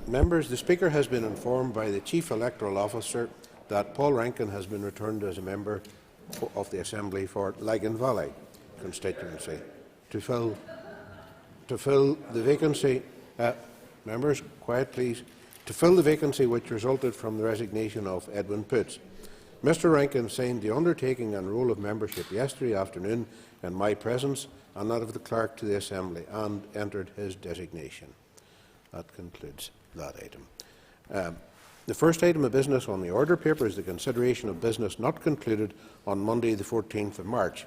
Members, the Speaker has been informed by the Chief Electoral Officer that Paul Rankin has been returned as a member of the Assembly for Lagan Valley constituency to fill the vacancy. Members, quiet please. To fill the vacancy which resulted from the resignation of Edwin Poots. Mr Rankin signed the undertaking and roll of membership yesterday afternoon in my presence and that of the Clerk to the Assembly, and entered his designation. That concludes that item. The first item of business on the order paper is the consideration of business not concluded on Monday the 14th of March.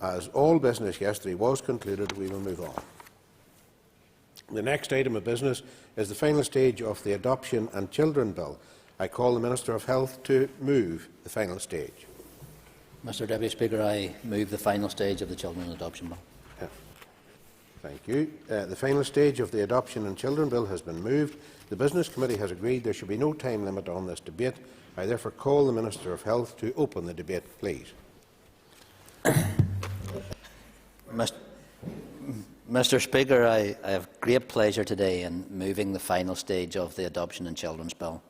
As all business yesterday was concluded, we will move on. The next item of business is the final stage of the Adoption and Children Bill. I call the Minister of Health to move the final stage. Mr Deputy Speaker, I move the final stage of the Children Adoption Bill. Thank you. The final stage of the Adoption and Children Bill has been moved. The Business Committee has agreed there should be no time limit on this debate. I therefore call the Minister of Health to open the debate, please. Mr Speaker, I have great pleasure today in moving the final stage of the Adoption and Children's Bill.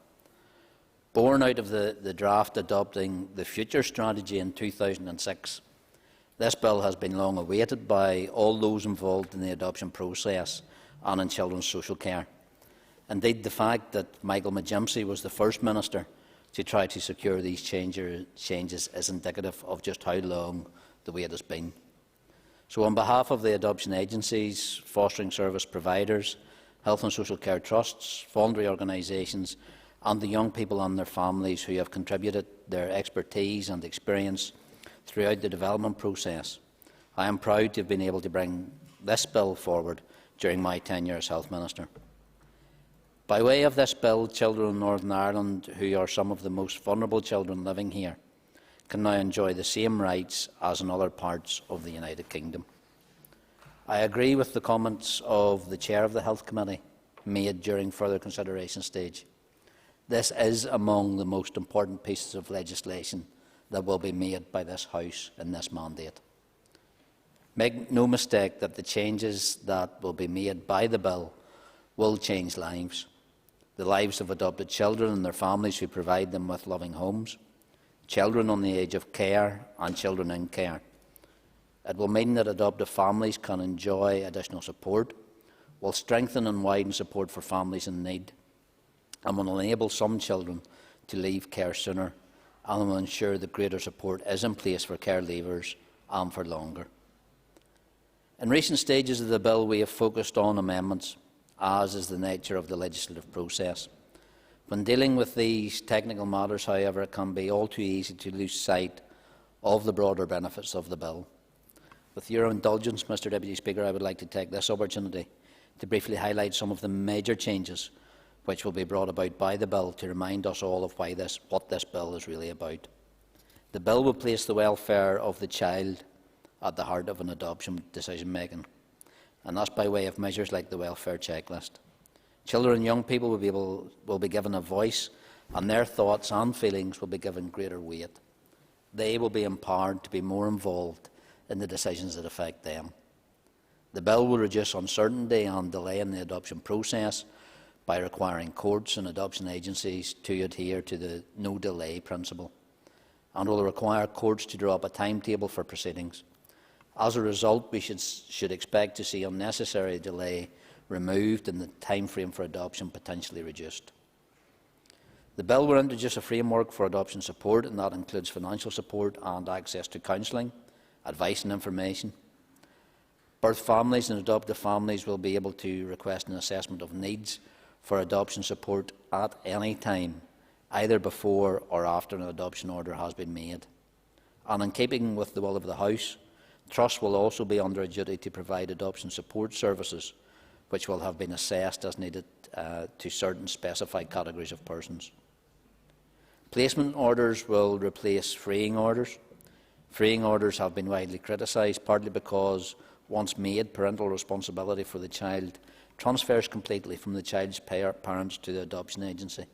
Born out of the draft adopting the future strategy in 2006, this bill has been long awaited by all those involved in the adoption process and in children's social care. Indeed, the fact that Michael McGimpsey was the first minister to try to secure these changes is indicative of just how long the wait has been. So on behalf of the adoption agencies, fostering service providers, health and social care trusts, voluntary organisations and the young people and their families who have contributed their expertise and experience throughout the development process, I am proud to have been able to bring this bill forward during my tenure as Health Minister. By way of this bill, children in Northern Ireland, who are some of the most vulnerable children living here, can now enjoy the same rights as in other parts of the United Kingdom. I agree with the comments of the Chair of the Health Committee made during further consideration stage. This is among the most important pieces of legislation that will be made by this House in this mandate. Make no mistake that the changes that will be made by the bill will change lives. The lives of adopted children and their families who provide them with loving homes, children on the age of care and children in care. It will mean that adoptive families can enjoy additional support, will strengthen and widen support for families in need, and will enable some children to leave care sooner, and will ensure that greater support is in place for care leavers and for longer. In recent stages of the bill, we have focused on amendments, as is the nature of the legislative process. When dealing with these technical matters, however, it can be all too easy to lose sight of the broader benefits of the bill. With your indulgence, Mr Deputy Speaker, I would like to take this opportunity to briefly highlight some of the major changes which will be brought about by the bill to remind us all of what this bill is really about. The bill will place the welfare of the child at the heart of an adoption decision-making, and that's by way of measures like the welfare checklist. Children and young people will be given a voice, and their thoughts and feelings will be given greater weight. They will be empowered to be more involved in the decisions that affect them. The bill will reduce uncertainty and delay in the adoption process by requiring courts and adoption agencies to adhere to the no-delay principle, and will require courts to draw up a timetable for proceedings. As a result, we should expect to see unnecessary delay removed and the time frame for adoption potentially reduced. The bill will introduce a framework for adoption support, and that includes financial support and access to counselling, advice and information. Birth families and adoptive families will be able to request an assessment of needs for adoption support at any time, either before or after an adoption order has been made. And in keeping with the will of the House, Trust will also be under a duty to provide adoption support services, which will have been assessed as needed to certain specified categories of persons. Placement orders will replace freeing orders. Freeing orders have been widely criticised, partly because, once made, parental responsibility for the child transfers completely from the child's parents to the adoption agency.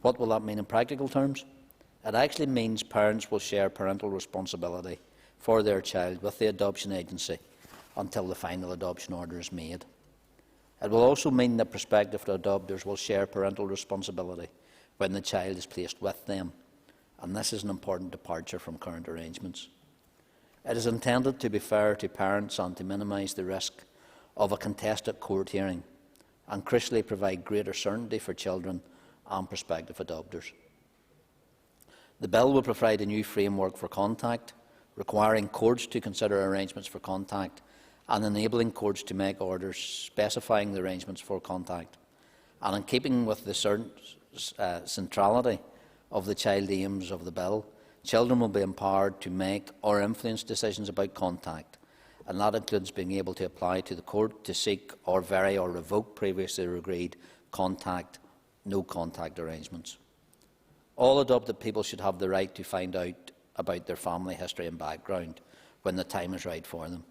What will that mean in practical terms? It actually means parents will share parental responsibility for their child with the adoption agency until the final adoption order is made. It will also mean that prospective adopters will share parental responsibility when the child is placed with them, and this is an important departure from current arrangements. It is intended to be fair to parents and to minimise the risk of a contested court hearing, and crucially provide greater certainty for children and prospective adopters. The bill will provide a new framework for contact, requiring courts to consider arrangements for contact and enabling courts to make orders specifying the arrangements for contact. And in keeping with the centrality of the child aims of the bill, children will be empowered to make or influence decisions about contact, and that includes being able to apply to the court to seek or vary or revoke previously agreed contact, no contact arrangements. All adopted people should have the right to find out about their family history and background when the time is right for them.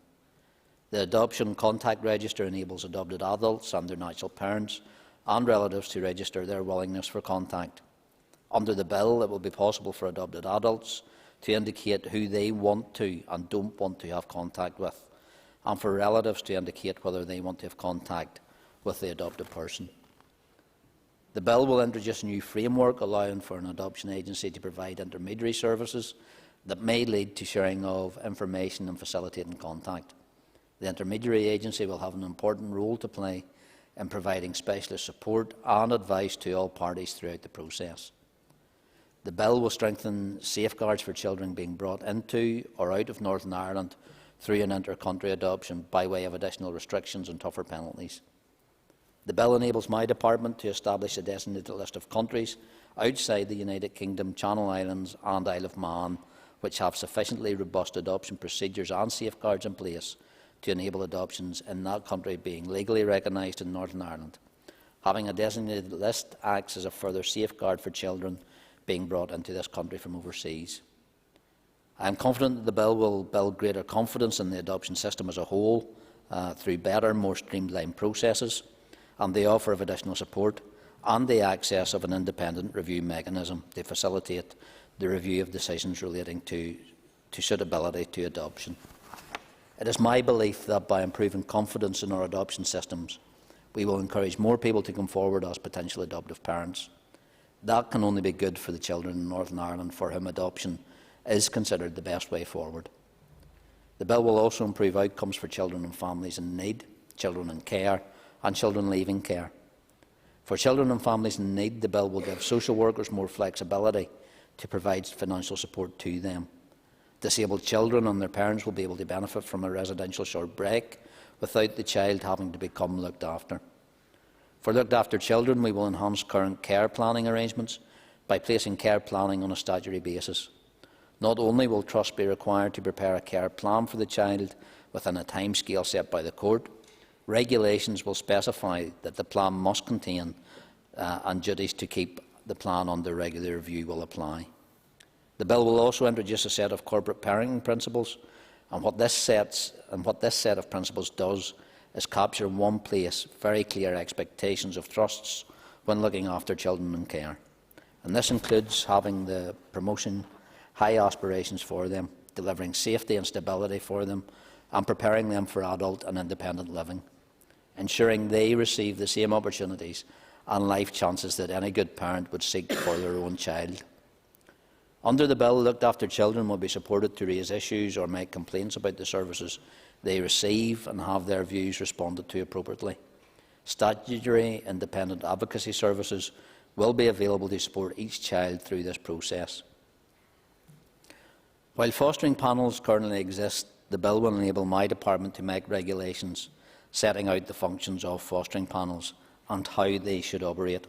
The Adoption Contact Register enables adopted adults and their natural parents and relatives to register their willingness for contact. Under the bill, it will be possible for adopted adults to indicate who they want to and don't want to have contact with, and for relatives to indicate whether they want to have contact with the adopted person. The bill will introduce a new framework allowing for an adoption agency to provide intermediary services that may lead to sharing of information and facilitating contact. The intermediary agency will have an important role to play in providing specialist support and advice to all parties throughout the process. The bill will strengthen safeguards for children being brought into or out of Northern Ireland through an inter-country adoption by way of additional restrictions and tougher penalties. The bill enables my department to establish a designated list of countries outside the United Kingdom, Channel Islands and Isle of Man which have sufficiently robust adoption procedures and safeguards in place to enable adoptions in that country being legally recognised in Northern Ireland. Having a designated list acts as a further safeguard for children being brought into this country from overseas. I am confident that the bill will build greater confidence in the adoption system as a whole through better, more streamlined processes and the offer of additional support and the access of an independent review mechanism to facilitate the review of decisions relating to suitability to adoption. It is my belief that by improving confidence in our adoption systems, we will encourage more people to come forward as potential adoptive parents. That can only be good for the children in Northern Ireland for whom adoption is considered the best way forward. The bill will also improve outcomes for children and families in need, children in care and children leaving care. For children and families in need, the bill will give social workers more flexibility to provide financial support to them. Disabled children and their parents will be able to benefit from a residential short break without the child having to become looked after. For looked after children, we will enhance current care planning arrangements by placing care planning on a statutory basis. Not only will trusts be required to prepare a care plan for the child within a timescale set by the court, regulations will specify that the plan must contain and duties to keep the plan under regular review will apply. The bill will also introduce a set of corporate parenting principles, and what this set of principles does is capture in one place very clear expectations of trusts when looking after children in care. And this includes having the promotion high aspirations for them, delivering safety and stability for them, and preparing them for adult and independent living, ensuring they receive the same opportunities and life chances that any good parent would seek for their own child. Under the bill, looked after children will be supported to raise issues or make complaints about the services they receive and have their views responded to appropriately. Statutory independent advocacy services will be available to support each child through this process. While fostering panels currently exist, the bill will enable my department to make regulations setting out the functions of fostering panels and how they should operate.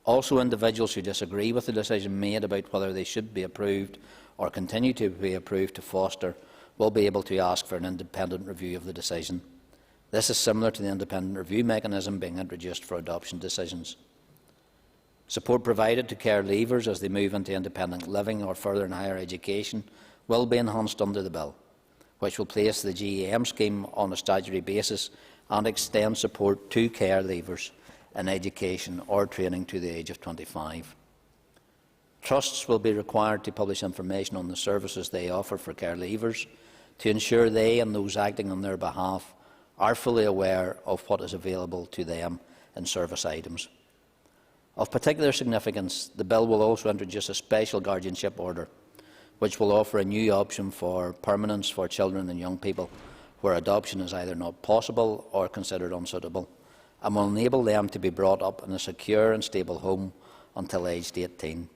Also, individuals who disagree with the decision made about whether they should be approved or continue to be approved to foster will be able to ask for an independent review of the decision. This is similar to the independent review mechanism being introduced for adoption decisions. Support provided to care leavers as they move into independent living or further in higher education will be enhanced under the bill, which will place the GEM scheme on a statutory basis and extend support to care leavers in education or training to the age of 25. Trusts will be required to publish information on the services they offer for care leavers to ensure they and those acting on their behalf are fully aware of what is available to them in service items. Of particular significance, the bill will also introduce a special guardianship order, which will offer a new option for permanence for children and young people where adoption is either not possible or considered unsuitable, and will enable them to be brought up in a secure and stable home until aged 18.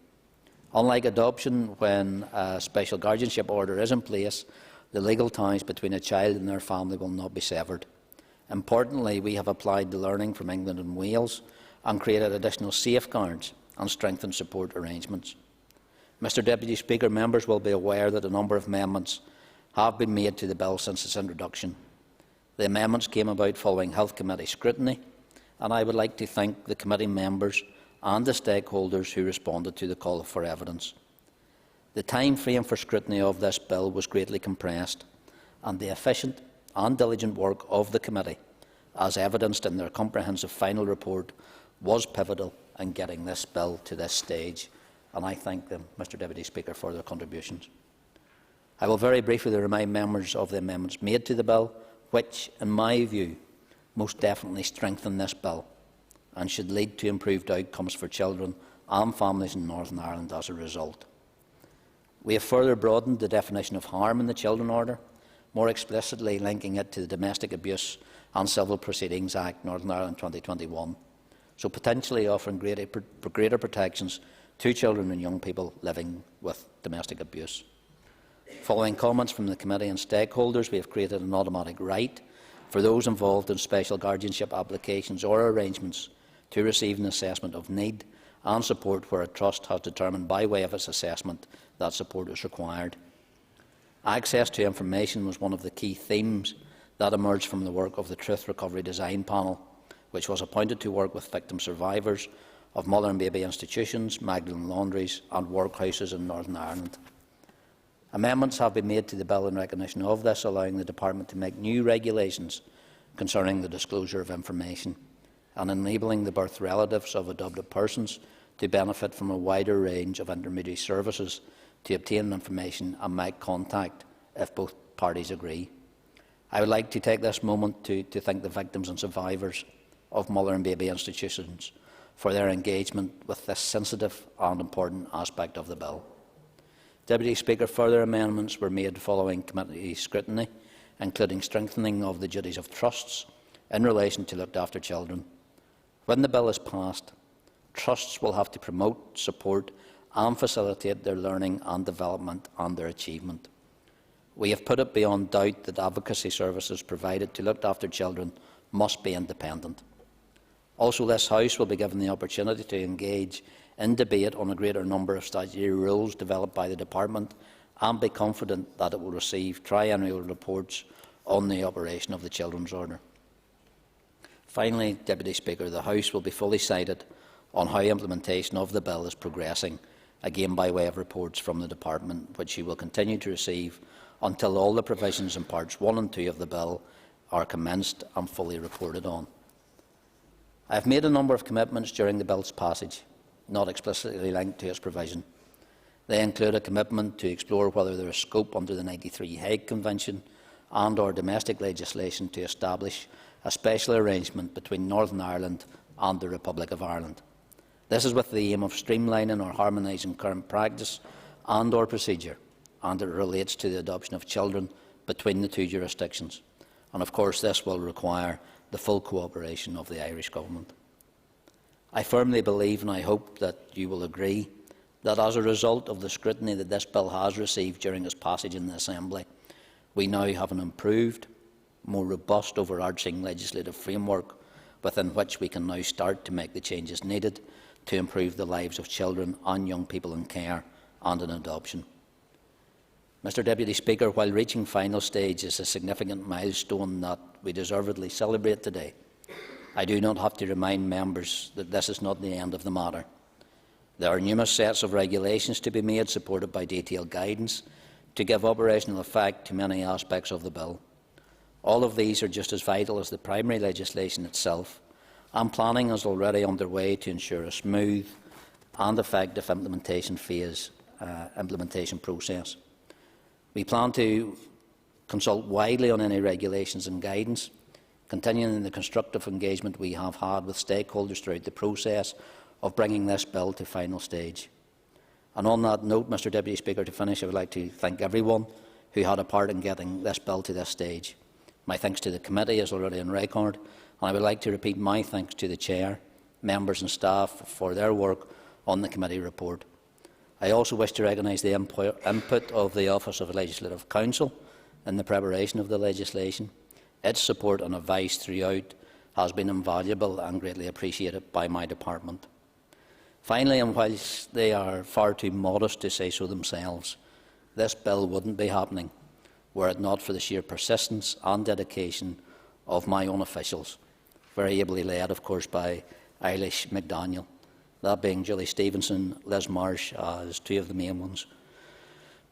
Unlike adoption, when a special guardianship order is in place, the legal ties between a child and their family will not be severed. Importantly, we have applied the learning from England and Wales and created additional safeguards and strengthened support arrangements. Mr Deputy Speaker, members will be aware that a number of amendments have been made to the bill since its introduction. The amendments came about following Health Committee scrutiny, and I would like to thank the committee members and the stakeholders who responded to the call for evidence. The time frame for scrutiny of this bill was greatly compressed, and the efficient and diligent work of the committee, as evidenced in their comprehensive final report, was pivotal in getting this bill to this stage, and I thank them, Mr Deputy Speaker, for their contributions. I will very briefly remind members of the amendments made to the bill, which, in my view, most definitely strengthen this bill and should lead to improved outcomes for children and families in Northern Ireland as a result. We have further broadened the definition of harm in the Children Order, more explicitly linking it to the Domestic Abuse and Civil Proceedings Act Northern Ireland 2021, so potentially offering greater protections to children and young people living with domestic abuse. Following comments from the committee and stakeholders, we have created an automatic right for those involved in special guardianship applications or arrangements to receive an assessment of need and support where a trust has determined by way of its assessment that support is required. Access to information was one of the key themes that emerged from the work of the Truth Recovery Design Panel, which was appointed to work with victim survivors of mother and baby institutions, Magdalen laundries and workhouses in Northern Ireland. Amendments have been made to the bill in recognition of this, allowing the Department to make new regulations concerning the disclosure of information and enabling the birth relatives of adopted persons to benefit from a wider range of intermediary services to obtain information and make contact if both parties agree. I would like to take this moment to thank the victims and survivors of mother and baby institutions for their engagement with this sensitive and important aspect of the bill. Deputy Speaker, further amendments were made following committee scrutiny, including strengthening of the duties of trusts in relation to looked after children. When the bill is passed, trusts will have to promote, support and facilitate their learning and development and their achievement. We have put it beyond doubt that advocacy services provided to looked after children must be independent. Also, this House will be given the opportunity to engage in debate on a greater number of statutory rules developed by the Department and be confident that it will receive triennial reports on the operation of the Children's Order. Finally, Deputy Speaker, the House will be fully cited on how implementation of the bill is progressing, again by way of reports from the Department, which you will continue to receive until all the provisions in Parts 1 and 2 of the bill are commenced and fully reported on. I have made a number of commitments during the bill's passage, not explicitly linked to its provision. They include a commitment to explore whether there is scope under the 93 Hague Convention and/or domestic legislation to establish a special arrangement between Northern Ireland and the Republic of Ireland. This is with the aim of streamlining or harmonising current practice and/or procedure, and it relates to the adoption of children between the two jurisdictions. And of course, this will require the full cooperation of the Irish Government. I firmly believe, and I hope that you will agree, that as a result of the scrutiny that this bill has received during its passage in the Assembly, we now have an improved, more robust overarching legislative framework within which we can now start to make the changes needed to improve the lives of children and young people in care and in adoption. Mr Deputy Speaker, while reaching final stage is a significant milestone that we deservedly celebrate today, I do not have to remind members that this is not the end of the matter. There are numerous sets of regulations to be made, supported by detailed guidance, to give operational effect to many aspects of the bill. All of these are just as vital as the primary legislation itself, and planning is already underway to ensure a smooth and effective implementation process. We plan to consult widely on any regulations and guidance continuing the constructive engagement we have had with stakeholders throughout the process of bringing this bill to final stage. And on that note, Mr Deputy Speaker, to finish, I would like to thank everyone who had a part in getting this bill to this stage. My thanks to the committee is already on record, and I would like to repeat my thanks to the Chair, members and staff for their work on the committee report. I also wish to recognise the input of the Office of Legislative Counsel in the preparation of the legislation. Its support and advice throughout has been invaluable and greatly appreciated by my department. Finally, and whilst they are far too modest to say so themselves, this bill wouldn't be happening were it not for the sheer persistence and dedication of my own officials, very ably led, of course, by Eilish McDaniel, that being Julie Stevenson, Liz Marsh as two of the main ones.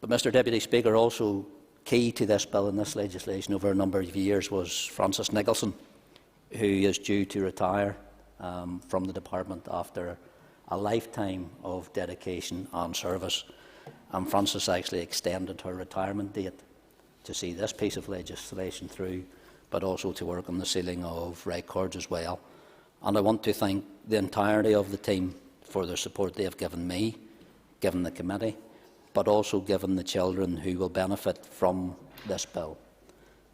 But, Mr Deputy Speaker, also key to this bill and this legislation over a number of years was Francis Nicholson, who is due to retire from the department after a lifetime of dedication and service. And Francis actually extended her retirement date to see this piece of legislation through, but also to work on the sealing of records as well. And I want to thank the entirety of the team for their support they have given me, given the committee, but also given the children who will benefit from this bill.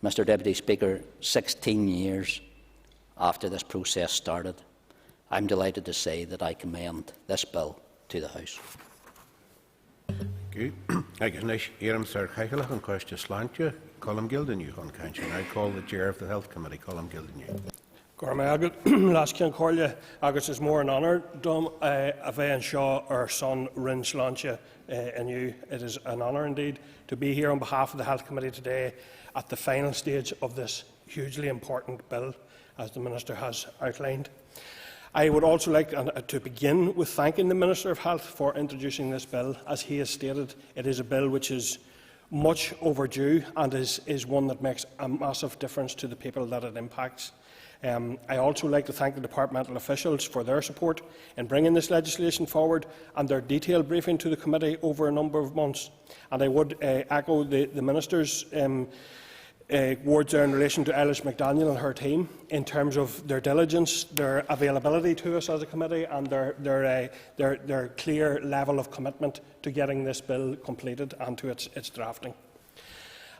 Mr Deputy Speaker, 16 years after this process started, I am delighted to say that I commend this bill to the House. I call the Chair of the Health Committee, Colm Gildennew. Last ceann comhairle agus is mór an honour dom a bheith anseo our son Ryn Sláinte inniu. It is an honour indeed to be here on behalf of the Health Committee today at the final stage of this hugely important bill, as the Minister has outlined. I would also like to begin with thanking the Minister of Health for introducing this bill. As he has stated, it is a bill which is much overdue and is one that makes a massive difference to the people that it impacts. I also like to thank the departmental officials for their support in bringing this legislation forward and their detailed briefing to the committee over a number of months. And I would echo the Minister's words there in relation to Eilish McDaniel and her team in terms of their diligence, their availability to us as a committee and their clear level of commitment to getting this bill completed and to its drafting.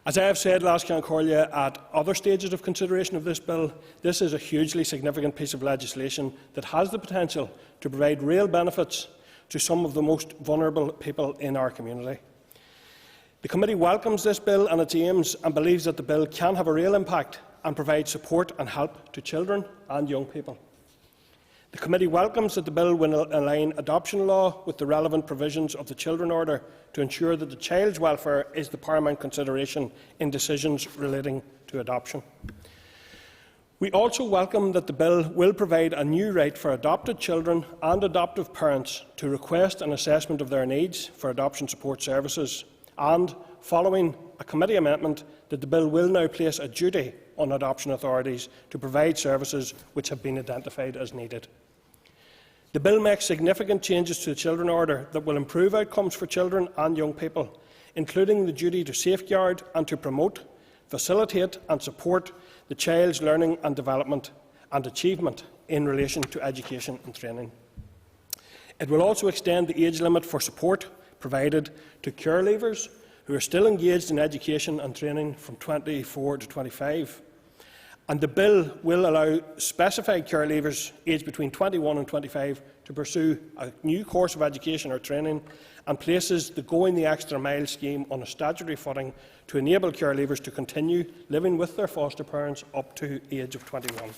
As I have said last ceann comhairle at other stages of consideration of this bill, this is a hugely significant piece of legislation that has the potential to provide real benefits to some of the most vulnerable people in our community. The committee welcomes this bill and its aims and believes that the bill can have a real impact and provide support and help to children and young people. The committee welcomes that the bill will align adoption law with the relevant provisions of the Children Order to ensure that the child's welfare is the paramount consideration in decisions relating to adoption. We also welcome that the bill will provide a new right for adopted children and adoptive parents to request an assessment of their needs for adoption support services, and, following a committee amendment, that the bill will now place a duty on adoption authorities to provide services which have been identified as needed. The bill makes significant changes to the Children Order that will improve outcomes for children and young people, including the duty to safeguard and to promote, facilitate and support the child's learning and development and achievement in relation to education and training. It will also extend the age limit for support provided to care leavers who are still engaged in education and training from 24 to 25. And the bill will allow specified care leavers aged between 21 and 25 to pursue a new course of education or training, and places the Going the Extra Mile scheme on a statutory footing to enable care leavers to continue living with their foster parents up to the age of 21.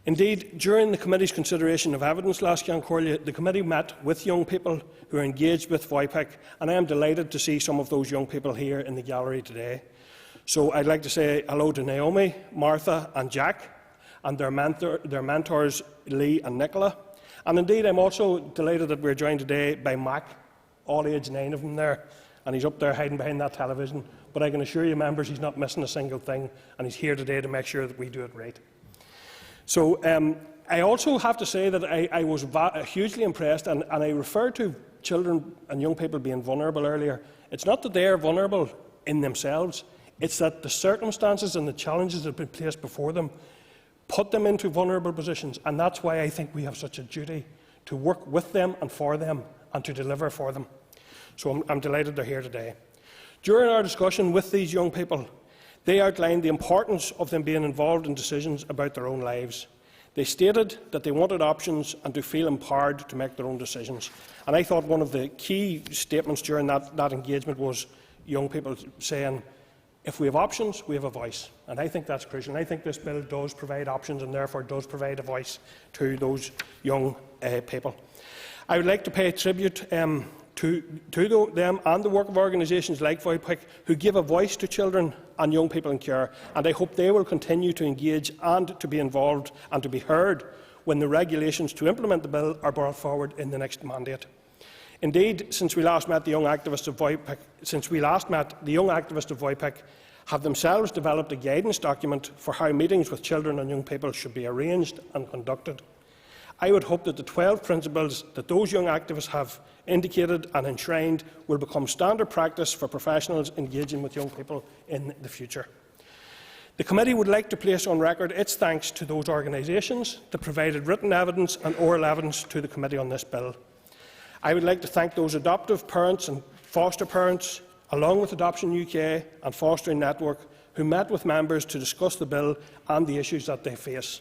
Indeed, during the committee's consideration of evidence last ceann comhairle, the committee met with young people who are engaged with VOIPIC, and I am delighted to see some of those young people here in the gallery today. So I'd like to say hello to Naomi, Martha and Jack, and their mentors Lee and Nicola. And indeed, I'm also delighted that we're joined today by Mac, all age 9 of them there, and he's up there hiding behind that television. But I can assure you, members, he's not missing a single thing, and he's here today to make sure that we do it right. So I also have to say that I was hugely impressed, and I referred to children and young people being vulnerable earlier. It's not that they are vulnerable in themselves, It's that the circumstances and the challenges that have been placed before them put them into vulnerable positions, and that's why I think we have such a duty to work with them and for them and to deliver for them. So I'm delighted they're here today. During our discussion with these young people, they outlined the importance of them being involved in decisions about their own lives. They stated that they wanted options and to feel empowered to make their own decisions. And I thought one of the key statements during that engagement was young people saying, if we have options, we have a voice. And I think that's crucial. And I think this bill does provide options and therefore does provide a voice to those young people. I would like to pay tribute to them and the work of organisations like VOIPIC who give a voice to children and young people in care, and I hope they will continue to engage and to be involved and to be heard when the regulations to implement the bill are brought forward in the next mandate. Indeed, since we last met, the young activists of VOIPIC have themselves developed a guidance document for how meetings with children and young people should be arranged and conducted. I would hope that the 12 principles that those young activists have indicated and enshrined will become standard practice for professionals engaging with young people in the future. The committee would like to place on record its thanks to those organisations that provided written evidence and oral evidence to the committee on this bill. I would like to thank those adoptive parents and foster parents, along with Adoption UK and Fostering Network, who met with members to discuss the bill and the issues that they face.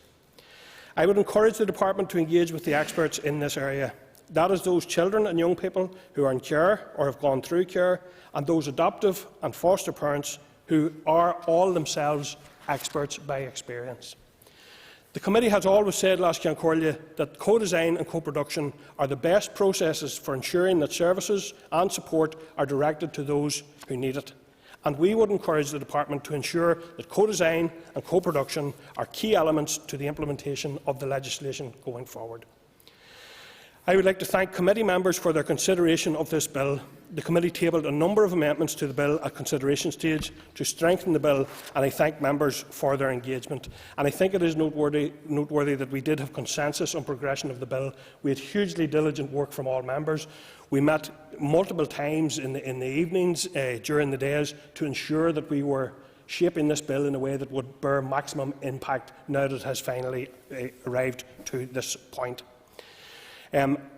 I would encourage the Department to engage with the experts in this area. That is those children and young people who are in care or have gone through care, and those adoptive and foster parents who are all themselves experts by experience. The committee has always said, Lascian Corlia, that co-design and co-production are the best processes for ensuring that services and support are directed to those who need it. And we would encourage the Department to ensure that co-design and co-production are key elements to the implementation of the legislation going forward. I would like to thank committee members for their consideration of this bill. The committee tabled a number of amendments to the bill at consideration stage to strengthen the bill, and I thank members for their engagement. And I think it is noteworthy that we did have consensus on progression of the bill. We had hugely diligent work from all members. We met multiple times in the evenings, during the days, to ensure that we were shaping this bill in a way that would bear maximum impact now that it has finally arrived to this point.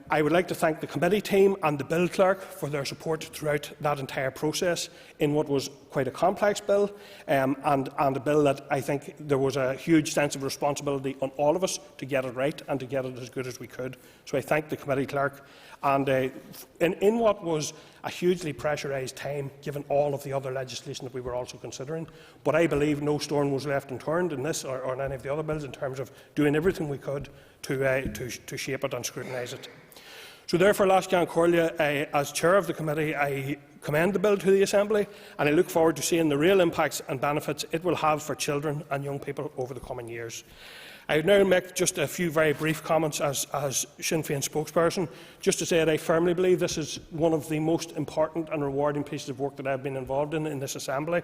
I would like to thank the committee team and the bill clerk for their support throughout that entire process in what was quite a complex bill, and a bill that I think there was a huge sense of responsibility on all of us to get it right and to get it as good as we could. So I thank the committee clerk, and in what was a hugely pressurised time, given all of the other legislation that we were also considering. But I believe no stone was left unturned in this or in any of the other bills in terms of doing everything we could to shape it and scrutinise it. So therefore, Lascian Corlia, as chair of the committee, I commend the bill to the Assembly, and I look forward to seeing the real impacts and benefits it will have for children and young people over the coming years. I would now make just a few very brief comments as Sinn Féin spokesperson, just to say that I firmly believe this is one of the most important and rewarding pieces of work that I have been involved in this Assembly,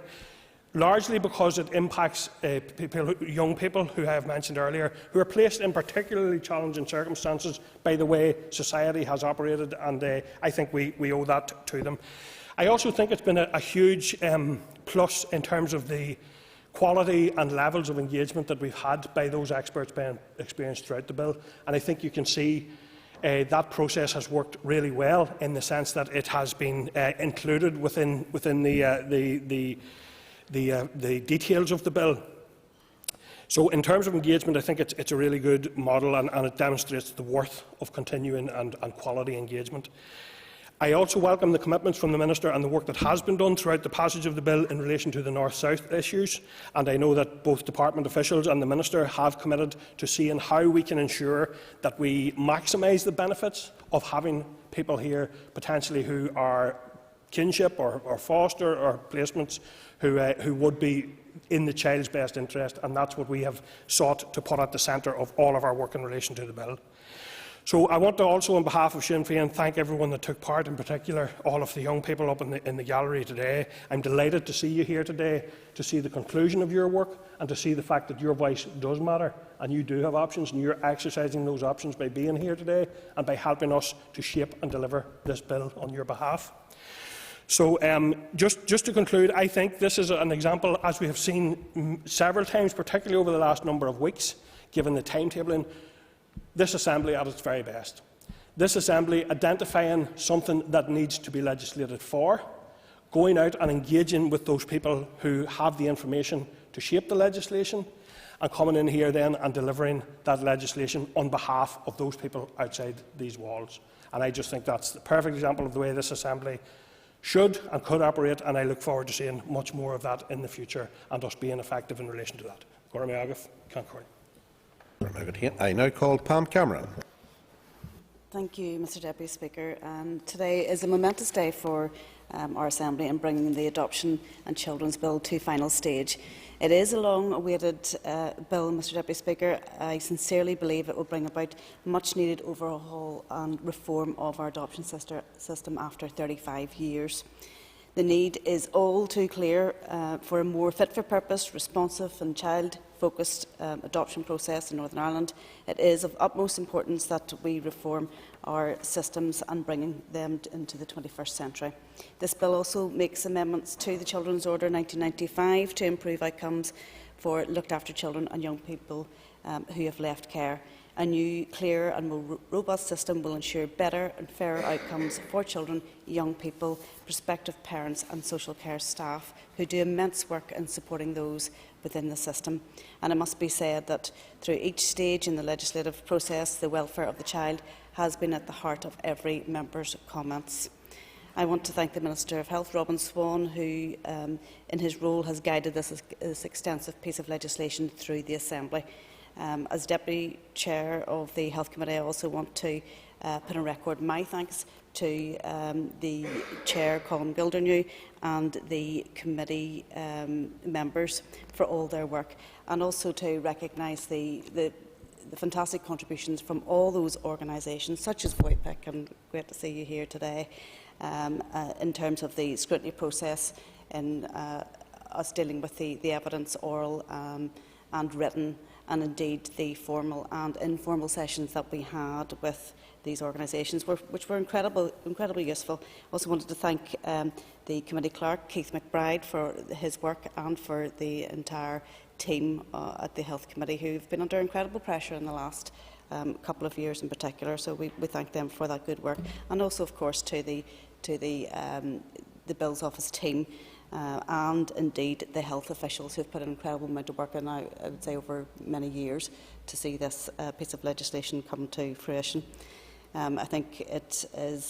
largely because it impacts young people who I have mentioned earlier, who are placed in particularly challenging circumstances by the way society has operated, and I think we owe that to them. I also think it's been a huge plus in terms of the quality and levels of engagement that we've had by those experts being experienced throughout the bill, and I think you can see that process has worked really well in the sense that it has been included within the details of the bill. So in terms of engagement, I think it's a really good model, and it demonstrates the worth of continuing and quality engagement. I also welcome the commitments from the Minister and the work that has been done throughout the passage of the bill in relation to the North-South issues, and I know that both Department officials and the Minister have committed to seeing how we can ensure that we maximise the benefits of having people here potentially who are kinship or foster or placements who would be in the child's best interest, and that's what we have sought to put at the centre of all of our work in relation to the bill. So I want to also, on behalf of Sinn Féin, thank everyone that took part, in particular all of the young people up in the gallery today. I'm delighted to see you here today, to see the conclusion of your work and to see the fact that your voice does matter and you do have options, and you're exercising those options by being here today and by helping us to shape and deliver this bill on your behalf. So just to conclude, I think this is an example, as we have seen several times, particularly over the last number of weeks, given the timetabling, this Assembly at its very best. This Assembly identifying something that needs to be legislated for, going out and engaging with those people who have the information to shape the legislation, and coming in here then and delivering that legislation on behalf of those people outside these walls. And I just think that's the perfect example of the way this Assembly should and could operate, and I look forward to seeing much more of that in the future and us being effective in relation to that. I now call Pam Cameron. Thank you, Mr Deputy Speaker. Today is a momentous day for our Assembly in bringing the Adoption and Children's Bill to final stage. It is a long-awaited bill, Mr Deputy Speaker. I sincerely believe it will bring about much-needed overhaul and reform of our adoption system after 35 years. The need is all too clear for a more fit-for-purpose, responsive and child-focused adoption process in Northern Ireland. It is of utmost importance that we reform our systems and bring them into the 21st century. This bill also makes amendments to the Children's Order 1995 to improve outcomes for looked-after children and young people who have left care. A new, clearer and more robust system will ensure better and fairer outcomes for children, young people, prospective parents and social care staff who do immense work in supporting those within the system. And it must be said that through each stage in the legislative process, the welfare of the child has been at the heart of every member's comments. I want to thank the Minister of Health, Robin Swan, who in his role has guided this extensive piece of legislation through the Assembly. As Deputy Chair of the Health Committee, I also want to put on record my thanks to the Chair, Colin Gildernew, and the committee members for all their work, and also to recognise the fantastic contributions from all those organisations, such as VOIPIC, and great to see you here today, in terms of the scrutiny process in us dealing with the evidence, oral and written, and indeed the formal and informal sessions that we had with these organisations, which were incredibly useful. I also wanted to thank the committee clerk, Keith McBride, for his work, and for the entire team at the Health Committee, who have been under incredible pressure in the last couple of years in particular. So we thank them for that good work, and also, of course, to the Bills Office team. And indeed the health officials who have put an incredible amount of work in, I would say, over many years to see this piece of legislation come to fruition. I think it is,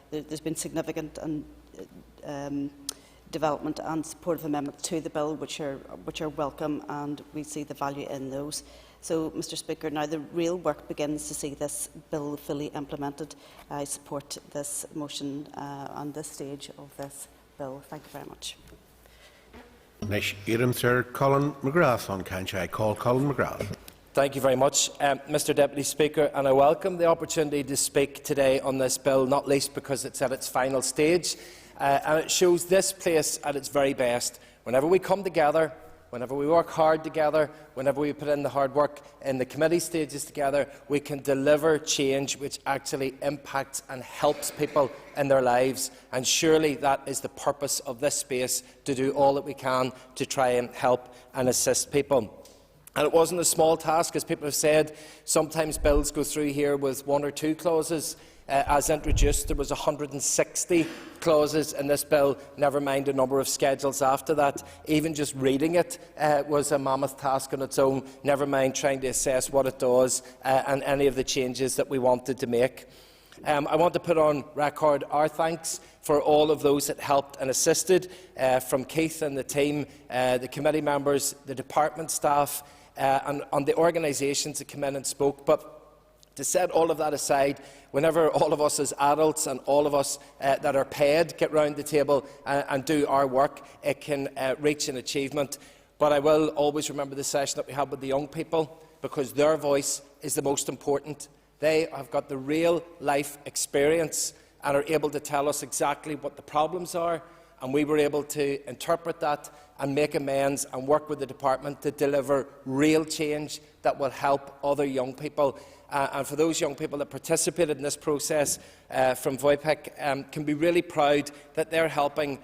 there's been significant development and supportive amendments to the bill which are welcome, and we see the value in those. So, Mr Speaker, now the real work begins to see this bill fully implemented. I support this motion on this stage of this bill. Thank you very much. Sir Colin McGrath on Cancha. I call Colin McGrath. Thank you very much, Mr Deputy Speaker, and I welcome the opportunity to speak today on this bill, not least because it's at its final stage, and it shows this place at its very best. Whenever we come together, whenever we work hard together, whenever we put in the hard work in the committee stages together, we can deliver change which actually impacts and helps people in their lives. And surely that is the purpose of this space, to do all that we can to try and help and assist people. And it wasn't a small task, as people have said. Sometimes bills go through here with 1 or 2 clauses. As introduced, there was 160 clauses in this bill, never mind a number of schedules after that. Even just reading it was a mammoth task on its own, never mind trying to assess what it does and any of the changes that we wanted to make. I want to put on record our thanks for all of those that helped and assisted, from Keith and the team, the committee members, the department staff, and on the organisations that came in and spoke. But to set all of that aside, whenever all of us as adults and all of us that are paid get round the table and do our work, it can reach an achievement. But I will always remember the session that we had with the young people, because their voice is the most important. They have got the real life experience and are able to tell us exactly what the problems are, and we were able to interpret that and make amends and work with the department to deliver real change that will help other young people. and for those young people that participated in this process from VOIPIC can be really proud that they're helping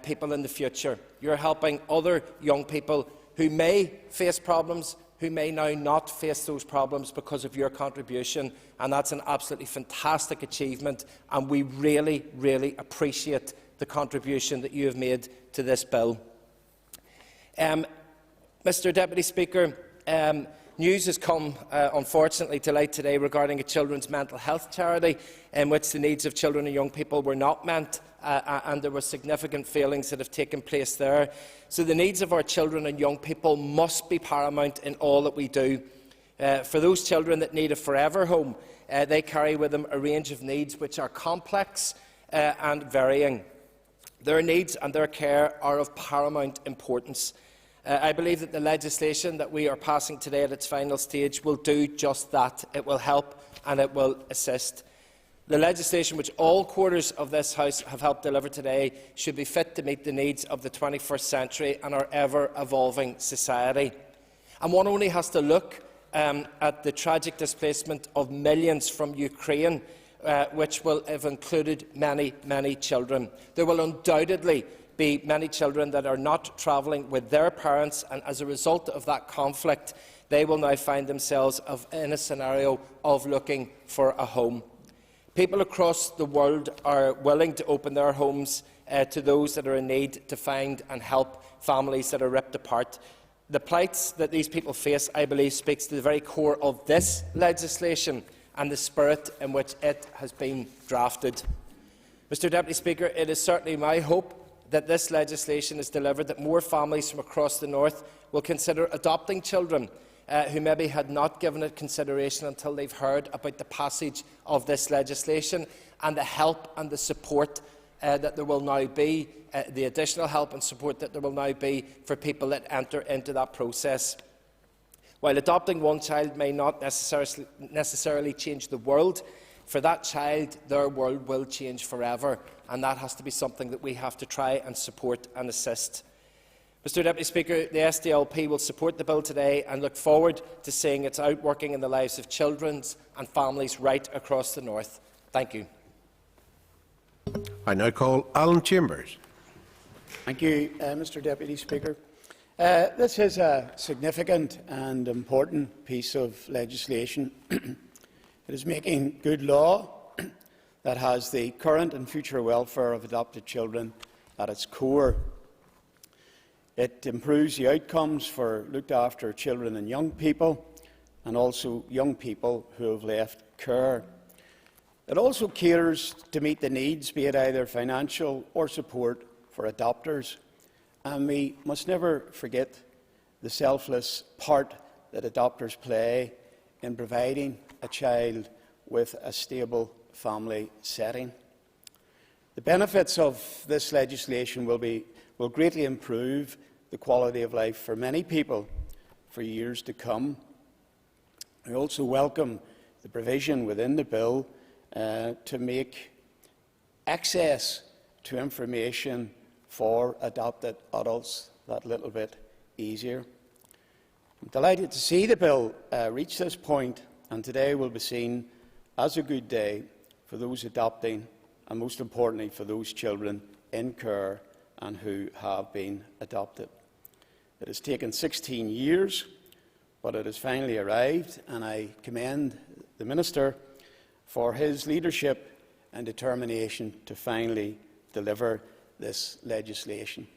people in the future. You're helping other young people who may face problems, who may now not face those problems because of your contribution, and that's an absolutely fantastic achievement, and we really, really appreciate the contribution that you have made to this bill. Mr Deputy Speaker, news has come, unfortunately, to light today regarding a children's mental health charity in which the needs of children and young people were not met, and there were significant failings that have taken place there. So the needs of our children and young people must be paramount in all that we do. For those children that need a forever home, they carry with them a range of needs which are complex and varying. Their needs and their care are of paramount importance. I believe that the legislation that we are passing today at its final stage will do just that. It will help and it will assist. The legislation which all quarters of this House have helped deliver today should be fit to meet the needs of the 21st century and our ever-evolving society. And one only has to look at the tragic displacement of millions from Ukraine, which will have included many, many children. There will undoubtedly be many children that are not travelling with their parents, and as a result of that conflict, they will now find themselves in a scenario of looking for a home. People across the world are willing to open their homes to those that are in need to find and help families that are ripped apart. The plights that these people face, I believe, speaks to the very core of this legislation and the spirit in which it has been drafted. Mr Deputy Speaker, it is certainly my hope that this legislation is delivered, that more families from across the north will consider adopting children who maybe had not given it consideration until they've heard about the passage of this legislation, and the help and the support that there will now be, the additional help and support that there will now be for people that enter into that process. While adopting one child may not necessarily change the world, for that child, their world will change forever, and that has to be something that we have to try and support and assist. Mr Deputy Speaker, the SDLP will support the bill today and look forward to seeing it out working in the lives of children and families right across the north. Thank you. I now call Alan Chambers. Thank you, Mr Deputy Speaker. This is a significant and important piece of legislation. It is making good law that has the current and future welfare of adopted children at its core. It improves the outcomes for looked-after children and young people, and also young people who have left care. It also caters to meet the needs, be it either financial or support, for adopters. And we must never forget the selfless part that adopters play in providing a child with a stable family setting. The benefits of this legislation will greatly improve the quality of life for many people for years to come. I also welcome the provision within the bill to make access to information for adopted adults that little bit easier. I'm delighted to see the bill reach this point, and today will be seen as a good day for those adopting, and most importantly for those children in care and who have been adopted. It has taken 16 years, but it has finally arrived, and I commend the Minister for his leadership and determination to finally deliver this legislation.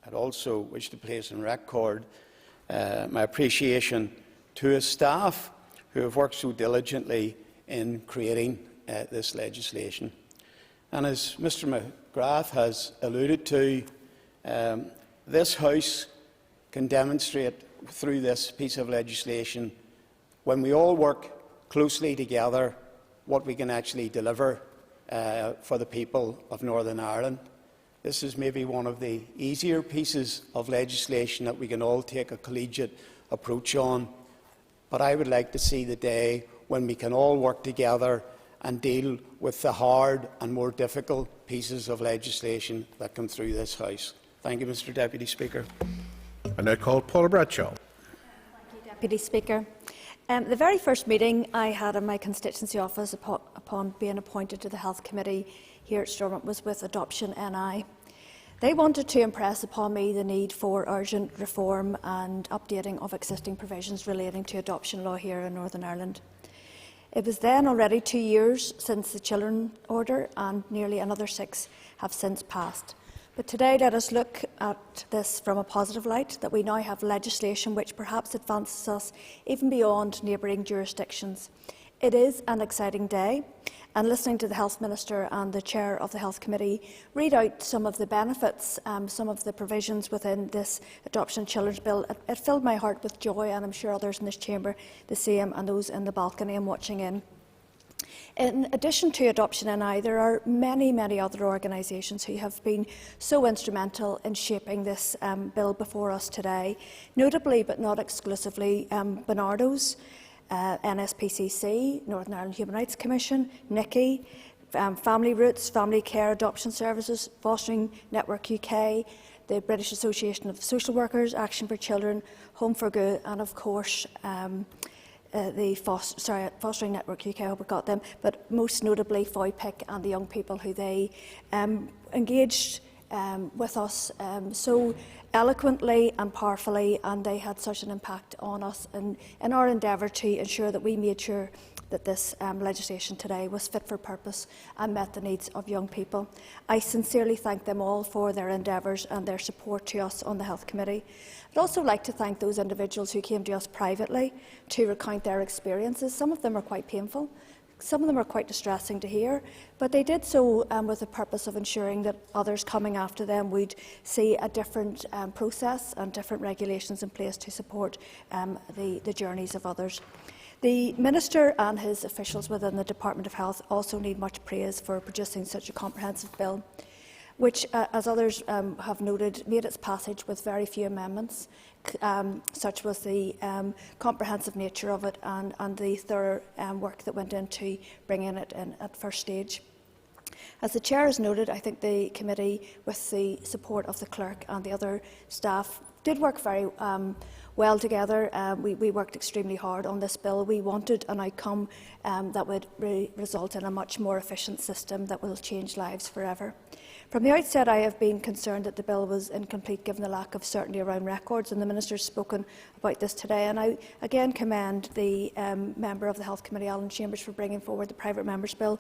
I'd also wish to place on record my appreciation to his staff who have worked so diligently in creating this legislation. And as Mr McGrath has alluded to, this House can demonstrate through this piece of legislation, when we all work closely together, what we can actually deliver for the people of Northern Ireland. This is maybe one of the easier pieces of legislation that we can all take a collegiate approach on, but I would like to see the day when we can all work together and deal with the hard and more difficult pieces of legislation that come through this House. Thank you, Mr Deputy Speaker. I now call Paula Bradshaw. Thank you, Deputy Speaker. The very first meeting I had in my constituency office upon being appointed to the Health Committee here at Stormont was with Adoption NI. They wanted to impress upon me the need for urgent reform and updating of existing provisions relating to adoption law here in Northern Ireland. It was then already 2 years since the Children Order, and nearly another 6 have since passed. But today let us look at this from a positive light, that we now have legislation which perhaps advances us even beyond neighbouring jurisdictions. It is an exciting day, and listening to the Health Minister and the Chair of the Health Committee read out some of the benefits, some of the provisions within this Adoption Children's Bill, it filled my heart with joy, and I'm sure others in this chamber the same, and those in the balcony and watching in. In addition to Adoption NI, there are many, many other organisations who have been so instrumental in shaping this bill before us today, notably but not exclusively Barnardo's, NSPCC, Northern Ireland Human Rights Commission, NICI, Family Roots, Family Care Adoption Services, Fostering Network UK, the British Association of Social Workers, Action for Children, Home for Good, and of course the Fostering Network UK, I hope I got them, but most notably FOIPIC and the young people who they engaged with us so eloquently and powerfully, and they had such an impact on us in our endeavour to ensure that we made sure that this legislation today was fit for purpose and met the needs of young people. I sincerely thank them all for their endeavours and their support to us on the Health Committee. I'd also like to thank those individuals who came to us privately to recount their experiences. Some of them are quite painful, some of them are quite distressing to hear, but they did so with the purpose of ensuring that others coming after them would see a different process and different regulations in place to support the journeys of others. The Minister and his officials within the Department of Health also need much praise for producing such a comprehensive bill, which, as others have noted, made its passage with very few amendments. Such was the comprehensive nature of it and the thorough work that went into bringing it in at first stage. As the Chair has noted, I think the committee, with the support of the clerk and the other staff, did work very well together. We worked extremely hard on this bill. We wanted an outcome that would result in a much more efficient system that will change lives forever. From the outset, I have been concerned that the bill was incomplete given the lack of certainty around records, and the Minister has spoken about this today. And I again commend the member of the Health Committee, Alan Chambers, for bringing forward the private members' bill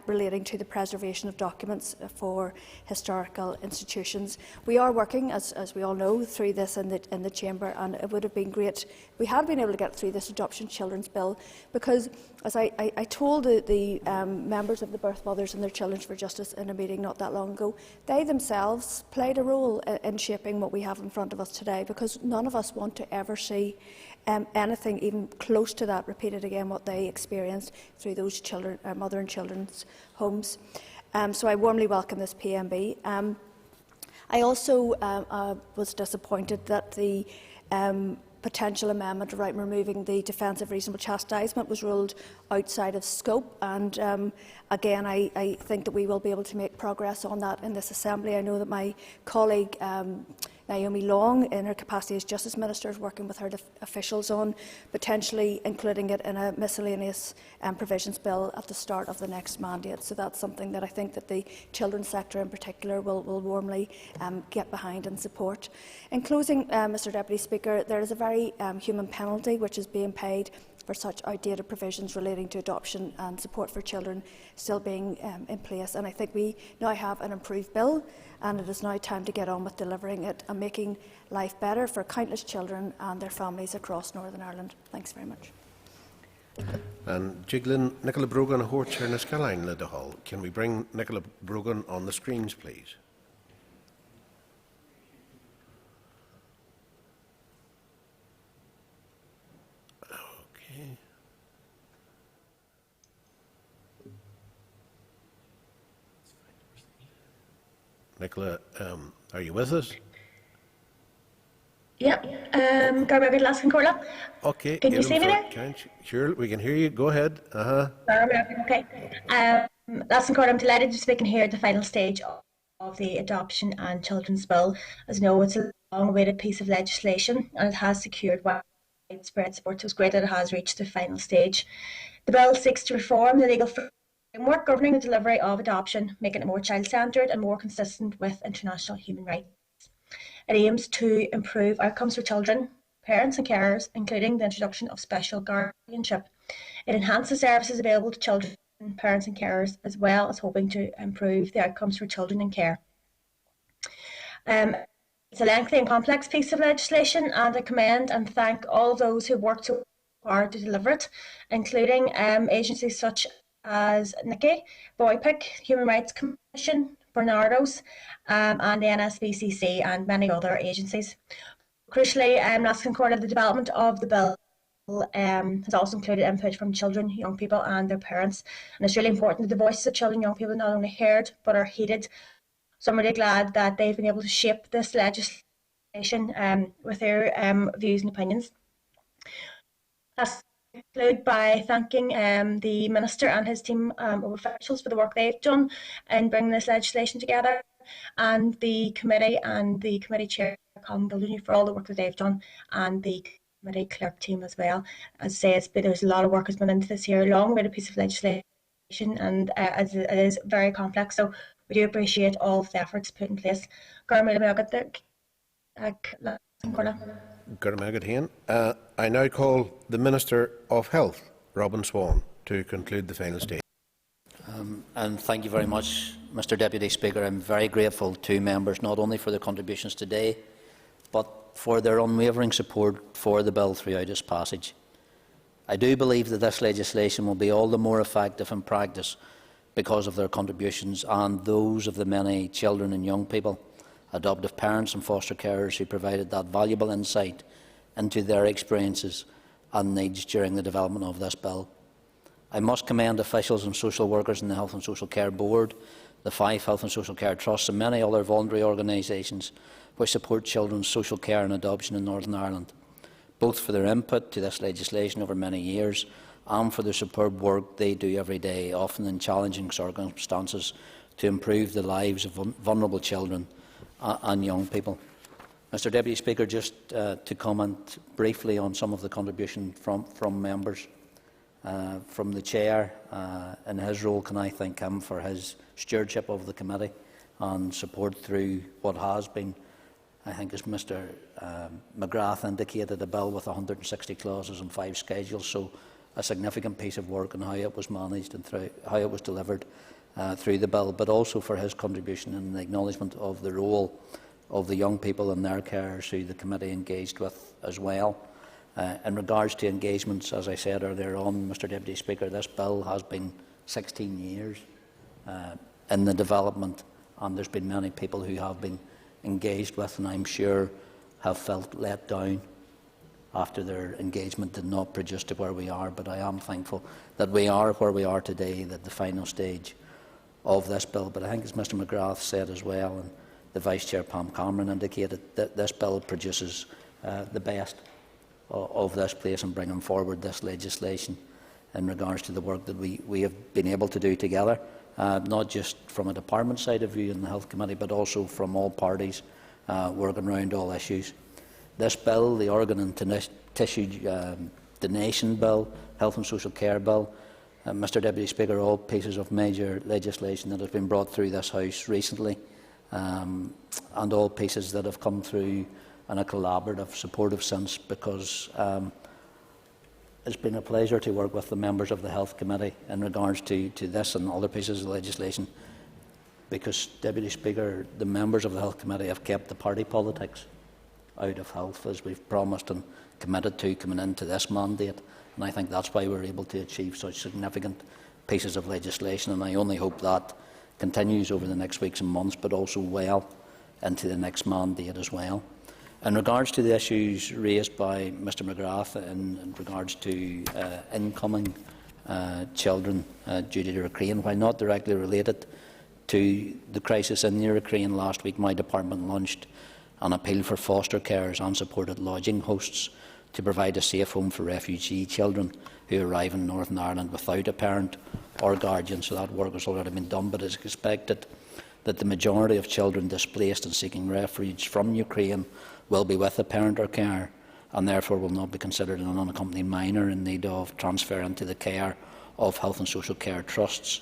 relating to the preservation of documents for historical institutions. We are working, as we all know, through this in the chamber, and it would have been great. We had been able to get through this Adoption Children's Bill because, as I told the members of the Birth Mothers and their Children for Justice in a meeting not that long ago, they themselves played a role in shaping what we have in front of us today, because none of us want to ever see anything even close to that repeated again, what they experienced through those children, mother and children's homes. So I warmly welcome this PMB. I also was disappointed that the potential amendment around removing the defence of reasonable chastisement was ruled outside of scope, and again I think that we will be able to make progress on that in this Assembly. I know that my colleague Naomi Long, in her capacity as Justice Minister, is working with her officials on potentially including it in a miscellaneous provisions bill at the start of the next mandate. So that's something that I think that the children's sector in particular will warmly get behind and support. In closing, Mr Deputy Speaker, there is a very human penalty which is being paid for such outdated provisions relating to adoption and support for children still being in place. And I think we now have an improved bill, and it is now time to get on with delivering it and making life better for countless children and their families across Northern Ireland. Thanks very much. And Jiglin Nicola Brogan a Hort Ernest Caroline Lid Hall. Can we bring Nicola Brogan on the screens, please? Okay. Nicola, are you with us? Yep. Okay. Can you see me there? Sure, we can hear you. Go ahead. Okay. I'm delighted to speak here at the final stage of the Adoption and Children's Bill. As you know, it's a long-awaited piece of legislation, and it has secured wide widespread support, so it's great that it has reached the final stage. The bill seeks to reform the legal framework governing the delivery of adoption, making it more child-centred and more consistent with international human rights. It aims to improve outcomes for children, parents and carers, including the introduction of special guardianship. It enhances services available to children, parents and carers, as well as hoping to improve the outcomes for children in care. It's a lengthy and complex piece of legislation, and I commend and thank all of those who worked so hard to deliver it, including agencies such as NICI, BOYPIC, Human Rights Commission, Bernardo's, and the NSVCC, and many other agencies. Crucially, the development of the bill has also included input from children, young people and their parents, and it's really important that the voices of children and young people are not only heard but are heeded. So I'm really glad that they've been able to shape this legislation with their views and opinions. Let's conclude by thanking the Minister and his team of officials for the work they've done in bringing this legislation together, and the committee and the committee chair, Colin Gilderney, for all the work that they've done, and the committee clerk team as well. As I say, there's a lot of work has been into this here, a long way a piece of legislation, and as it is very complex. So we do appreciate all of the efforts put in place. I now call the Minister of Health, Robin Swan, to conclude the final stage. And thank you very much, Mr Deputy Speaker. I'm very grateful to members not only for their contributions today, but for their unwavering support for the bill throughout its passage. I do believe that this legislation will be all the more effective in practice because of their contributions and those of the many children and young people, adoptive parents and foster carers who provided that valuable insight into their experiences and needs during the development of this bill. I must commend officials and social workers in the Health and Social Care Board, the 5 Health and Social Care Trusts and many other voluntary organisations which support children's social care and adoption in Northern Ireland, both for their input to this legislation over many years and for the superb work they do every day, often in challenging circumstances, to improve the lives of vulnerable children and young people. Mr Deputy Speaker, just to comment briefly on some of the contribution from members. From the Chair, in his role, can I thank him for his stewardship of the committee and support through what has been, I think as Mr McGrath indicated, a bill with 160 clauses and 5 schedules, so a significant piece of work in how it was managed and how it was delivered through the bill, but also for his contribution and the acknowledgement of the role of the young people and their carers who the committee engaged with as well. In regards to engagements, as I said earlier on, Mr Deputy Speaker, this bill has been 16 years in the development, and there's been many people who have been engaged with and I'm sure have felt let down after their engagement did not produce to where we are, but I am thankful that we are where we are today, that the final stage of this bill. But I think, as Mr McGrath said as well, and the Vice Chair Pam Cameron indicated, that this bill produces the best of this place in bringing forward this legislation in regards to the work that we have been able to do together, not just from a department side of view in the Health Committee, but also from all parties working around all issues. This bill, the Organ and Tissue Donation Bill, Health and Social Care Bill, Mr Deputy Speaker, all pieces of major legislation that has been brought through this House recently, and all pieces that have come through in a collaborative, supportive sense, because it's been a pleasure to work with the members of the Health Committee in regards to this and other pieces of legislation, because, Deputy Speaker, the members of the Health Committee have kept the party politics out of health, as we've promised and committed to coming into this mandate, and I think that's why we're able to achieve such significant pieces of legislation, and I only hope that continues over the next weeks and months, but also well into the next mandate as well. In regards to the issues raised by Mr McGrath in regards to incoming children due to Ukraine, while not directly related to the crisis in Ukraine, last week my department launched an appeal for foster carers and supported lodging hosts to provide a safe home for refugee children who arrive in Northern Ireland without a parent or guardian. So that work has already been done, but it is expected that the majority of children displaced and seeking refuge from Ukraine will be with a parent or carer, and therefore will not be considered an unaccompanied minor in need of transfer into the care of health and social care trusts.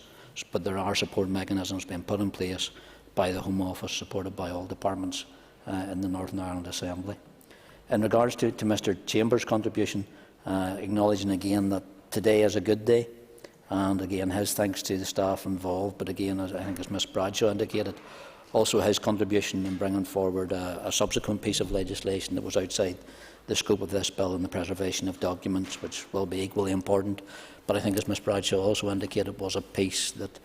But there are support mechanisms being put in place by the Home Office, supported by all departments in the Northern Ireland Assembly. In regards to Mr Chambers' contribution, acknowledging again that today is a good day, and again his thanks to the staff involved, but again, as I think as Ms Bradshaw indicated, also his contribution in bringing forward a subsequent piece of legislation that was outside the scope of this bill and the preservation of documents, which will be equally important. But I think, as Ms Bradshaw also indicated, was a piece that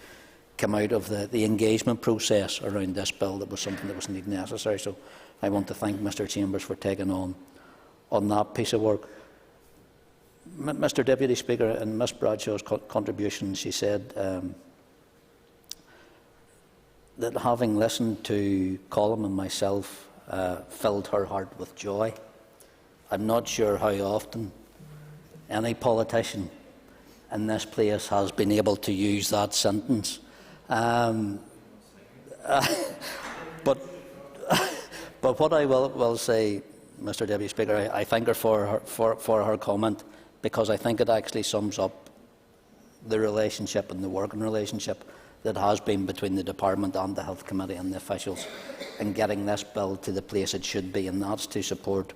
came out of the engagement process around this bill that was something that was indeed necessary. So I want to thank Mr Chambers for taking on that piece of work. Mr Deputy Speaker, in Ms Bradshaw's contribution, she said that having listened to Colm and myself filled her heart with joy. I'm not sure how often any politician in this place has been able to use that sentence. But what I will say, Mr Deputy Speaker, I thank her for her comment, because I think it actually sums up the relationship and the working relationship that has been between the Department and the Health Committee and the officials in getting this bill to the place it should be, and that's to support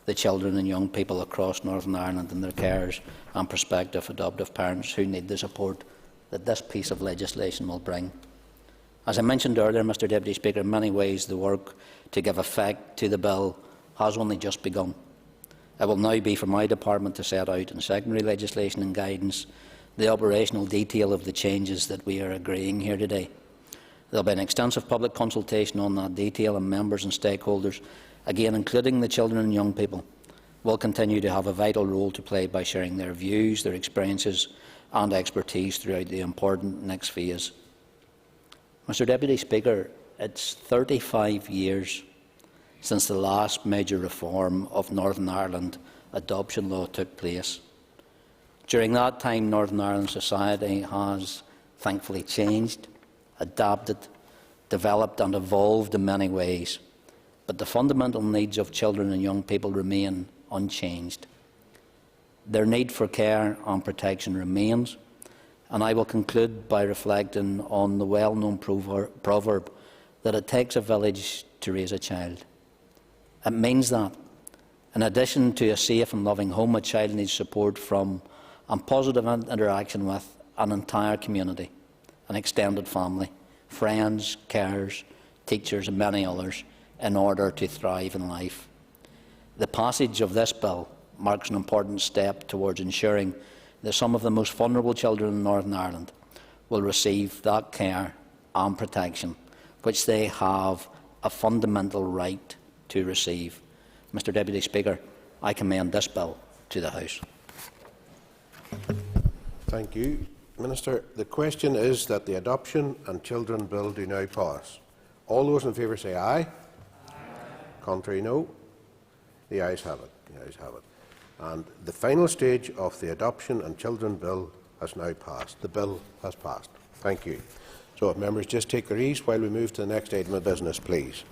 the children and young people across Northern Ireland and their carers and prospective adoptive parents who need the support that this piece of legislation will bring. As I mentioned earlier, Mr Deputy Speaker, in many ways the work to give effect to the bill has only just begun. It will now be for my department to set out in secondary legislation and guidance the operational detail of the changes that we are agreeing here today. There will be an extensive public consultation on that detail, and members and stakeholders, again including the children and young people, will continue to have a vital role to play by sharing their views, their experiences and expertise throughout the important next phase. Mr Deputy Speaker, it's 35 years since the last major reform of Northern Ireland adoption law took place. During that time, Northern Ireland society has thankfully changed, adapted, developed and evolved in many ways, but the fundamental needs of children and young people remain unchanged. Their need for care and protection remains, and I will conclude by reflecting on the well-known proverb that it takes a village to raise a child. It means that, in addition to a safe and loving home, a child needs support from and positive interaction with an entire community, an extended family, friends, carers, teachers and many others in order to thrive in life. The passage of this bill marks an important step towards ensuring that some of the most vulnerable children in Northern Ireland will receive that care and protection which they have a fundamental right to receive. Mr Deputy Speaker, I commend this bill to the House. Thank you, Minister. The question is that the Adoption and Children Bill do now pass. All those in favour say aye. Aye. Contrary, no. The ayes have it. The ayes have it. And the final stage of the Adoption and Children Bill has now passed. The bill has passed. Thank you. So if members just take their ease while we move to the next item of business, please.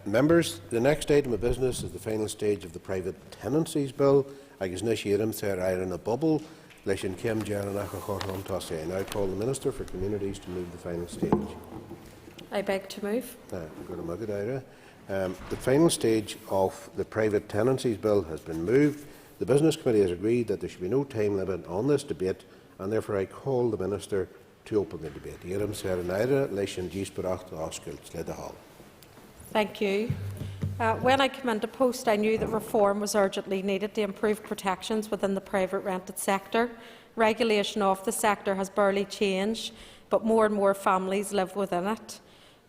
Members, the next item of business is the final stage of the Private Tenancies Bill. Agus initiatum said in a bubble. Leishin Kim Jananach Chorhom Tosse. I now call the Minister for Communities to move the final stage. I beg to move. The final stage of the Private Tenancies Bill has been moved. The Business Committee has agreed that there should be no time limit on this debate, and therefore I call the Minister to open the debate. Thank you. When I came into post, I knew that reform was urgently needed to improve protections within the private rented sector. Regulation of the sector has barely changed, but more and more families live within it.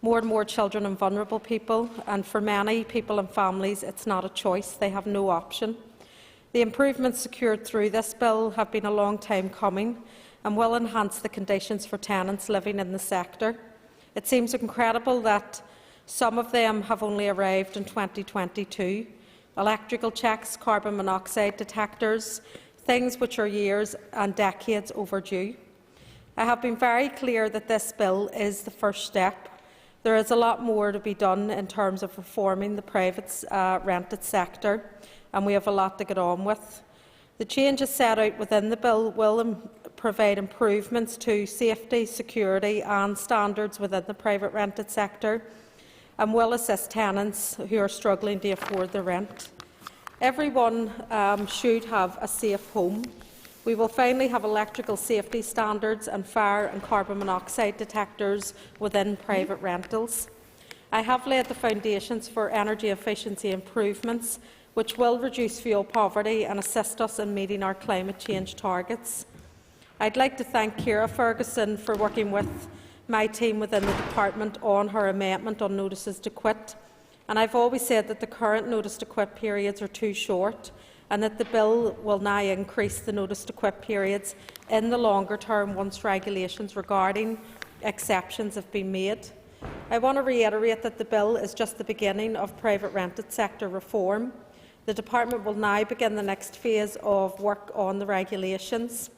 More and more children and vulnerable people, and for many people and families, it's not a choice. They have no option. The improvements secured through this bill have been a long time coming and will enhance the conditions for tenants living in the sector. It seems incredible that some of them have only arrived in 2022. Electrical checks, carbon monoxide detectors, things which are years and decades overdue. I have been very clear that this bill is the first step. There is a lot more to be done in terms of reforming the private rented sector, and we have a lot to get on with. The changes set out within the bill will provide improvements to safety, security and standards within the private rented sector, and will assist tenants who are struggling to afford the rent. Everyone should have a safe home. We will finally have electrical safety standards and fire and carbon monoxide detectors within private rentals. I have laid the foundations for energy efficiency improvements, which will reduce fuel poverty and assist us in meeting our climate change targets. I'd like to thank Ciara Ferguson for working with my team within the department on her amendment on notices to quit, and I've always said that the current notice to quit periods are too short, and that the bill will now increase the notice to quit periods in the longer term once regulations regarding exceptions have been made. I want to reiterate that the bill is just the beginning of private rented sector reform. The department will now begin the next phase of work on the regulations.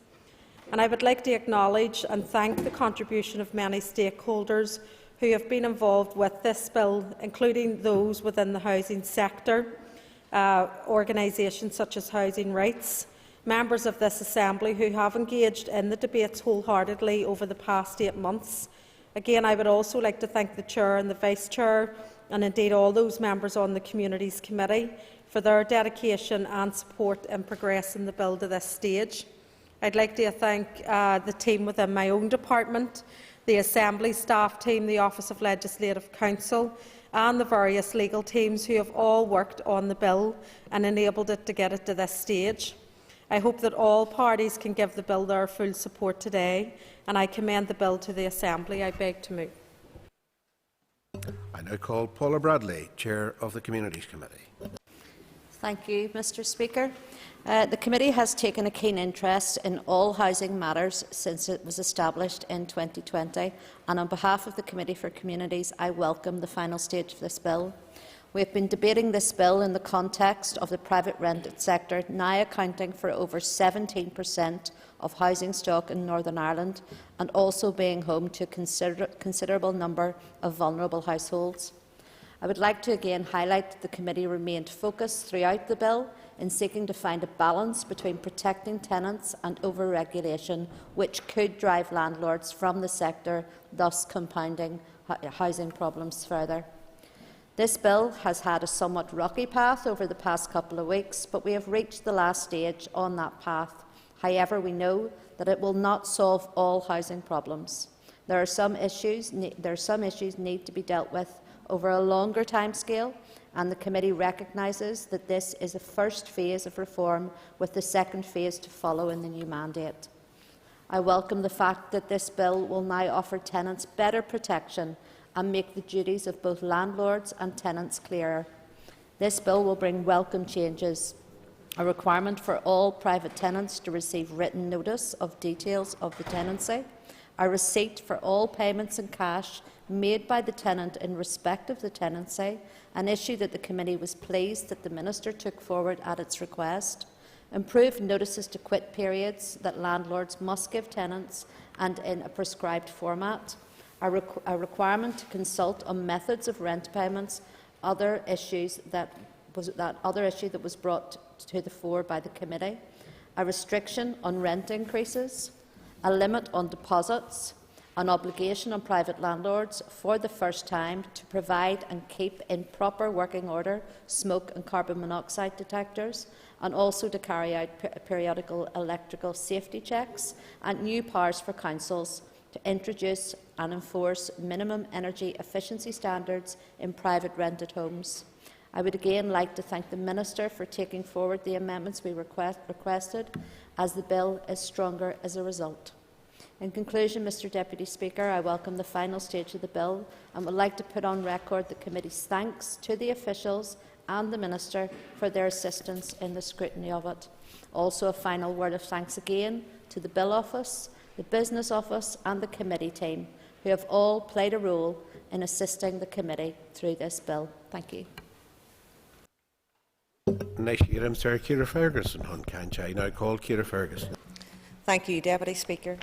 And I would like to acknowledge and thank the contribution of many stakeholders who have been involved with this bill, including those within the housing sector, organisations such as Housing Rights, members of this Assembly who have engaged in the debates wholeheartedly over the past 8 months. Again, I would also like to thank the Chair and the Vice Chair, and indeed all those members on the Communities Committee, for their dedication and support in progressing the bill to this stage. I'd like to thank the team within my own department, the Assembly staff team, the Office of Legislative Counsel and the various legal teams who have all worked on the bill and enabled it to get it to this stage. I hope that all parties can give the bill their full support today, and I commend the bill to the Assembly. I beg to move. I now call Paula Bradley, Chair of the Communities Committee. Thank you, Mr. Speaker. The committee has taken a keen interest in all housing matters since it was established in 2020, and on behalf of the Committee for Communities, I welcome the final stage of this bill. We have been debating this bill in the context of the private rented sector now accounting for over 17% of housing stock in Northern Ireland, and also being home to a considerable number of vulnerable households. I would like to again highlight that the committee remained focused throughout the bill in seeking to find a balance between protecting tenants and over-regulation, which could drive landlords from the sector, thus compounding housing problems further. This bill has had a somewhat rocky path over the past couple of weeks, but we have reached the last stage on that path. However, we know that it will not solve all housing problems. There are some issues need to be dealt with over a longer timescale, and the committee recognises that this is a first phase of reform, with the second phase to follow in the new mandate. I welcome the fact that this bill will now offer tenants better protection and make the duties of both landlords and tenants clearer. This bill will bring welcome changes: a requirement for all private tenants to receive written notice of details of the tenancy, a receipt for all payments in cash made by the tenant in respect of the tenancy, an issue that the committee was pleased that the Minister took forward at its request, improved notices to quit periods that landlords must give tenants and in a prescribed format, a requirement to consult on methods of rent payments, other issue that was brought to the fore by the committee, a restriction on rent increases, a limit on deposits, an obligation on private landlords for the first time to provide and keep in proper working order smoke and carbon monoxide detectors, and also to carry out periodical electrical safety checks, and new powers for councils to introduce and enforce minimum energy efficiency standards in private rented homes. I would again like to thank the Minister for taking forward the amendments we requested, as the bill is stronger as a result. In conclusion, Mr Deputy Speaker, I welcome the final stage of the bill and would like to put on record the committee's thanks to the officials and the Minister for their assistance in the scrutiny of it. Also, a final word of thanks again to the Bill Office, the Business Office and the committee team, who have all played a role in assisting the committee through this bill. Thank you. Now call Ciara Ferguson. Thank you, Deputy Speaker.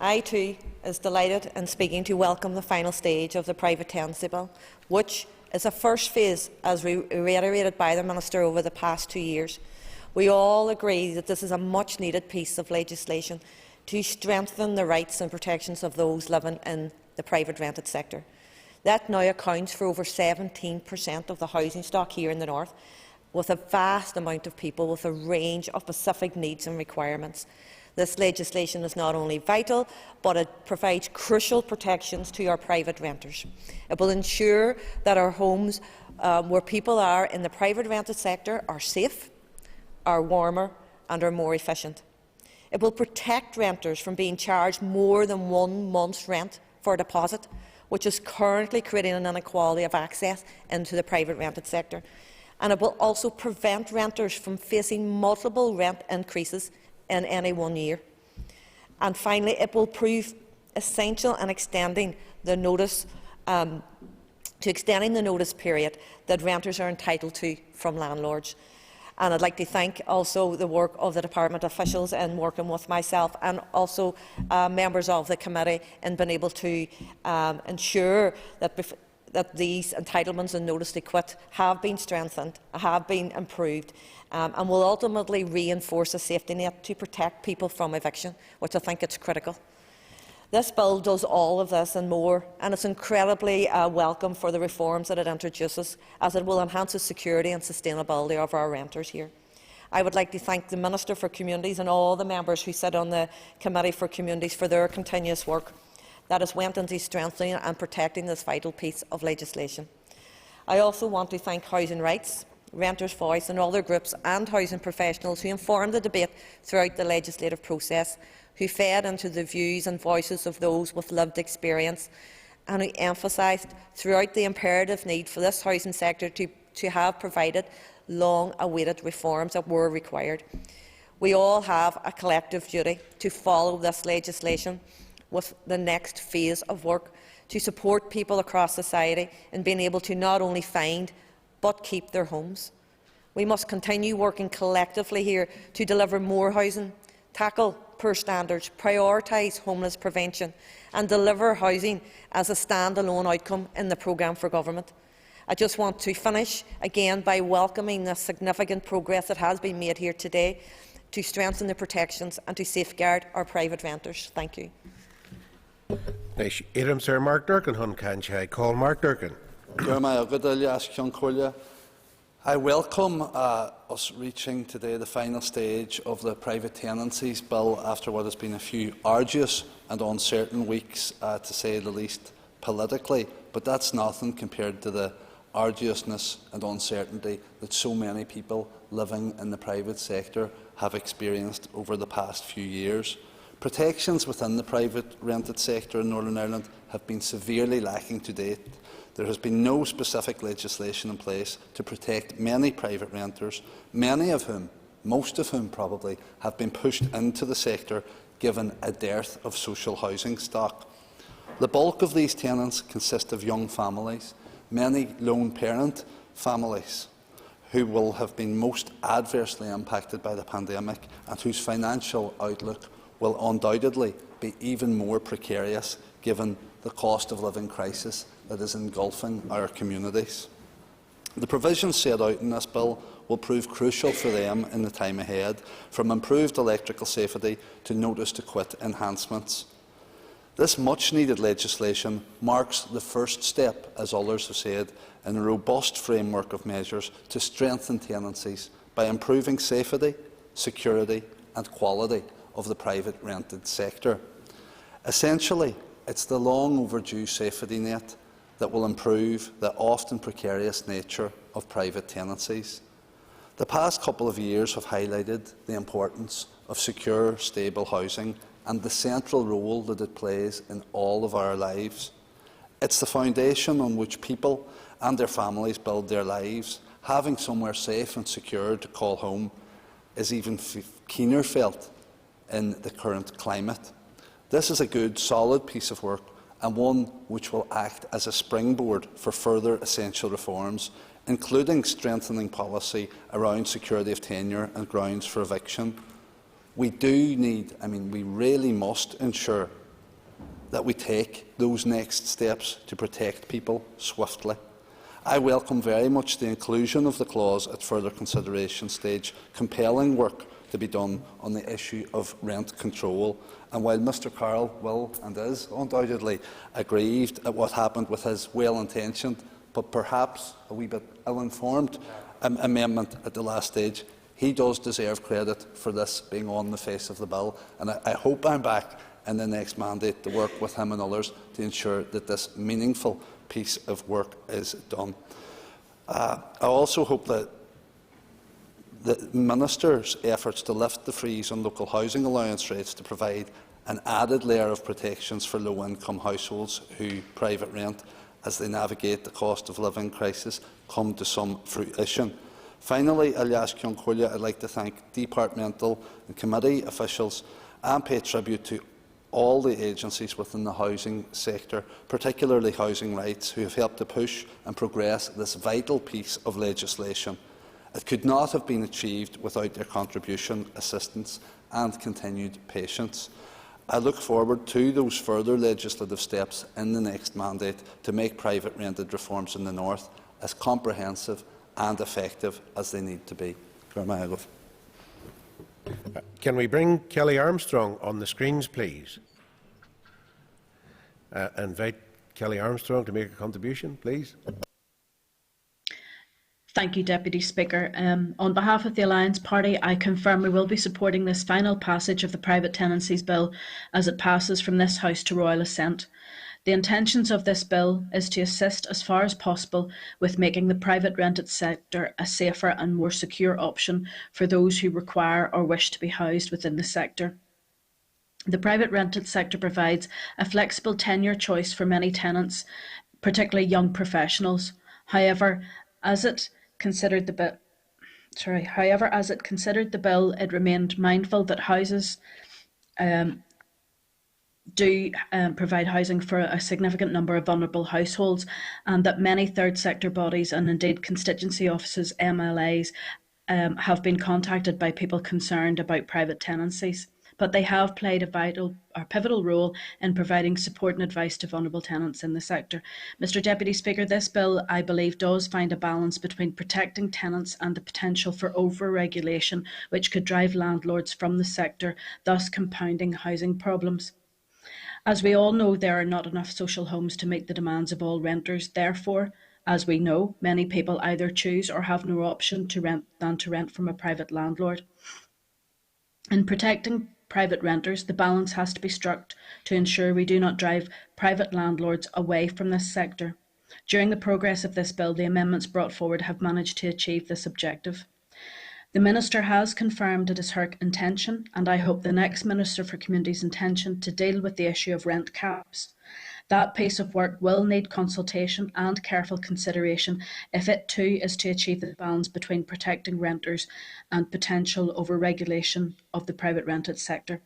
I too is delighted in speaking to welcome the final stage of the private tenancy bill, which is a first phase, as reiterated by the Minister over the past 2 years. We all agree that this is a much-needed piece of legislation to strengthen the rights and protections of those living in the private rented sector. That now accounts for over 17% of the housing stock here in the North, with a vast amount of people with a range of specific needs and requirements. This legislation is not only vital, but it provides crucial protections to our private renters. It will ensure that our homes where people are in the private rented sector are safe, are warmer and are more efficient. It will protect renters from being charged more than 1 month's rent for a deposit, which is currently creating an inequality of access into the private rented sector. And it will also prevent renters from facing multiple rent increases in any 1 year. And finally, it will prove essential in extending the notice period that renters are entitled to from landlords. And I'd like to thank also the work of the Department officials in working with myself and also members of the committee in being able to ensure that these entitlements and notice to quit have been strengthened, have been improved, and will ultimately reinforce a safety net to protect people from eviction, which I think is critical. This bill does all of this and more, and it's incredibly welcome for the reforms that it introduces, as it will enhance the security and sustainability of our renters here. I would like to thank the Minister for Communities and all the members who sit on the Committee for Communities for their continuous work that has went into strengthening and protecting this vital piece of legislation. I also want to thank Housing Rights, Renters' Voice and other groups and housing professionals who informed the debate throughout the legislative process, who fed into the views and voices of those with lived experience, and who emphasised throughout the imperative need for this housing sector to have provided long-awaited reforms that were required. We all have a collective duty to follow this legislation with the next phase of work to support people across society in being able to not only find but keep their homes. We must continue working collectively here to deliver more housing, tackle poor standards, prioritise homeless prevention and deliver housing as a stand-alone outcome in the programme for government. I just want to finish again by welcoming the significant progress that has been made here today to strengthen the protections and to safeguard our private renters. Thank you. Sir Mark Durkin, call Mark Durkin. I welcome us reaching today the final stage of the private tenancies bill after what has been a few arduous and uncertain weeks, to say the least, politically. But that's nothing compared to the arduousness and uncertainty that so many people living in the private sector have experienced over the past few years. Protections within the private rented sector in Northern Ireland have been severely lacking to date. There has been no specific legislation in place to protect many private renters, many of whom, most of whom probably, have been pushed into the sector given a dearth of social housing stock. The bulk of these tenants consist of young families, many lone parent families, who will have been most adversely impacted by the pandemic and whose financial outlook will undoubtedly be even more precarious given the cost of living crisis that is engulfing our communities. The provisions set out in this bill will prove crucial for them in the time ahead, from improved electrical safety to notice to quit enhancements. This much-needed legislation marks the first step, as others have said, in a robust framework of measures to strengthen tenancies by improving safety, security and quality of the private rented sector. Essentially, it's the long overdue safety net that will improve the often precarious nature of private tenancies. The past couple of years have highlighted the importance of secure, stable housing and the central role that it plays in all of our lives. It's the foundation on which people and their families build their lives. Having somewhere safe and secure to call home is even keener felt in the current climate. This is a good, solid piece of work, and one which will act as a springboard for further essential reforms, including strengthening policy around security of tenure and grounds for eviction. We do need, we really must ensure that we take those next steps to protect people swiftly. I welcome very much the inclusion of the clause at further consideration stage, compelling work to be done on the issue of rent control. And while Mr Carroll will and is undoubtedly aggrieved at what happened with his well-intentioned but perhaps a wee bit ill-informed amendment at the last stage, he does deserve credit for this being on the face of the bill, and I hope I'm back in the next mandate to work with him and others to ensure that this meaningful piece of work is done. I also hope that the Minister's efforts to lift the freeze on local housing allowance rates to provide an added layer of protections for low-income households who private rent as they navigate the cost of living crisis come to some fruition. Finally, I'd like to thank departmental and committee officials and pay tribute to all the agencies within the housing sector, particularly Housing Rights, who have helped to push and progress this vital piece of legislation. It could not have been achieved without their contribution, assistance and continued patience. I look forward to those further legislative steps in the next mandate to make private rented reforms in the North as comprehensive and effective as they need to be. Can we bring Kelly Armstrong on the screens, please? Invite Kelly Armstrong to make a contribution, please. Thank you, Deputy Speaker. On behalf of the Alliance Party, I confirm we will be supporting this final passage of the Private Tenancies Bill as it passes from this House to Royal Assent. The intentions of this bill is to assist as far as possible with making the private rented sector a safer and more secure option for those who require or wish to be housed within the sector. The private rented sector provides a flexible tenure choice for many tenants, particularly young professionals. However, as it considered the bill, it remained mindful that houses do provide housing for a significant number of vulnerable households, and that many third sector bodies and indeed constituency offices, MLAs, have been contacted by people concerned about private tenancies. But they have played a vital or pivotal role in providing support and advice to vulnerable tenants in the sector. Mr Deputy Speaker, this bill, I believe, does find a balance between protecting tenants and the potential for over-regulation, which could drive landlords from the sector, thus compounding housing problems. As we all know, there are not enough social homes to meet the demands of all renters. Therefore, as we know, many people either choose or have no option than to rent from a private landlord. In protecting private renters, the balance has to be struck to ensure we do not drive private landlords away from this sector. During the progress of this bill, the amendments brought forward have managed to achieve this objective. The Minister has confirmed it is her intention, and I hope the next Minister for Communities' intention, to deal with the issue of rent caps. That piece of work will need consultation and careful consideration if it too is to achieve the balance between protecting renters and potential over-regulation of the private rented sector.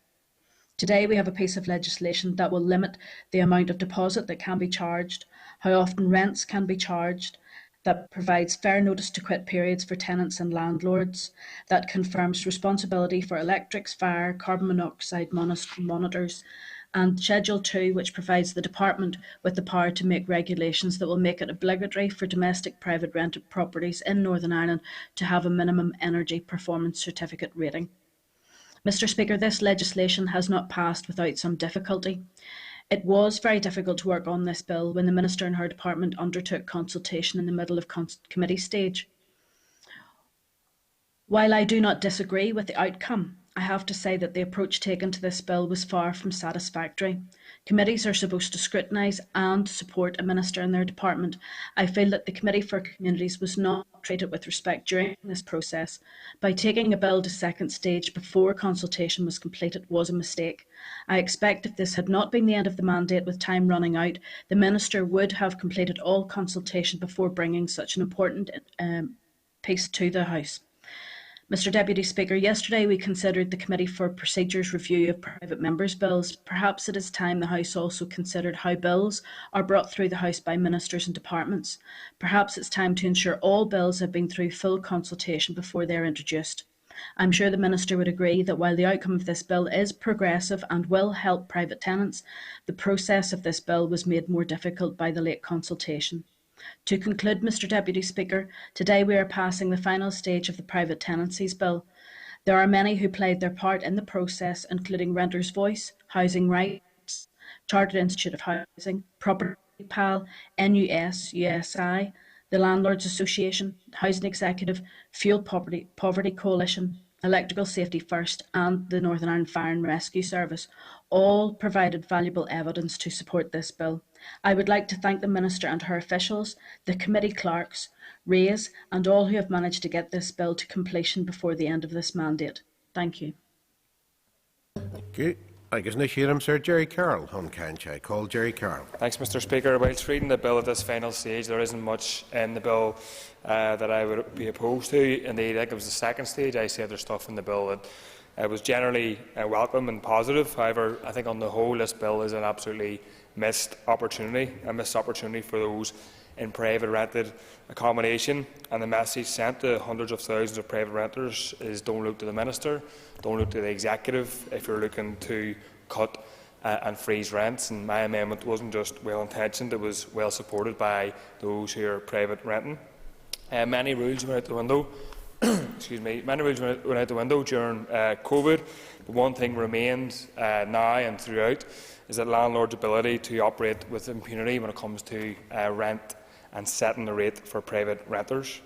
Today we have a piece of legislation that will limit the amount of deposit that can be charged, how often rents can be charged, that provides fair notice to quit periods for tenants and landlords, that confirms responsibility for electrics, fire, carbon monoxide monitors, and Schedule 2, which provides the Department with the power to make regulations that will make it obligatory for domestic private rented properties in Northern Ireland to have a minimum energy performance certificate rating. Mr. Speaker, this legislation has not passed without some difficulty. It was very difficult to work on this bill when the Minister and her department undertook consultation in the middle of committee stage. While I do not disagree with the outcome, I have to say that the approach taken to this bill was far from satisfactory. Committees are supposed to scrutinise and support a minister and their department. I feel that the Committee for Communities was not treated with respect during this process. By taking a bill to second stage before consultation was completed was a mistake. I expect if this had not been the end of the mandate with time running out, the minister would have completed all consultation before bringing such an important piece to the House. Mr. Deputy Speaker, yesterday we considered the Committee for Procedures review of private members' bills. Perhaps it is time the House also considered how bills are brought through the House by ministers and departments. Perhaps it's time to ensure all bills have been through full consultation before they are introduced. I'm sure the Minister would agree that while the outcome of this bill is progressive and will help private tenants, the process of this bill was made more difficult by the late consultation. To conclude, Mr. Deputy Speaker, today we are passing the final stage of the Private Tenancies Bill. There are many who played their part in the process, including Renters' Voice, Housing Rights, Chartered Institute of Housing, Property Pal, NUS, USI, the Landlords Association, Housing Executive, Fuel Poverty Coalition, Electrical Safety First and the Northern Ireland Fire and Rescue Service. All provided valuable evidence to support this bill. I would like to thank the Minister and her officials, the committee clerks, Rays and all who have managed to get this bill to completion before the end of this mandate. Thank you. Thank you. Agus na siarm Sir Jerry Carroll on Cancha. Call Jerry Carroll. Thanks, Mr. Speaker. Whilst reading the bill at this final stage, there isn't much in the bill that I would be opposed to. Indeed, I think it was the second stage. I said there's stuff in the bill that was generally welcome and positive. However, I think on the whole, this bill is an absolutely missed opportunity for those in private rented accommodation. And the message sent to hundreds of thousands of private renters is don't look to the Minister, don't look to the Executive if you're looking to cut and freeze rents. And my amendment wasn't just well intentioned, it was well supported by those who are private renting. Many rules went out the window. Many rules went out the window during COVID, but one thing remains now and throughout is that landlords' ability to operate with impunity when it comes to rent and setting the rate for private renters.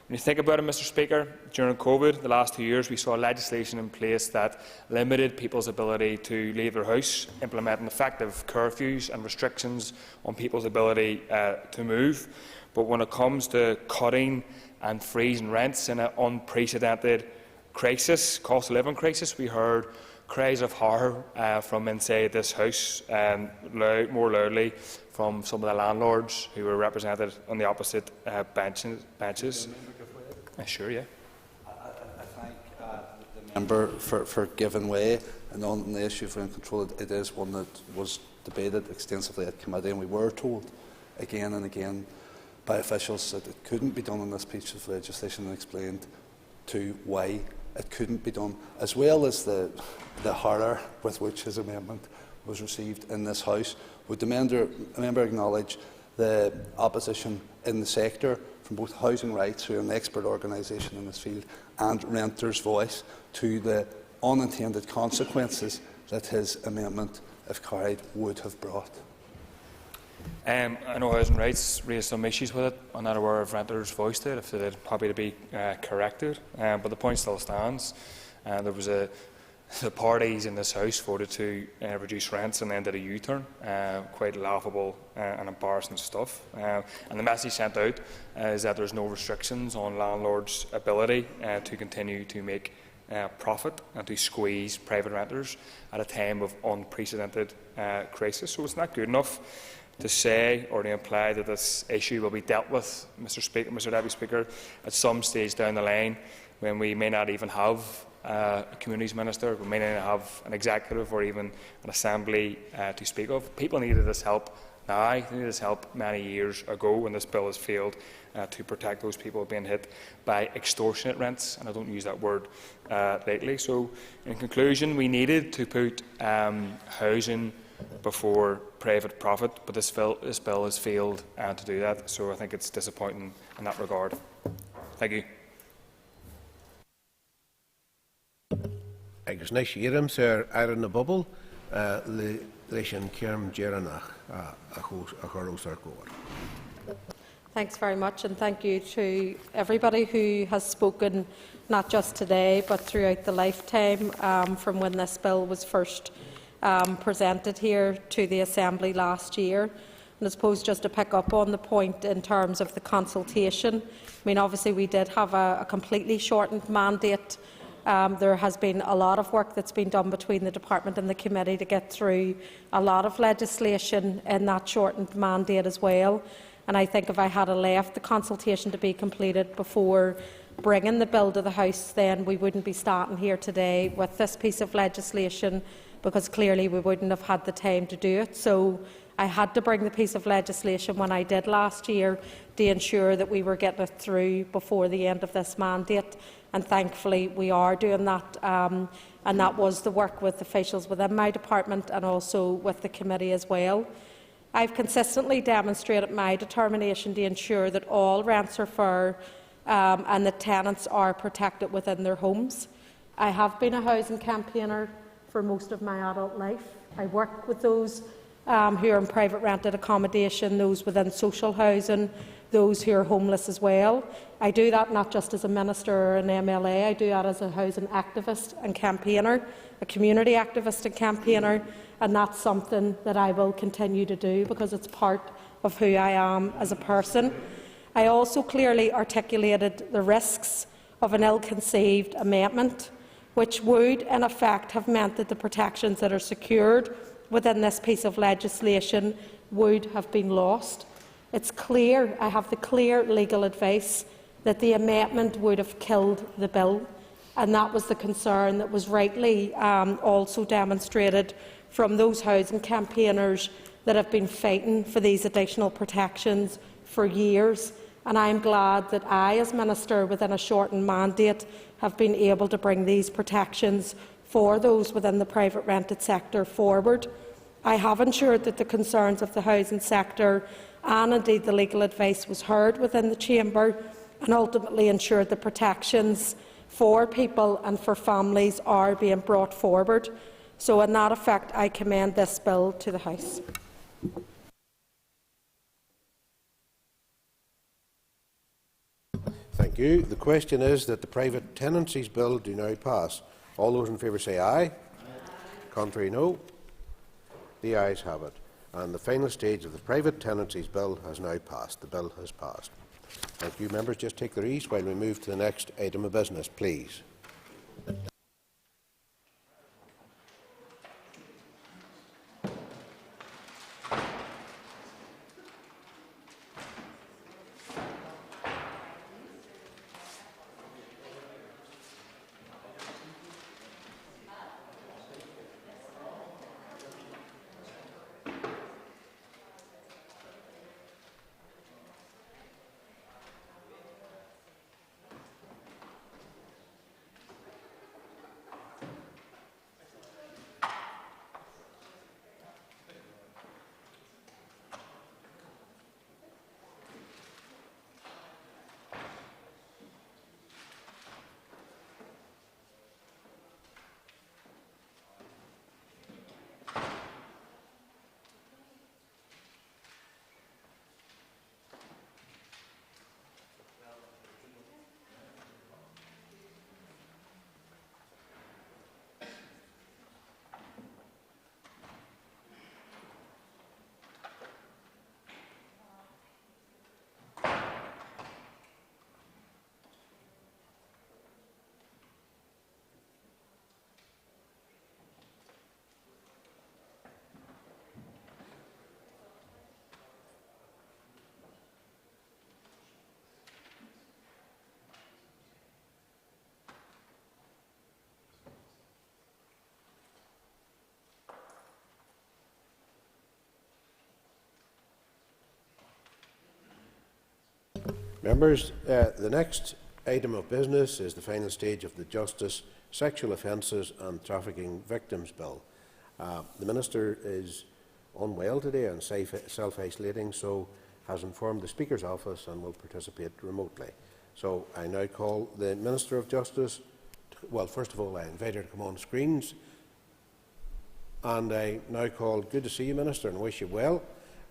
When you think about it, Mr. Speaker, during COVID, the last 2 years, we saw legislation in place that limited people's ability to leave their house, implementing effective curfews and restrictions on people's ability to move. But when it comes to cutting and freezing rents in an unprecedented crisis, cost of living crisis, we heard cries of horror from inside this House, more loudly from some of the landlords who were represented on the opposite benches. Sure, yeah. I thank the member for giving way, and on the issue of rent control, it is one that was debated extensively at committee, and we were told again and again by officials that it couldn't be done on this piece of legislation, and explained to why it couldn't be done, as well as the horror with which his amendment was received in this House. Would the member acknowledge the opposition in the sector from both Housing Rights, who are an expert organisation in this field, and Renters' Voice to the unintended consequences that his amendment, if carried, would have brought? I know Housing Rights raised some issues with it. I'm not aware of Renters' Voice did, if they did, probably to be corrected. But the point still stands. There was the parties in this House voted to reduce rents and then did a U-turn. Quite laughable and embarrassing stuff. And the message sent out is that there's no restrictions on landlords' ability to continue to make profit and to squeeze private renters at a time of unprecedented crisis. So it's not good enough to say or to imply that this issue will be dealt with, Mr. Deputy Speaker, at some stage down the line when we may not even have a Communities Minister, we may not have an Executive or even an Assembly to speak of. People needed this help now. They needed this help many years ago when this bill has failed to protect those people being hit by extortionate rents, and I don't use that word lightly. So, in conclusion, we needed to put housing before private profit, but this bill has failed to do that, so I think it's disappointing in that regard. Thank you. Agus na siarm sir Aaron na bubble leis an cearm Geranach a chorós ar góir. Thanks very much, and thank you to everybody who has spoken, not just today, but throughout the lifetime from when this bill was first presented here to the Assembly last year. And I suppose just to pick up on the point in terms of the consultation, I mean, obviously we did have a completely shortened mandate. There has been a lot of work that's been done between the Department and the Committee to get through a lot of legislation in that shortened mandate as well. And I think if I had left the consultation to be completed before bringing the bill to the House, then we wouldn't be starting here today with this piece of legislation, because clearly we wouldn't have had the time to do it. So I had to bring the piece of legislation when I did last year to ensure that we were getting it through before the end of this mandate. And thankfully we are doing that, and that was the work with officials within my department and also with the committee as well. I've consistently demonstrated my determination to ensure that all rents are fair and that tenants are protected within their homes. I have been a housing campaigner for most of my adult life. I work with those who are in private rented accommodation, those within social housing, those who are homeless as well. I do that not just as a minister or an MLA, I do that as a housing activist and campaigner, a community activist and campaigner, and that's something that I will continue to do because it's part of who I am as a person. I also clearly articulated the risks of an ill-conceived amendment, which would in effect have meant that the protections that are secured within this piece of legislation would have been lost. It's clear, I have the clear legal advice that the amendment would have killed the bill, and that was the concern that was rightly also demonstrated from those housing campaigners that have been fighting for these additional protections for years. And I am glad that I, as Minister, within a shortened mandate, have been able to bring these protections for those within the private rented sector forward. I have ensured that the concerns of the housing sector and indeed the legal advice was heard within the Chamber, and ultimately ensured the protections for people and for families are being brought forward. So in that effect, I commend this bill to the House. Thank you. The question is that the Private Tenancies Bill do now pass. All those in favour say aye. Contrary, no. The ayes have it. And the final stage of the Private Tenancies Bill has now passed. The bill has passed. Thank you. Members, just take their ease while we move to the next item of business, please. Members, the next item of business is the final stage of the Justice, Sexual Offences and Trafficking Victims Bill. The Minister is unwell today and self-isolating, so has informed the Speaker's office and will participate remotely. So I now call the Minister of Justice. Well, first of all, I invite her to come on screens. And I now call, good to see you, Minister, and wish you well.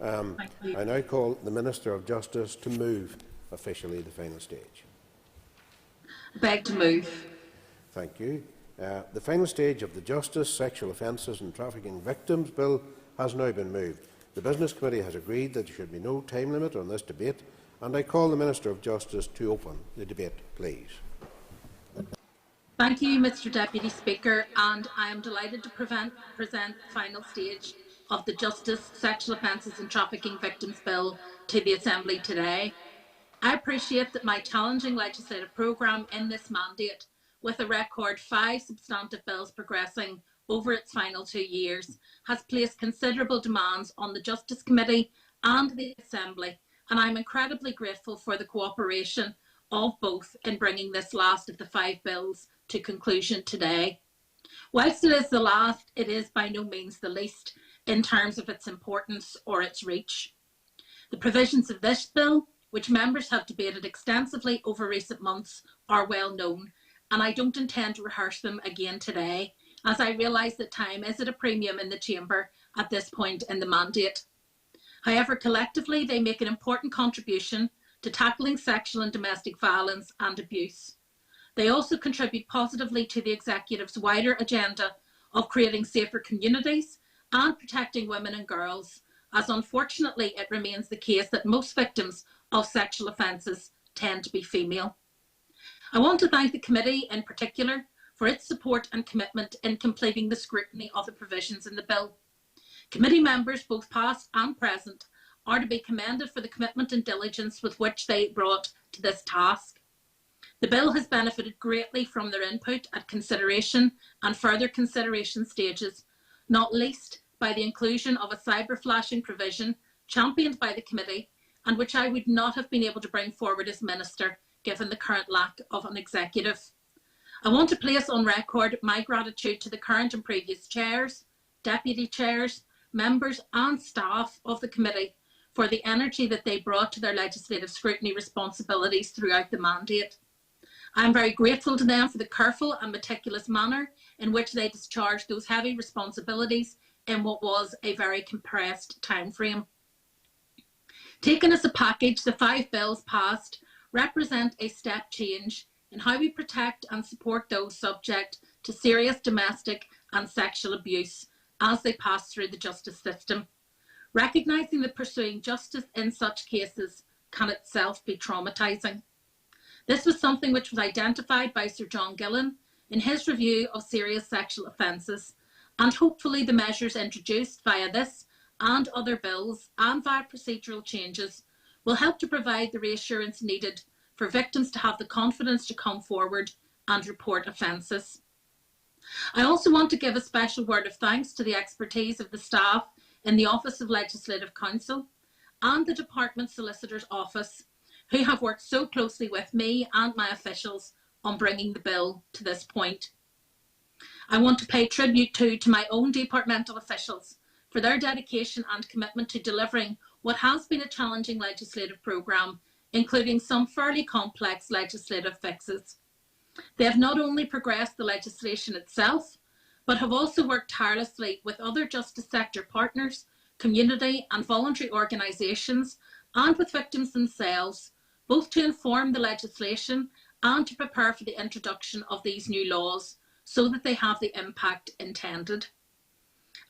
I now call the Minister of Justice to move officially the final stage. Beg to move. Thank you. The final stage of the Justice, Sexual Offences and Trafficking Victims Bill has now been moved. The Business Committee has agreed that there should be no time limit on this debate, and I call the Minister of Justice to open the debate, please. Thank you, Mr Deputy Speaker, and I am delighted to present the final stage of the Justice, Sexual Offences and Trafficking Victims Bill to the Assembly today. I appreciate that my challenging legislative programme in this mandate, with a record 5 substantive bills progressing over its final 2 years, has placed considerable demands on the Justice Committee and the Assembly, and I am incredibly grateful for the cooperation of both in bringing this last of the 5 bills to conclusion today. Whilst it is the last, it is by no means the least in terms of its importance or its reach. The provisions of this bill, which members have debated extensively over recent months, are well known, and I don't intend to rehearse them again today, as I realise that time is at a premium in the Chamber at this point in the mandate. However, collectively they make an important contribution to tackling sexual and domestic violence and abuse. They also contribute positively to the Executive's wider agenda of creating safer communities and protecting women and girls, as unfortunately it remains the case that most victims of sexual offences tend to be female. I want to thank the Committee in particular for its support and commitment in completing the scrutiny of the provisions in the bill. Committee members, both past and present, are to be commended for the commitment and diligence with which they brought to this task. The bill has benefited greatly from their input at consideration and further consideration stages, not least by the inclusion of a cyber flashing provision championed by the Committee, and which I would not have been able to bring forward as Minister given the current lack of an executive. I want to place on record my gratitude to the current and previous chairs, deputy chairs, members and staff of the Committee for the energy that they brought to their legislative scrutiny responsibilities throughout the mandate. I am very grateful to them for the careful and meticulous manner in which they discharged those heavy responsibilities in what was a very compressed timeframe. Taken as a package, the 5 bills passed represent a step change in how we protect and support those subject to serious domestic and sexual abuse as they pass through the justice system, recognising that pursuing justice in such cases can itself be traumatising. This was something which was identified by Sir John Gillan in his review of serious sexual offences, and hopefully the measures introduced via this and other bills and via procedural changes will help to provide the reassurance needed for victims to have the confidence to come forward and report offences. I also want to give a special word of thanks to the expertise of the staff in the Office of Legislative Counsel and the Department Solicitor's Office, who have worked so closely with me and my officials on bringing the bill to this point. I want to pay tribute to my own departmental officials for their dedication and commitment to delivering what has been a challenging legislative programme, including some fairly complex legislative fixes. They have not only progressed the legislation itself, but have also worked tirelessly with other justice sector partners, community and voluntary organisations, and with victims themselves, both to inform the legislation and to prepare for the introduction of these new laws so that they have the impact intended.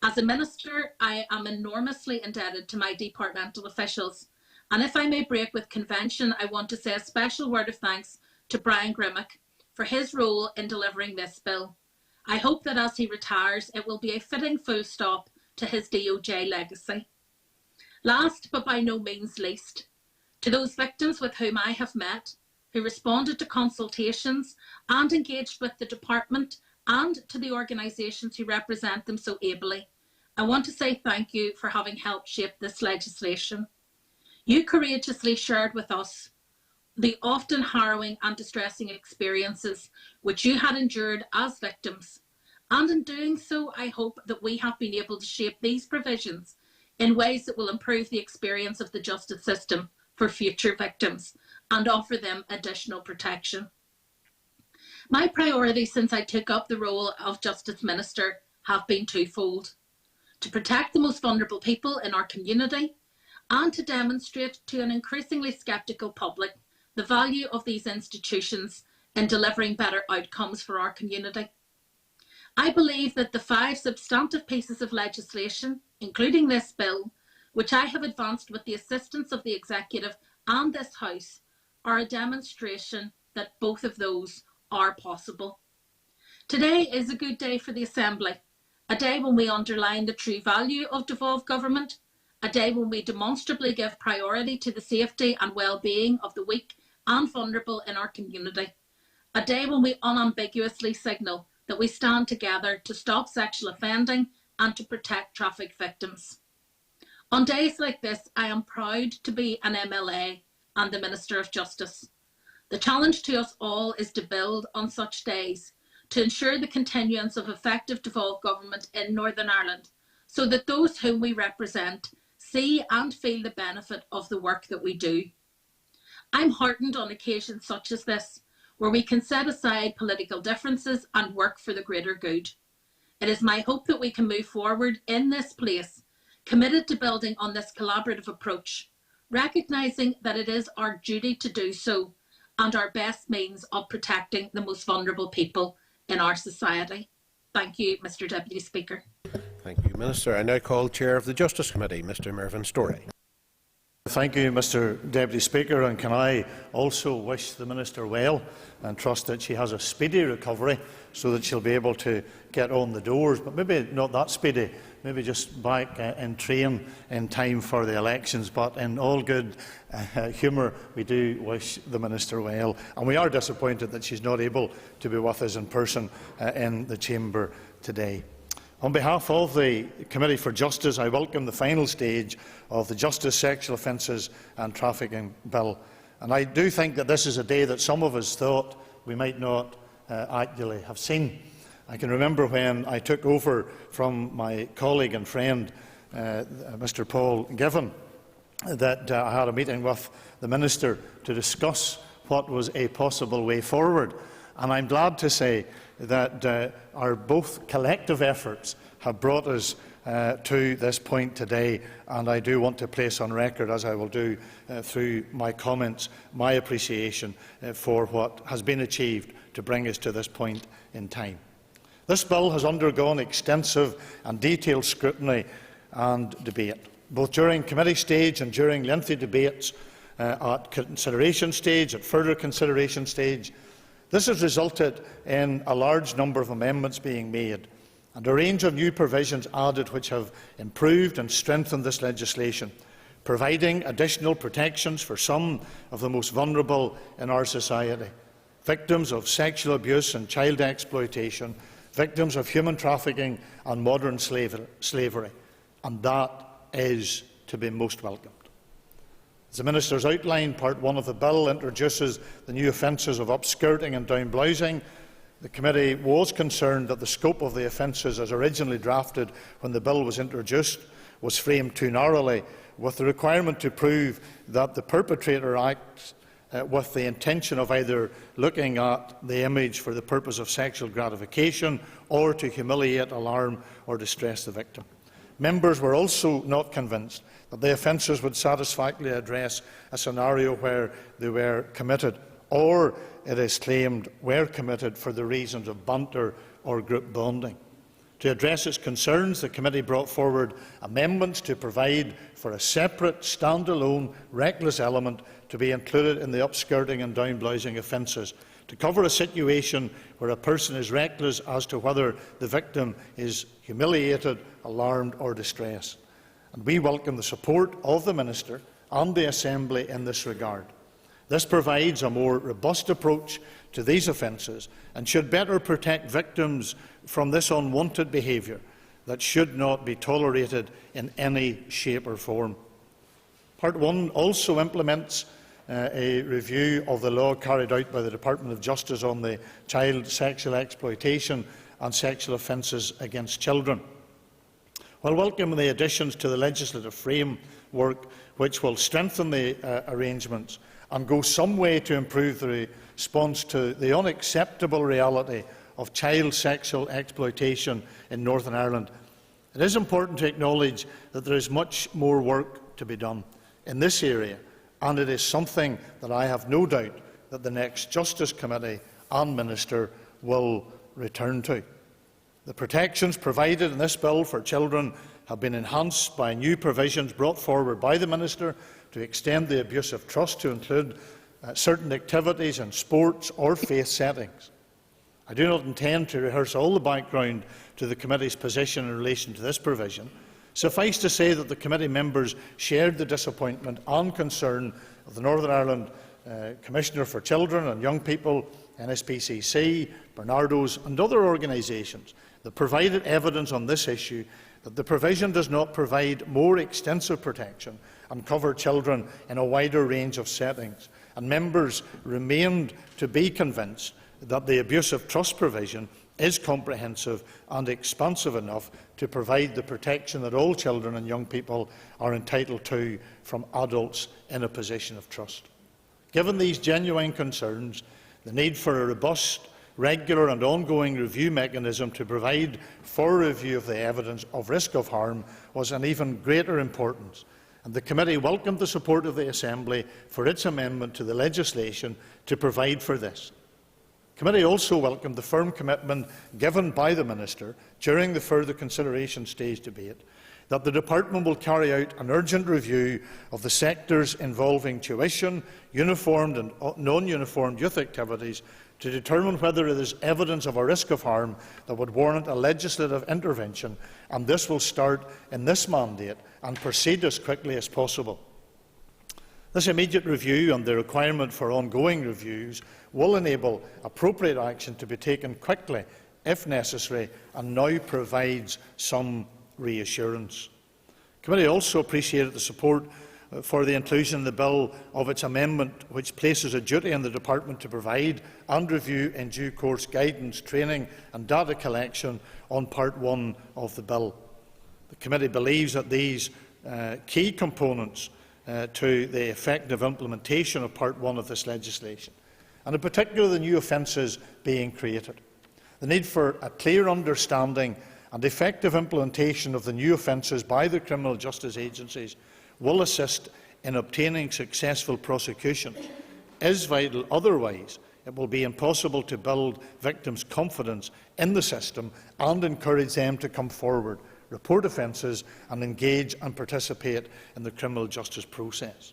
As a Minister, I am enormously indebted to my departmental officials, and if I may break with convention, I want to say a special word of thanks to Brian Grimmick for his role in delivering this bill. I hope that as he retires, it will be a fitting full stop to his DOJ legacy. Last, but by no means least, to those victims with whom I have met, who responded to consultations and engaged with the department, and to the organisations who represent them so ably, I want to say thank you for having helped shape this legislation. You courageously shared with us the often harrowing and distressing experiences which you had endured as victims, And in doing so, I hope that we have been able to shape these provisions in ways that will improve the experience of the justice system for future victims and offer them additional protection. My priorities since I took up the role of Justice Minister have been twofold: to protect the most vulnerable people in our community and to demonstrate to an increasingly sceptical public the value of these institutions in delivering better outcomes for our community. I believe that the 5 substantive pieces of legislation, including this bill, which I have advanced with the assistance of the Executive and this House, are a demonstration that both of those are possible. Today is a good day for the Assembly, a day when we underline the true value of devolved government, a day when we demonstrably give priority to the safety and well-being of the weak and vulnerable in our community, a day when we unambiguously signal that we stand together to stop sexual offending and to protect traffic victims. On days like this, I am proud to be an MLA and the Minister of Justice. The challenge to us all is to build on such days, to ensure the continuance of effective devolved government in Northern Ireland, so that those whom we represent see and feel the benefit of the work that we do. I'm heartened on occasions such as this, where we can set aside political differences and work for the greater good. It is my hope that we can move forward in this place, committed to building on this collaborative approach, recognising that it is our duty to do so and our best means of protecting the most vulnerable people in our society. Thank you, Mr Deputy Speaker. Thank you, Minister. I now call Chair of the Justice Committee, Mr Mervyn Storey. Thank you, Mr Deputy Speaker, and can I also wish the Minister well and trust that she has a speedy recovery so that she'll be able to get on the doors, but maybe not that speedy, maybe just back in train in time for the elections. But in all good humour, we do wish the Minister well, and we are disappointed that she's not able to be with us in person in the chamber today. On behalf of the Committee for Justice, I welcome the final stage of the Justice Sexual Offences and Trafficking Bill. And I do think that this is a day that some of us thought we might not actually have seen. I can remember when I took over from my colleague and friend, Mr Paul Given, that I had a meeting with the Minister to discuss what was a possible way forward. And I'm glad to say that our both collective efforts have brought us to this point today, and I do want to place on record, as I will do through my comments, my appreciation for what has been achieved to bring us to this point in time. This bill has undergone extensive and detailed scrutiny and debate, both during committee stage and during lengthy debates at consideration stage, at further consideration stage. This has resulted in a large number of amendments being made and a range of new provisions added which have improved and strengthened this legislation, providing additional protections for some of the most vulnerable in our society: victims of sexual abuse and child exploitation, victims of human trafficking and modern slavery, and that is to be most welcomed. As the Minister has outlined, Part 1 of the bill introduces the new offences of upskirting and downblousing. The committee was concerned that the scope of the offences as originally drafted when the bill was introduced was framed too narrowly, with the requirement to prove that the perpetrator acts with the intention of either looking at the image for the purpose of sexual gratification or to humiliate, alarm or distress the victim. Members were also not convinced that the offences would satisfactorily address a scenario where they were committed, or, it is claimed, were committed for the reasons of banter or group bonding. To address its concerns, the committee brought forward amendments to provide for a separate, stand-alone, reckless element to be included in the upskirting and downblousing offences, to cover a situation where a person is reckless as to whether the victim is humiliated, alarmed or distressed. And we welcome the support of the Minister and the Assembly in this regard. This provides a more robust approach to these offences and should better protect victims from this unwanted behaviour that should not be tolerated in any shape or form. Part 1 also implements a review of the law carried out by the Department of Justice on the child sexual exploitation and sexual offences against children. While welcoming the additions to the legislative framework which will strengthen the arrangements and go some way to improve the response to the unacceptable reality of child sexual exploitation in Northern Ireland, it is important to acknowledge that there is much more work to be done in this area, and it is something that I have no doubt that the next Justice Committee and Minister will return to. The protections provided in this bill for children have been enhanced by new provisions brought forward by the Minister to extend the abuse of trust to include certain activities in sports or faith settings. I do not intend to rehearse all the background to the Committee's position in relation to this provision. Suffice to say that the Committee members shared the disappointment and concern of the Northern Ireland Commissioner for Children and Young People, NSPCC, Bernardo's and other organisations that provided evidence on this issue that the provision does not provide more extensive protection and cover children in a wider range of settings, and members remained to be convinced that the abuse of trust provision is comprehensive and expansive enough to provide the protection that all children and young people are entitled to from adults in a position of trust. Given these genuine concerns, the need for a robust, regular and ongoing review mechanism to provide for review of the evidence of risk of harm was an even greater importance, and the Committee welcomed the support of the Assembly for its amendment to the legislation to provide for this. The Committee also welcomed the firm commitment given by the Minister during the further consideration stage debate that the Department will carry out an urgent review of the sectors involving tuition, uniformed and non-uniformed youth activities to determine whether there is evidence of a risk of harm that would warrant a legislative intervention, and this will start in this mandate and proceed as quickly as possible. This immediate review and the requirement for ongoing reviews will enable appropriate action to be taken quickly if necessary, and now provides some reassurance. The Committee also appreciated the support for the inclusion in the bill of its amendment which places a duty on the Department to provide and review in due course guidance, training and data collection on Part 1 of the bill. The Committee believes that these key components to the effective implementation of Part 1 of this legislation, and in particular the new offences being created, the need for a clear understanding and effective implementation of the new offences by the criminal justice agencies will assist in obtaining successful prosecutions is vital. Otherwise, it will be impossible to build victims' confidence in the system and encourage them to come forward, report offences and engage and participate in the criminal justice process.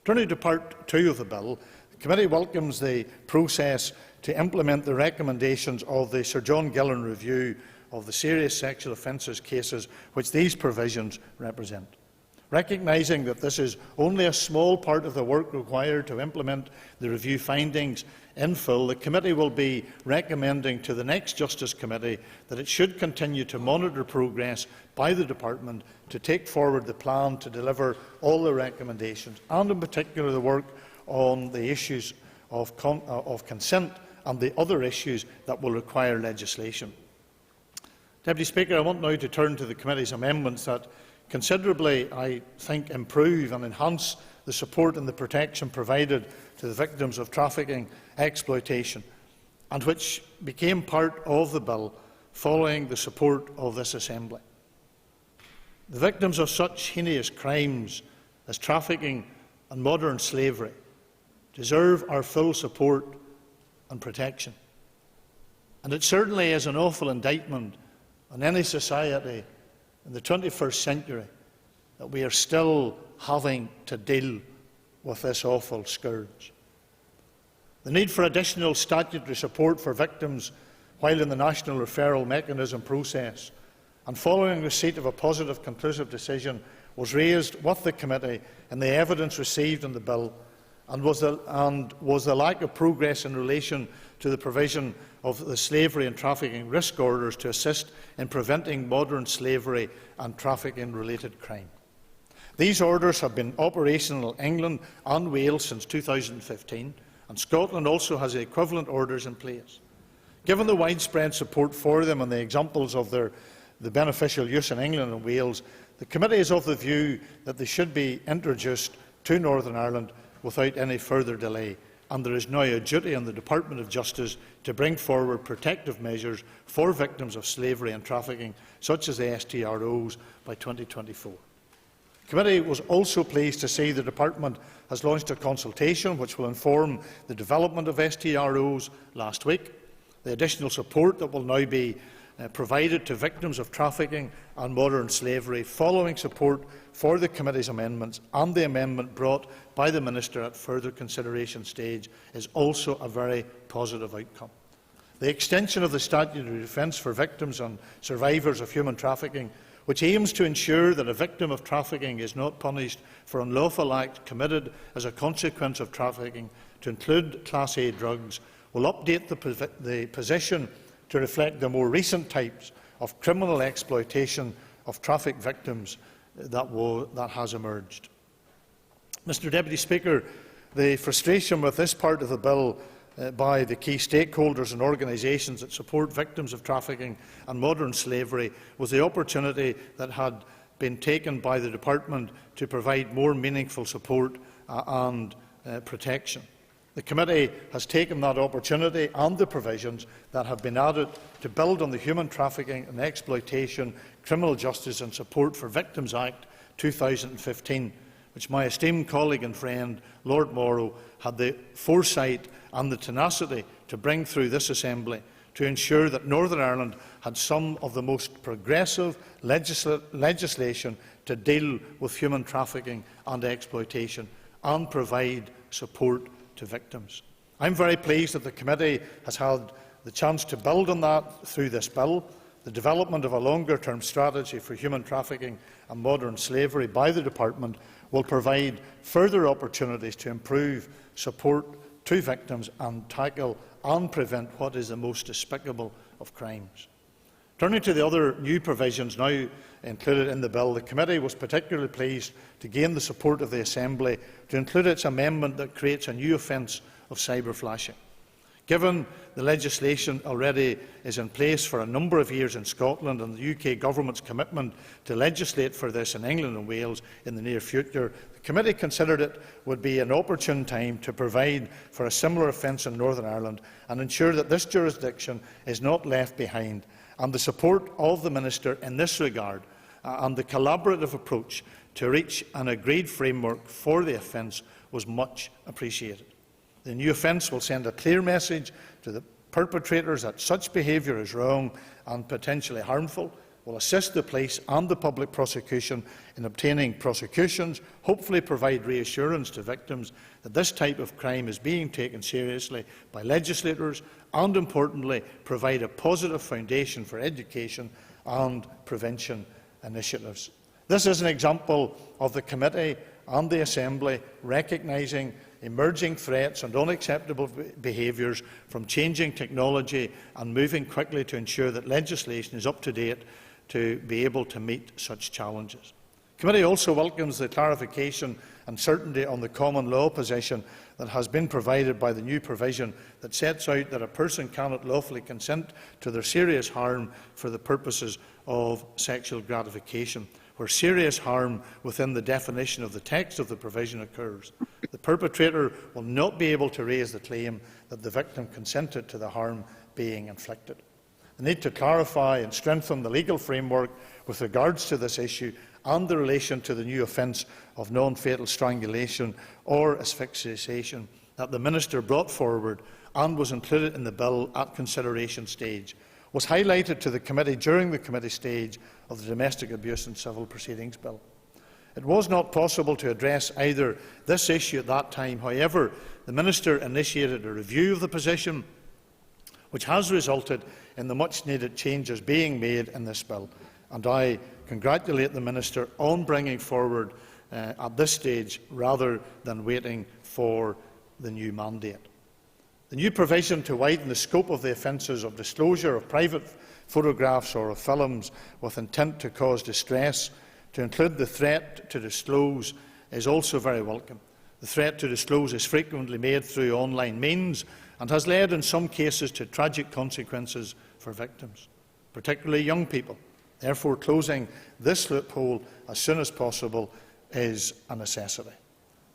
Turning to Part 2 of the bill, the Committee welcomes the process to implement the recommendations of the Sir John Gillan review of the serious sexual offences cases which these provisions represent. Recognising that this is only a small part of the work required to implement the review findings in full, the Committee will be recommending to the next Justice Committee that it should continue to monitor progress by the Department to take forward the plan to deliver all the recommendations, and in particular the work on the issues of consent and the other issues that will require legislation. Deputy Speaker, I want now to turn to the Committee's amendments that considerably, I think, improve and enhance the support and the protection provided to the victims of trafficking, exploitation, and which became part of the bill following the support of this Assembly. The victims of such heinous crimes as trafficking and modern slavery deserve our full support and protection. And it certainly is an awful indictment on any society in the 21st century that we are still having to deal with this awful scourge. The need for additional statutory support for victims while in the National Referral Mechanism process and following receipt of a positive conclusive decision was raised with the Committee in the evidence received in the bill, and was the lack of progress in relation to the provision of the slavery and trafficking risk orders to assist in preventing modern slavery and trafficking-related crime. These orders have been operational in England and Wales since 2015, and Scotland also has equivalent orders in place. Given the widespread support for them and the examples of the beneficial use in England and Wales, the Committee is of the view that they should be introduced to Northern Ireland without any further delay, and there is now a duty on the Department of Justice to bring forward protective measures for victims of slavery and trafficking, such as the STROs, by 2024. The Committee was also pleased to see the Department has launched a consultation which will inform the development of STROs last week. The additional support that will now be provided to victims of trafficking and modern slavery, following support for the Committee's amendments and the amendment brought by the Minister at further consideration stage, is also a very positive outcome. The extension of the statutory defence for victims and survivors of human trafficking, which aims to ensure that a victim of trafficking is not punished for unlawful acts committed as a consequence of trafficking, to include Class A drugs, will update the position to reflect the more recent types of criminal exploitation of trafficked victims that has emerged. Mr Deputy Speaker, the frustration with this part of the bill by the key stakeholders and organisations that support victims of trafficking and modern slavery was the opportunity that had been taken by the Department to provide more meaningful support and protection. The Committee has taken that opportunity and the provisions that have been added to build on the Human Trafficking and Exploitation, Criminal Justice and Support for Victims Act 2015, which my esteemed colleague and friend Lord Morrow had the foresight and the tenacity to bring through this Assembly to ensure that Northern Ireland had some of the most progressive legislation to deal with human trafficking and exploitation and provide support to victims. I am very pleased that the Committee has had the chance to build on that through this bill. The development of a longer-term strategy for human trafficking and modern slavery by the Department will provide further opportunities to improve support to victims and tackle and prevent what is the most despicable of crimes. Turning to the other new provisions now included in the bill, the Committee was particularly pleased to gain the support of the Assembly to include its amendment that creates a new offence of cyber flashing. Given the legislation already is in place for a number of years in Scotland and the UK Government's commitment to legislate for this in England and Wales in the near future, the Committee considered it would be an opportune time to provide for a similar offence in Northern Ireland and ensure that this jurisdiction is not left behind. And the support of the Minister in this regard and the collaborative approach to reach an agreed framework for the offence was much appreciated. The new offence will send a clear message to the perpetrators that such behaviour is wrong and potentially harmful, will assist the police and the public prosecution in obtaining prosecutions, hopefully provide reassurance to victims that this type of crime is being taken seriously by legislators, and importantly, provide a positive foundation for education and prevention initiatives. This is an example of the Committee and the Assembly recognising emerging threats and unacceptable behaviours from changing technology and moving quickly to ensure that legislation is up to date to be able to meet such challenges. The Committee also welcomes the clarification and certainty on the common law position that has been provided by the new provision that sets out that a person cannot lawfully consent to their serious harm for the purposes of sexual gratification, where serious harm within the definition of the text of the provision occurs. The perpetrator will not be able to raise the claim that the victim consented to the harm being inflicted. The need to clarify and strengthen the legal framework with regards to this issue and the relation to the new offence of non-fatal strangulation or asphyxiation that the Minister brought forward and was included in the bill at consideration stage was highlighted to the Committee during the Committee stage of the Domestic Abuse and Civil Proceedings Bill. It was not possible to address either this issue at that time. However, the Minister initiated a review of the position, which has resulted in the much-needed changes being made in this bill, and I congratulate the Minister on bringing forward at this stage rather than waiting for the new mandate. The new provision to widen the scope of the offences of disclosure of private photographs or of films with intent to cause distress to include the threat to disclose is also very welcome. The threat to disclose is frequently made through online means, and has led in some cases to tragic consequences for victims, particularly young people. Therefore, closing this loophole as soon as possible is a necessity.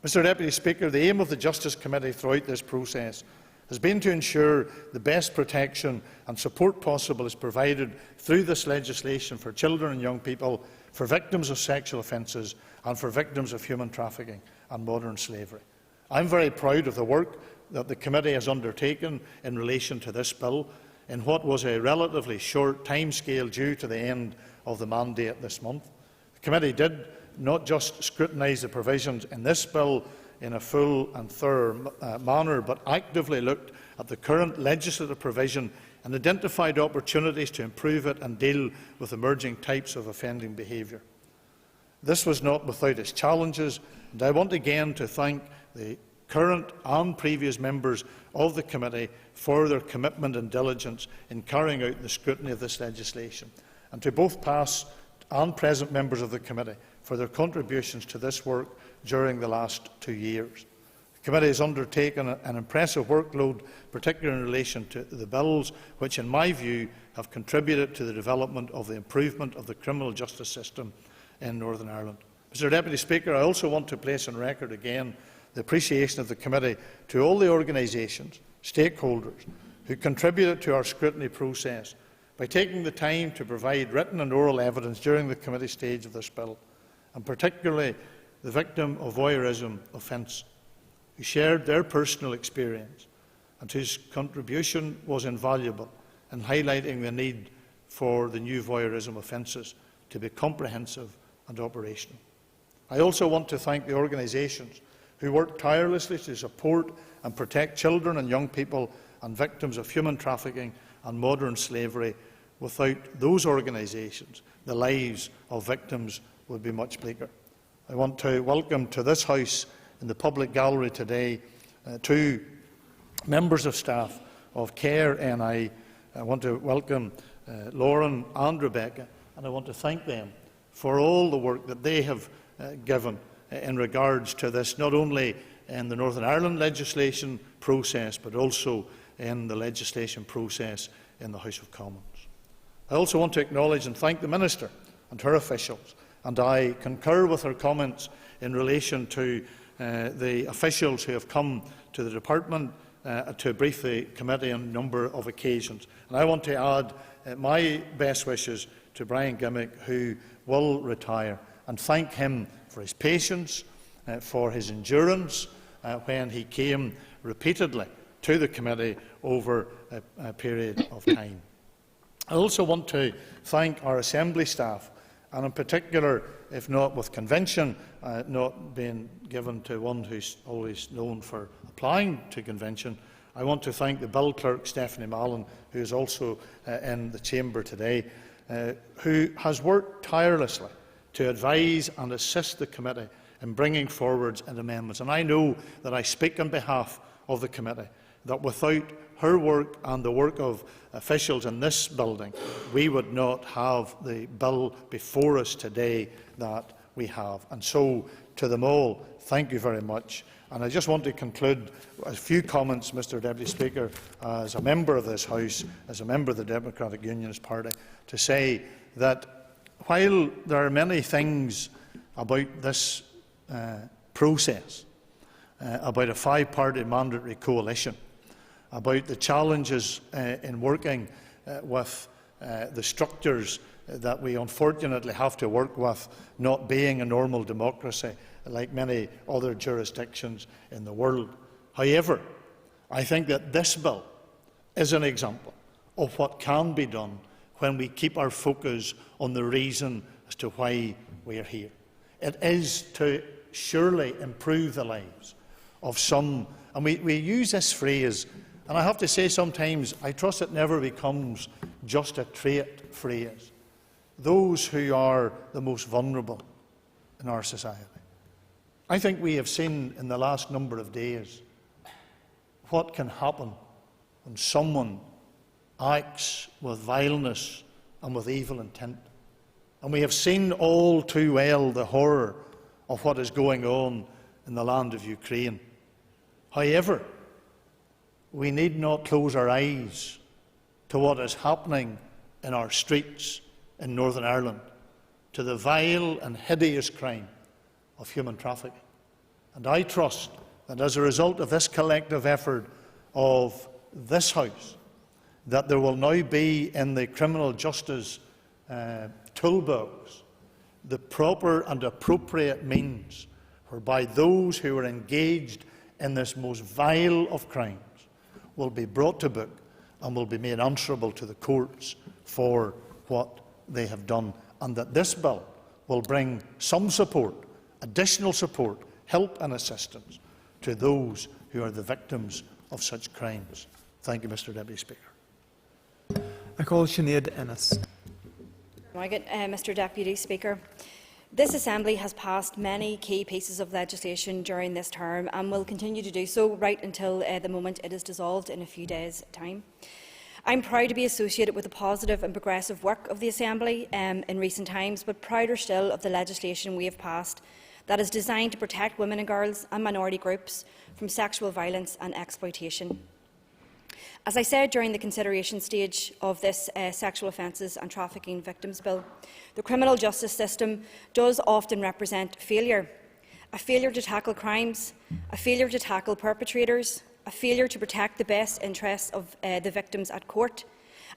Mr Deputy Speaker, the aim of the Justice Committee throughout this process has been to ensure the best protection and support possible is provided through this legislation for children and young people, for victims of sexual offences and for victims of human trafficking and modern slavery. I am very proud of the work that the committee has undertaken in relation to this bill in what was a relatively short timescale due to the end of the mandate this month. The committee did not just scrutinise the provisions in this bill in a full and thorough manner, but actively looked at the current legislative provision and identified opportunities to improve it and deal with emerging types of offending behaviour. This was not without its challenges, and I want again to thank the current and previous members of the committee for their commitment and diligence in carrying out the scrutiny of this legislation, and to both past and present members of the committee for their contributions to this work during the last 2 years. The committee has undertaken an impressive workload, particularly in relation to the bills, which in my view have contributed to the development of the improvement of the criminal justice system in Northern Ireland. Mr Deputy Speaker, I also want to place on record again the appreciation of the committee to all the organisations, stakeholders, who contributed to our scrutiny process by taking the time to provide written and oral evidence during the committee stage of this bill, and particularly the victim of voyeurism offence, who shared their personal experience and whose contribution was invaluable in highlighting the need for the new voyeurism offences to be comprehensive and operational. I also want to thank the organisations who work tirelessly to support and protect children and young people and victims of human trafficking and modern slavery. Without those organisations, the lives of victims would be much bleaker. I want to welcome to this House in the public gallery today 2 members of staff of CARE NI. I want to welcome Lauren and Rebecca, and I want to thank them for all the work that they have given in regards to this, not only in the Northern Ireland legislation process, but also in the legislation process in the House of Commons. I also want to acknowledge and thank the Minister and her officials, and I concur with her comments in relation to the officials who have come to the Department to brief the committee on a number of occasions. And I want to add my best wishes to Brian Gimmick, who will retire, and thank him for his patience, for his endurance when he came repeatedly to the committee over a period of time. I also want to thank our Assembly staff, and in particular, if not with convention not being given to one who's always known for applying to convention, I want to thank the Bill Clerk, Stephanie Mallon, who is also in the chamber today, who has worked tirelessly to advise and assist the committee in bringing forward amendments. And I know that I speak on behalf of the committee, that without her work and the work of officials in this building, we would not have the bill before us today that we have. And so, to them all, thank you very much. And I just want to conclude a few comments, Mr Deputy Speaker, as a member of this House, as a member of the Democratic Unionist Party, to say that while there are many things about this process, about a 5-party mandatory coalition, about the challenges in working with the structures that we unfortunately have to work with, not being a normal democracy like many other jurisdictions in the world. However, I think that this bill is an example of what can be done when we keep our focus on the reason as to why we are here. It is to surely improve the lives of some, and we use this phrase, and I have to say sometimes I trust it never becomes just a trite phrase, those who are the most vulnerable in our society. I think we have seen in the last number of days what can happen when someone acts with vileness and with evil intent. And we have seen all too well the horror of what is going on in the land of Ukraine. However, we need not close our eyes to what is happening in our streets in Northern Ireland, to the vile and hideous crime of human trafficking. And I trust that as a result of this collective effort of this House, that there will now be in the criminal justice toolbox the proper and appropriate means whereby those who are engaged in this most vile of crimes will be brought to book and will be made answerable to the courts for what they have done, and that this bill will bring some support, additional support, help and assistance to those who are the victims of such crimes. Thank you, Mr Deputy Speaker. I call Sinead Ennis. Mr Deputy Speaker. This Assembly has passed many key pieces of legislation during this term and will continue to do so right until the moment it is dissolved in a few days' time. I am proud to be associated with the positive and progressive work of the Assembly in recent times, but prouder still of the legislation we have passed that is designed to protect women and girls and minority groups from sexual violence and exploitation. As I said during the consideration stage of this Sexual Offences and Trafficking Victims Bill, the criminal justice system does often represent failure. A failure to tackle crimes, a failure to tackle perpetrators, a failure to protect the best interests of the victims at court,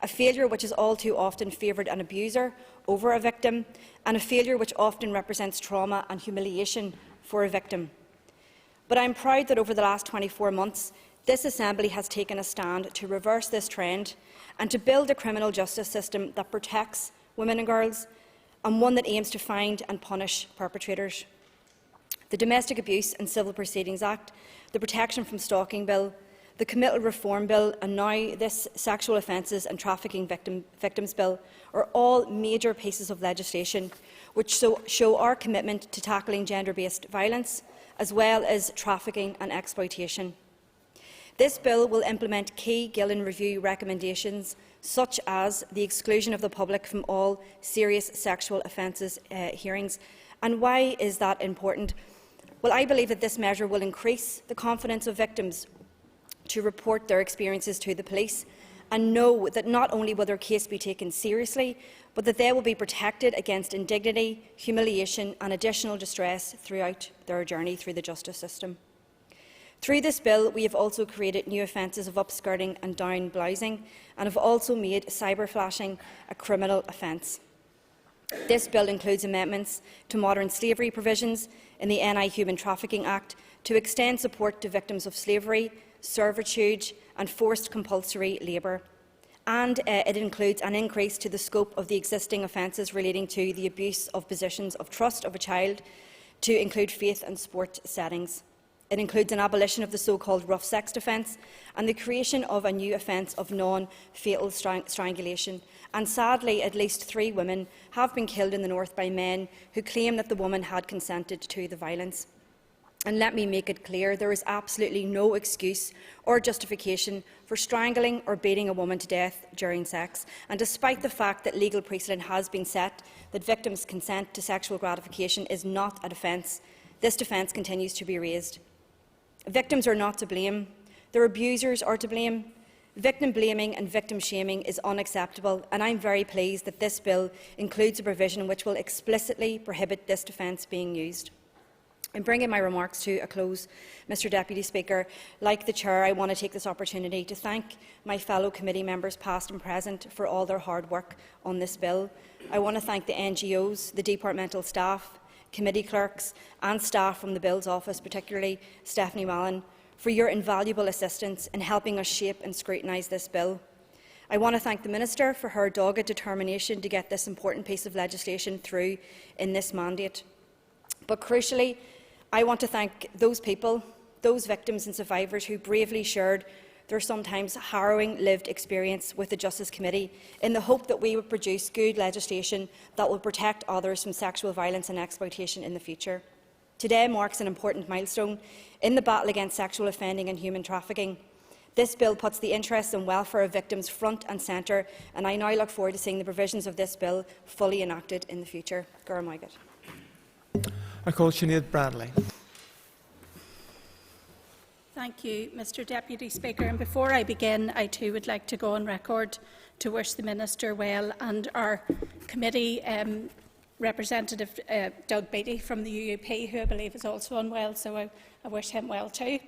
a failure which is all too often favoured an abuser over a victim, and a failure which often represents trauma and humiliation for a victim. But I am proud that over the last 24 months, this Assembly has taken a stand to reverse this trend and to build a criminal justice system that protects women and girls, and one that aims to find and punish perpetrators. The Domestic Abuse and Civil Proceedings Act, the Protection from Stalking Bill, the Committal Reform Bill and now this Sexual Offences and Trafficking Victims Bill are all major pieces of legislation which show our commitment to tackling gender-based violence as well as trafficking and exploitation. This bill will implement key Gillen Review recommendations, such as the exclusion of the public from all serious sexual offences hearings. And why is that important? Well, I believe that this measure will increase the confidence of victims to report their experiences to the police and know that not only will their case be taken seriously, but that they will be protected against indignity, humiliation and additional distress throughout their journey through the justice system. Through this bill, we have also created new offences of upskirting and down-blousing and have also made cyber-flashing a criminal offence. This bill includes amendments to modern slavery provisions in the NI Human Trafficking Act to extend support to victims of slavery, servitude and forced compulsory labour. And it includes an increase to the scope of the existing offences relating to the abuse of positions of trust of a child to include faith and sport settings. It includes an abolition of the so-called rough sex offence and the creation of a new offence of non-fatal strangulation. And sadly, at least 3 women have been killed in the North by men who claim that the woman had consented to the violence. And let me make it clear, there is absolutely no excuse or justification for strangling or beating a woman to death during sex. And despite the fact that legal precedent has been set that victims' consent to sexual gratification is not a defence, this defence continues to be raised. Victims are not to blame. Their abusers are to blame. Victim blaming and victim shaming is unacceptable, and I am very pleased that this bill includes a provision which will explicitly prohibit this defence being used. In bringing my remarks to a close, Mr Deputy Speaker, like the Chair, I want to take this opportunity to thank my fellow committee members, past and present, for all their hard work on this bill. I want to thank the NGOs, the departmental staff, committee clerks and staff from the Bill's office, particularly Stephanie Mallon, for your invaluable assistance in helping us shape and scrutinise this bill. I want to thank the Minister for her dogged determination to get this important piece of legislation through in this mandate. But crucially, I want to thank those people, those victims and survivors who bravely shared their sometimes harrowing lived experience with the Justice Committee in the hope that we would produce good legislation that will protect others from sexual violence and exploitation in the future. Today marks an important milestone in the battle against sexual offending and human trafficking. This bill puts the interests and welfare of victims front and centre, and I now look forward to seeing the provisions of this bill fully enacted in the future. I call Sinead Bradley. Thank you, Mr Deputy Speaker. And before I begin, I too would like to go on record to wish the Minister well, and our committee representative Doug Beattie from the UUP, who I believe is also unwell, so I wish him well too.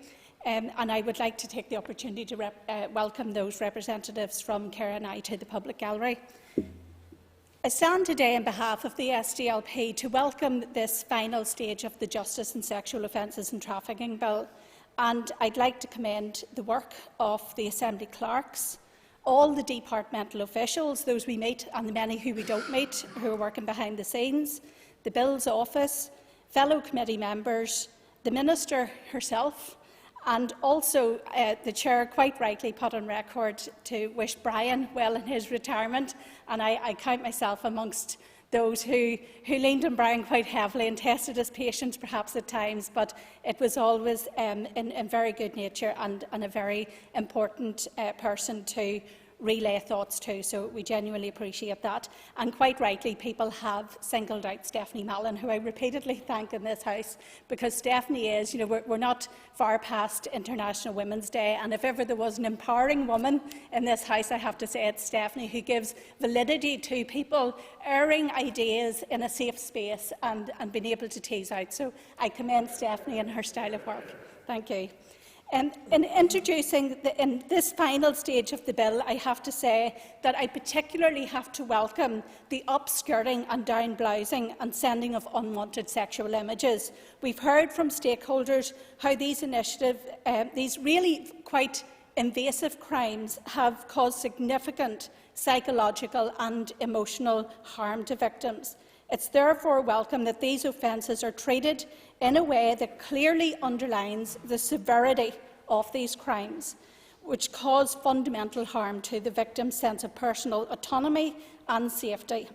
And I would like to take the opportunity to welcome those representatives from Kerr and I to the public gallery. I stand today on behalf of the SDLP to welcome this final stage of the Justice and Sexual Offences and Trafficking Bill, and I'd like to commend the work of the Assembly clerks, all the departmental officials, those we meet and the many who we don't meet, who are working behind the scenes, the Bill's office, fellow committee members, the Minister herself, and also the Chair quite rightly put on record to wish Brian well in his retirement, and I count myself amongst those who leaned on Brian quite heavily and tested his patience perhaps at times, but it was always in very good nature and a very important person to relay thoughts to, so we genuinely appreciate that. And quite rightly, people have singled out Stephanie Mallon, who I repeatedly thank in this House, because Stephanie is, we're not far past International Women's Day, and if ever there was an empowering woman in this House, I have to say it's Stephanie, who gives validity to people airing ideas in a safe space and being able to tease out. So I commend Stephanie and her style of work. Thank you. In introducing in this final stage of the bill, I have to say that I particularly have to welcome the upskirting and down-blousing and sending of unwanted sexual images. We've heard from stakeholders how these initiatives, these really quite invasive crimes, have caused significant psychological and emotional harm to victims. It's therefore welcome that these offences are treated in a way that clearly underlines the severity of these crimes, which cause fundamental harm to the victim's sense of personal autonomy and safety.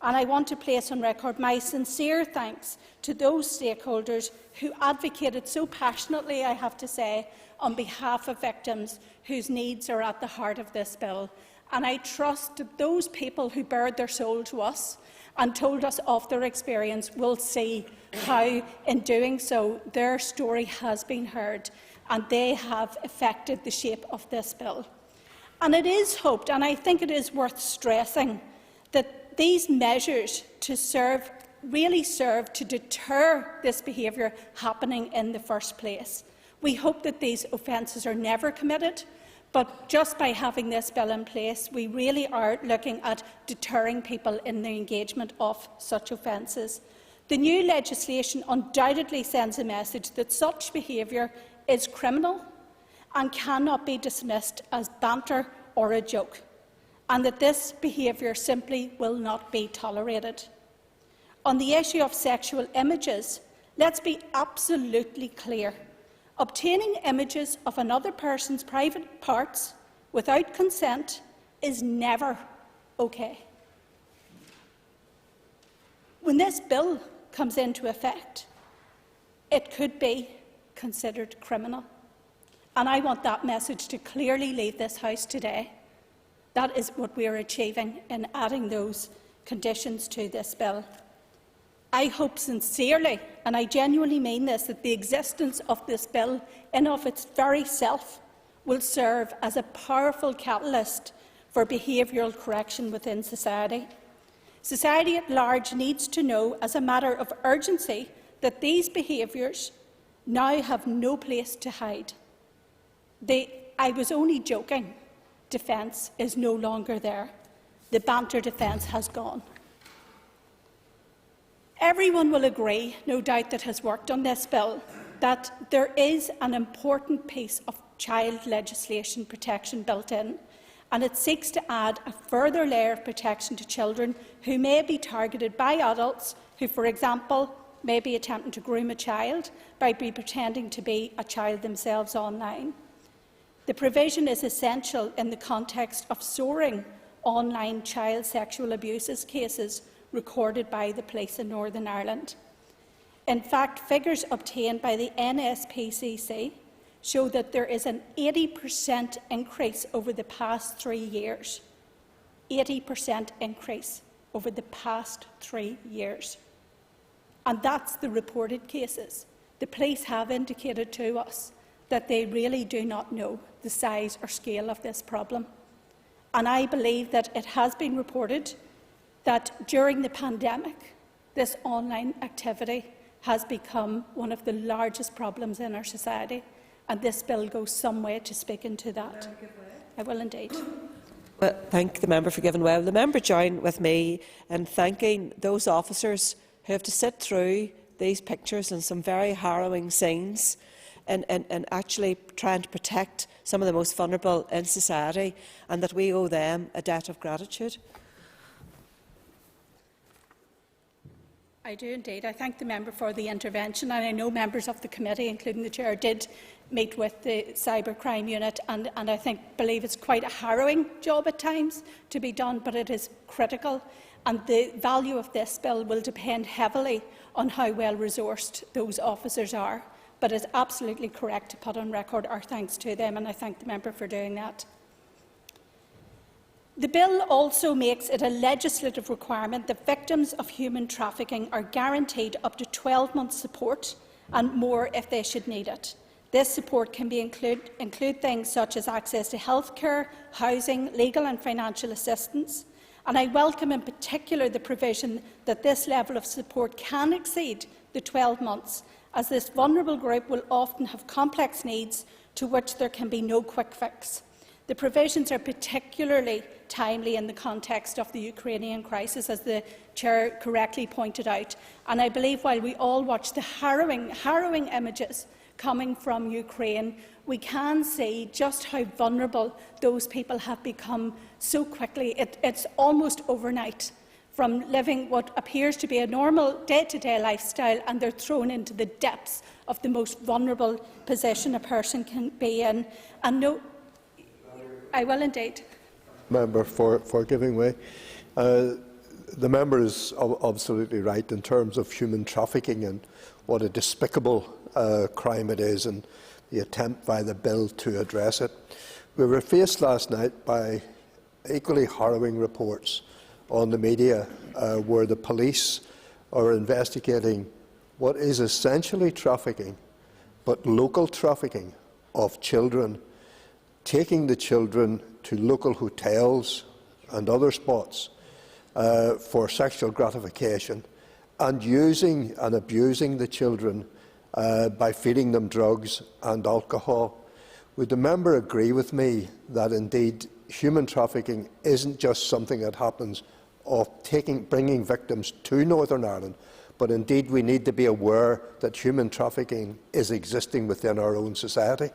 And I want to place on record my sincere thanks to those stakeholders who advocated so passionately, I have to say, on behalf of victims whose needs are at the heart of this bill. And I trust that those people who bared their soul to us and told us of their experience will see how, in doing so, their story has been heard and they have affected the shape of this bill. And it is hoped, and I think it is worth stressing, that these measures really serve to deter this behaviour happening in the first place. We hope that these offences are never committed, but just by having this bill in place, we really are looking at deterring people in the engagement of such offences. The new legislation undoubtedly sends a message that such behaviour is criminal and cannot be dismissed as banter or a joke, and that this behaviour simply will not be tolerated. On the issue of sexual images, let's be absolutely clear. Obtaining images of another person's private parts without consent is never okay. When this bill comes into effect, it could be considered criminal. And I want that message to clearly leave this House today. That is what we are achieving in adding those conditions to this bill. I hope sincerely, and I genuinely mean this, that the existence of this bill in of its very self will serve as a powerful catalyst for behavioural correction within society. Society at large needs to know, as a matter of urgency, that these behaviours now have no place to hide. The "I was only joking" defence is no longer there. The banter defence has gone. Everyone will agree, no doubt, that has worked on this bill, that there is an important piece of child legislation protection built in, and it seeks to add a further layer of protection to children who may be targeted by adults who, for example, may be attempting to groom a child by pretending to be a child themselves online. The provision is essential in the context of soaring online child sexual abuse cases recorded by the police in Northern Ireland. In fact, figures obtained by the NSPCC show that there is an 80% increase over the past 3 years. 80% increase over the past 3 years. And that's the reported cases. The police have indicated to us that they really do not know the size or scale of this problem. And I believe that it has been reported that during the pandemic, this online activity has become one of the largest problems in our society, and this bill goes some way to speaking to that. I will indeed. Well, thank the member for giving way. Will the member join with me in thanking those officers who have to sit through these pictures and some very harrowing scenes and actually trying to protect some of the most vulnerable in society, and that we owe them a debt of gratitude? I do indeed. I thank the member for the intervention, and I know members of the committee, including the chair, did meet with the cybercrime unit, and I believe it's quite a harrowing job at times to be done, but it is critical, and the value of this bill will depend heavily on how well resourced those officers are. But it's absolutely correct to put on record our thanks to them, and I thank the member for doing that. The bill also makes it a legislative requirement that victims of human trafficking are guaranteed up to 12 months' support and more if they should need it. This support can include things such as access to healthcare, housing, legal and financial assistance. And I welcome in particular the provision that this level of support can exceed the 12 months, as this vulnerable group will often have complex needs to which there can be no quick fix. The provisions are particularly timely in the context of the Ukrainian crisis, as the Chair correctly pointed out. And I believe while we all watch the harrowing images coming from Ukraine, we can see just how vulnerable those people have become so quickly. It's almost overnight, from living what appears to be a normal day-to-day lifestyle, and they're thrown into the depths of the most vulnerable position a person can be in. And no, I will indeed. Member for giving way. The member is absolutely right in terms of human trafficking and what a despicable crime it is, and the attempt by the bill to address it. We were faced last night by equally harrowing reports on the media where the police are investigating what is essentially trafficking, but local trafficking of children, taking the children to local hotels and other spots for sexual gratification, and using and abusing the children by feeding them drugs and alcohol. Would the member agree with me that indeed human trafficking isn't just something that happens of bringing victims to Northern Ireland, but indeed we need to be aware that human trafficking is existing within our own society?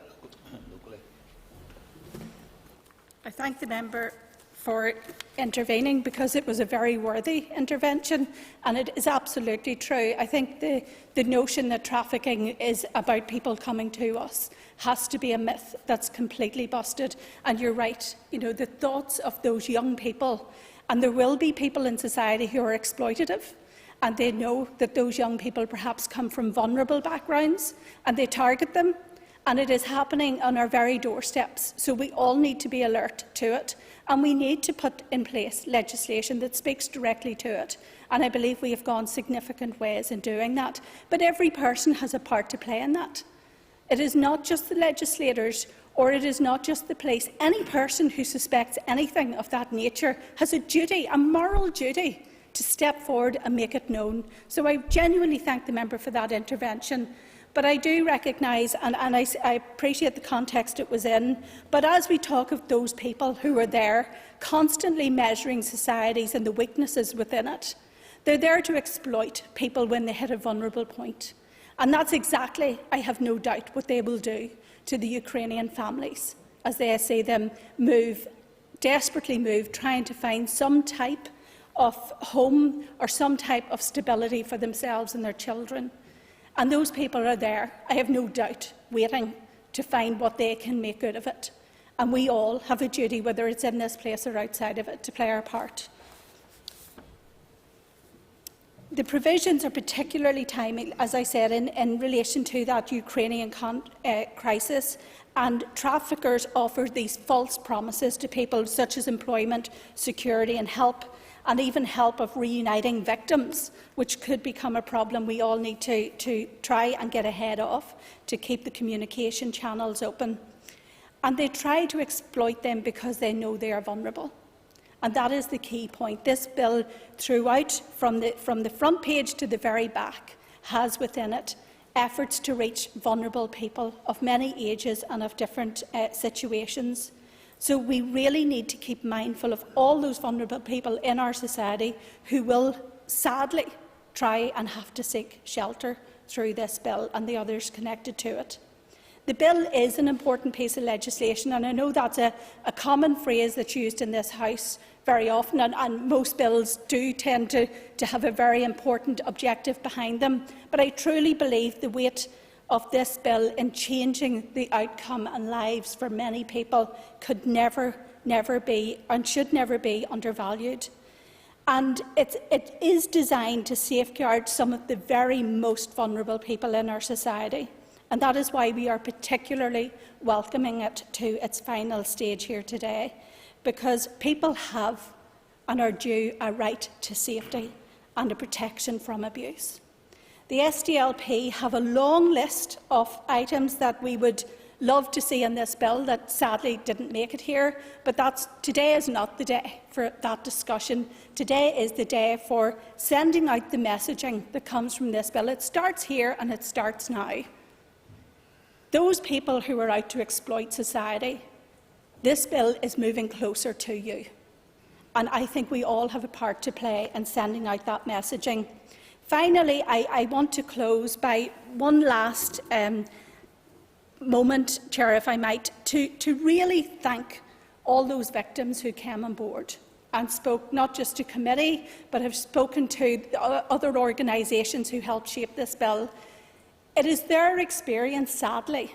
I thank the member for intervening, because it was a very worthy intervention, and it is absolutely true. I think the notion that trafficking is about people coming to us has to be a myth that's completely busted. And you're right, the thoughts of those young people, and there will be people in society who are exploitative, and they know that those young people perhaps come from vulnerable backgrounds, and they target them. And it is happening on our very doorsteps, so we all need to be alert to it, and we need to put in place legislation that speaks directly to it. And I believe we have gone significant ways in doing that. But every person has a part to play in that. It is not just the legislators, or it is not just the police. Any person who suspects anything of that nature has a duty, a moral duty, to step forward and make it known. So I genuinely thank the member for that intervention. But I do recognise, and I appreciate the context it was in, but as we talk of those people who are there, constantly measuring societies and the weaknesses within it, they're there to exploit people when they hit a vulnerable point. And that's exactly, I have no doubt, what they will do to the Ukrainian families as they see them desperately move, trying to find some type of home or some type of stability for themselves and their children. And those people are there, I have no doubt, waiting to find what they can make out of it. And we all have a duty, whether it's in this place or outside of it, to play our part. The provisions are particularly timely, as I said, in relation to that Ukrainian crisis, And traffickers offer these false promises to people, such as employment, security and help, and even help of reuniting victims, which could become a problem we all need to try and get ahead of, to keep the communication channels open. And they try to exploit them because they know they are vulnerable. And that is the key point. This bill, throughout, from the front page to the very back, has within it efforts to reach vulnerable people of many ages and of different situations. So we really need to keep mindful of all those vulnerable people in our society who will sadly try and have to seek shelter through this bill and the others connected to it. The bill is an important piece of legislation, and I know that's a common phrase that's used in this House very often, and most bills do tend to have a very important objective behind them. But I truly believe the weight of this bill in changing the outcome and lives for many people could never be and should never be undervalued. And it is designed to safeguard some of the very most vulnerable people in our society. And that is why we are particularly welcoming it to its final stage here today, because people have and are due a right to safety and a protection from abuse. The SDLP have a long list of items that we would love to see in this bill that sadly didn't make it here, but today is not the day for that discussion. Today is the day for sending out the messaging that comes from this bill. It starts here and it starts now. Those people who are out to exploit society, this bill is moving closer to you. And I think we all have a part to play in sending out that messaging. Finally, I want to close by one last moment, Chair, if I might, to really thank all those victims who came on board and spoke not just to committee, but have spoken to other organisations who helped shape this bill. It is their experience, sadly,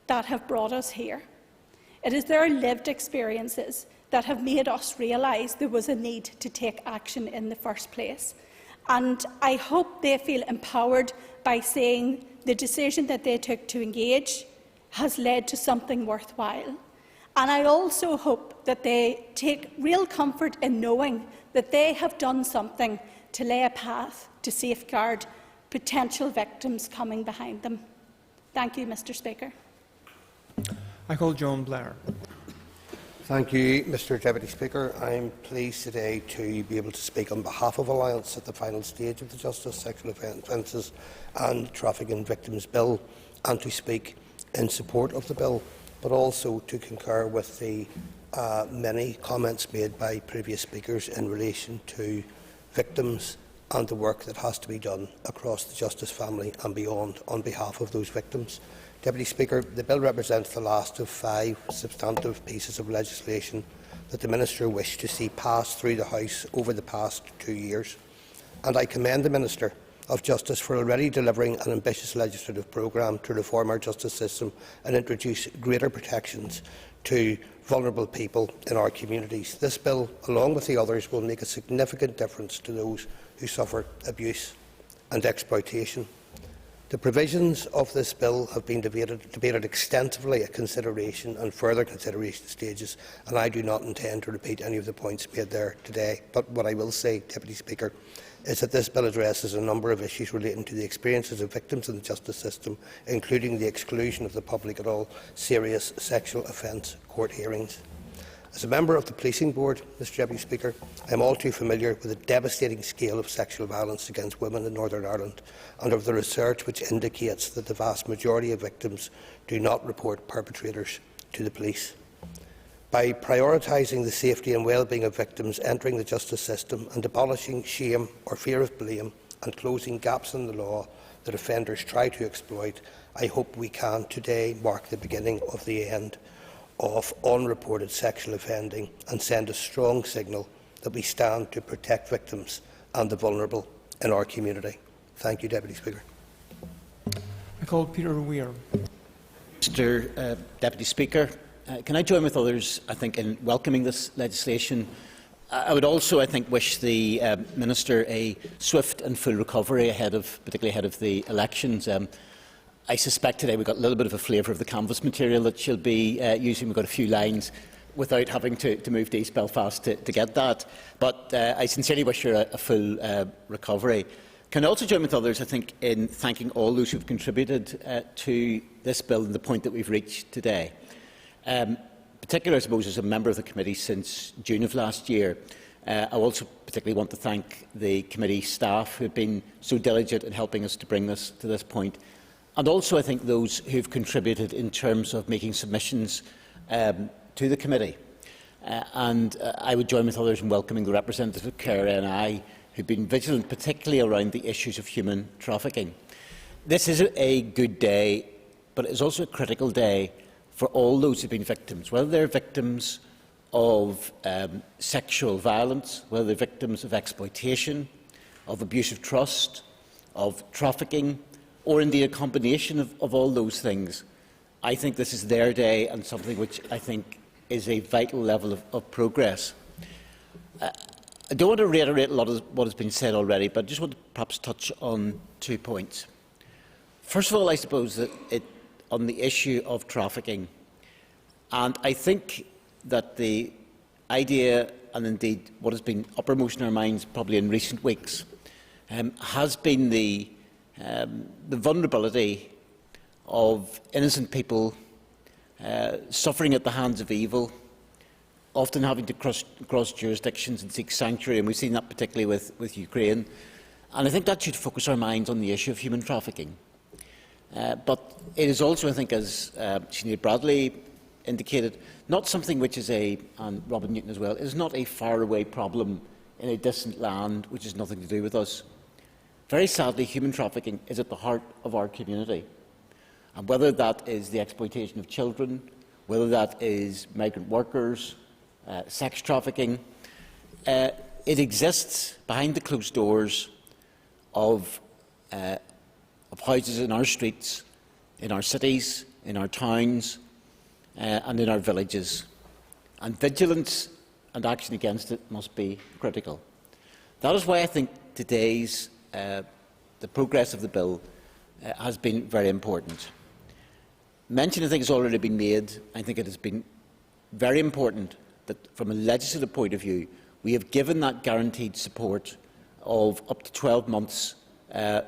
that have brought us here. It is their lived experiences that have made us realise there was a need to take action in the first place. And I hope they feel empowered by saying the decision that they took to engage has led to something worthwhile. And I also hope that they take real comfort in knowing that they have done something to lay a path to safeguard potential victims coming behind them. Thank you, Mr. Speaker. I call John Blair. Thank you, Mr. Deputy Speaker. I am pleased today to be able to speak on behalf of Alliance at the final stage of the Justice, Sexual Offences and Trafficking Victims Bill, and to speak in support of the bill, but also to concur with the many comments made by previous speakers in relation to victims and the work that has to be done across the justice family and beyond on behalf of those victims. Deputy Speaker, the bill represents the last of 5 substantive pieces of legislation that the Minister wished to see pass through the House over the past 2 years, and I commend the Minister of Justice for already delivering an ambitious legislative programme to reform our justice system and introduce greater protections to vulnerable people in our communities. This bill, along with the others, will make a significant difference to those who suffer abuse and exploitation. The provisions of this bill have been debated extensively at consideration and further consideration stages, and I do not intend to repeat any of the points made there today. But what I will say, Deputy Speaker, is that this bill addresses a number of issues relating to the experiences of victims in the justice system, including the exclusion of the public at all serious sexual offence court hearings. As a member of the Policing Board, Mr. Deputy Speaker, I am all too familiar with the devastating scale of sexual violence against women in Northern Ireland and of the research which indicates that the vast majority of victims do not report perpetrators to the police. By prioritising the safety and well-being of victims entering the justice system and abolishing shame or fear of blame and closing gaps in the law that offenders try to exploit, I hope we can today mark the beginning of the end of unreported sexual offending and send a strong signal that we stand to protect victims and the vulnerable in our community. Thank you, Deputy Speaker. I call Peter Weir. Mr. Deputy Speaker, can I join with others, I think, in welcoming this legislation? I would also, I think, wish the Minister a swift and full recovery particularly ahead of the elections. I suspect today we've got a little bit of a flavour of the canvas material that she'll be using. We've got a few lines without having to move to East Belfast to get that. But I sincerely wish her a full recovery. Can I also join with others, I think, in thanking all those who have contributed to this bill and the point that we've reached today. Particularly, I suppose, as a member of the committee since June of last year, I also particularly want to thank the committee staff who have been so diligent in helping us to bring this to this point, and also I think those who have contributed in terms of making submissions to the committee. I would join with others in welcoming the representative of Care NI, who have been vigilant, particularly around the issues of human trafficking. This is a good day, but it is also a critical day for all those who have been victims, whether they're victims of sexual violence, whether they're victims of exploitation, of abuse of trust, of trafficking, or indeed a combination of all those things. I think this is their day and something which I think is a vital level of progress. I don't want to reiterate a lot of what has been said already, but I just want to perhaps touch on 2 points. First of all, I suppose that on the issue of trafficking, and I think that the idea, and indeed what has been uppermost in our minds probably in recent weeks, has been the vulnerability of innocent people suffering at the hands of evil, often having to cross jurisdictions and seek sanctuary, and we've seen that particularly with Ukraine. And I think that should focus our minds on the issue of human trafficking. But it is also, I think, as Sinead Bradley indicated, not something which is and Robin Newton as well, it is not a faraway problem in a distant land which has nothing to do with us. Very sadly, human trafficking is at the heart of our community. And whether that is the exploitation of children, whether that is migrant workers, sex trafficking, it exists behind the closed doors of houses in our streets, in our cities, in our towns, and in our villages. And vigilance and action against it must be critical. That is why I think today's the progress of the bill has been very important. Mention, I think, has already been made. I think it has been very important that, from a legislative point of view, we have given that guaranteed support of up to 12 months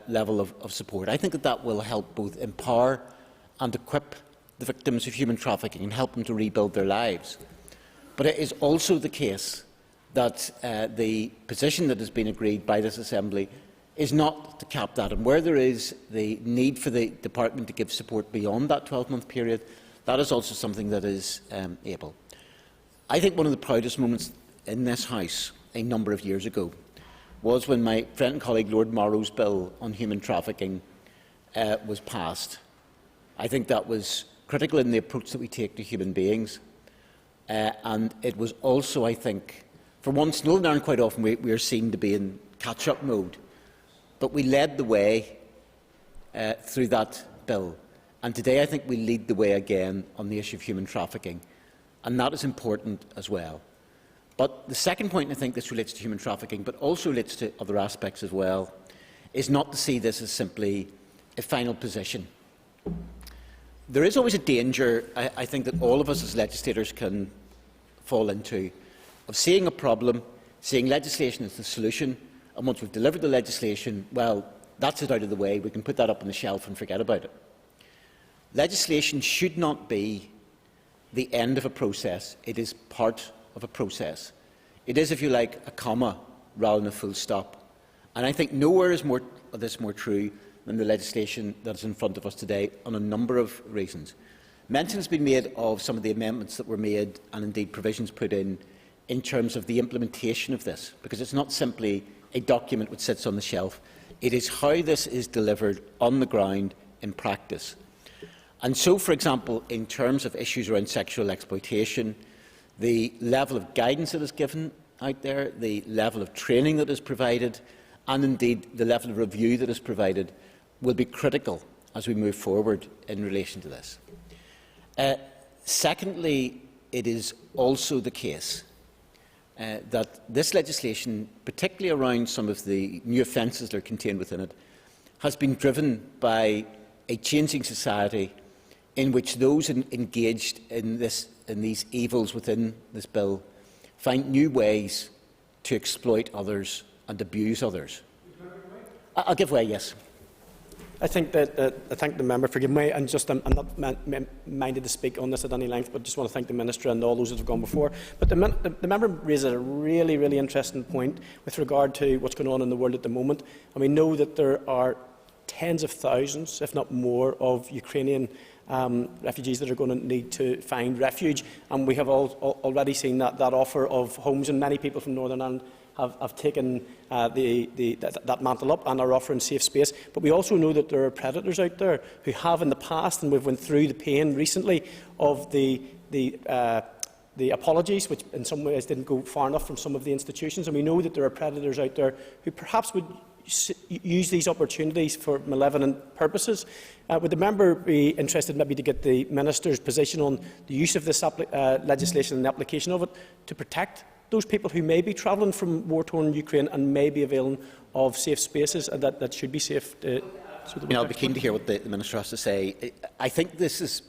level of support. I think that will help both empower and equip the victims of human trafficking and help them to rebuild their lives. But it is also the case that the position that has been agreed by this Assembly is not to cap that. And where there is the need for the Department to give support beyond that 12-month period, that is also something that is able. I think one of the proudest moments in this House a number of years ago was when my friend and colleague Lord Morrow's bill on human trafficking was passed. I think that was critical in the approach that we take to human beings. And it was also, I think, for once, Northern Ireland quite often we are seen to be in catch-up mode. But we led the way through that bill. And today I think we lead the way again on the issue of human trafficking. And that is important as well. But the second point, I think this relates to human trafficking, but also relates to other aspects as well, is not to see this as simply a final position. There is always a danger, I think, that all of us as legislators can fall into, of seeing a problem, seeing legislation as the solution, and once we've delivered the legislation, well, that's it out of the way, we can put that up on the shelf and forget about it. Legislation should not be the end of a process, it is part of a process. It is, if you like, a comma rather than a full stop. And I think nowhere is this more true than the legislation that is in front of us today on a number of reasons. Mention has been made of some of the amendments that were made and indeed provisions put in terms of the implementation of this, because it's not simply a document which sits on the shelf. It is how this is delivered on the ground in practice. And so, for example, in terms of issues around sexual exploitation, the level of guidance that is given out there, the level of training that is provided, and indeed the level of review that is provided will be critical as we move forward in relation to this. Secondly, it is also the case that this legislation, particularly around some of the new offences that are contained within it, has been driven by a changing society in which those engaged in these evils within this bill find new ways to exploit others and abuse others. I'll give way, yes. I thank the member for giving way, and I'm not minded to speak on this at any length, but just want to thank the Minister and all those that have gone before. But the member raises a really interesting point with regard to what's going on in the world at the moment, and we know that there are tens of thousands, if not more, of Ukrainian refugees that are going to need to find refuge, and we have already seen that offer of homes, and many people from Northern Ireland have taken that mantle up and are offering safe space. But we also know that there are predators out there who have in the past, and we've went through the pain recently of the apologies, which in some ways didn't go far enough from some of the institutions. And we know that there are predators out there who perhaps would use these opportunities for malevolent purposes. Would the member be interested maybe to get the Minister's position on the use of this legislation and the application of it to protect those people who may be travelling from war-torn Ukraine and may be availing of safe spaces that should be safe? I'll be keen to hear what the Minister has to say. I think this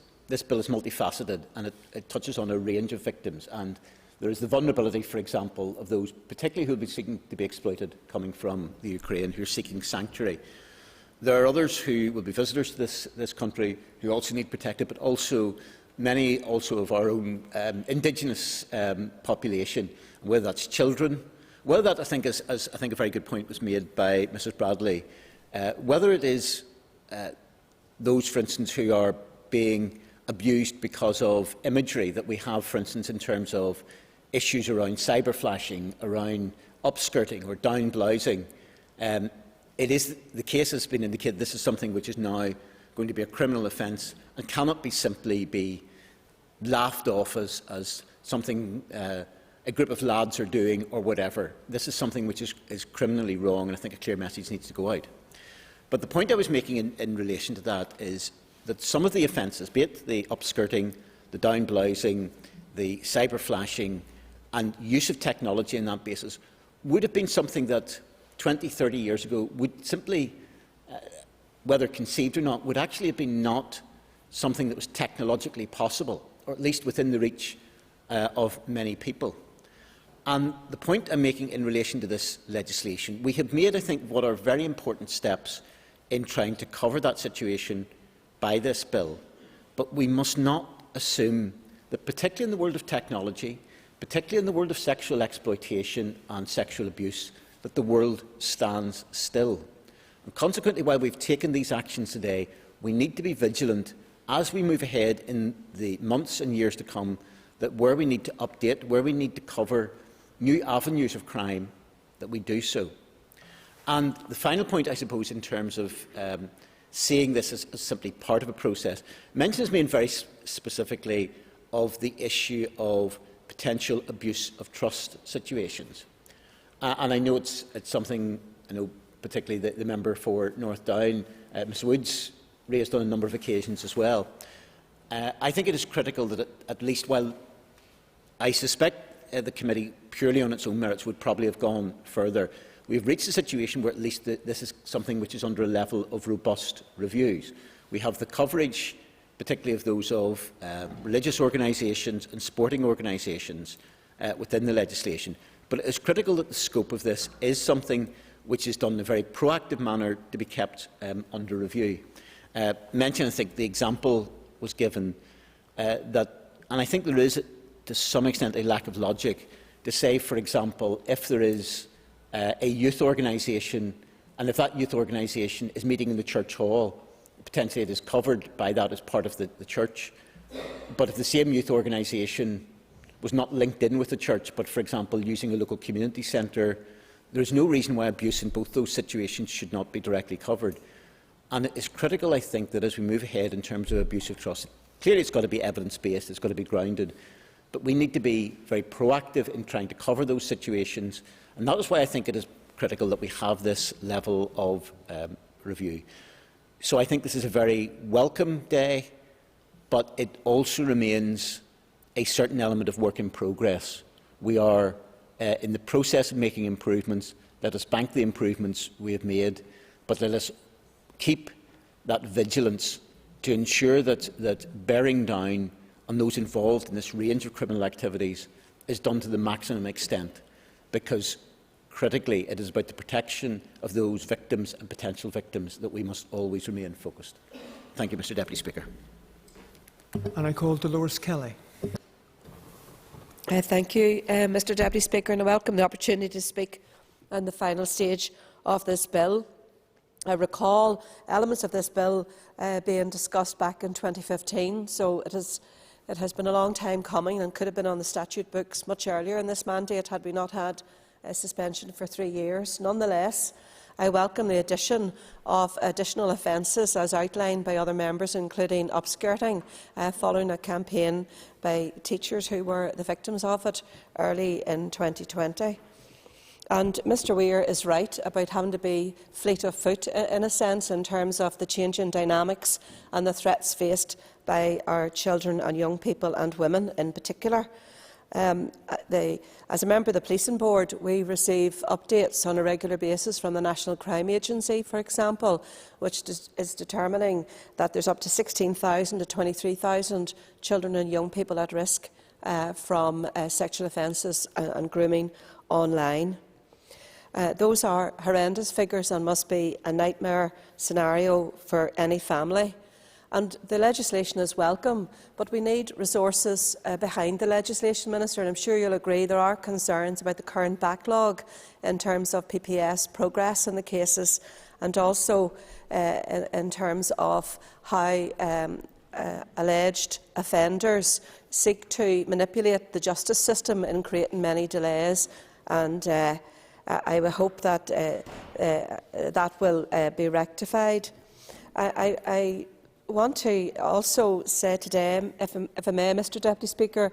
bill is multifaceted, and it touches on a range of victims. And there is the vulnerability, for example, of those particularly who will be seeking to be exploited coming from the Ukraine, who are seeking sanctuary. There are others who will be visitors to this country who also need protected, but also many of our own indigenous population, whether that's children, whether that, I think a very good point was made by Mrs Bradley, whether it is those, for instance, who are being abused because of imagery that we have, for instance, in terms of issues around cyber flashing, around upskirting or down blousing. The case has been indicated this is something which is now going to be a criminal offence and cannot simply be laughed off as something a group of lads are doing or whatever. This is something which is criminally wrong, and I think a clear message needs to go out. But the point I was making in relation to that is that some of the offences, be it the upskirting, the down blousing, the cyber flashing and use of technology on that basis, would have been something that 20, 30 years ago would simply, whether conceived or not, would actually have been not something that was technologically possible, or at least within the reach of many people. And the point I'm making in relation to this legislation, we have made, I think, what are very important steps in trying to cover that situation by this bill. But we must not assume that, particularly in the world of technology, particularly in the world of sexual exploitation and sexual abuse, that the world stands still. And consequently, while we've taken these actions today, we need to be vigilant as we move ahead in the months and years to come, that where we need to update, where we need to cover new avenues of crime, that we do so. And the final point, I suppose, in terms of seeing this as simply part of a process, mention is made very specifically of the issue of potential abuse of trust situations. And I know it's something, I know particularly the member for North Down, Ms Woods, raised on a number of occasions as well. I think it is critical that at least, while I suspect the committee, purely on its own merits, would probably have gone further, we have reached a situation where at least this is something which is under a level of robust reviews. We have the coverage, particularly of those of religious organisations and sporting organisations within the legislation. But it is critical that the scope of this is something which is done in a very proactive manner to be kept under review. Mention, I think, the example was given that, and I think there is, to some extent, a lack of logic to say, for example, if there is a youth organisation, and if that youth organisation is meeting in the church hall, potentially it is covered by that as part of the church. But if the same youth organisation was not linked in with the church, but, for example, using a local community centre, there is no reason why abuse in both those situations should not be directly covered. And it is critical, I think, that as we move ahead in terms of abuse of trust, clearly it's got to be evidence-based, it's got to be grounded, but we need to be very proactive in trying to cover those situations. And that is why I think it is critical that we have this level of review. So I think this is a very welcome day, but it also remains a certain element of work in progress. We are in the process of making improvements. Let us bank the improvements we have made, but let us keep that vigilance to ensure that bearing down on those involved in this range of criminal activities is done to the maximum extent, because critically it is about the protection of those victims and potential victims that we must always remain focused. Thank you, Mr Deputy Speaker. And I call Dolores Kelly. Thank you, Mr Deputy Speaker, and I welcome the opportunity to speak on the final stage of this bill. I recall elements of this bill being discussed back in 2015, so it has been a long time coming and could have been on the statute books much earlier in this mandate had we not had a suspension for 3 years. Nonetheless, I welcome the addition of additional offences as outlined by other members, including upskirting, following a campaign by teachers who were the victims of it early in 2020. And Mr Weir is right about having to be fleet of foot, in a sense, in terms of the changing dynamics and the threats faced by our children and young people and women in particular. As a member of the Policing Board, we receive updates on a regular basis from the National Crime Agency, for example, which is determining that there's up to 16,000 to 23,000 children and young people at risk from sexual offences and grooming online. Those are horrendous figures and must be a nightmare scenario for any family. And the legislation is welcome, but we need resources behind the legislation, Minister, and I'm sure you'll agree there are concerns about the current backlog in terms of PPS progress in the cases, and also in terms of how alleged offenders seek to manipulate the justice system in creating many delays. And I would hope that that will be rectified. I want to also say today, if I may, Mr Deputy Speaker,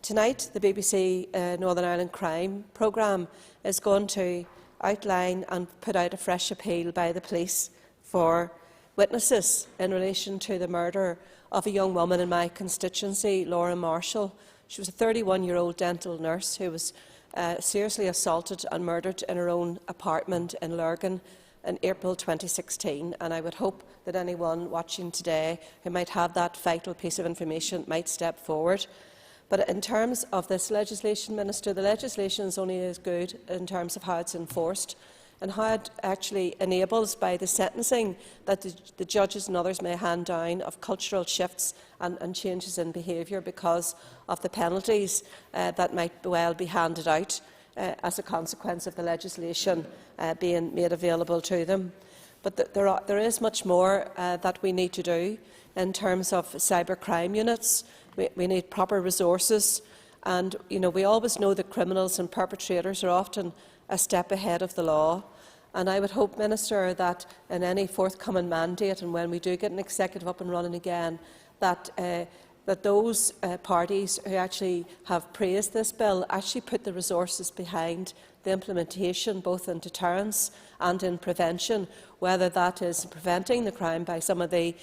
tonight the BBC Northern Ireland Crime programme is going to outline and put out a fresh appeal by the police for witnesses in relation to the murder of a young woman in my constituency, Laura Marshall. She was a 31-year-old dental nurse who was seriously assaulted and murdered in her own apartment in Lurgan in April 2016, and I would hope that anyone watching today who might have that vital piece of information might step forward. But in terms of this legislation, Minister, the legislation is only as good in terms of how it's enforced and how it actually enables, by the sentencing that the judges and others may hand down, of cultural shifts and changes in behaviour because of the penalties that might well be handed out as a consequence of the legislation being made available to them. But there is much more that we need to do in terms of cybercrime units. We need proper resources, and we always know that criminals and perpetrators are often a step ahead of the law. And I would hope, Minister, that in any forthcoming mandate, and when we do get an executive up and running again, that those parties who actually have praised this bill actually put the resources behind the implementation, both in deterrence and in prevention, whether that is preventing the crime by some of the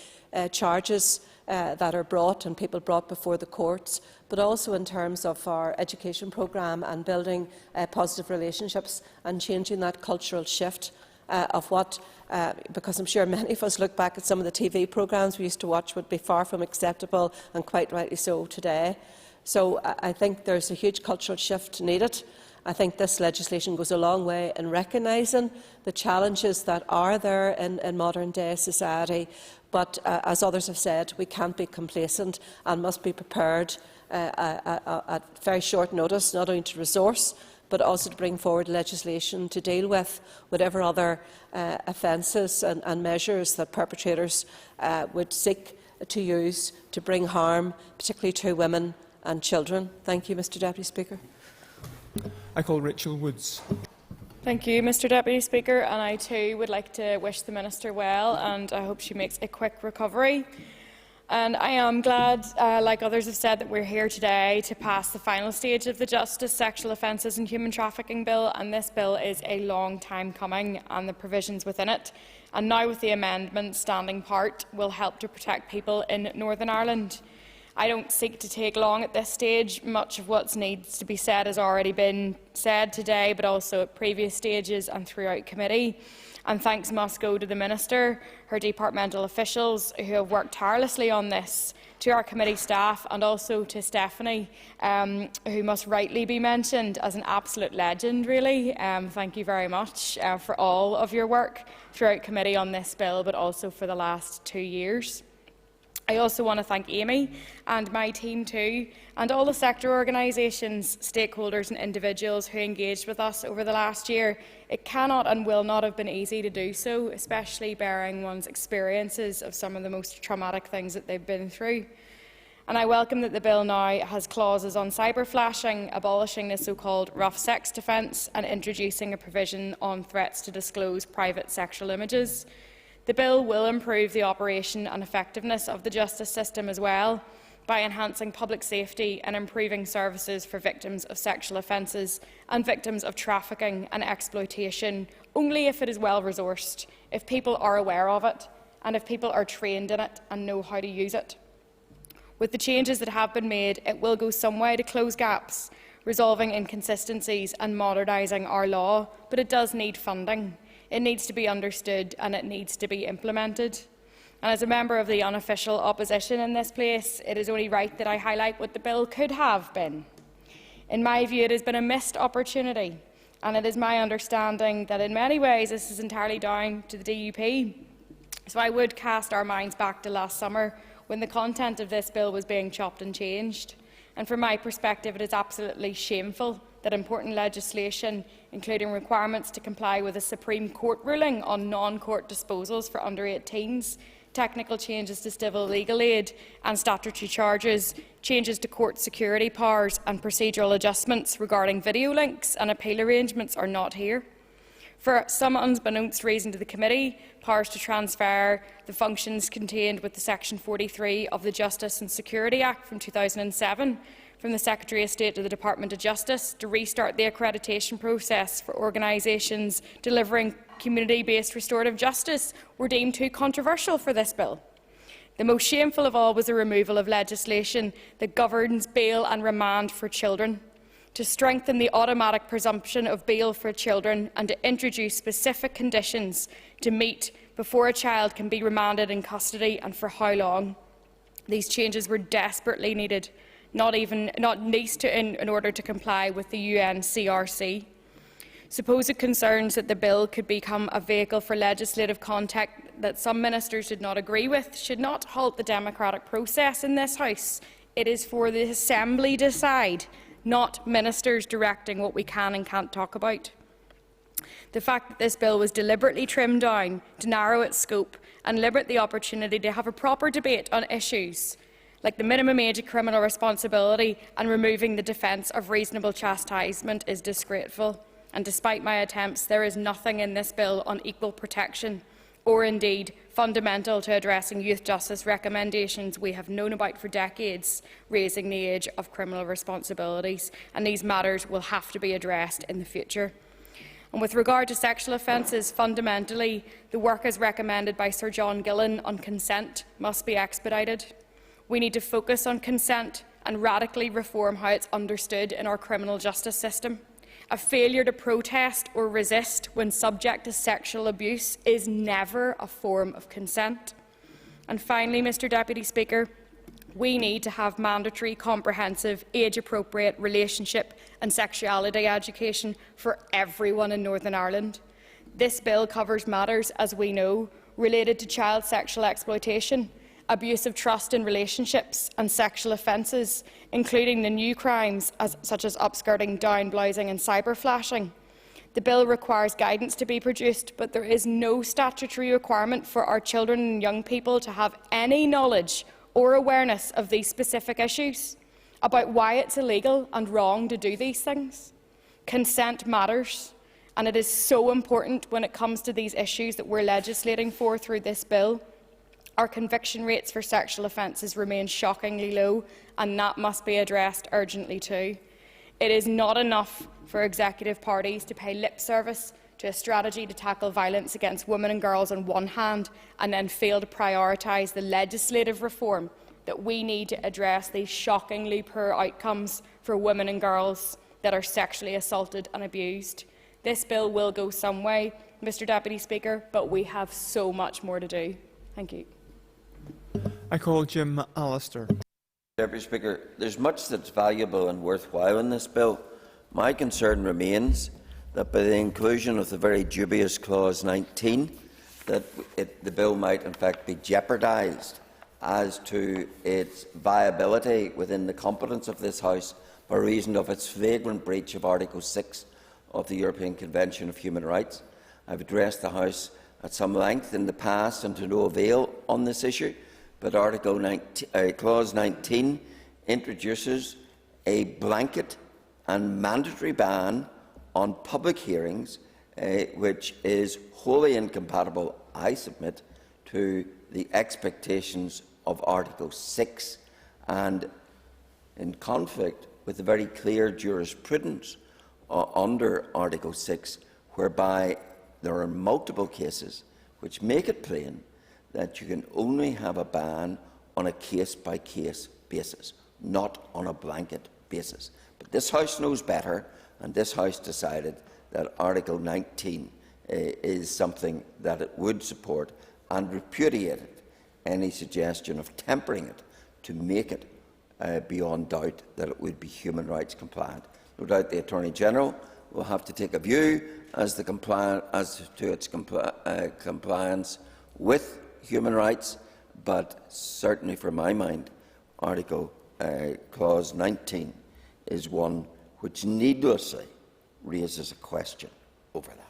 charges that are brought and people brought before the courts, but also in terms of our education programme and building positive relationships and changing that cultural shift of what, because I'm sure many of us look back at some of the TV programmes we used to watch, would be far from acceptable, and quite rightly so today. So I think there's a huge cultural shift needed. I think this legislation goes a long way in recognising the challenges that are there in modern-day society. But as others have said, we can't be complacent and must be prepared at very short notice, not only to resource, but also to bring forward legislation to deal with whatever other offences and measures that perpetrators would seek to use to bring harm, particularly to women and children. Thank you, Mr Deputy Speaker. I call Rachel Woods. Thank you, Mr Deputy Speaker, and I too would like to wish the Minister well, and I hope she makes a quick recovery. And I am glad, like others have said, that we're here today to pass the final stage of the Justice, Sexual Offences and Human Trafficking Bill, and this bill is a long time coming, and the provisions within it, and now with the amendment standing part, will help to protect people in Northern Ireland. I don't seek to take long at this stage. Much of what needs to be said has already been said today, but also at previous stages and throughout committee. And thanks must go to the Minister, her departmental officials who have worked tirelessly on this, to our committee staff, and also to Stephanie, who must rightly be mentioned as an absolute legend, really. Thank you very much for all of your work throughout committee on this bill, but also for the last 2 years. I also want to thank Amy and my team too, and all the sector organisations, stakeholders and individuals who engaged with us over the last year. It cannot and will not have been easy to do so, especially bearing one's experiences of some of the most traumatic things that they've been through. And I welcome that the bill now has clauses on cyber flashing, abolishing the so-called rough sex defence and introducing a provision on threats to disclose private sexual images. The bill will improve the operation and effectiveness of the justice system as well, by enhancing public safety and improving services for victims of sexual offences and victims of trafficking and exploitation, only if it is well resourced, if people are aware of it, and if people are trained in it and know how to use it. With the changes that have been made, it will go some way to close gaps, resolving inconsistencies and modernising our law, but it does need funding. It needs to be understood and it needs to be implemented. And as a member of the unofficial opposition in this place, it is only right that I highlight what the bill could have been. In my view, it has been a missed opportunity, and it is my understanding that in many ways this is entirely down to the DUP. So I would cast our minds back to last summer, when the content of this bill was being chopped and changed. And from my perspective, it is absolutely shameful that important legislation, including requirements to comply with a Supreme Court ruling on non-court disposals for under 18s, technical changes to civil legal aid and statutory charges, changes to court security powers and procedural adjustments regarding video links and appeal arrangements are not here. For some unbeknownst reason to the committee, powers to transfer the functions contained with the Section 43 of the Justice and Security Act from 2007 from the Secretary of State to the Department of Justice to restart the accreditation process for organisations delivering community-based restorative justice were deemed too controversial for this bill. The most shameful of all was the removal of legislation that governs bail and remand for children, to strengthen the automatic presumption of bail for children and to introduce specific conditions to meet before a child can be remanded in custody and for how long. These changes were desperately needed, not least in order to comply with the UN CRC. Supposed concerns that the bill could become a vehicle for legislative contact that some ministers did not agree with should not halt the democratic process in this House. It is for the Assembly to decide, not ministers directing what we can and can't talk about. The fact that this bill was deliberately trimmed down to narrow its scope and limit the opportunity to have a proper debate on issues like the minimum age of criminal responsibility and removing the defence of reasonable chastisement is disgraceful. And despite my attempts, there is nothing in this bill on equal protection or indeed fundamental to addressing youth justice recommendations we have known about for decades, raising the age of criminal responsibilities, and these matters will have to be addressed in the future. And with regard to sexual offences, fundamentally, the work as recommended by Sir John Gillan on consent must be expedited. We need to focus on consent and radically reform how it's understood in our criminal justice system. A failure to protest or resist when subject to sexual abuse is never a form of consent. And finally, Mr Deputy Speaker, we need to have mandatory, comprehensive, age-appropriate relationship and sexuality education for everyone in Northern Ireland. This bill covers matters, as we know, related to child sexual exploitation, abuse of trust in relationships and sexual offences, including the new crimes such as upskirting, downblousing and cyber flashing. The bill requires guidance to be produced, but there is no statutory requirement for our children and young people to have any knowledge or awareness of these specific issues, about why it's illegal and wrong to do these things. Consent matters, and it is so important when it comes to these issues that we're legislating for through this bill. Our conviction rates for sexual offences remain shockingly low, and that must be addressed urgently too. It is not enough for executive parties to pay lip service to a strategy to tackle violence against women and girls on one hand and then fail to prioritise the legislative reform that we need to address these shockingly poor outcomes for women and girls that are sexually assaulted and abused. This bill will go some way, Mr Deputy Speaker, but we have so much more to do. Thank you. I call Jim Allister. Deputy Speaker, there's much that's valuable and worthwhile in this bill. My concern remains that by the inclusion of the very dubious clause 19, that the bill might in fact be jeopardised as to its viability within the competence of this House by reason of its flagrant breach of Article 6 of the European Convention of Human Rights. I have addressed the House at some length in the past and to no avail on this issue, but Clause 19 introduces a blanket and mandatory ban on public hearings, which is wholly incompatible, I submit, to the expectations of Article 6 and in conflict with the very clear jurisprudence under Article 6, whereby there are multiple cases which make it plain that you can only have a ban on a case-by-case basis, not on a blanket basis. But this House knows better, and this House decided that Article 19 is something that it would support and repudiated any suggestion of tempering it to make it beyond doubt that it would be human rights compliant. No doubt the Attorney-General will have to take a view as to its compliance with human rights, but certainly for my mind, Clause 19 is one which needlessly raises a question over that.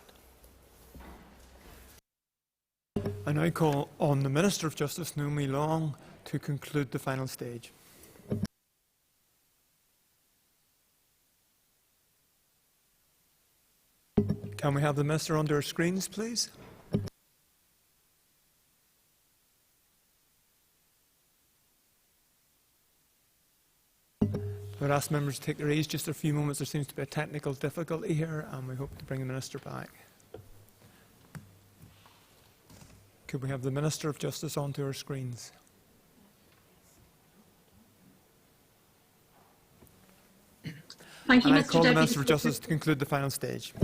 I now call on the Minister of Justice, Naomi Long, to conclude the final stage. Can we have the Minister under our screens, please? I would ask members to take their ease just a few moments. There seems to be a technical difficulty here, and we hope to bring the Minister back. Could we have the Minister of Justice onto our screens? Thank you, and I Mr. call the Deputy Minister of Speaker. Justice to conclude the final stage.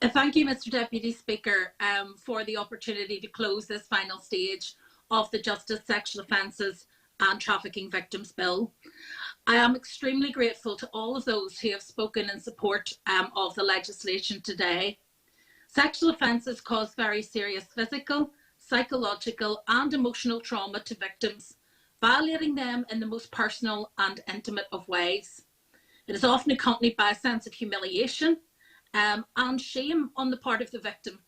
Thank you, Mr. Deputy Speaker, for the opportunity to close this final stage of the Justice, Sexual Offences and Trafficking Victims Bill. I am extremely grateful to all of those who have spoken in support of the legislation today. Sexual offences cause very serious physical, psychological and emotional trauma to victims, violating them in the most personal and intimate of ways. It is often accompanied by a sense of humiliation and shame on the part of the victim,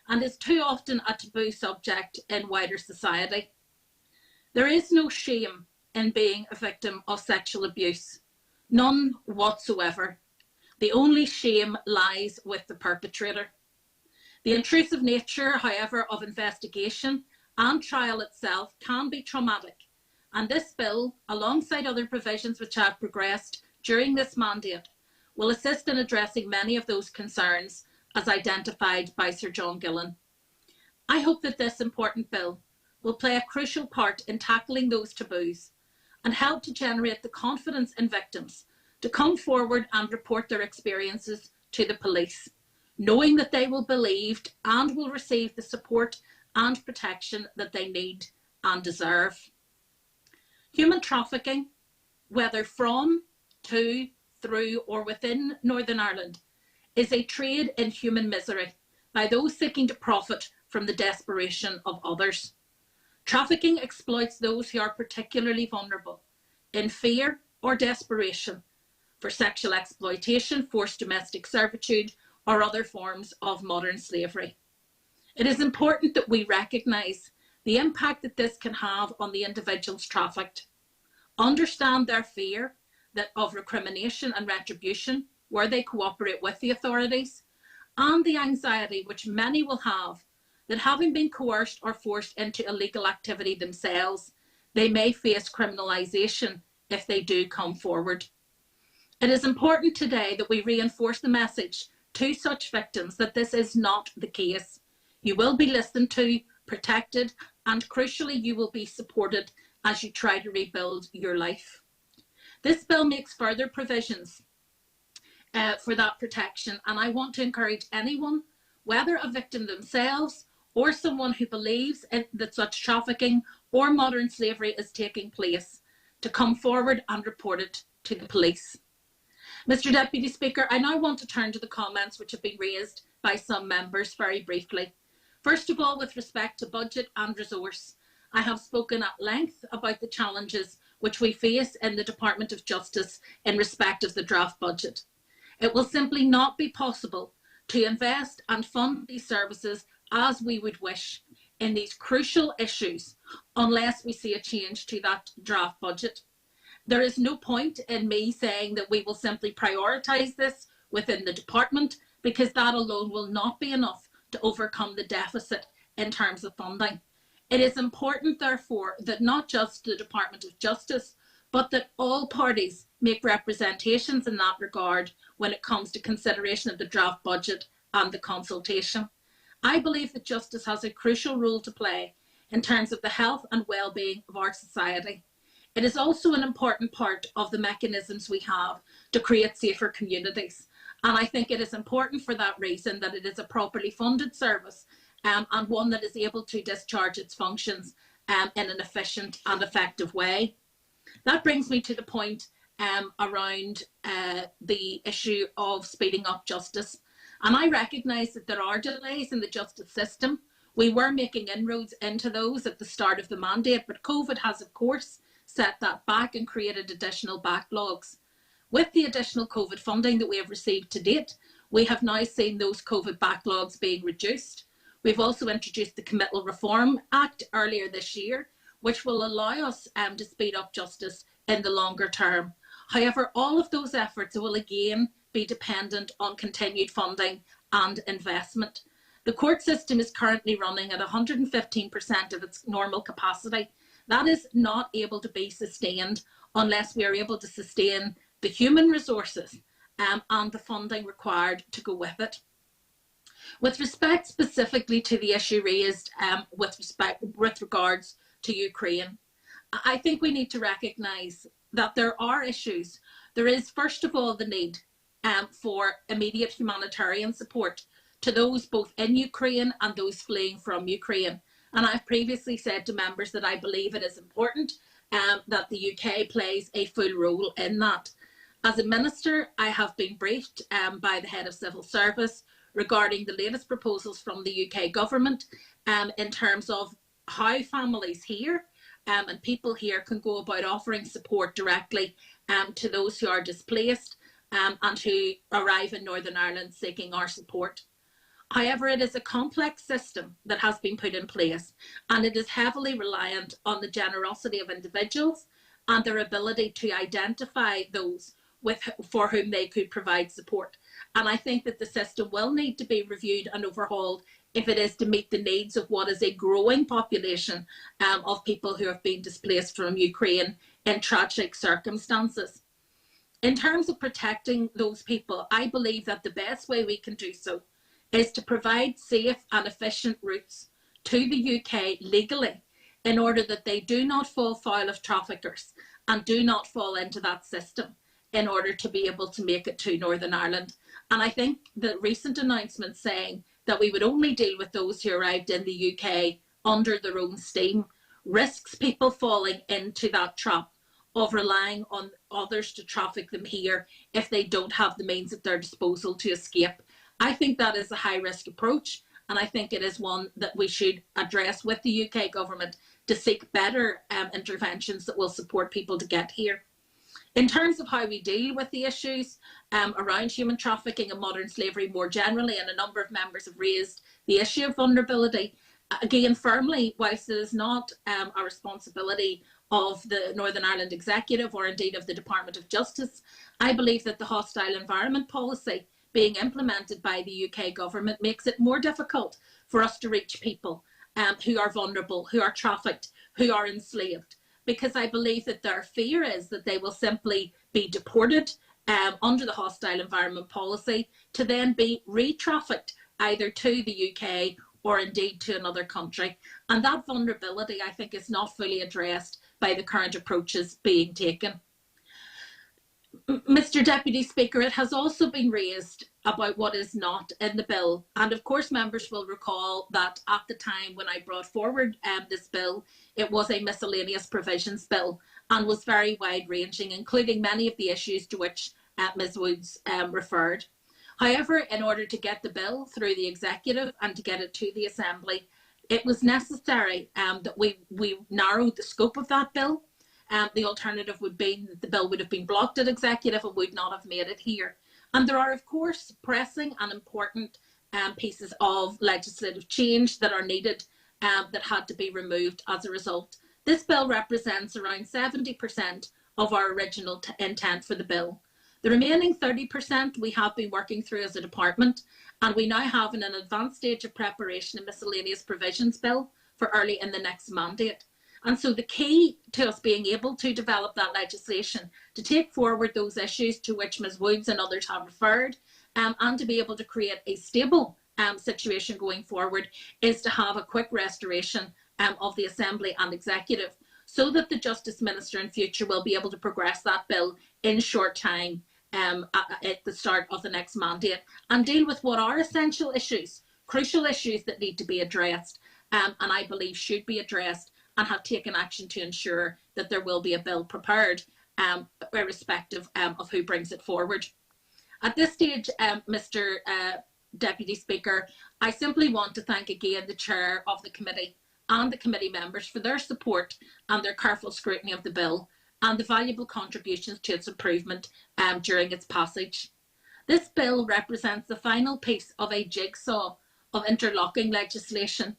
and is too often a taboo subject in wider society. There is no shame in being a victim of sexual abuse, none whatsoever. The only shame lies with the perpetrator. The intrusive nature, however, of investigation and trial itself can be traumatic, and this bill, alongside other provisions which have progressed during this mandate, will assist in addressing many of those concerns as identified by Sir John Gillan. I hope that this important bill will play a crucial part in tackling those taboos and help to generate the confidence in victims to come forward and report their experiences to the police, knowing that they will be believed and will receive the support and protection that they need and deserve. Human trafficking, whether from, to, through or within Northern Ireland, is a trade in human misery by those seeking to profit from the desperation of others. Trafficking exploits those who are particularly vulnerable, in fear or desperation, for sexual exploitation, forced domestic servitude, or other forms of modern slavery. It is important that we recognise the impact that this can have on the individuals trafficked, understand their fear of recrimination and retribution where they cooperate with the authorities, and the anxiety which many will have that, having been coerced or forced into illegal activity themselves, they may face criminalisation if they do come forward. It is important today that we reinforce the message to such victims that this is not the case. You will be listened to protected, and crucially, you will be supported as you try to rebuild your life. This bill makes further provisions for that protection, and I want to encourage anyone, whether a victim themselves or someone who believes that such trafficking or modern slavery is taking place, to come forward and report it to the police. Mr Deputy Speaker, I now want to turn to the comments which have been raised by some members very briefly. First of all, with respect to budget and resource, I have spoken at length about the challenges which we face in the Department of Justice in respect of the draft budget. It will simply not be possible to invest and fund these services as we would wish in these crucial issues unless we see a change to that draft budget. There is no point in me saying that we will simply prioritise this within the department, because that alone will not be enough to overcome the deficit in terms of funding. It is important, therefore, that not just the Department of Justice, but that all parties make representations in that regard when it comes to consideration of the draft budget and the consultation. I believe that justice has a crucial role to play in terms of the health and well-being of our society. It is also an important part of the mechanisms we have to create safer communities. And I think it is important for that reason that it is a properly funded service and one that is able to discharge its functions in an efficient and effective way. That brings me to the point around the issue of speeding up justice. And I recognise that there are delays in the justice system. We were making inroads into those at the start of the mandate, but COVID has, of course, set that back and created additional backlogs. With the additional COVID funding that we have received to date, we have now seen those COVID backlogs being reduced. We've also introduced the Committal Reform Act earlier this year, which will allow us to speed up justice in the longer term. However, all of those efforts will again be dependent on continued funding and investment. The court system is currently running at 115% of its normal capacity. That is not able to be sustained unless we are able to sustain the human resources and the funding required to go with it. With respect specifically to the issue raised with regards to Ukraine, I think we need to recognise that there are issues. There is, first of all, the need for immediate humanitarian support to those both in Ukraine and those fleeing from Ukraine. And I've previously said to members that I believe it is important that the UK plays a full role in that. As a minister, I have been briefed by the head of civil service regarding the latest proposals from the UK government in terms of how families here and people here can go about offering support directly to those who are displaced and who arrive in Northern Ireland seeking our support. However, it is a complex system that has been put in place, and it is heavily reliant on the generosity of individuals and their ability to identify those for whom they could provide support. And I think that the system will need to be reviewed and overhauled if it is to meet the needs of what is a growing population of people who have been displaced from Ukraine in tragic circumstances. In terms of protecting those people, I believe that the best way we can do so is to provide safe and efficient routes to the UK legally in order that they do not fall foul of traffickers and do not fall into that system in order to be able to make it to Northern Ireland. And I think the recent announcement saying that we would only deal with those who arrived in the UK under their own steam risks people falling into that trap of relying on others to traffic them here if they don't have the means at their disposal to escape. I think that is a high-risk approach, and I think it is one that we should address with the UK government to seek better interventions that will support people to get here. In terms of how we deal with the issues around human trafficking and modern slavery more generally, and a number of members have raised the issue of vulnerability, again firmly, whilst it is not a responsibility of the Northern Ireland Executive or indeed of the Department of Justice, I believe that the hostile environment policy being implemented by the UK government makes it more difficult for us to reach people who are vulnerable, who are trafficked, who are enslaved, because I believe that their fear is that they will simply be deported under the hostile environment policy to then be re-trafficked either to the UK or indeed to another country. And that vulnerability, I think, is not fully addressed by the current approaches being taken. Mr Deputy Speaker, it has also been raised about what is not in the bill. And of course, members will recall that at the time when I brought forward this bill, it was a miscellaneous provisions bill and was very wide-ranging, including many of the issues to which Ms Woods referred. However, in order to get the bill through the Executive and to get it to the Assembly, it was necessary that we narrowed the scope of that bill. The alternative would be that the bill would have been blocked at Executive and would not have made it here. And there are, of course, pressing and important pieces of legislative change that are needed that had to be removed as a result. This bill represents around 70% of our original intent for the bill. The remaining 30% we have been working through as a department, and we now have in an advanced stage of preparation a miscellaneous provisions bill for early in the next mandate. And so the key to us being able to develop that legislation, to take forward those issues to which Ms Woods and others have referred, and to be able to create a stable situation going forward, is to have a quick restoration of the Assembly and Executive, so that the Justice Minister in future will be able to progress that bill in short time at the start of the next mandate and deal with what are essential issues, crucial issues that need to be addressed and I believe should be addressed, and have taken action to ensure that there will be a bill prepared, irrespective of who brings it forward. At this stage, Mr Deputy Speaker, I simply want to thank again the Chair of the Committee and the Committee members for their support and their careful scrutiny of the bill and the valuable contributions to its improvement during its passage. This bill represents the final piece of a jigsaw of interlocking legislation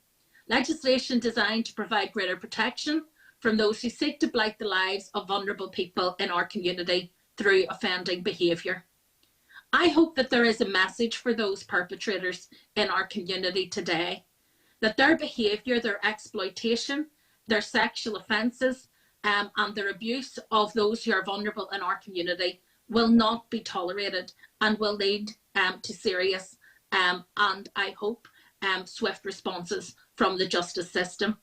designed to provide greater protection from those who seek to blight the lives of vulnerable people in our community through offending behaviour. I hope that there is a message for those perpetrators in our community today, that their behaviour, their exploitation, their sexual offences and their abuse of those who are vulnerable in our community will not be tolerated and will lead to serious and I hope swift responses from the justice system.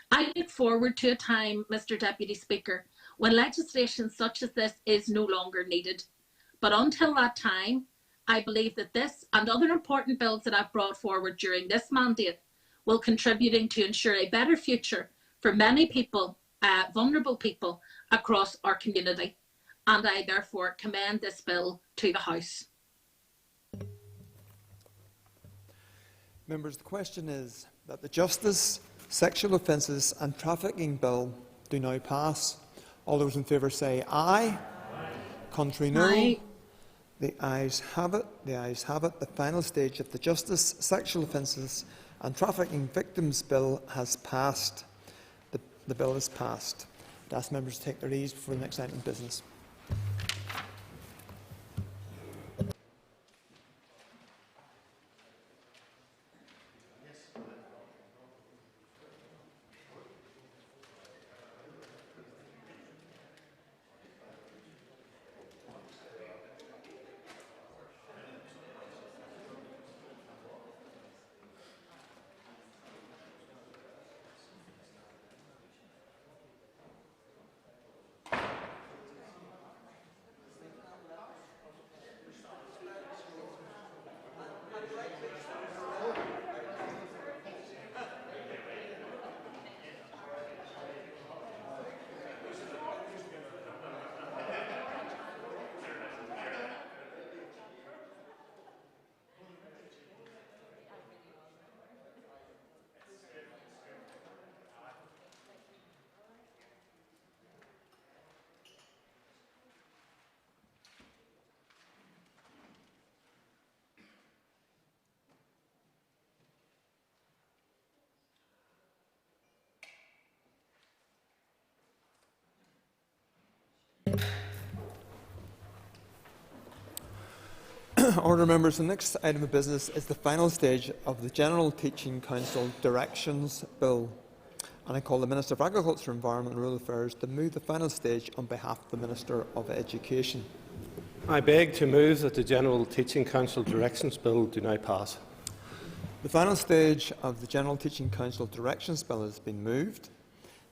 I look forward to a time, Mr Deputy Speaker, when legislation such as this is no longer needed. But until that time, I believe that this and other important bills that I've brought forward during this mandate will contributing to ensure a better future for many people, vulnerable people across our community. And I therefore commend this bill to the House. Members, the question is that the Justice, Sexual Offences and Trafficking Bill do now pass. All those in favour say aye. Aye. Contrary no. Aye. The ayes have it. The ayes have it. The final stage of the Justice, Sexual Offences and Trafficking Victims Bill has passed. The bill is passed. I ask members to take their ease before the next item of business. Order, members. The next item of business is the final stage of the General Teaching Council Directions Bill. And I call the Minister for Agriculture, Environment and Rural Affairs to move the final stage on behalf of the Minister of Education. I beg to move that the General Teaching Council Directions Bill do now pass. The final stage of the General Teaching Council Directions Bill has been moved.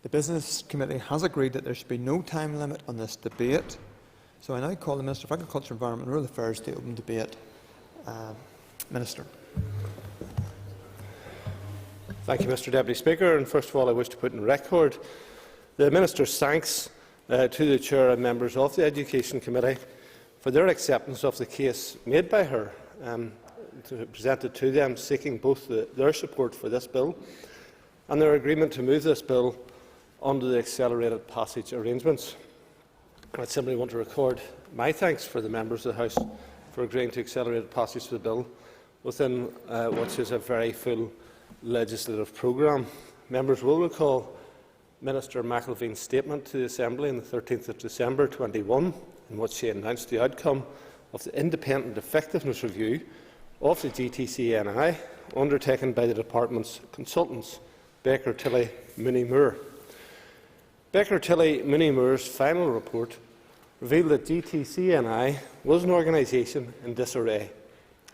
The Business Committee has agreed that there should be no time limit on this debate. So I now call the Minister for Agriculture, Environment and Rural Affairs to open debate. Minister. Thank you, Mr Deputy Speaker. And first of all, I wish to put in record the Minister's thanks to the Chair and members of the Education Committee for their acceptance of the case made by her, presented to them, seeking both their support for this bill and their agreement to move this bill under the accelerated passage arrangements. I simply want to record my thanks for the members of the House for agreeing to accelerated passage of the bill within which is a very full legislative programme. Members will recall Minister McIlveen's statement to the Assembly on the 13th of December 2021, in which she announced the outcome of the independent effectiveness review of the GTC-NI undertaken by the Department's consultants, Baker Tilly Mooney Moore. Baker Tilly Mooney Moore's final report revealed that GTC-NI was an organisation in disarray,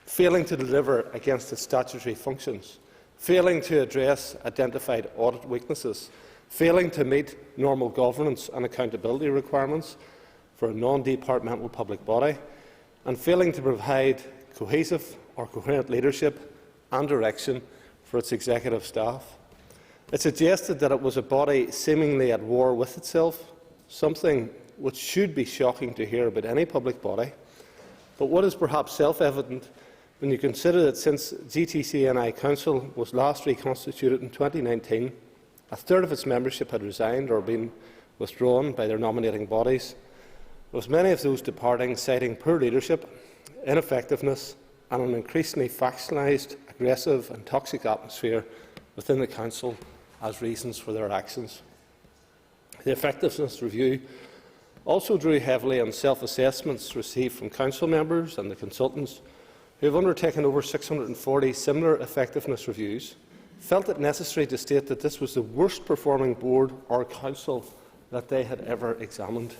failing to deliver against its statutory functions, failing to address identified audit weaknesses, failing to meet normal governance and accountability requirements for a non-departmental public body, and failing to provide cohesive or coherent leadership and direction for its executive staff. It suggested that it was a body seemingly at war with itself, something which should be shocking to hear about any public body. But what is perhaps self-evident when you consider that since GTC-NI Council was last reconstituted in 2019, a third of its membership had resigned or been withdrawn by their nominating bodies, with many of those departing citing poor leadership, ineffectiveness and an increasingly factionalised, aggressive and toxic atmosphere within the Council as reasons for their actions. The effectiveness review also drew heavily on self-assessments received from Council members and the consultants who have undertaken over 640 similar effectiveness reviews, felt it necessary to state that this was the worst performing board or council that they had ever examined.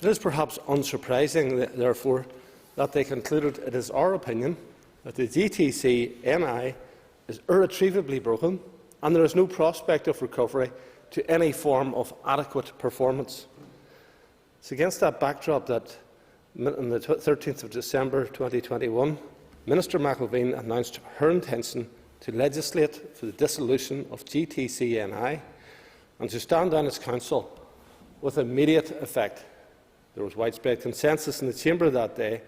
It is perhaps unsurprising, therefore, that they concluded it is our opinion that the GTC-NI is irretrievably broken and there is no prospect of recovery to any form of adequate performance. It is against that backdrop that on the 13th of December 2021, Minister McIlveen announced her intention to legislate for the dissolution of GTC-NI and to stand down its council with immediate effect. There was widespread consensus in the Chamber that day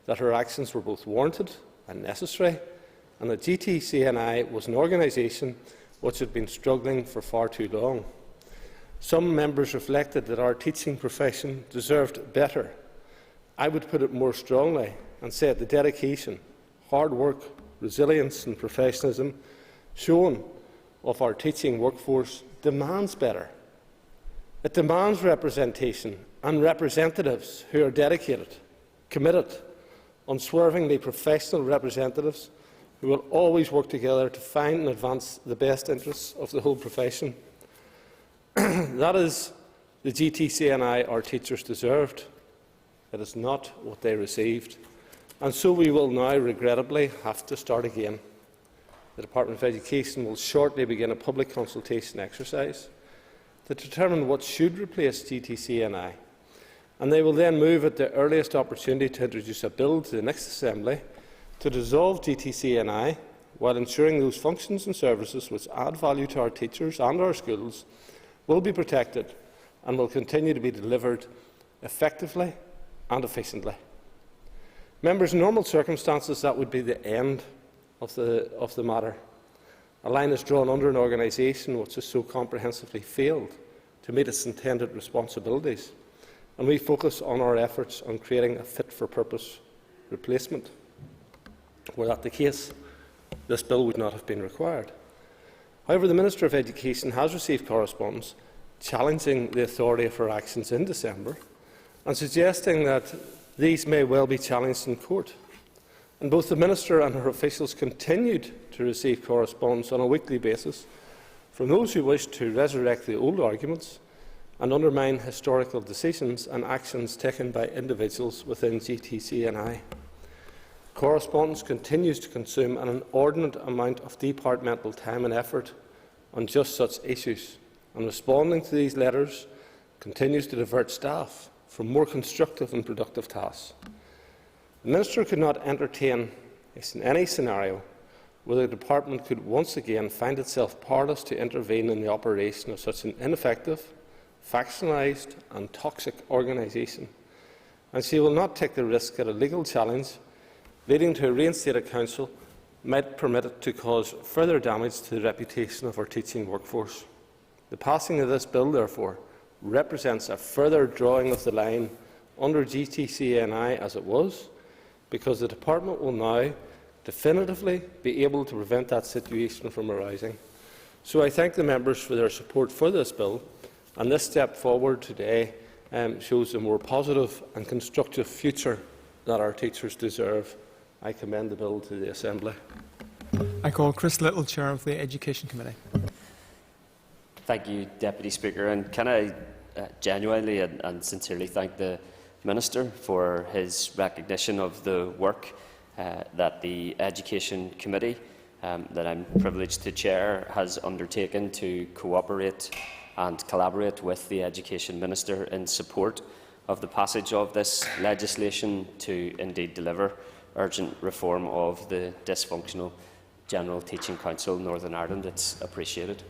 that her actions were both warranted and necessary, and that GTC-NI was an organisation which had been struggling for far too long. Some members reflected that our teaching profession deserved better. I would put it more strongly and say the dedication, hard work, resilience and professionalism shown of our teaching workforce demands better. It demands representation and representatives who are dedicated, committed, unswervingly professional representatives who will always work together to find and advance the best interests of the whole profession. That is the GTC-NI our teachers deserved. It is not what they received. And so we will now, regrettably, have to start again. The Department of Education will shortly begin a public consultation exercise to determine what should replace GTC-NI, and they will then move at the earliest opportunity to introduce a bill to the next Assembly to dissolve GTC-NI while ensuring those functions and services which add value to our teachers and our schools will be protected and will continue to be delivered effectively and efficiently. Members, in normal circumstances, that would be the end of the matter. A line is drawn under an organisation which has so comprehensively failed to meet its intended responsibilities, and we focus on our efforts on creating a fit-for-purpose replacement. Were that the case, this bill would not have been required. However, the Minister of Education has received correspondence challenging the authority of her actions in December and suggesting that these may well be challenged in court. And both the Minister and her officials continued to receive correspondence on a weekly basis from those who wished to resurrect the old arguments and undermine historical decisions and actions taken by individuals within GTC-NI. Correspondence continues to consume an inordinate amount of departmental time and effort on just such issues, and responding to these letters continues to divert staff from more constructive and productive tasks. The Minister could not entertain any scenario where the Department could once again find itself powerless to intervene in the operation of such an ineffective, factionalised and toxic organisation, and she will not take the risk that a legal challenge leading to a reinstated council might permit it to cause further damage to the reputation of our teaching workforce. The passing of this bill, therefore, represents a further drawing of the line under GTCNI as it was, because the Department will now definitively be able to prevent that situation from arising. So I thank the members for their support for this bill, and this step forward today shows a more positive and constructive future that our teachers deserve. I commend the bill to the Assembly. I call Chris Little, Chair of the Education Committee. Thank you, Deputy Speaker. And can I genuinely and sincerely thank the Minister for his recognition of the work that the Education Committee, that I'm privileged to chair, has undertaken to cooperate and collaborate with the Education Minister in support of the passage of this legislation to indeed deliver urgent reform of the dysfunctional General Teaching Council Northern Ireland. It's appreciated.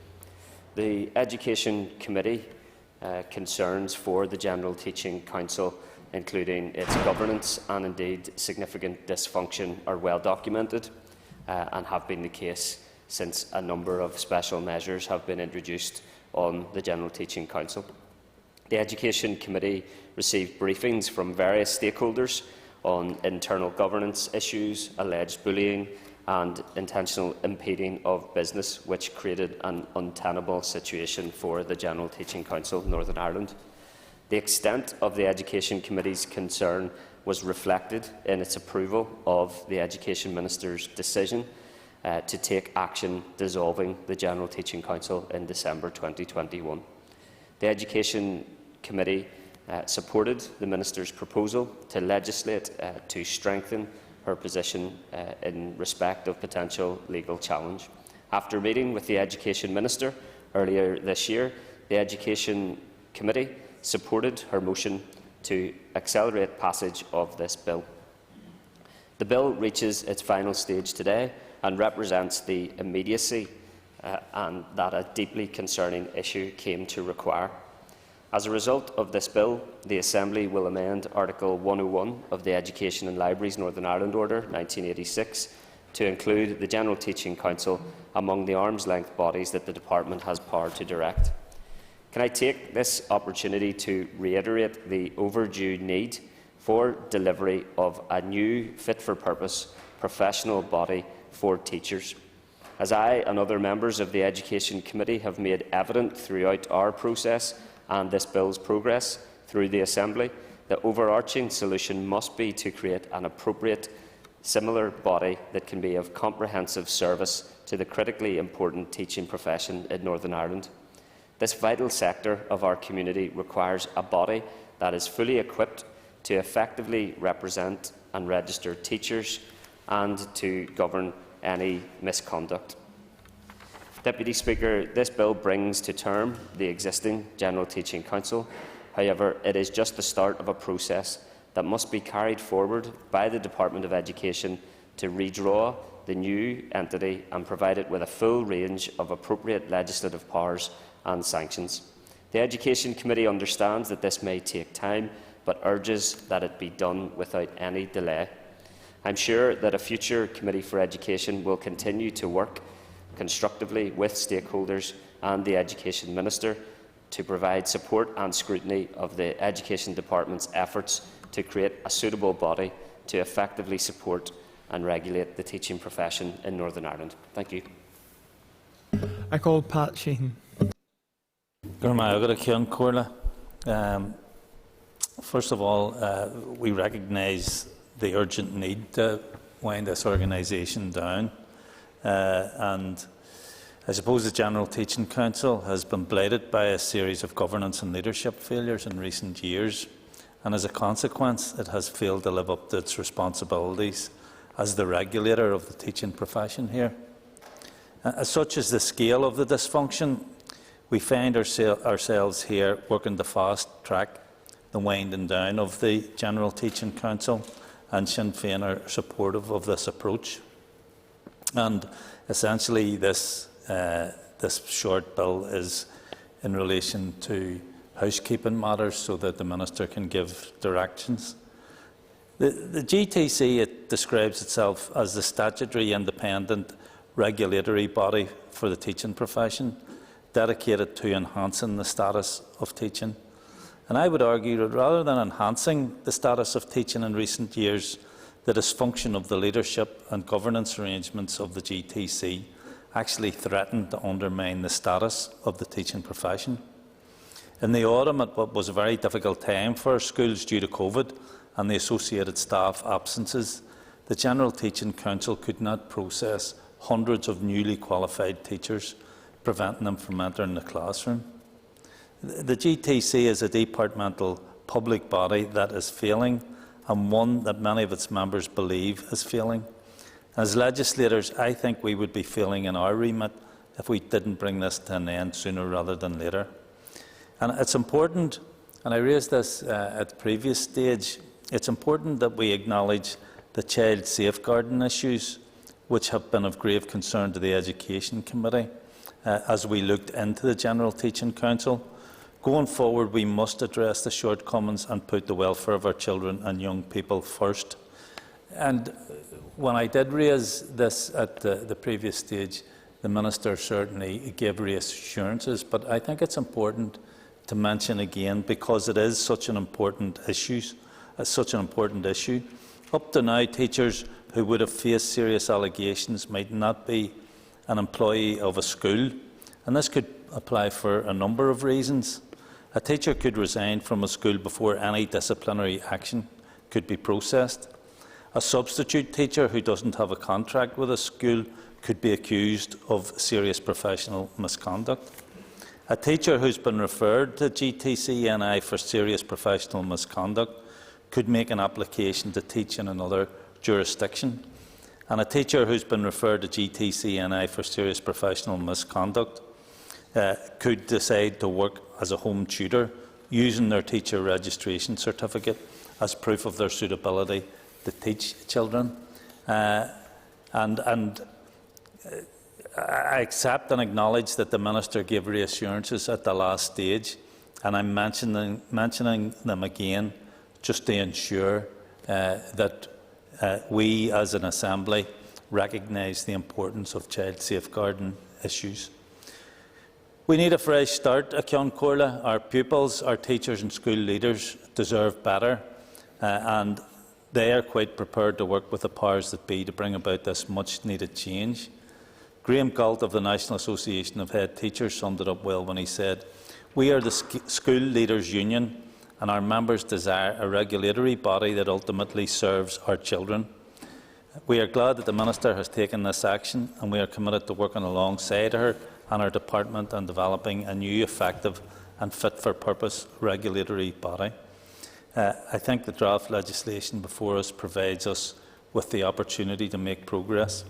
The Education Committee concerns for the General Teaching Council, including its governance and indeed significant dysfunction, are well documented and have been the case since a number of special measures have been introduced on the General Teaching Council. The Education Committee received briefings from various stakeholders on internal governance issues, alleged bullying and intentional impeding of business, which created an untenable situation for the General Teaching Council Northern Ireland. The extent of the Education Committee's concern was reflected in its approval of the Education Minister's decision to take action dissolving the General Teaching Council in December 2021. The Education Committee supported the Minister's proposal to legislate to strengthen her position in respect of potential legal challenge. After meeting with the Education Minister earlier this year, the Education Committee supported her motion to accelerate passage of this bill. The bill reaches its final stage today and represents the immediacy and that a deeply concerning issue came to require. As a result of this bill, the Assembly will amend Article 101 of the Education and Libraries Northern Ireland Order 1986 to include the General Teaching Council among the arm's-length bodies that the Department has power to direct. Can I take this opportunity to reiterate the overdue need for delivery of a new fit-for-purpose professional body for teachers? As I and other members of the Education Committee have made evident throughout our process and this bill's progress through the Assembly, the overarching solution must be to create an appropriate, similar body that can be of comprehensive service to the critically important teaching profession in Northern Ireland. This vital sector of our community requires a body that is fully equipped to effectively represent and register teachers and to govern any misconduct. Deputy Speaker, this bill brings to term the existing General Teaching Council. However, it is just the start of a process that must be carried forward by the Department of Education to redraw the new entity and provide it with a full range of appropriate legislative powers and sanctions. The Education Committee understands that this may take time, but urges that it be done without any delay. I am sure that a future Committee for Education will continue to work constructively with stakeholders and the Education Minister to provide support and scrutiny of the Education Department's efforts to create a suitable body to effectively support and regulate the teaching profession in Northern Ireland. Thank you. I call Pat Sheehan. First of all, we recognise the urgent need to wind this organisation down. And I suppose the General Teaching Council has been blighted by a series of governance and leadership failures in recent years, and as a consequence it has failed to live up to its responsibilities as the regulator of the teaching profession here. As such as the scale of the dysfunction, we find ourselves here working to fast-track the winding down of the General Teaching Council, and Sinn Féin are supportive of this approach. And essentially this short bill is in relation to housekeeping matters so that the Minister can give directions. The GTC, it describes itself as the statutory independent regulatory body for the teaching profession, dedicated to enhancing the status of teaching. And I would argue that rather than enhancing the status of teaching in recent years, the dysfunction of the leadership and governance arrangements of the GTC actually threatened to undermine the status of the teaching profession. In the autumn, at what was a very difficult time for schools due to COVID and the associated staff absences, the General Teaching Council could not process hundreds of newly qualified teachers, preventing them from entering the classroom. The GTC is a departmental public body that is failing, and one that many of its members believe is failing. As legislators, I think we would be failing in our remit if we didn't bring this to an end sooner rather than later. And it's important, and I raised this at the previous stage, it's important that we acknowledge the child safeguarding issues which have been of grave concern to the Education Committee as we looked into the General Teaching Council. Going forward, we must address the shortcomings and put the welfare of our children and young people first. And when I did raise this at the previous stage, the Minister certainly gave reassurances, but I think it's important to mention again, because it is such an important issue. Up to now, teachers who would have faced serious allegations might not be an employee of a school, and this could apply for a number of reasons. A teacher could resign from a school before any disciplinary action could be processed. A substitute teacher who doesn't have a contract with a school could be accused of serious professional misconduct. A teacher who's been referred to GTC-NI for serious professional misconduct could make an application to teach in another jurisdiction. And a teacher who's been referred to GTC-NI for serious professional misconduct could decide to work as a home tutor using their teacher registration certificate as proof of their suitability to teach children. I accept and acknowledge that the Minister gave reassurances at the last stage, and I'm mentioning them again just to ensure that we as an Assembly recognise the importance of child safeguarding issues. We need a fresh start at Ceann Comhairle. Our pupils, our teachers and school leaders deserve better, and they are quite prepared to work with the powers that be to bring about this much-needed change. Graham Galt of the National Association of Head Teachers summed it up well when he said, "We are the School Leaders Union, and our members desire a regulatory body that ultimately serves our children. We are glad that the Minister has taken this action, and we are committed to working alongside her and our department on developing a new, effective and fit-for-purpose regulatory body." I think the draft legislation before us provides us with the opportunity to make progress.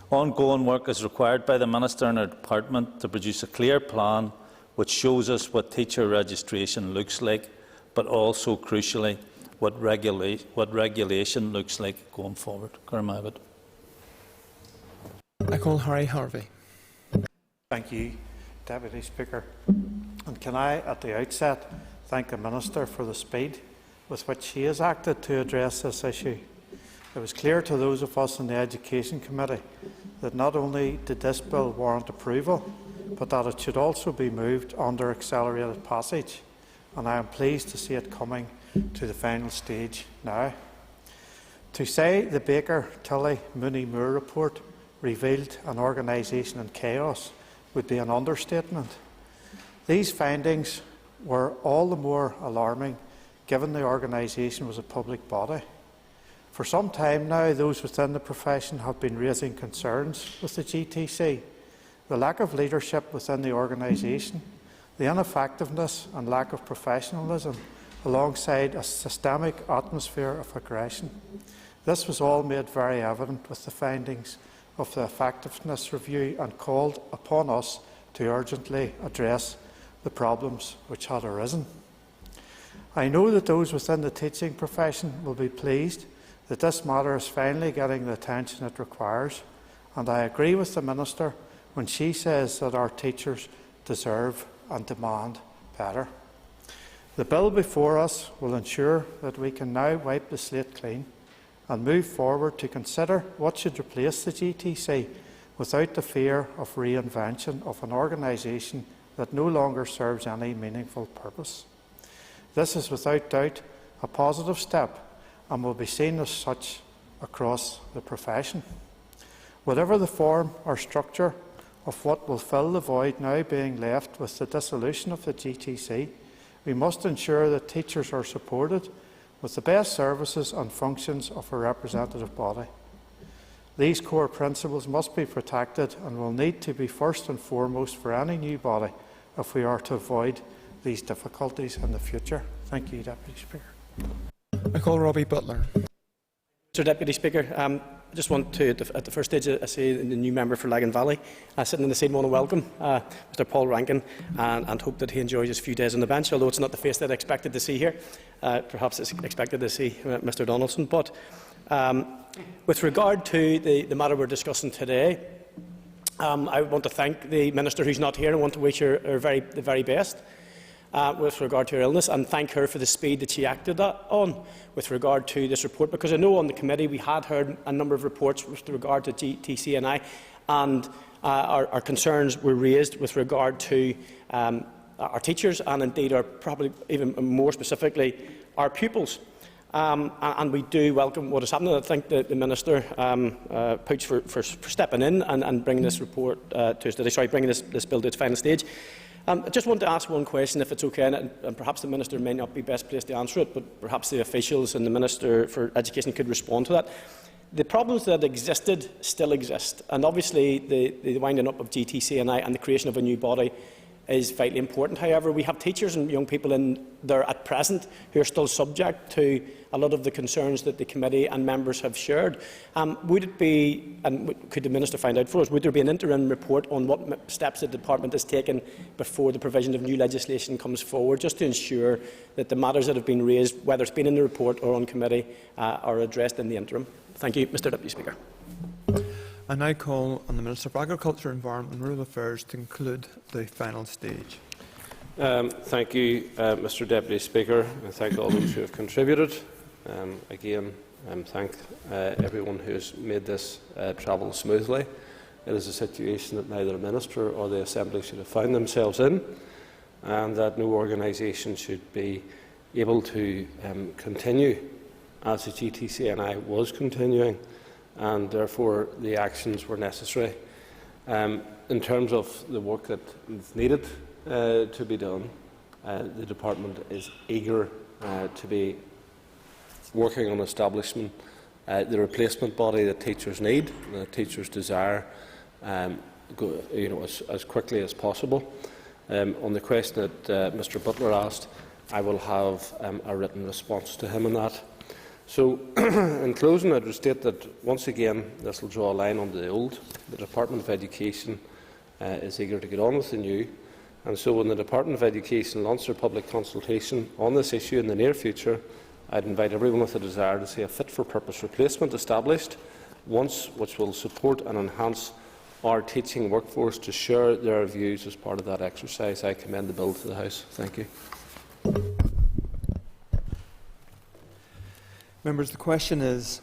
Ongoing work is required by the Minister and her department to produce a clear plan which shows us what teacher registration looks like, but also, crucially, what regulation looks like going forward. I call Harry Harvey. Thank you, Deputy Speaker. And can I, at the outset, thank the Minister for the speed with which she has acted to address this issue. It was clear to those of us in the Education Committee that not only did this bill warrant approval, but that it should also be moved under accelerated passage, and I am pleased to see it coming to the final stage now. To say the Baker, Tilley, Mooney Moore report revealed an organisation in chaos would be an understatement. These findings were all the more alarming given the organisation was a public body. For some time now, those within the profession have been raising concerns with the GTC. The lack of leadership within the organisation, the ineffectiveness and lack of professionalism, alongside a systemic atmosphere of aggression. This was all made very evident with the findings of the effectiveness review and called upon us to urgently address the problems which had arisen. I know that those within the teaching profession will be pleased that this matter is finally getting the attention it requires, and I agree with the Minister when she says that our teachers deserve and demand better. The bill before us will ensure that we can now wipe the slate clean and move forward to consider what should replace the GTC without the fear of reinvention of an organisation that no longer serves any meaningful purpose. This is without doubt a positive step and will be seen as such across the profession. Whatever the form or structure of what will fill the void now being left with the dissolution of the GTC, we must ensure that teachers are supported with the best services and functions of a representative body. These core principles must be protected and will need to be first and foremost for any new body if we are to avoid these difficulties in the future. Thank you, Deputy Speaker. I call Robbie Butler. Mr Deputy Speaker, I just want to, at the first stage, I say the new member for Lagan Valley sitting in the seat, want to welcome Mr Paul Rankin and hope that he enjoys his few days on the bench, although it's not the face that I expected to see here. Perhaps it's expected to see Mr Donaldson. But with regard to the matter we're discussing today, I want to thank the Minister who's not here and want to wish her the very best. With regard to her illness, and thank her for the speed that she acted on with regard to this report, because I know on the committee we had heard a number of reports with regard to TCNI, and our concerns were raised with regard to our teachers and indeed probably even more specifically our pupils. And we do welcome what is happening. I think that the Minister Pooch for stepping in and bringing this report to us today. Sorry, bringing this bill to its final stage. I just want to ask one question, if it's okay, and perhaps the Minister may not be best placed to answer it, but perhaps the officials and the Minister for Education could respond to that. The problems that existed still exist, and obviously the winding up of GTCNI and the creation of a new body is vitally important. However, we have teachers and young people in there at present who are still subject to a lot of the concerns that the committee and members have shared. Would it be, and could the Minister find out for us, would there be an interim report on what steps the Department has taken before the provision of new legislation comes forward, just to ensure that the matters that have been raised, whether it's been in the report or on committee, are addressed in the interim? Thank you, Mr Deputy Speaker. I now call on the Minister for Agriculture, Environment and Rural Affairs to conclude the final stage. Thank you, Mr Deputy Speaker, and thank all those who have contributed. Again, thank everyone who has made this travel smoothly. It is a situation that neither the Minister or the Assembly should have found themselves in, and that no organisation should be able to continue as the GTCNI was continuing, and therefore the actions were necessary. In terms of the work that is needed to be done, the Department is eager to be working on establishing the replacement body that teachers need, and that teachers desire, as quickly as possible. On the question that Mr Butler asked, I will have a written response to him on that. So, in closing, I would state that once again this will draw a line under the old. The Department of Education is eager to get on with the new, and so when the Department of Education launches their public consultation on this issue in the near future, I would invite everyone with a desire to see a fit-for-purpose replacement established, which will support and enhance our teaching workforce to share their views as part of that exercise. I commend the bill to the House. Thank you. Members, the question is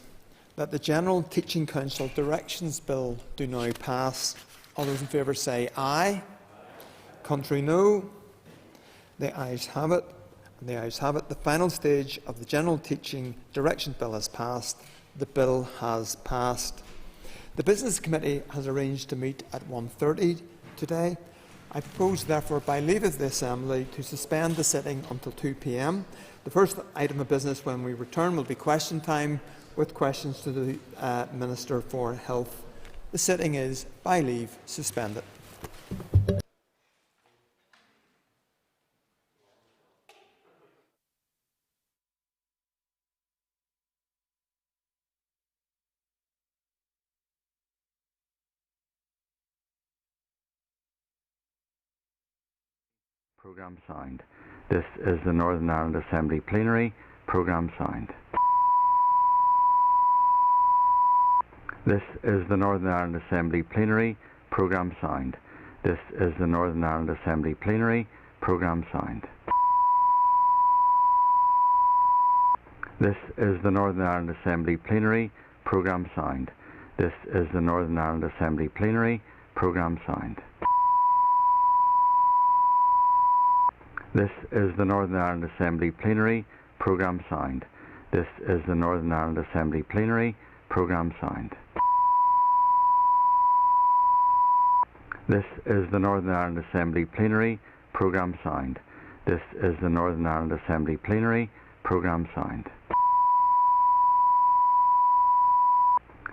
that the General Teaching Council Directions Bill do now pass. All those in favour say aye. Contrary, no. The ayes have it. And the ayes have it. The final stage of the General Teaching Directions Bill has passed. The bill has passed. The Business Committee has arranged to meet at 1:30 today. I propose, therefore, by leave of the Assembly, to suspend the sitting until 2 p.m. The first item of business when we return will be question time, with questions to the Minister for Health. The sitting is, by leave, suspended. Programme signed. This is the Northern Ireland Assembly Plenary. Programme signed. This is the Northern Ireland Assembly Plenary. Programme signed. This is the Northern Ireland Assembly Plenary. Programme signed. This is the Northern Ireland Assembly Plenary. Programme signed. This is the Northern Ireland Assembly Plenary. Programme signed. This is the Northern Ireland Assembly Plenary. Programme signed. This is the Northern Ireland Assembly Plenary. Programme signed. This is the Northern Ireland Assembly Plenary. Programme signed. This is the Northern Ireland Assembly Plenary. Programme signed.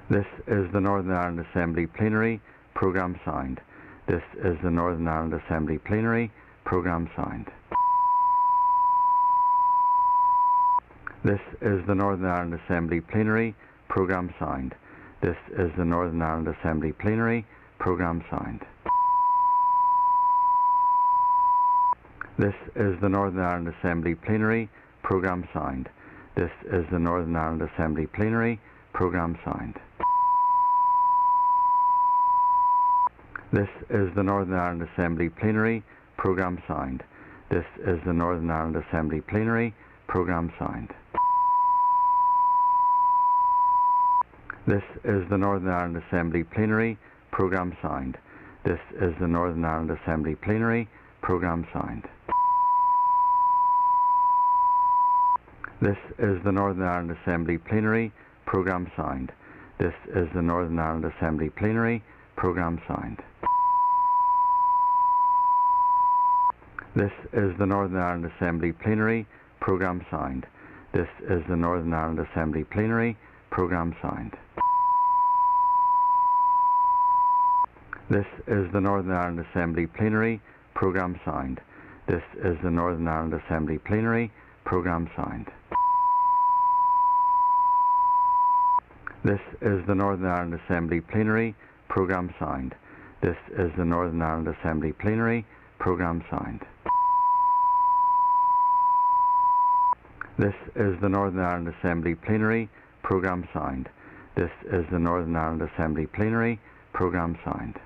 This is the Northern Ireland Assembly Plenary. Programme signed. This is the Northern Ireland Assembly Plenary. Programme signed. This is the Northern Ireland Assembly Plenary. Programme signed. This is the Northern Ireland Assembly Plenary. Programme signed. This is the Northern Ireland Assembly Plenary. Programme signed. This is the Northern Ireland Assembly Plenary. Programme signed. This is the Northern Ireland Assembly Plenary. Programme signed. This is the Northern Ireland Assembly Plenary. Programme signed. This is the Northern Ireland Assembly Plenary. Programme signed. This is the Northern Ireland Assembly Plenary. Programme signed. This is the Northern Ireland Assembly Plenary. Programme signed. This is the Northern Ireland Assembly Plenary. Programme signed. This is the Northern Ireland Assembly Plenary. Programme signed. This is the Northern Ireland Assembly Plenary. Programme signed. This is the Northern Ireland Assembly Plenary. Programme signed. This is the Northern Ireland Assembly Plenary. Programme signed. This is the Northern Ireland Assembly Plenary. Programme signed. This is the Northern Ireland Assembly Plenary. Programme signed. This is the Northern Ireland Assembly Plenary. Programme signed. This is the Northern Ireland Assembly Plenary. Programme signed. This is the Northern Ireland Assembly Plenary. Programme signed.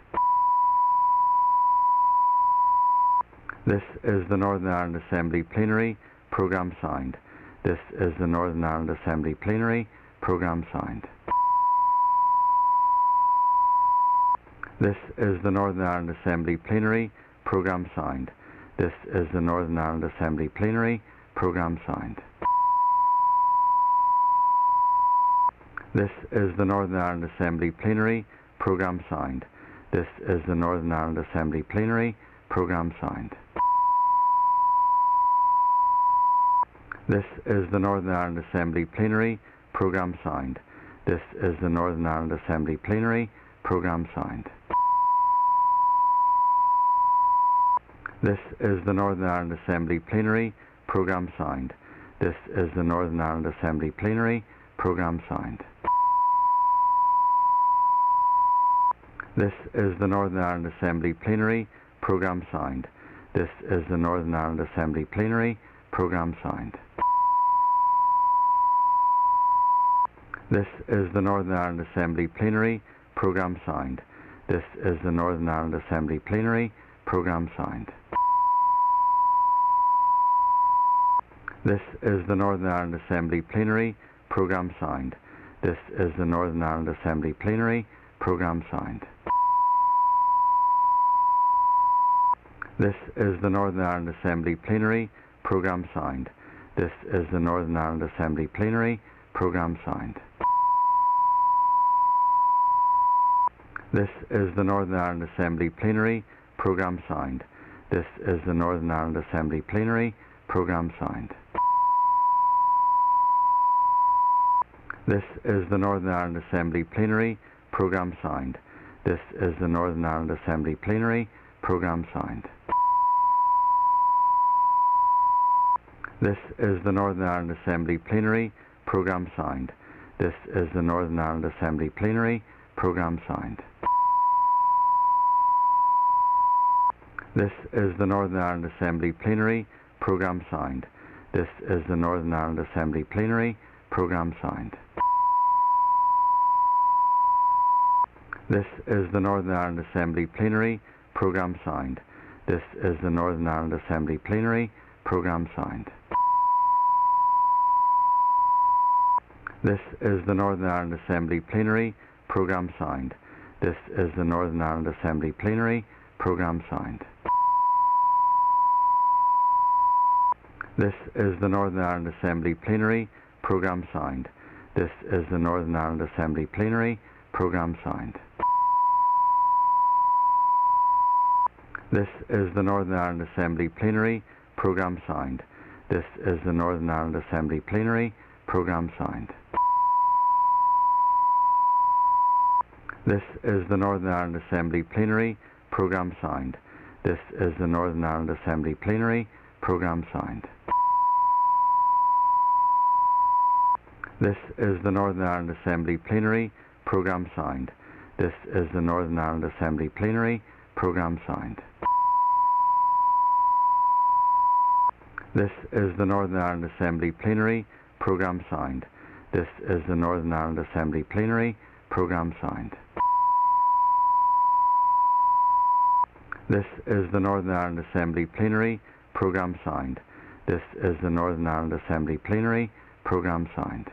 This is the Northern Ireland Assembly Plenary. Programme signed. This is the Northern Ireland Assembly Plenary. Programme signed. This is the Northern Ireland Assembly Plenary. Programme signed. This is the Northern Ireland Assembly Plenary. Programme signed. This is the Northern Ireland Assembly Plenary. Programme signed. This is the Northern Ireland Assembly Plenary. Programme signed. This is the Northern Ireland Assembly Plenary. Programme signed. This is the Northern Ireland Assembly Plenary. Programme signed. This is the Northern Ireland Assembly Plenary. Programme signed. This is the Northern Ireland Assembly Plenary. Programme signed. This is the Northern Ireland Assembly Plenary. Programme signed. This is the Northern Ireland Assembly Plenary. Programme signed. This is the Northern Ireland Assembly Plenary. Programme signed. This is the Northern Ireland Assembly Plenary. Programme signed. This is the Northern Ireland Assembly Plenary. Programme signed. This is the Northern Ireland Assembly Plenary. Programme signed. This is the Northern Ireland Assembly Plenary. Programme signed. This is the Northern Ireland Assembly Plenary. Programme signed. This is the Northern Ireland Assembly Plenary. Programme signed. This is the Northern Ireland Assembly Plenary. Programme signed. This is the Northern Ireland Assembly Plenary. Programme signed. This is the Northern Ireland Assembly Plenary. Programme signed. This is the Northern Ireland Assembly Plenary. Programme signed. This is the Northern Ireland Assembly Plenary Programme Sound. This is the Northern Ireland Assembly Plenary Programme Sound. This is the Northern Ireland Assembly Plenary Programme Sound. This is the Northern Ireland Assembly Plenary Programme Sound. This is the Northern Ireland Assembly Plenary Programme Sound. This is the Northern Ireland Assembly Plenary Programme Sound. This is the Northern Ireland Assembly Plenary Programme Sound. This is the Northern Ireland Assembly Plenary Programme Sound. This is the Northern Ireland Assembly Plenary Programme Sound. This is the Northern Ireland Assembly Plenary Programme Sound. This is the Northern Ireland Assembly Plenary Programme Sound. This is the Northern Ireland Assembly Plenary Programme Sound. This is the Northern Ireland Assembly Plenary Programme Sound. This is the Northern Ireland Assembly Plenary Programme Sound. This is the Northern Ireland Assembly Plenary Programme Sound. This is the Northern Ireland Assembly Plenary Programme Sound. This is the Northern Ireland Assembly Plenary Programme Sound. This is the Northern Ireland Assembly Plenary Programme Sound.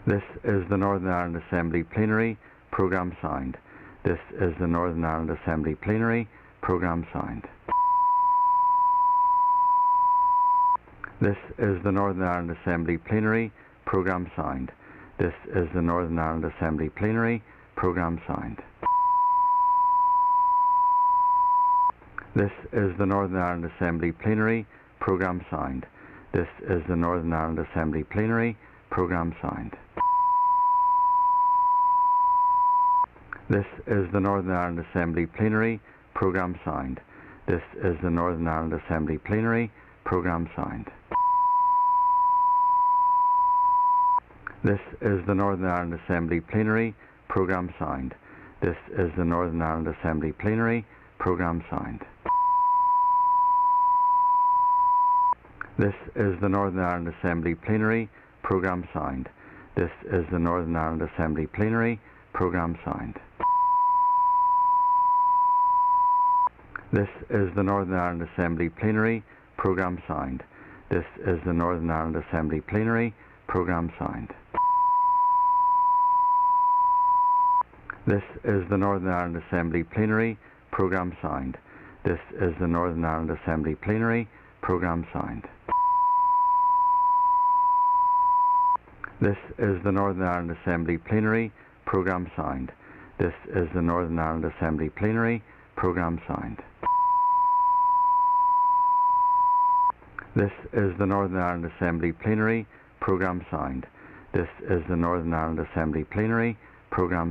This is the Northern Ireland Assembly Plenary Programme Sound. This is the Northern Ireland Assembly Plenary Programme Sound. This is the Northern Ireland Assembly Plenary Programme Sound. This is the Northern Ireland Assembly Plenary Programme Sound. This is the Northern Ireland Assembly Plenary Programme Sound. This is the Northern Ireland Assembly Plenary Programme Sound. This is the Northern Ireland Assembly Plenary Programme Sound. This is the Northern Ireland Assembly Plenary Programme Sound. This is the Northern Ireland Assembly Plenary Programme Sound. This is the Northern Ireland Assembly Plenary Programme Sound. This is the Northern Ireland Assembly Plenary Programme Sound. This is the Northern Ireland Assembly Plenary Programme Sound. This is the Northern Ireland Assembly Plenary Programme Sound. This is the Northern Ireland Assembly Plenary Programme Sound. This is the Northern Ireland Assembly Plenary Programme Sound. This is the Northern Ireland Assembly Plenary Programme Sound. This is the Northern Ireland Assembly Plenary Programme Sound. This is the Northern Ireland Assembly Plenary Programme Sound. This is the Northern Ireland Assembly Plenary Programme Sound. This is the Northern Ireland Assembly Plenary Programme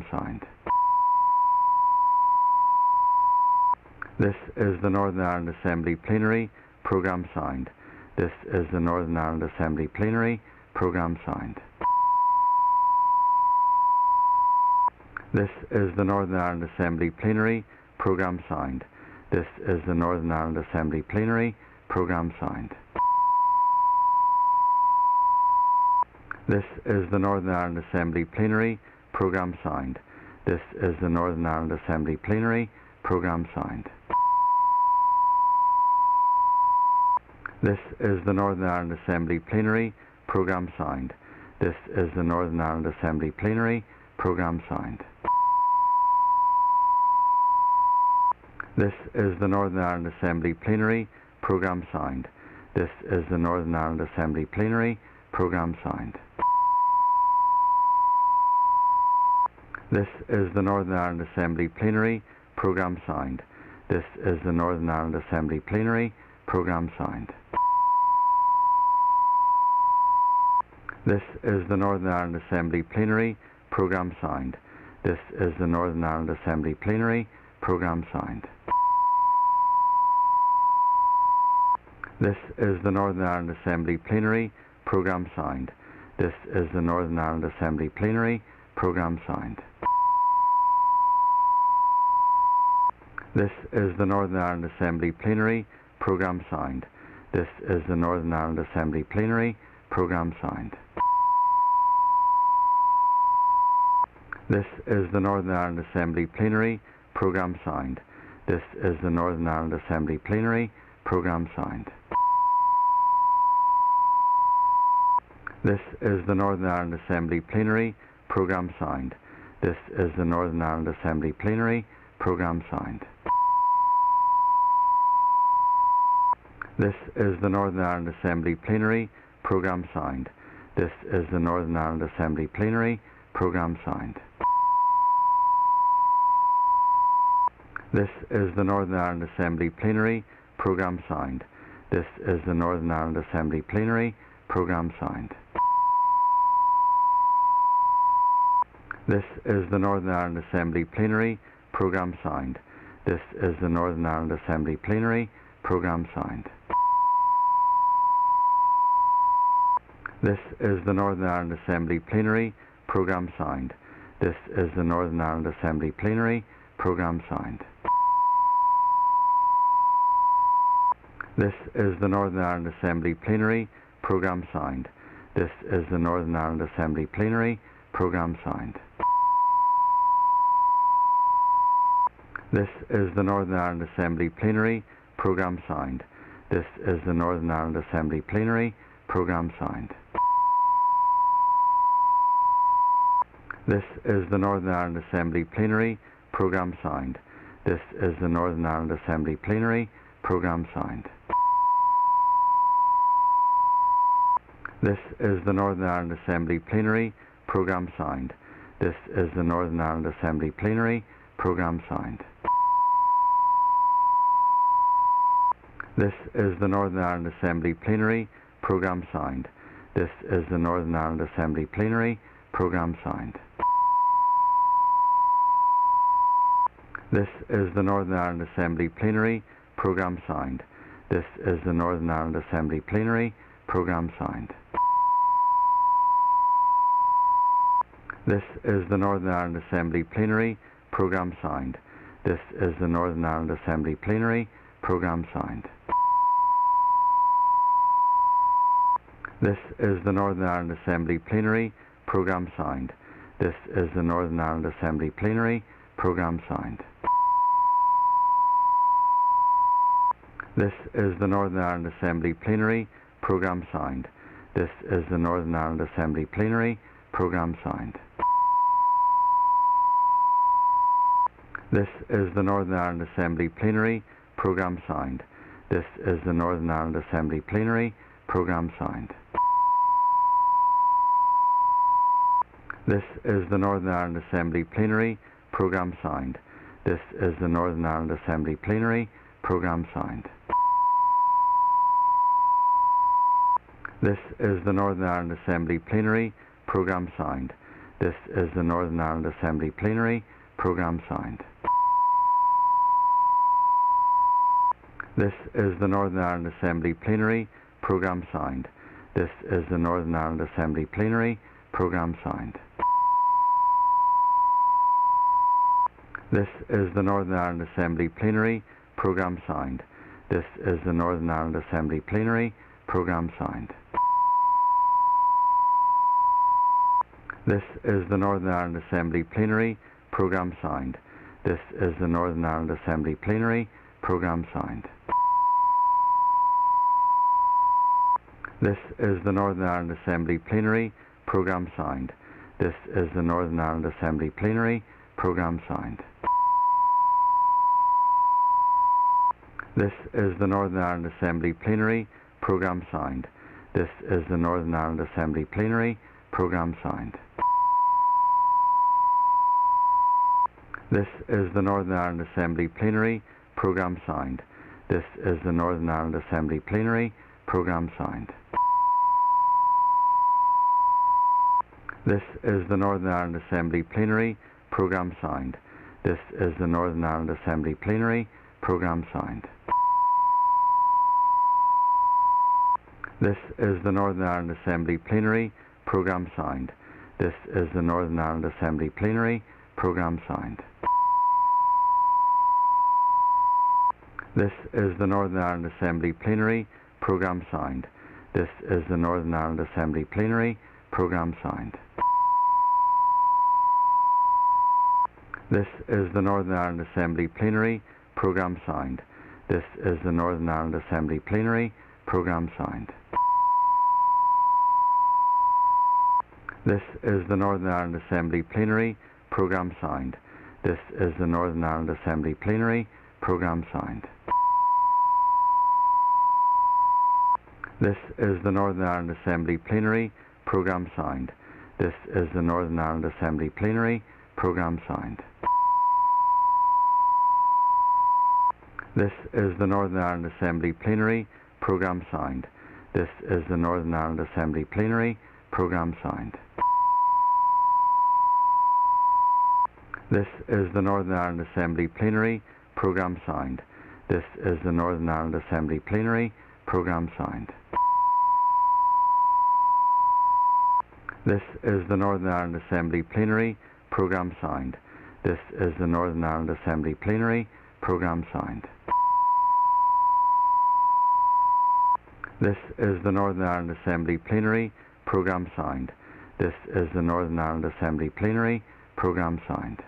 Sound. This is the Northern Ireland Assembly Plenary Programme Sound. This is the Northern Ireland Assembly Plenary Programme Sound. This is the Northern Ireland Assembly Plenary Programme Sound. This is the Northern Ireland Assembly Plenary Programme Sound. This is the Northern Ireland Assembly Plenary Programme Sound. This is the Northern Ireland Assembly Plenary Programme Sound. This is the Northern Ireland Assembly Plenary Programme Sound. This is the Northern Ireland Assembly Plenary Programme Sound. This is the Northern Ireland Assembly Plenary Programme Sound. This is the Northern Ireland Assembly Plenary Programme Sound. This is the Northern Ireland Assembly Plenary Programme Sound. This is the Northern Ireland Assembly Plenary Programme Sound. This is the Northern Ireland Assembly Plenary Programme Sound. This is the Northern Ireland Assembly Plenary Programme Sound. This is the Northern Ireland Assembly Plenary Programme Sound. This is the Northern Ireland Assembly Plenary Programme Sound. This is the Northern Ireland Assembly Plenary Programme Sound. This is the Northern Ireland Assembly Plenary Programme Sound. This is the Northern Ireland Assembly Plenary Programme Sound. This is the Northern Ireland Assembly Plenary Programme Sound. This is the Northern Ireland Assembly Plenary Programme Sound. This is the Northern Ireland Assembly Plenary Programme Sound. This is the Northern Ireland Assembly Plenary Programme Sound. This is the Northern Ireland Assembly Plenary Programme Sound. This is the Northern Ireland Assembly Plenary Programme Sound. This is the Northern Ireland Assembly Plenary Programme Sound. This is the Northern Ireland Assembly Plenary Programme Sound. This is the Northern Ireland Assembly Plenary Programme Sound. This is the Northern Ireland Assembly Plenary Programme Sound. This is the Northern Ireland Assembly Plenary Programme Sound. This is the Northern Ireland Assembly Plenary Programme Sound. This is the Northern Ireland Assembly Plenary Programme Sound. This is the Northern Ireland Assembly Plenary Programme Sound. This is the Northern Ireland Assembly Plenary Programme Sound. This is the Northern Ireland Assembly Plenary Programme Sound. This is the Northern Ireland Assembly Plenary Programme Sound. This is the Northern Ireland Assembly Plenary Programme Sound. This is the Northern Ireland Assembly Plenary Programme Sound. This is the Northern Ireland Assembly Plenary Programme Sound. This is the Northern Ireland Assembly Plenary Programme Sound. This is the Northern Ireland Assembly Plenary Programme Sound. This is the Northern Ireland Assembly Plenary Programme Sound. This is the Northern Ireland Assembly Plenary Programme Sound. This is the Northern Ireland Assembly Plenary Programme Sound. This is the Northern Ireland Assembly Plenary Programme Sound. This is the Northern Ireland Assembly Plenary Programme Sound. This is the Northern Ireland Assembly Plenary Programme Sound. This is the Northern Ireland Assembly Plenary Programme Sound. This is the Northern Ireland Assembly Plenary Programme Sound. This is the Northern Ireland Assembly Plenary Programme Sound. This is the Northern Ireland Assembly Plenary Programme Sound. This is the Northern Ireland Assembly Plenary Programme Sound. This is the Northern Ireland Assembly Plenary Programme Sound. This is the Northern Ireland Assembly Plenary Programme Sound. This is the Northern Ireland Assembly Plenary Programme Sound. This is the Northern Ireland Assembly Plenary Programme Sound. This is the Northern Ireland Assembly Plenary Programme Sound. This is the Northern Ireland Assembly Plenary Programme Sound. This is the Northern Ireland Assembly Plenary Programme Sound. This is the Northern Ireland Assembly Plenary Programme Sound. This is the Northern Ireland Assembly Plenary Programme Sound. This is the Northern Ireland Assembly Plenary Programme Sound. This is the Northern Ireland Assembly Plenary Programme Sound. This is the Northern Ireland Assembly Plenary Programme Sound. This is the Northern Ireland Assembly Plenary Programme Sound. This is the Northern Ireland Assembly Plenary Programme Sound. This is the Northern Ireland Assembly Plenary Programme Sound. This is the Northern Ireland Assembly Plenary Programme Sound. This is the Northern Ireland Assembly Plenary Programme Sound. This is the Northern Ireland Assembly Plenary Programme Sound. This is the Northern Ireland Assembly Plenary Programme Sound. This is the Northern Ireland Assembly Plenary Programme Sound. This is the Northern Ireland Assembly Plenary Programme Sound. This is the Northern Ireland Assembly Plenary Programme Sound. This is the Northern Ireland Assembly Plenary Programme Sound. This is the Northern Ireland Assembly Plenary Programme Sound. This is the Northern Ireland Assembly Plenary Programme Sound. This is the Northern Ireland Assembly Plenary Programme Sound. This is the Northern Ireland Assembly Plenary Programme Sound. This is the Northern Ireland Assembly Plenary Programme Sound. This is the Northern Ireland Assembly Plenary Programme Sound. This is the Northern Ireland Assembly Plenary Programme Sound. This is the Northern Ireland Assembly Plenary Programme Sound. This is the Northern Ireland Assembly Plenary Programme Sound. This is the Northern Ireland Assembly Plenary Programme Sound. This is the Northern Ireland Assembly Plenary Programme Sound.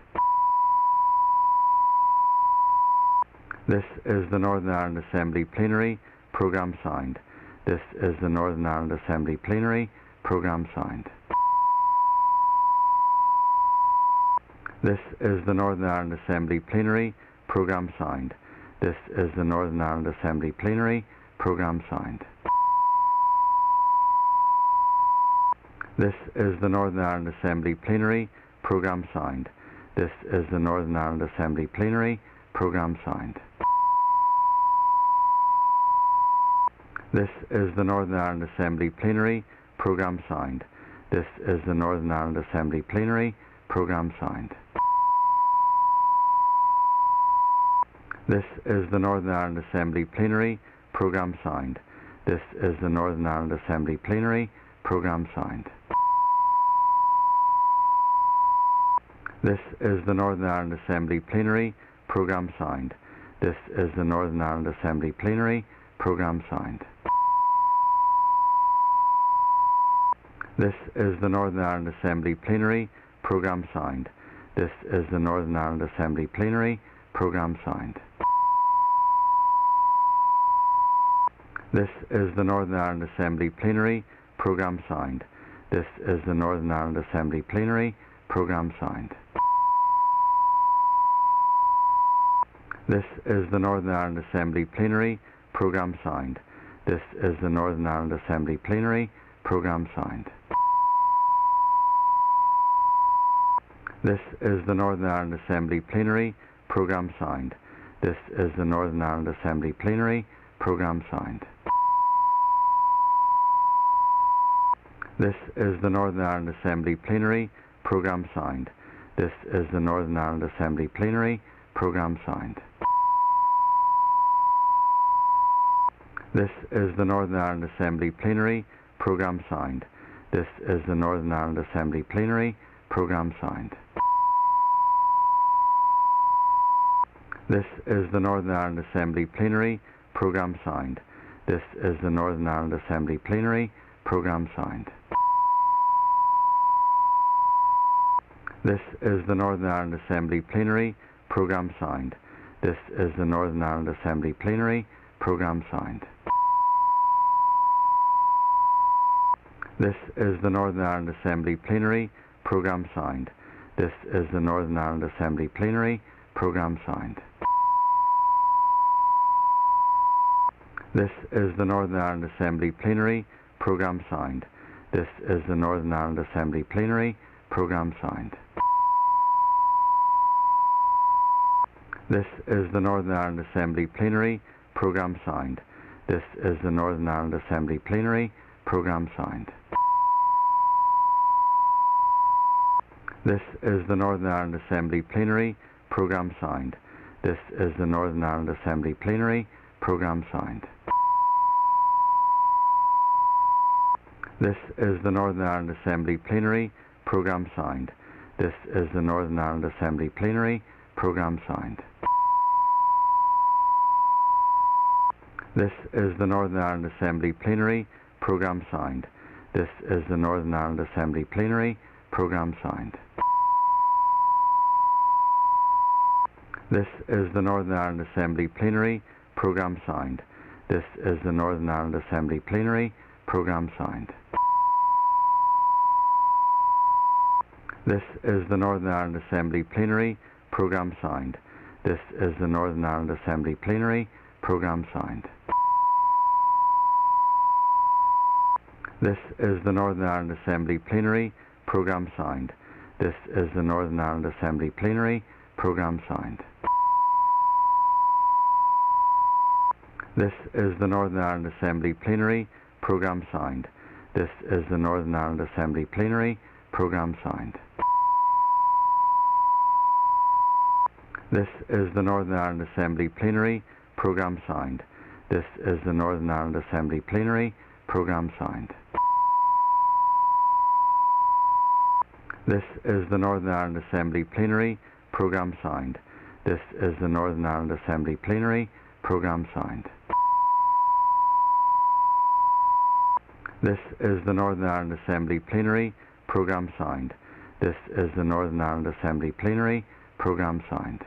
This is the Northern Ireland Assembly Plenary Programme Sound. This is the Northern Ireland Assembly Plenary Programme Sound. This is the Northern Ireland Assembly Plenary Programme Sound. This is the Northern Ireland Assembly Plenary Programme Sound. This is the Northern Ireland Assembly Plenary Programme Sound. This is the Northern Ireland Assembly Plenary Programme Sound. This is the Northern Ireland Assembly Plenary Programme Sound. This is the Northern Ireland Assembly Plenary Programme Sound. This is the Northern Ireland Assembly Plenary Programme Sound. This is the Northern Ireland Assembly Plenary Programme Sound. This is the Northern Ireland Assembly Plenary Programme Sound. This is the Northern Ireland Assembly Plenary Programme Sound. This is the Northern Ireland Assembly Plenary Programme Sound. This is the Northern Ireland Assembly Plenary Programme Sound. This is the Northern Ireland Assembly Plenary Programme Sound. This is the Northern Ireland Assembly Plenary Programme Sound. This is the Northern Ireland Assembly Plenary Programme Sound. This is the Northern Ireland Assembly Plenary Programme Sound. This is the Northern Ireland Assembly Plenary Programme Sound. This is the Northern Ireland Assembly Plenary Programme Sound. This is the Northern Ireland Assembly Plenary Programme Sound. This is the Northern Ireland Assembly Plenary Programme Sound. This is the Northern Ireland Assembly Plenary Programme Sound. This is the Northern Ireland Assembly Plenary Programme Sound. This is the Northern Ireland Assembly Plenary Programme Sound. This is the Northern Ireland Assembly Plenary Programme Sound. This is the Northern Ireland Assembly Plenary Programme Sound. This is the Northern Ireland Assembly Plenary Programme Sound. This is the Northern Ireland Assembly Plenary Programme Sound. This is the Northern Ireland Assembly Plenary Programme Sound. This is the Northern Ireland Assembly Plenary Programme Sound. This is the Northern Ireland Assembly Plenary Programme Sound. This is the Northern Ireland Assembly Plenary Programme Sound. This is the Northern Ireland Assembly Plenary Programme Sound. This is the Northern Ireland Assembly Plenary Programme Sound. This is the Northern Ireland Assembly Plenary Programme Sound. This is the Northern Ireland Assembly Plenary Programme Sound. This is the Northern Ireland Assembly Plenary Programme Sound. This is the Northern Ireland Assembly Plenary Programme Sound. This is the Northern Ireland Assembly Plenary Programme Sound. This is the Northern Ireland Assembly Plenary Programme Sound. This is the Northern Ireland Assembly Plenary Programme Sound. This is the Northern Ireland Assembly Plenary Programme Sound. This is the Northern Ireland Assembly Plenary Programme Sound. This is the Northern Ireland Assembly Plenary Programme Sound. This is the Northern Ireland Assembly Plenary Programme Sound. This is the Northern Ireland Assembly Plenary Programme Sound. This is the Northern Ireland Assembly Plenary Programme Sound. This is the Northern Ireland Assembly Plenary Programme Sound. This is the Northern Ireland Assembly Plenary Programme Sound. This is the Northern Ireland Assembly Plenary Programme Sound. This is the Northern Ireland Assembly Plenary Programme Sound. This is the Northern Ireland Assembly Plenary Programme Sound. This is the Northern Ireland Assembly Plenary Programme Sound.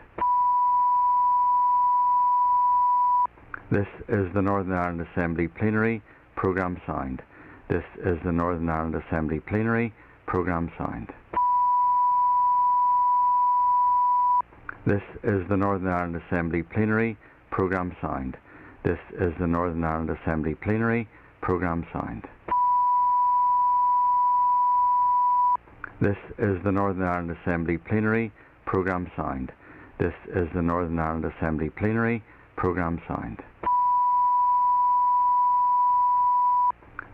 This is the Northern Ireland Assembly Plenary Programme Sound. This is the Northern Ireland Assembly Plenary Programme Sound. This is the Northern Ireland Assembly Plenary Programme Sound. This is the Northern Ireland Assembly Plenary Programme Sound. This is the Northern Ireland Assembly Plenary Programme Sound. This is the Northern Ireland Assembly Plenary Programme Sound.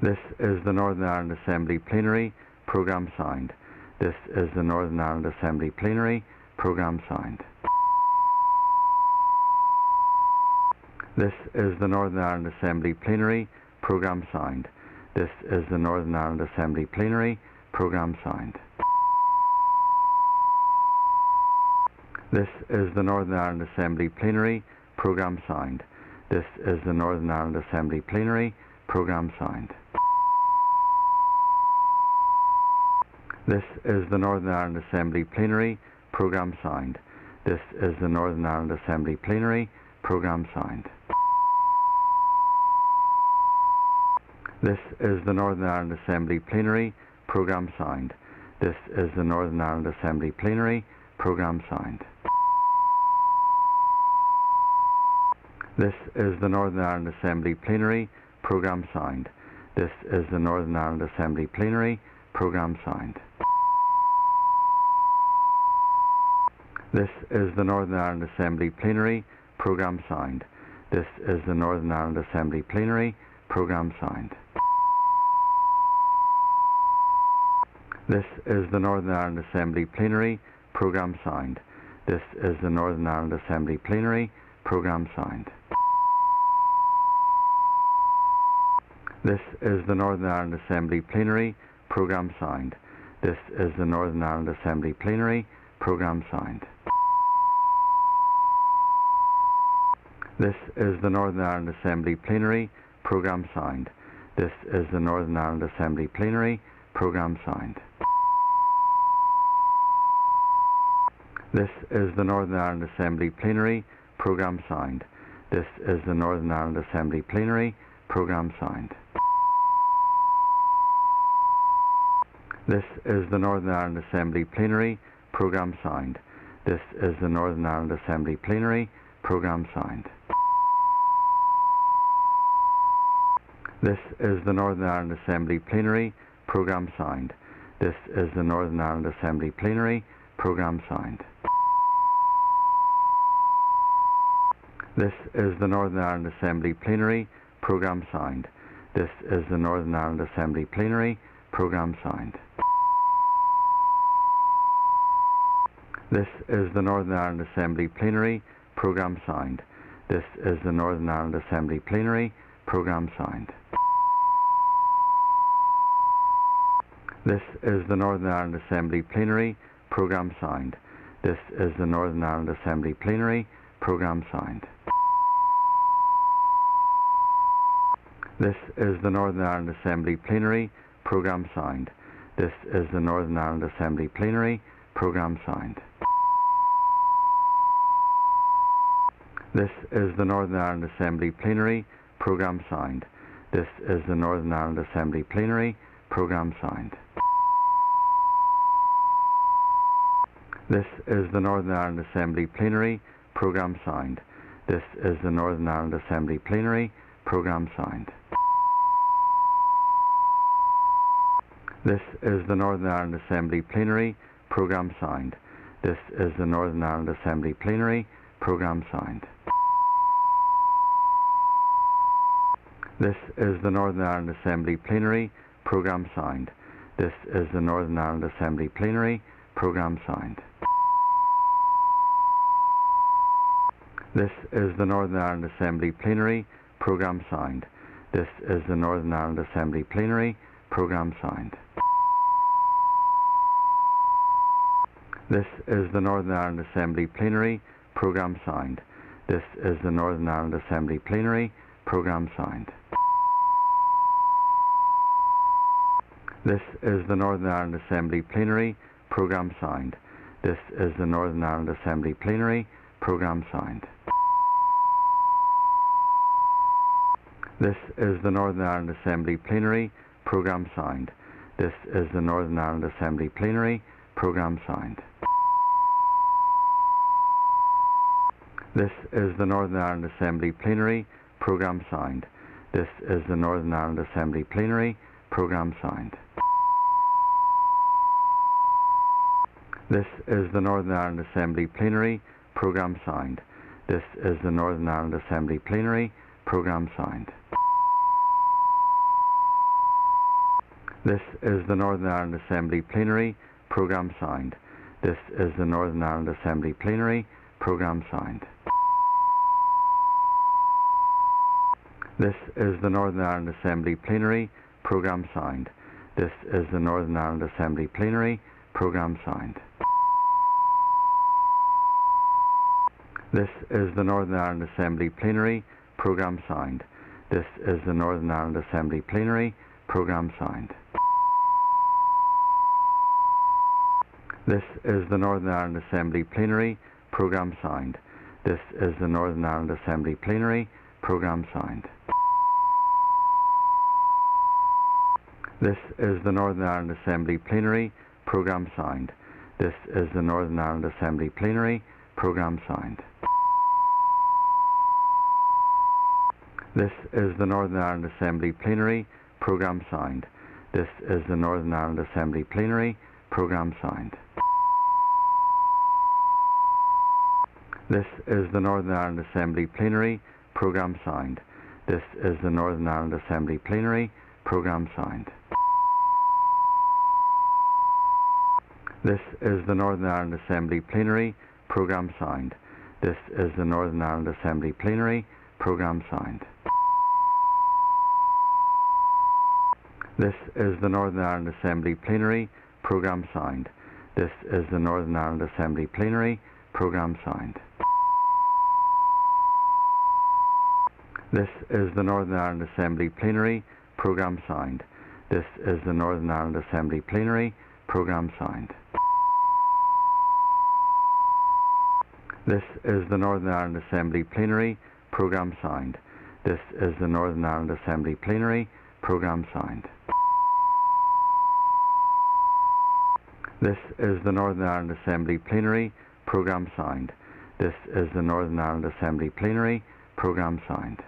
This is the Northern Ireland Assembly Plenary Programme Sound. This is the Northern Ireland Assembly Plenary Programme Sound. This is the Northern Ireland Assembly Plenary Programme Sound. This is the Northern Ireland Assembly Plenary Programme Sound. This is the Northern Ireland Assembly Plenary Programme Sound. This is the Northern Ireland Assembly Plenary Programme Sound. This is the Northern Ireland Assembly Plenary Programme Sound. This is the Northern Ireland Assembly Plenary Programme Sound. This is the Northern Ireland Assembly Plenary Programme Sound. This is the Northern Ireland Assembly Plenary Programme Sound. This is the Northern Ireland Assembly Plenary Programme Sound. This is the Northern Ireland Assembly Plenary Programme Sound. This is the Northern Ireland Assembly Plenary Programme Sound. This is the Northern Ireland Assembly Plenary Programme Sound. This is the Northern Ireland Assembly Plenary Programme Sound. This is the Northern Ireland Assembly Plenary Programme Sound. This is the Northern Ireland Assembly Plenary Programme Sound. This is the Northern Ireland Assembly Plenary Programme Sound. This is the Northern Ireland Assembly Plenary Programme Sound. This is the Northern Ireland Assembly Plenary Programme Sound. This is the Northern Ireland Assembly Plenary Programme Sound. This is the Northern Ireland Assembly Plenary Programme Sound. This is the Northern Ireland Assembly Plenary Programme Sound. This is the Northern Ireland Assembly Plenary Programme Sound. This is the Northern Ireland Assembly Plenary Programme Sound. This is the Northern Ireland Assembly Plenary Programme Sound. This is the Northern Ireland Assembly Plenary Programme Sound. This is the Northern Ireland Assembly Plenary Programme Sound. This is the Northern Ireland Assembly Plenary Programme Sound. This is the Northern Ireland Assembly Plenary Programme Sound. This is the Northern Ireland Assembly Plenary Programme Sound. This is the Northern Ireland Assembly Plenary Programme Sound. This is the Northern Ireland Assembly Plenary Programme Sound. This is the Northern Ireland Assembly Plenary Programme Sound. This is the Northern Ireland Assembly Plenary Programme Sound. This is the Northern Ireland Assembly Plenary Programme Sound. This is the Northern Ireland Assembly Plenary Programme Sound. This is the Northern Ireland Assembly Plenary Programme Sound. This is the Northern Ireland Assembly Plenary Programme Sound. This is the Northern Ireland Assembly Plenary Programme Sound. This is the Northern Ireland Assembly Plenary Programme Sound. This is the Northern Ireland Assembly Plenary Programme Sound. This is the Northern Ireland Assembly Plenary Programme Sound. This is the Northern Ireland Assembly Plenary Programme Sound. This is the Northern Ireland Assembly Plenary Programme Sound. This is the Northern Ireland Assembly Plenary Programme Sound. This is the Northern Ireland Assembly Plenary Programme Sound. This is the Northern Ireland Assembly Plenary Programme Sound. This is the Northern Ireland Assembly Plenary Programme Sound. This is the Northern Ireland Assembly Plenary Programme Sound. This is the Northern Ireland Assembly Plenary Programme Sound. This is the Northern Ireland Assembly Plenary Programme Sound. This is the Northern Ireland Assembly Plenary Programme Sound. This is the Northern Ireland Assembly Plenary Programme Sound. This is the Northern Ireland Assembly Plenary Programme Sound. This is the Northern Ireland Assembly Plenary Programme Sound. This is the Northern Ireland Assembly Plenary Programme Sound. This is the Northern Ireland Assembly Plenary Programme Sound. This is the Northern Ireland Assembly Plenary Programme Sound. This is the Northern Ireland Assembly Plenary Programme Sound. This is the Northern Ireland Assembly Plenary Programme Sound. This is the Northern Ireland Assembly Plenary Programme Sound. This is the Northern Ireland Assembly Plenary Programme Sound. This is the Northern Ireland Assembly Plenary Programme Sound. This is the Northern Ireland Assembly Plenary Programme Sound. This is the Northern Ireland Assembly Plenary Programme Sound. This is the Northern Ireland Assembly Plenary Programme Sound. This is the Northern Ireland Assembly Plenary Programme Sound. This is the Northern Ireland Assembly Plenary Programme Sound. This is the Northern Ireland Assembly Plenary Programme Sound. This is the Northern Ireland Assembly Plenary Programme Sound. This is the Northern Ireland Assembly Plenary Programme Sound. This is the Northern Ireland Assembly Plenary Programme Sound. This is the Northern Ireland Assembly Plenary Programme Sound. This is the Northern Ireland Assembly Plenary Programme Sound. This is the Northern Ireland Assembly Plenary Programme Sound. This is the Northern Ireland Assembly Plenary Programme Sound. This is the Northern Ireland Assembly Plenary Programme Sound.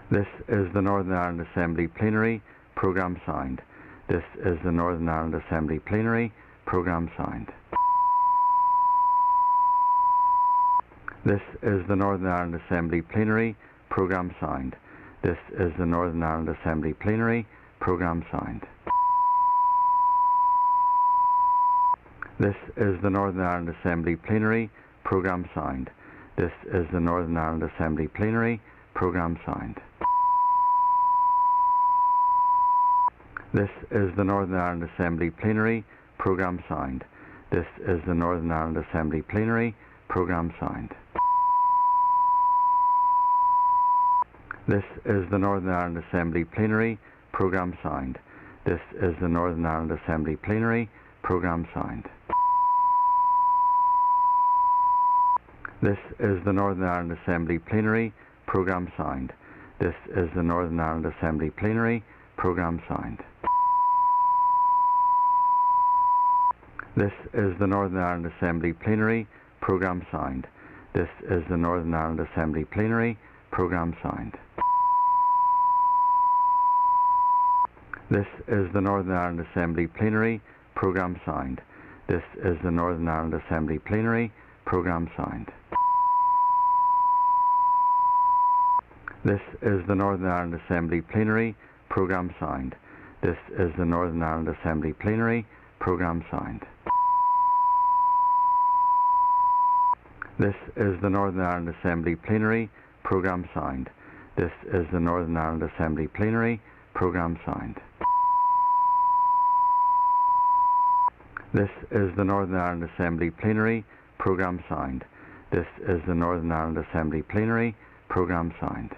This is the Northern Ireland Assembly Plenary Programme Sound. This is the Northern Ireland Assembly Plenary Programme Sound. This is the Northern Ireland Assembly Plenary Programme Sound. This is the Northern Ireland Assembly Plenary Programme Sound. This is the Northern Ireland Assembly Plenary Programme Sound. This is the Northern Ireland Assembly Plenary Programme Sound. This is the Northern Ireland Assembly Plenary Programme Sound. This is the Northern Ireland Assembly Plenary Programme Sound. This is the Northern Ireland Assembly Plenary Programme Sound. This is the Northern Ireland Assembly Plenary Programme Sound. This is the Northern Ireland Assembly Plenary Programme Sound. This is the Northern Ireland Assembly Plenary Programme Sound. This is the Northern Ireland Assembly Plenary Programme Sound. This is the Northern Ireland Assembly Plenary Programme Sound. This is the Northern Ireland Assembly Plenary Programme Sound. This is the Northern Ireland Assembly Plenary Programme Sound. This is the Northern Ireland Assembly Plenary Programme Sound. This is the Northern Ireland Assembly Plenary Programme Sound. This is the Northern Ireland Assembly Plenary Programme Sound. This is the Northern Ireland Assembly Plenary Programme Sound. This is the Northern Ireland Assembly Plenary Programme Sound.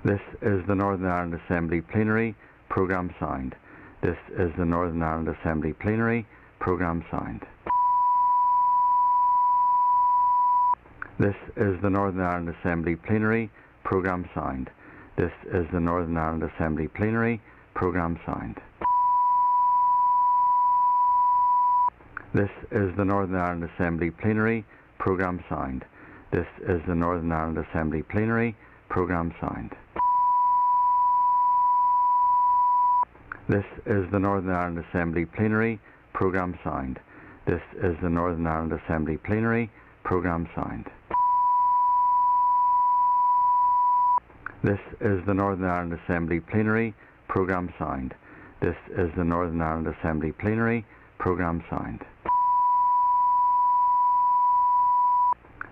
This is the Northern Ireland Assembly Plenary Programme Sound. This is the Northern Ireland Assembly Plenary Programme Sound. This is the Northern Ireland Assembly Plenary Programme Sound. This is the Northern Ireland Assembly Plenary Programme Sound. This is the Northern Ireland Assembly Plenary Programme Sound. This is the Northern Ireland Assembly Plenary Programme Sound. This is the Northern Ireland Assembly Plenary Programme Sound. This is the Northern Ireland Assembly Plenary Programme Sound. This is the Northern Ireland Assembly Plenary Programme Sound. This is the Northern Ireland Assembly Plenary Programme Sound.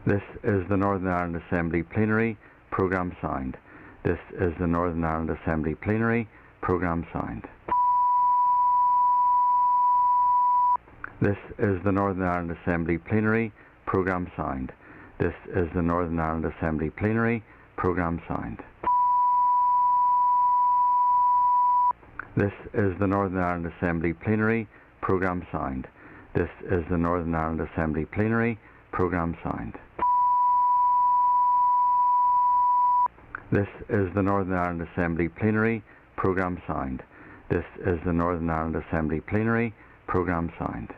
This is the Northern Ireland Assembly Plenary Programme Sound. This is the Northern Ireland Assembly Plenary Programme Sound. This is the Northern Ireland Assembly Plenary Programme Sound. This is the Northern Ireland Assembly Plenary Programme Sound. This is the Northern Ireland Assembly Plenary Programme Sound. This is the Northern Ireland Assembly Plenary Programme Sound. This is the Northern Ireland Assembly Plenary Programme Sound. This is the Northern Ireland Assembly Plenary Programme Sound. This is the Northern Ireland Assembly Plenary Programme Sound.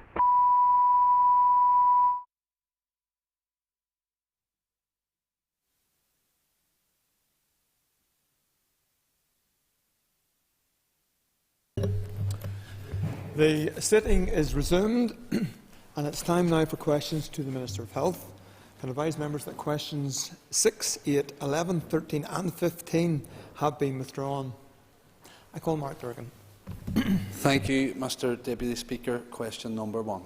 The sitting is resumed, and it's time now for questions to the Minister of Health. I can advise members that questions 6, 8, 11, 13 and 15 have been withdrawn. I call Mark Durgan. Thank you, Mr Deputy Speaker. Question number 1.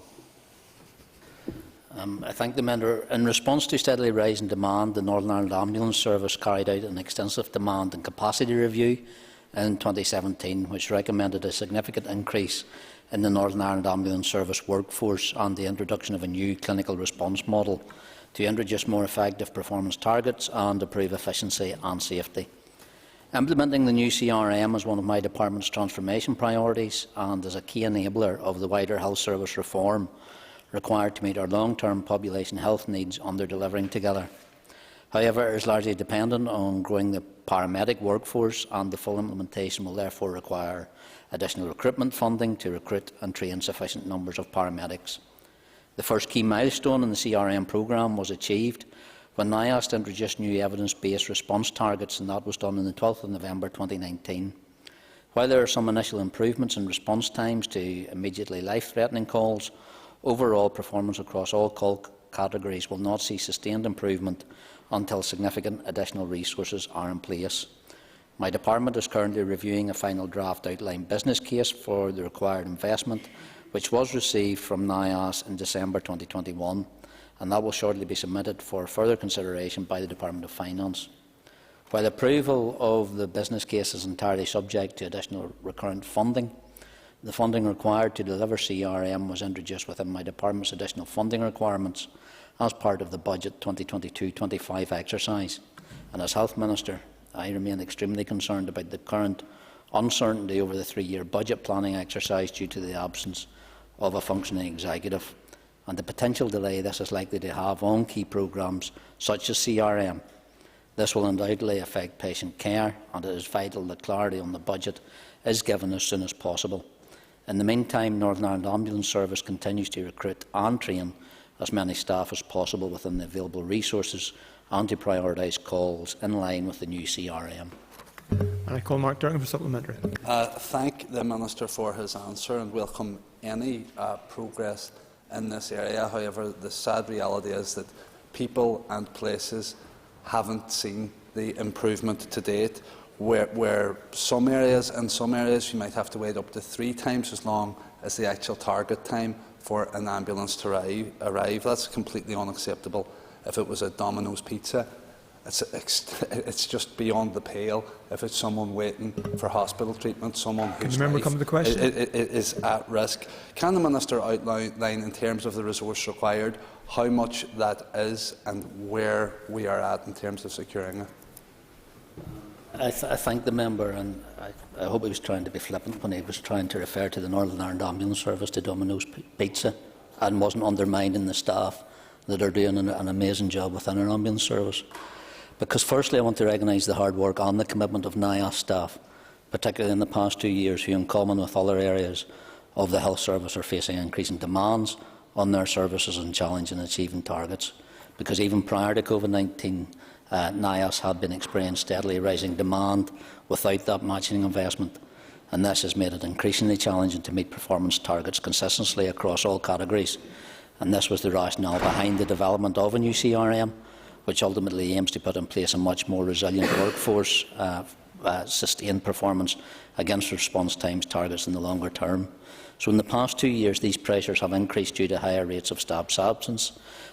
I thank the member. In response to steadily rising demand, the Northern Ireland Ambulance Service carried out an extensive demand and capacity review in 2017, which recommended a significant increase in the Northern Ireland Ambulance Service workforce and the introduction of a new clinical response model to introduce more effective performance targets and improve efficiency and safety. Implementing the new CRM is one of my department's transformation priorities and is a key enabler of the wider health service reform required to meet our long-term population health needs under delivering together. However, it is largely dependent on growing the paramedic workforce, and the full implementation will therefore require additional recruitment funding to recruit and train sufficient numbers of paramedics. The first key milestone in the CRM programme was achieved when NIAS introduced new evidence-based response targets, and that was done on the 12th of November 2019. While there are some initial improvements in response times to immediately life-threatening calls, overall performance across all call categories will not see sustained improvement until significant additional resources are in place. My department is currently reviewing a final draft outline business case for the required investment, which was received from NIAS in December 2021, and that will shortly be submitted for further consideration by the Department of Finance. While approval of the business case is entirely subject to additional recurrent funding, the funding required to deliver CRM was introduced within my department's additional funding requirements, as part of the Budget 2022-25 exercise. And as Health Minister, I remain extremely concerned about the current uncertainty over the 3-year budget planning exercise due to the absence of a functioning executive and the potential delay this is likely to have on key programmes such as CRM. This will undoubtedly affect patient care, and it is vital that clarity on the budget is given as soon as possible. In the meantime, Northern Ireland Ambulance Service continues to recruit and train as many staff as possible within the available resources and to prioritise calls in line with the new CRM. And I call Mark Durgan for supplementary. Thank the Minister for his answer and welcome any progress in this area. However, the sad reality is that people and places haven't seen the improvement to date, where in some areas you might have to wait up to 3 times as long as the actual target time for an ambulance to arrive. That's completely unacceptable. If it was a Domino's pizza, it's just beyond the pale. If it's someone waiting for hospital treatment, someone whose life come to the question? is at risk. Can the Minister outline, in terms of the resource required, how much that is and where we are at in terms of securing it? I thank the member, and I hope he was trying to be flippant when he was trying to refer to the Northern Ireland Ambulance Service to Domino's Pizza and wasn't undermining the staff that are doing an amazing job within our ambulance service. Because firstly, I want to recognise the hard work and the commitment of NIAS staff, particularly in the past 2 years, who in common with other areas of the health service are facing increasing demands on their services and challenging achieving targets. Because even prior to COVID-19, NIAS had been experiencing steadily rising demand without that matching investment, and this has made it increasingly challenging to meet performance targets consistently across all categories. And this was the rationale behind the development of a new CRM, which ultimately aims to put in place a much more resilient workforce, sustain performance against response times targets in the longer term. So in the past 2 years, these pressures have increased due to higher rates of staff absence,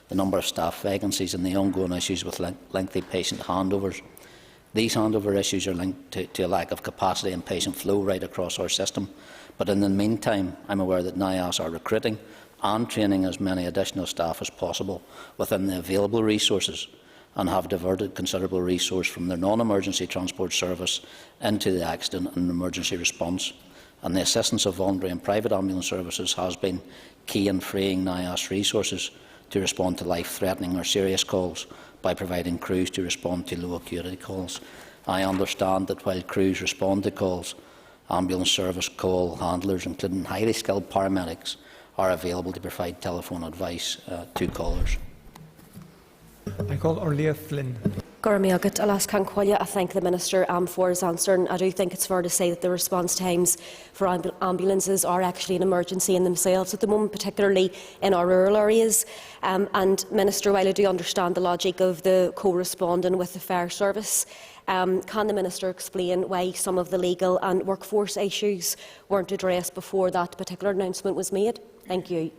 the number of staff vacancies and the ongoing issues with lengthy patient handovers. These handover issues are linked to a lack of capacity and patient flow right across our system. But in the meantime, I'm aware that NIAS are recruiting and training as many additional staff as possible within the available resources and have diverted considerable resource from their non-emergency transport service into the accident and emergency response. And the assistance of voluntary and private ambulance services has been key in freeing NIAS resources to respond to life-threatening or serious calls by providing crews to respond to low-acuity calls. I understand that while crews respond to calls, ambulance service call handlers, including highly skilled paramedics, are available to provide telephone advice to callers. I call Orlia Flynn. I thank the Minister for his answer, and I do think it's fair to say that the response times for ambulances are actually an emergency in themselves at the moment, particularly in our rural areas. And Minister, while I do understand the logic of the co-responding with the fire service, can the Minister explain why some of the legal and workforce issues weren't addressed before that particular announcement was made? Thank you.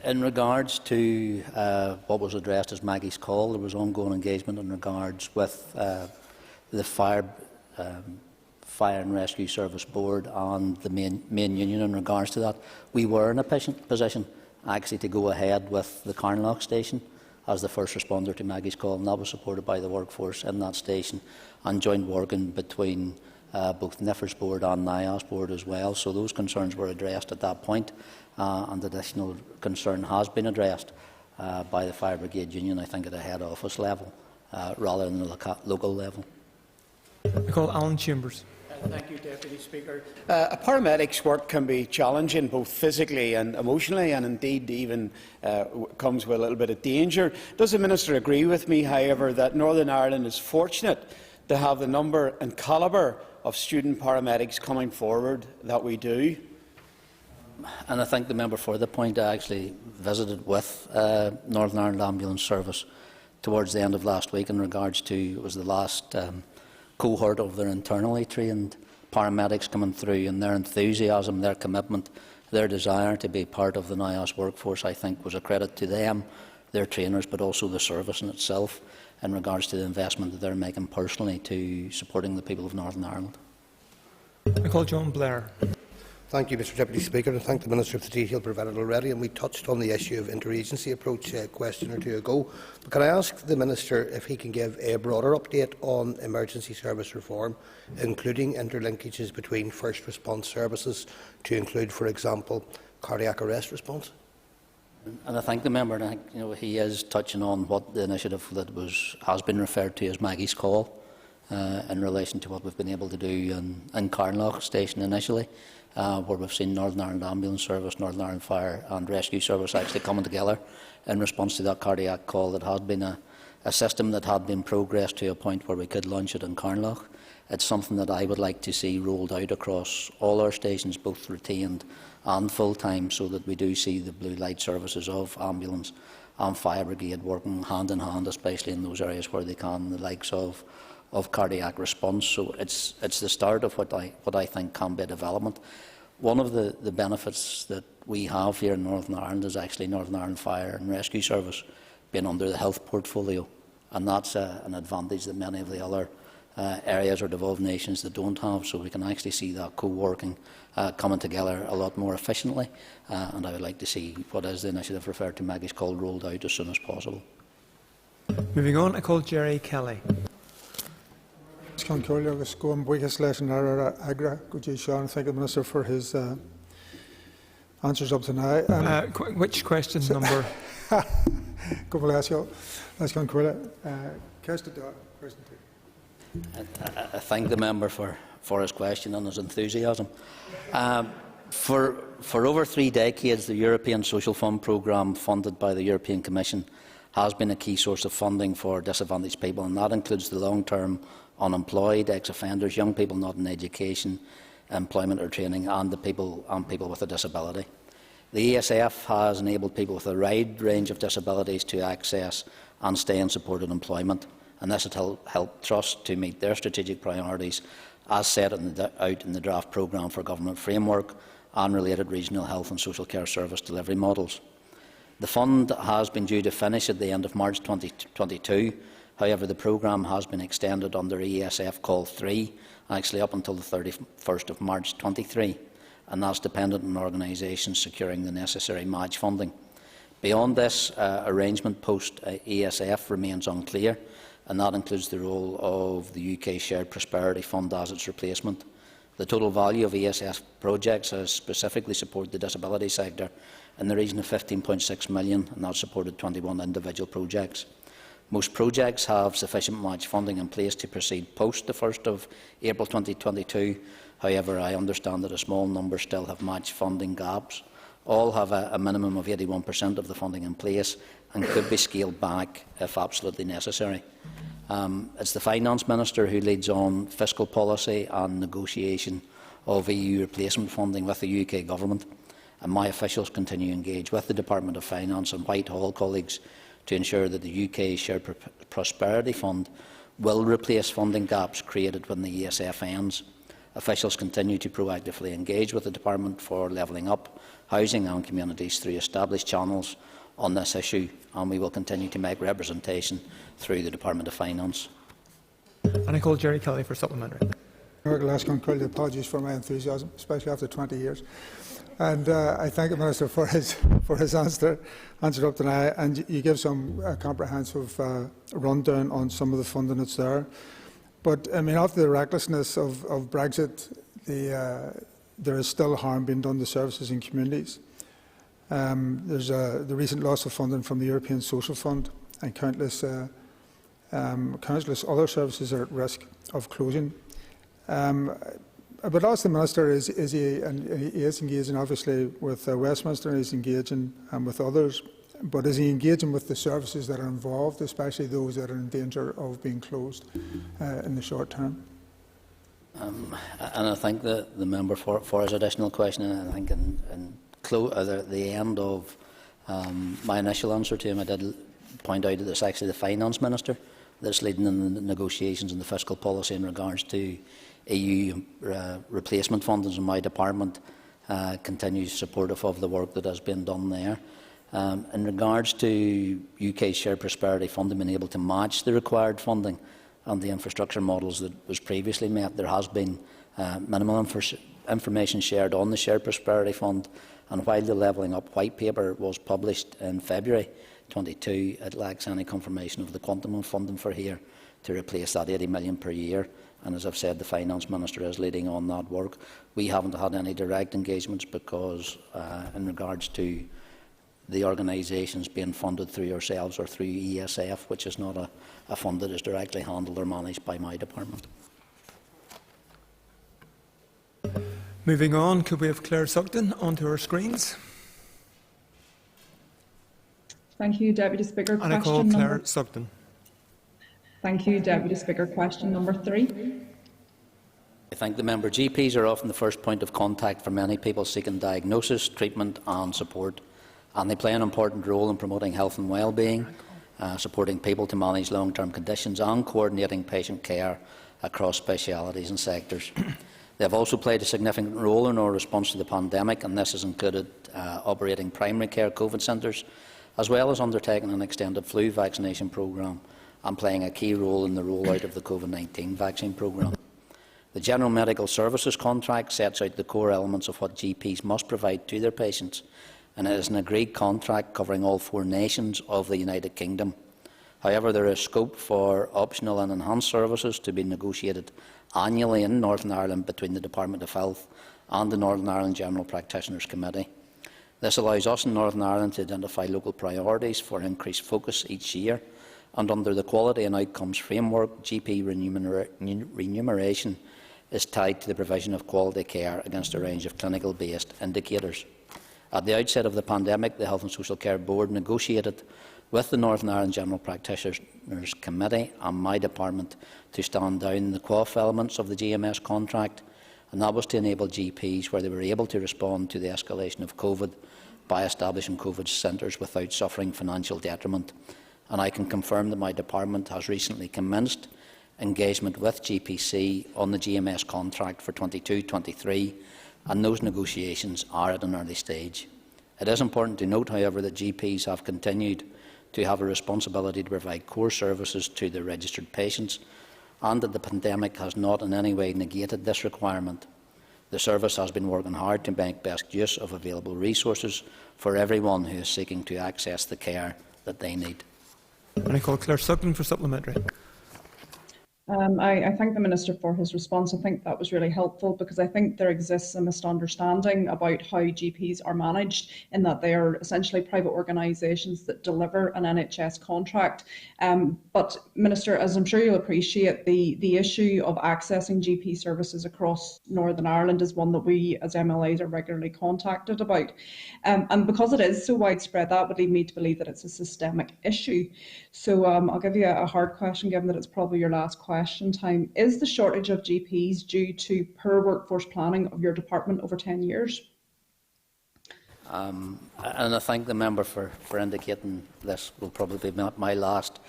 In regards to what was addressed as Maggie's call, there was ongoing engagement in regards with the Fire and Rescue Service Board and the main union in regards to that. We were in a position actually to go ahead with the Carnlough station as the first responder to Maggie's call, and that was supported by the workforce in that station and joint working between both NIFRS Board and NIAS Board as well. So those concerns were addressed at that point. And additional concern has been addressed by the Fire Brigade Union, I think, at a head office level rather than the local level. I call Alan Chambers. Thank you, Deputy Speaker. A paramedic's work can be challenging both physically and emotionally, and indeed even comes with a little bit of danger. Does the Minister agree with me, however, that Northern Ireland is fortunate to have the number and calibre of student paramedics coming forward that we do? And I thank the member for the point. I actually visited with Northern Ireland Ambulance Service towards the end of last week in regards to, it was the last cohort of their internally trained paramedics coming through, and their enthusiasm, their commitment, their desire to be part of the NIAS workforce, I think, was a credit to them, their trainers, but also the service in itself in regards to the investment that they're making personally to supporting the people of Northern Ireland. I call John Blair. Thank you, Mr Deputy Speaker, and thank the Minister for the detail provided already. And we touched on the issue of interagency approach a question or two ago. But can I ask the Minister if he can give a broader update on emergency service reform, including interlinkages between first response services to include, for example, cardiac arrest response? And I thank the member, and I think he is touching on what the initiative that has been referred to as Maggie's Call in relation to what we've been able to do in Carnlough Station initially, where we've seen Northern Ireland Ambulance Service, Northern Ireland Fire and Rescue Service actually coming together in response to that cardiac call. That had been a system that had been progressed to a point where we could launch it in Carnlough. It's something that I would like to see rolled out across all our stations, both retained and full-time, so that we do see the blue light services of ambulance and fire brigade working hand in hand, especially in those areas where they can, the likes of cardiac response. So it's the start of what I think can be a development. One of the benefits that we have here in Northern Ireland is actually Northern Ireland Fire and Rescue Service being under the health portfolio, and that's an advantage that many of the other areas or devolved nations that don't have. So we can actually see that co-working coming together a lot more efficiently, and I would like to see what is the initiative referred to Maggie's Call rolled out as soon as possible. Moving on, I call Jerry Kelly. Thank the Minister for his answers up to now. Which question number? I thank the member for his question and his enthusiasm. For over 3 decades, the European Social Fund programme, funded by the European Commission, has been a key source of funding for disadvantaged people, and that includes the long-term unemployed, ex-offenders, young people not in education, employment or training, and people with a disability. The ESF has enabled people with a wide range of disabilities to access and stay in supported employment, and this has helped Trust to meet their strategic priorities as set out in the draft programme for government framework and related regional health and social care service delivery models. The fund has been due to finish at the end of March 2022. However, the programme has been extended under ESF Call 3, actually up until the 31st of March 2023, and that's dependent on organisations securing the necessary match funding. Beyond this, arrangement post-ESF remains unclear, and that includes the role of the UK Shared Prosperity Fund as its replacement. The total value of ESF projects has specifically supported the disability sector in the region of £15.6 million, and that supported 21 individual projects. Most projects have sufficient match funding in place to proceed post the 1st of April 2022. However, I understand that a small number still have match funding gaps. All have a minimum of 81% of the funding in place and could be scaled back if absolutely necessary. It's the Finance Minister who leads on fiscal policy and negotiation of EU replacement funding with the UK Government, and my officials continue to engage with the Department of Finance and Whitehall colleagues to ensure that the UK Shared Prosperity Fund will replace funding gaps created when the ESF ends. Officials continue to proactively engage with the Department for levelling up housing and communities through established channels on this issue, and we will continue to make representation through the Department of Finance. And I call Jerry Kelly for supplementary. Apologies for my enthusiasm, especially after 20 years. And I thank the Minister for his answer up to now, and you give some comprehensive rundown on some of the funding that's there. But I mean, after the recklessness of Brexit, there is still harm being done to services and communities. There's the recent loss of funding from the European Social Fund, and countless other services are at risk of closing. I would ask the Minister, he is engaging obviously with Westminster, and he's engaging with others, but is he engaging with the services that are involved, especially those that are in danger of being closed in the short term? And I thank the member for his additional question, and I think at the end of my initial answer to him, I did point out that it's actually the Finance Minister that's leading in the negotiations and the fiscal policy in regards to EU replacement funding, and my department continues supportive of the work that has been done there. In regards to UK Shared Prosperity Fund being able to match the required funding and the infrastructure models that was previously met, there has been minimal information shared on the Shared Prosperity Fund, and while the Levelling Up White Paper was published in February 22, it lacks any confirmation of the quantum of funding for here to replace that £80 million per year. And as I've said, the Finance Minister is leading on that work. We haven't had any direct engagements because, in regards to the organisations being funded through yourselves or through ESF, which is not a fund that is directly handled or managed by my department. Moving on, could we have Claire Sugden onto our screens? Thank you, Deputy Speaker. And I call Claire Sugden. Thank you, Deputy Speaker. Question number 3. I thank the member. GPs are often the first point of contact for many people seeking diagnosis, treatment and support, and they play an important role in promoting health and well-being, supporting people to manage long-term conditions and coordinating patient care across specialities and sectors. They have also played a significant role in our response to the pandemic, and this has included operating primary care COVID centres, as well as undertaking an extended flu vaccination programme and playing a key role in the rollout of the COVID-19 vaccine programme. The General Medical Services Contract sets out the core elements of what GPs must provide to their patients, and it is an agreed contract covering all 4 nations of the United Kingdom. However, there is scope for optional and enhanced services to be negotiated annually in Northern Ireland between the Department of Health and the Northern Ireland General Practitioners Committee. This allows us in Northern Ireland to identify local priorities for increased focus each year, and under the Quality and Outcomes Framework, GP remuneration is tied to the provision of quality care against a range of clinical-based indicators. At the outset of the pandemic, the Health and Social Care Board negotiated with the Northern Ireland General Practitioners Committee and my department to stand down the QOF elements of the GMS contract, and that was to enable GPs, where they were able to respond to the escalation of COVID, by establishing COVID centres without suffering financial detriment. And I can confirm that my department has recently commenced engagement with GPC on the GMS contract for 22-23, and those negotiations are at an early stage. It is important to note, however, that GPs have continued to have a responsibility to provide core services to their registered patients, and that the pandemic has not in any way negated this requirement. The service has been working hard to make best use of available resources for everyone who is seeking to access the care that they need. I call Claire Sugden for supplementary. I thank the Minister for his response. I think that was really helpful, because I think there exists a misunderstanding about how GPs are managed, in that they are essentially private organisations that deliver an NHS contract. But Minister, as I'm sure you'll appreciate, the issue of accessing GP services across Northern Ireland is one that we as MLAs are regularly contacted about. And because it is so widespread, that would lead me to believe that it's a systemic issue. So I'll give you a hard question, given that it's probably your last question time. Is the shortage of GPs due to poor workforce planning of your department over 10 years? And I thank the member for indicating this will probably be my last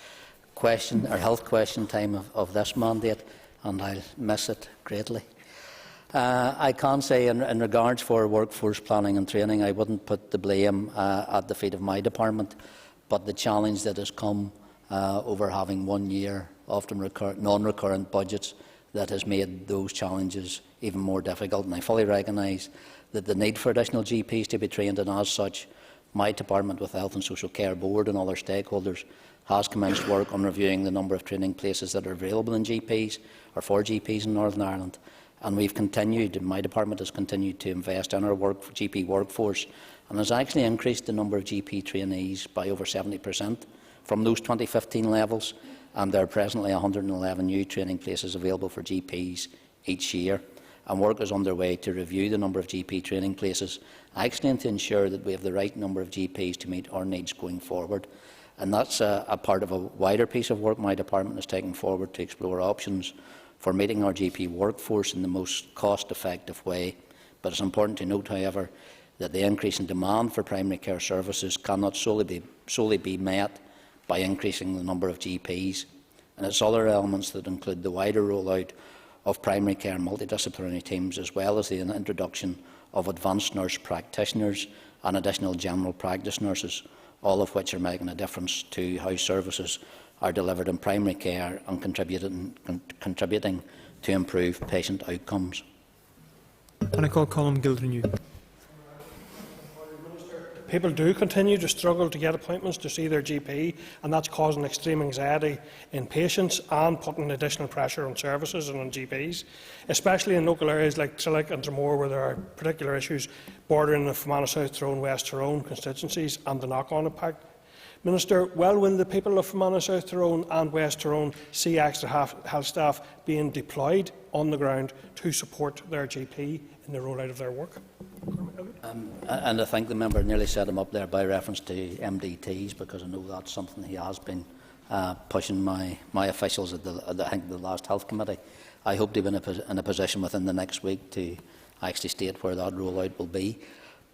question or health question time of this mandate, and I'll miss it greatly. I can say in regards for workforce planning and training, I wouldn't put the blame at the feet of my department, but the challenge that has come over having 1 year, often non-recurrent budgets, that has made those challenges even more difficult. And I fully recognise that the need for additional GPs to be trained, and as such, my department with the Health and Social Care Board and other stakeholders has commenced work on reviewing the number of training places that are available in GPs or for GPs in Northern Ireland. And we've continued, my department has continued to invest in our GP workforce, and has actually increased the number of GP trainees by over 70% from those 2015 levels, and there are presently 111 new training places available for GPs each year. And work is underway to review the number of GP training places, actually, and to ensure that we have the right number of GPs to meet our needs going forward. And that's a part of a wider piece of work my department is taking forward to explore options for meeting our GP workforce in the most cost-effective way. But it's important to note, however, that the increase in demand for primary care services cannot solely be met by increasing the number of GPs, and it's other elements that include the wider rollout of primary care multidisciplinary teams, as well as the introduction of advanced nurse practitioners and additional general practice nurses, all of which are making a difference to how services are delivered in primary care and contributing to improved patient outcomes. And I call Colin Gildernew. People do continue to struggle to get appointments to see their GP, and that's causing extreme anxiety in patients and putting additional pressure on services and on GPs, especially in local areas like Trillick and Dromore, where there are particular issues bordering the Fermanagh South Tyrone, West Tyrone constituencies and the knock-on impact. Minister, will the people of Fermanagh South Tyrone and West Tyrone see extra health staff being deployed on the ground to support their GP in the rollout of their work? And I think the member nearly set him up there by reference to MDTs, because I know that's something he has been pushing my officials at the last Health Committee. I hope to be in a position within the next week to actually state where that rollout will be.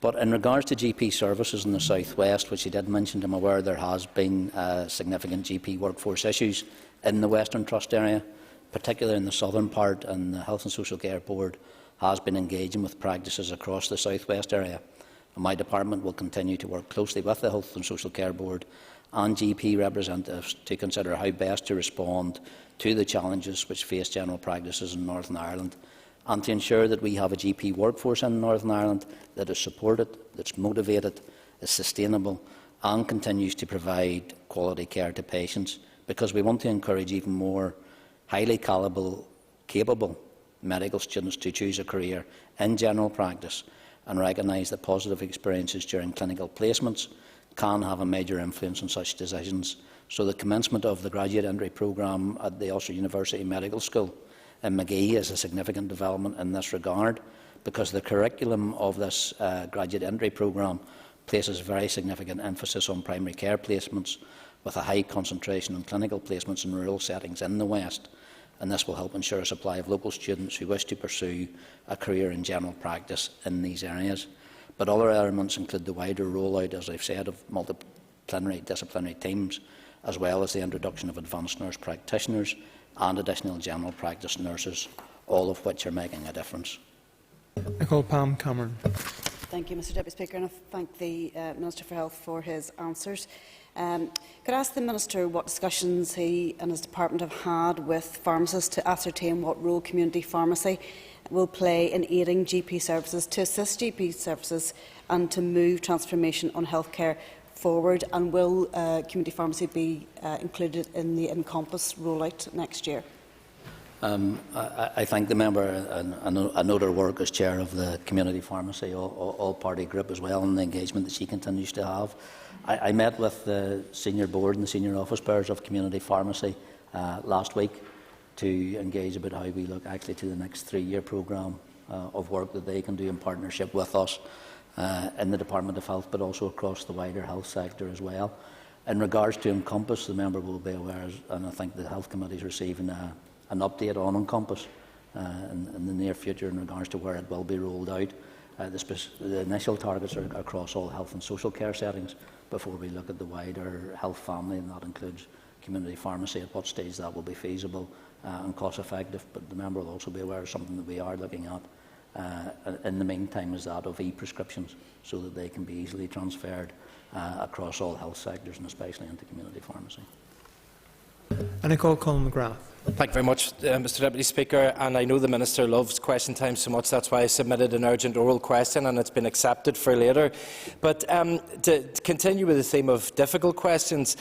But in regards to GP services in the South West, which he did mention, I'm aware there has been significant GP workforce issues in the Western Trust area, particularly in the southern part, and the Health and Social Care Board has been engaging with practices across the South West area. And my department will continue to work closely with the Health and Social Care Board and GP representatives to consider how best to respond to the challenges which face general practices in Northern Ireland, and to ensure that we have a GP workforce in Northern Ireland that is supported, that's motivated, is sustainable and continues to provide quality care to patients, because we want to encourage even more highly capable medical students to choose a career in general practice, and recognise that positive experiences during clinical placements can have a major influence on such decisions. So the commencement of the graduate entry programme at the Ulster University Medical School in Magee is a significant development in this regard, because the curriculum of this graduate entry programme places very significant emphasis on primary care placements, with a high concentration on clinical placements in rural settings in the West. And this will help ensure a supply of local students who wish to pursue a career in general practice in these areas. But other elements include the wider rollout, as I've said, of multidisciplinary teams, as well as the introduction of advanced nurse practitioners and additional general practice nurses, all of which are making a difference. I call Pam Cameron. Thank you, Mr Deputy Speaker, and I thank the Minister for Health for his answers. Could I ask the Minister what discussions he and his department have had with pharmacists to ascertain what role community pharmacy will play in aiding GP services, to assist GP services and to move transformation on healthcare forward, and will community pharmacy be included in the Encompass rollout next year? I thank the member, and I know her work as chair of the community pharmacy all-party group as well, and the engagement that she continues to have. I met with the senior board and the senior office bearers of community pharmacy last week to engage about how we look actually to the next 3-year programme of work that they can do in partnership with us in the Department of Health, but also across the wider health sector as well. In regards to Encompass, the member will be aware, and I think the Health Committee is receiving an update on Encompass in the near future in regards to where it will be rolled out. The initial targets are across all health and social care settings before we look at the wider health family, and that includes community pharmacy, at what stage that will be feasible and cost effective. But the member will also be aware of something that we are looking at in the meantime, is that of e-prescriptions, so that they can be easily transferred across all health sectors, and especially into community pharmacy. And I call Colin McGrath. Thank you very much, Mr Deputy Speaker. And I know the Minister loves question time so much, that's why I submitted an urgent oral question, and it's been accepted for later. But to continue with the theme of difficult questions,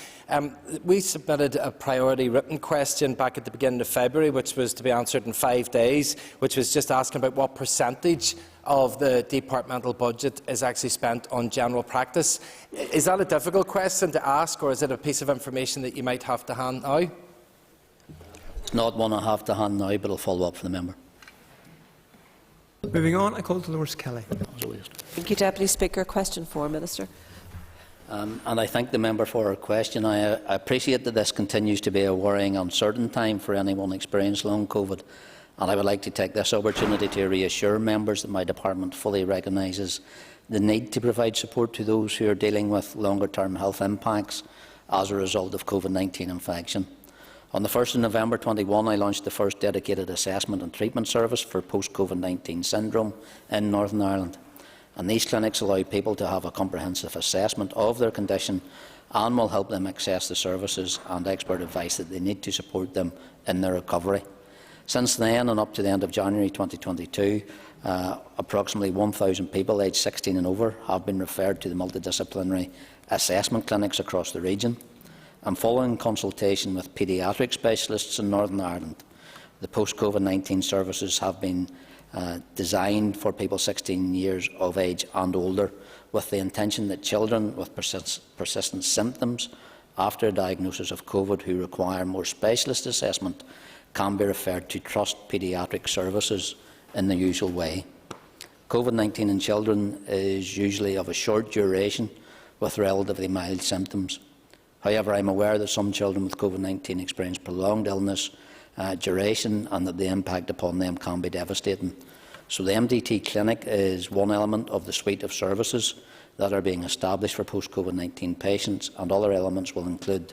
we submitted a priority written question back at the beginning of February, which was to be answered in 5 days, which was just asking about what percentage of the departmental budget is actually spent on general practice. Is that a difficult question to ask, or is it a piece of information that you might have to hand now? It's not one I have to hand now, but I'll follow up for the member. Moving on, I call Dolores Kelly. Thank you, Deputy Speaker. Question 4, Minister. And I thank the member for her question. I appreciate that this continues to be a worrying, uncertain time for anyone experiencing long COVID, and I would like to take this opportunity to reassure members that my department fully recognises the need to provide support to those who are dealing with longer-term health impacts as a result of COVID-19 infection. On the 1st of November 2021, I launched the first dedicated assessment and treatment service for post-COVID-19 syndrome in Northern Ireland. And these clinics allow people to have a comprehensive assessment of their condition and will help them access the services and expert advice that they need to support them in their recovery. Since then, and up to the end of January 2022, Approximately 1,000 people aged 16 and over have been referred to the multidisciplinary assessment clinics across the region. And following consultation with paediatric specialists in Northern Ireland, the post-COVID-19 services have been designed for people 16 years of age and older, with the intention that children with persistent symptoms after a diagnosis of COVID who require more specialist assessment can be referred to trust paediatric services in the usual way. COVID-19 in children is usually of a short duration with relatively mild symptoms. However, I am aware that some children with COVID-19 experience prolonged illness duration and that the impact upon them can be devastating. So the MDT clinic is one element of the suite of services that are being established for post-COVID-19 patients, and other elements will include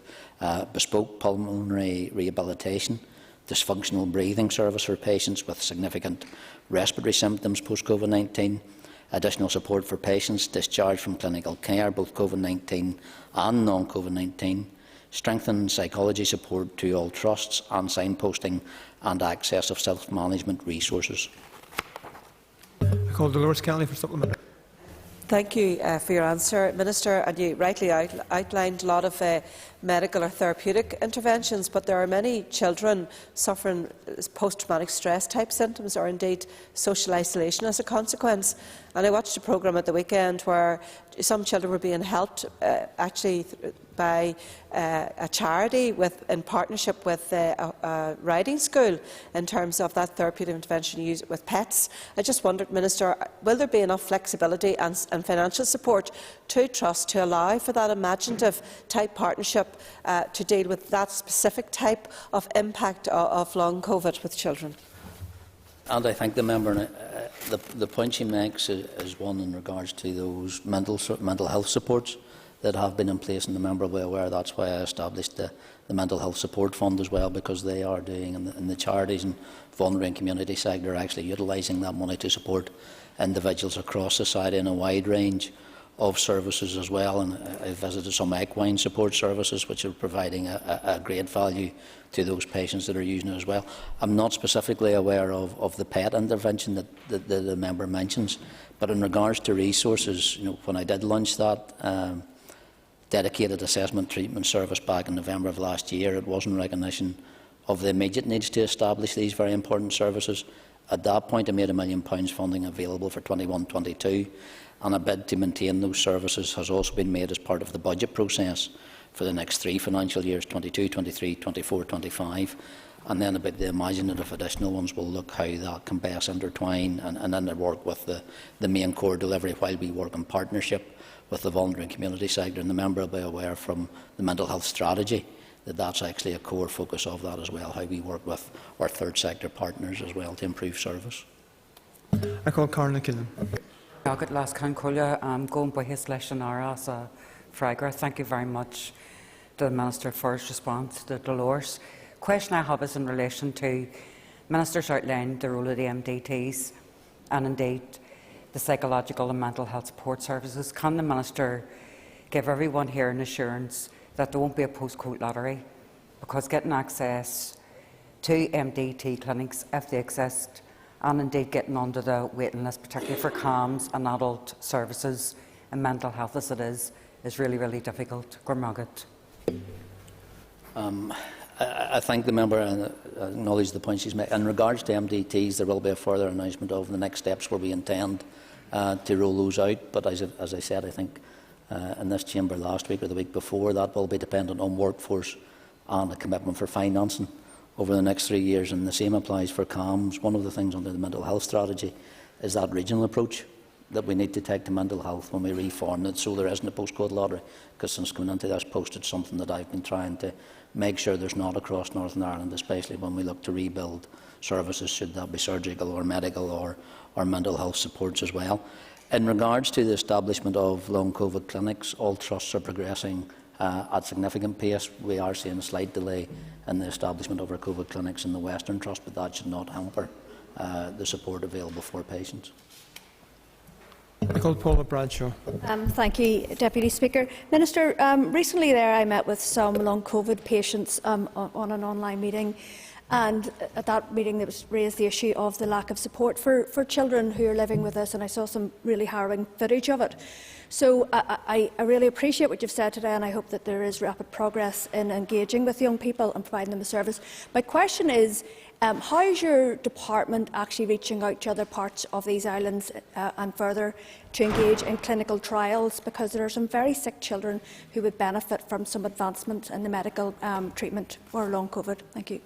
bespoke pulmonary rehabilitation, dysfunctional breathing service for patients with significant respiratory symptoms post-COVID-19, additional support for patients discharged from clinical care, both COVID-19 and non-COVID-19, strengthened psychology support to all trusts, and signposting and access of self-management resources. I call Dolores Kelly for supplementary. Thank you for your answer, Minister. And you rightly outlined a lot of medical or therapeutic interventions, but there are many children suffering post-traumatic stress type symptoms or indeed social isolation as a consequence. And I watched a programme at the weekend where some children were being helped actually by a charity in partnership with a riding school in terms of that therapeutic intervention used with pets. I just wondered, Minister, will there be enough flexibility and financial support to Trust to allow for that imaginative type partnership to deal with that specific type of impact of long COVID with children? And I thank the member. The point she makes is one in regards to those mental health supports that have been in place, and the member will be aware that's why I established the Mental Health Support Fund as well, because they are doing, and the charities and vulnerable and community sector are actually utilising that money to support individuals across society in a wide range of services as well. And I visited some equine support services which are providing a great value to those patients that are using it as well. I'm not specifically aware of the pet intervention that the member mentions, but in regards to resources, when I did launch that dedicated assessment treatment service back in November of last year, it was in recognition of the immediate needs to establish these very important services. At that point, I made £1 million funding available for 21-22, and a bid to maintain those services has also been made as part of the budget process for the next 3 financial years, 22, 23, 24, 25. And then about the imaginative additional ones, we'll look how that can best intertwine and then work with the main core delivery while we work in partnership with the vulnerable and community sector. And the member will be aware from the mental health strategy that that's actually a core focus of that as well, how we work with our third sector partners as well to improve service. I call Carla Killen. Agad las Cancolia, going by his lesson as a fragger. Thank you very much to the Minister for his response to Dolores. Question I have is in relation to Minister's outlined the role of the MDTs and indeed the psychological and mental health support services. Can the Minister give everyone here an assurance that there won't be a postcode lottery, because getting access to MDT clinics, if they exist, and indeed getting onto the waiting list, particularly for CAMS and adult services and mental health as it is really, really difficult? Gormagat. I thank the member and acknowledge the point she's made. In regards to MDTs, there will be a further announcement of the next steps where we intend to roll those out. But as I said, I think in this chamber last week or the week before, that will be dependent on workforce and a commitment for financing over the next 3 years, and the same applies for CAMS. One of the things under the mental health strategy is that regional approach that we need to take to mental health when we reform it, so there isn't a postcode lottery, because since coming into this post, it's something that I've been trying to make sure there's not across Northern Ireland, especially when we look to rebuild services, should that be surgical or medical or mental health supports as well. In regards to the establishment of long COVID clinics, all trusts are progressing at significant pace. We are seeing a slight delay in the establishment of our COVID clinics in the Western Trust, but that should not hamper the support available for patients. I call Paula Bradshaw. Thank you, Deputy Speaker. Minister, recently I met with some long COVID patients on an online meeting, And at that meeting, there was raised the issue of the lack of support for children who are living with this, and I saw some really harrowing footage of it. So I really appreciate what you've said today, and I hope that there is rapid progress in engaging with young people and providing them a service. My question is, how is your department actually reaching out to other parts of these islands and further to engage in clinical trials? Because there are some very sick children who would benefit from some advancement in the medical treatment for long COVID. Thank you.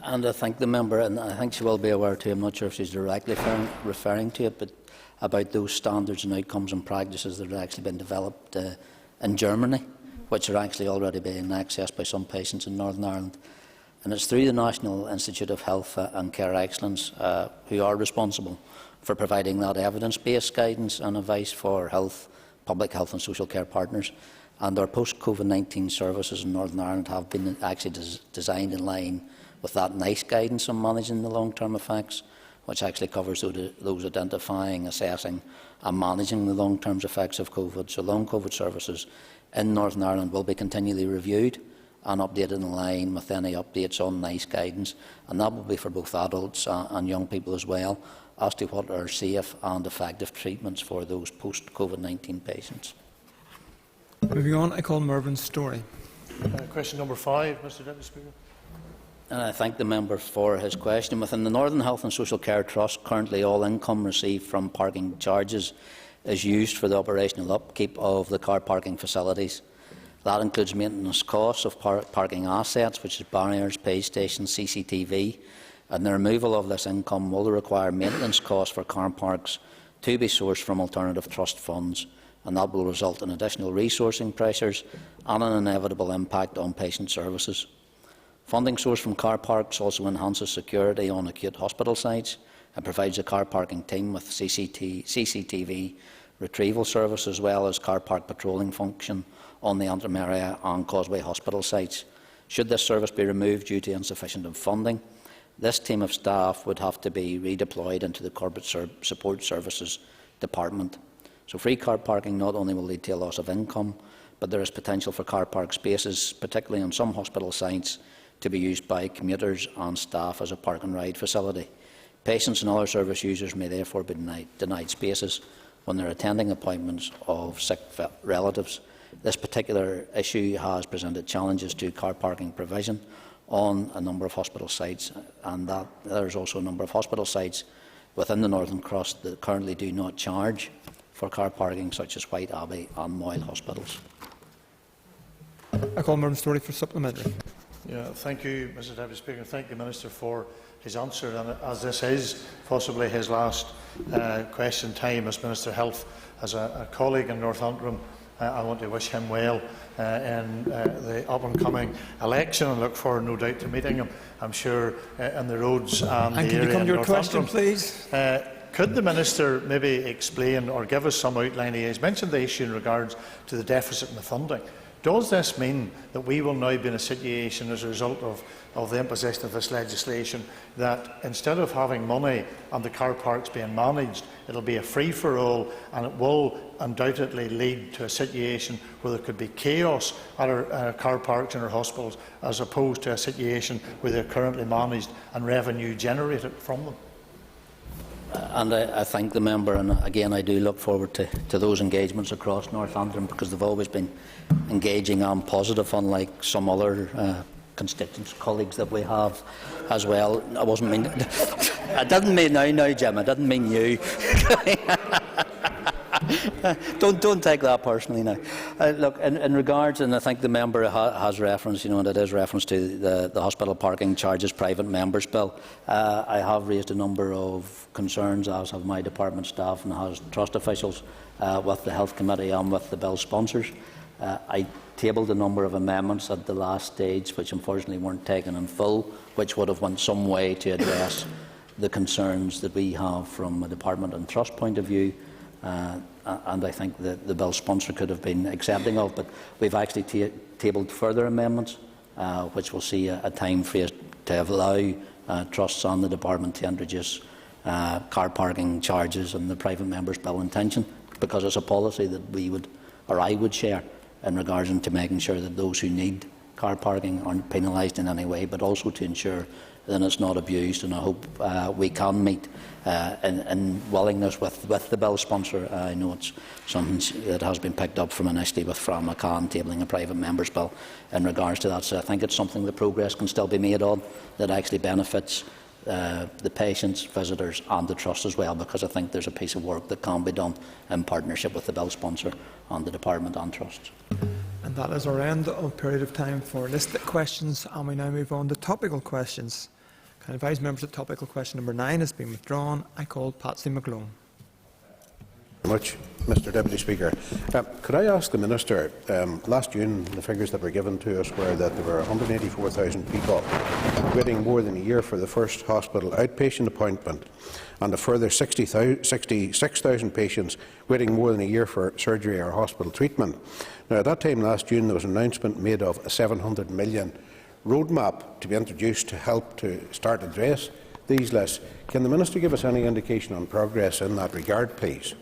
And I thank the member, and I think she will be aware too, I'm not sure if she's directly referring to it, but about those standards and outcomes and practices that have actually been developed in Germany, which are actually already being accessed by some patients in Northern Ireland. And it's through the National Institute of Health and Care Excellence who are responsible for providing that evidence-based guidance and advice for public health and social care partners. And our post-COVID-19 services in Northern Ireland have been actually designed in line with that NICE guidance on managing the long-term effects, which actually covers those identifying, assessing and managing the long-term effects of COVID. So long COVID services in Northern Ireland will be continually reviewed and updated in line with any updates on NICE guidance, and that will be for both adults and young people as well, as to what are safe and effective treatments for those post-COVID-19 patients. Moving on, I call Mervyn Story. Question number 5, Mr Deputy Speaker. And I thank the member for his question. Within the Northern Health and Social Care Trust, currently all income received from parking charges is used for the operational upkeep of the car parking facilities. That includes maintenance costs of parking assets, which is barriers, pay stations, CCTV, and the removal of this income will require maintenance costs for car parks to be sourced from alternative trust funds, and that will result in additional resourcing pressures and an inevitable impact on patient services. Funding sourced from car parks also enhances security on acute hospital sites and provides a car parking team with CCTV retrieval service as well as car park patrolling function on the Antrim area and Causeway hospital sites. Should this service be removed due to insufficient funding, this team of staff would have to be redeployed into the Corporate Support Services Department. So free car parking not only will lead to a loss of income, but there is potential for car park spaces, particularly on some hospital sites, to be used by commuters and staff as a park and ride facility. Patients and other service users may therefore be denied spaces when they are attending appointments of sick relatives. This particular issue has presented challenges to car parking provision on a number of hospital sites, and that there is also a number of hospital sites within the Northern Cross that currently do not charge for car parking, such as White Abbey and Moyle hospitals. I call Mervyn Story for supplementary. Thank you, Mr Deputy Speaker. Thank the Minister for his answer. And as this is possibly his last question time as Minister of Health, as a colleague in Northampton, I want to wish him well in the up-and-coming election and look forward, no doubt, to meeting him, I'm sure, in the roads and the area come in to your question, Northampton. please? Could the Minister maybe explain or give us some outline? He has mentioned the issue in regards to the deficit in the funding. Does this mean that we will now be in a situation as a result of the imposition of this legislation that instead of having money and the car parks being managed, it will be a free-for-all, and it will undoubtedly lead to a situation where there could be chaos at our car parks and our hospitals, as opposed to a situation where they are currently managed and revenue generated from them? And I thank the member, and again I do look forward to those engagements across Northampton, because they've always been engaging and positive, unlike some other constituents, colleagues that we have as well. I wasn't mean. I didn't mean no, Jim. I didn't mean you. Don't take that personally now. Look, in regards, and I think the member has reference, and it is reference to the hospital parking charges private members bill. I have raised a number of concerns, as have my department staff and has trust officials, with the Health Committee and with the bill sponsors. I tabled a number of amendments at the last stage, which unfortunately weren't taken in full, which would have went some way to address the concerns that we have from a department and trust point of view. And I think that the bill sponsor could have been accepting of, but we've actually tabled further amendments, which will see a time frame to allow trusts and the department to introduce car parking charges and the private members' bill intention, because it's a policy that we would, or I would, share in regards to making sure that those who need car parking aren't penalised in any way, but also to ensure that it's not abused. And I hope we can meet in willingness with the bill sponsor. I know it's something that has been picked up from initially with Fran McCann tabling a private member's bill in regards to that. So I think it's something that progress can still be made on that actually benefits the patients, visitors and the Trust as well, because I think there's a piece of work that can be done in partnership with the bill sponsor and the Department and Trust. And that is our end of period of time for listed questions, and we now move on to topical questions. Can I advise members that topical question number 9 has been withdrawn? I call Patsy McGlone. Much, Mr Deputy Speaker. Could I ask the Minister, last June the figures that were given to us were that there were 184,000 people waiting more than a year for the first hospital outpatient appointment and a further 66,000 patients waiting more than a year for surgery or hospital treatment. Now, at that time last June there was an announcement made of a 700 million roadmap to be introduced to help to start address these lists. Can the Minister give us any indication on progress in that regard, please?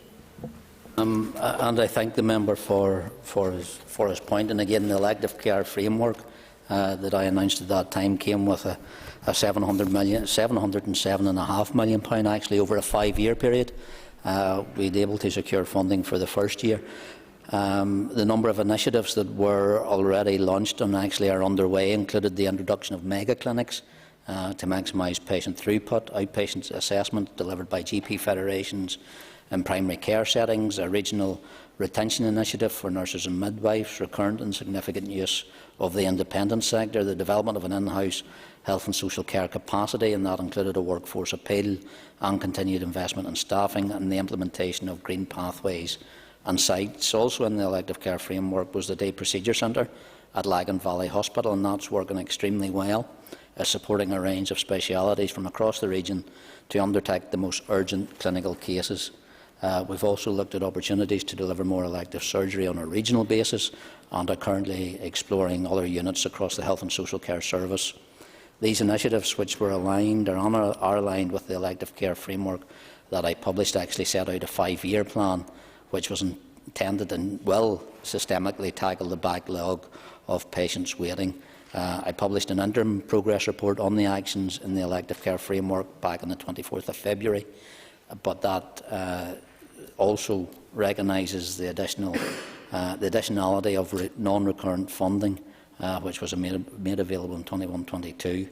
And I thank the member for his point. And again, the elective care framework that I announced at that time came with a £707.5 million actually over a 5-year period. We were able to secure funding for the first year. The number of initiatives that were already launched and actually are underway included the introduction of mega clinics to maximise patient throughput, outpatient assessment delivered by GP federations in primary care settings, a regional retention initiative for nurses and midwives, recurrent and significant use of the independent sector, the development of an in-house health and social care capacity, and that included a workforce appeal and continued investment in staffing, and the implementation of green pathways and sites. Also in the elective care framework was the Day Procedure Centre at Lagan Valley Hospital, and that's working extremely well, supporting a range of specialities from across the region to undertake the most urgent clinical cases. We've also looked at opportunities to deliver more elective surgery on a regional basis and are currently exploring other units across the health and social care service. These initiatives, which were aligned or are aligned with the elective care framework that I published, actually set out a 5-year plan which was intended and will systemically tackle the backlog of patients waiting. I published an interim progress report on the actions in the elective care framework back on the 24th of February, but that also recognises the additionality of non-recurrent funding, which was made available in 21-22,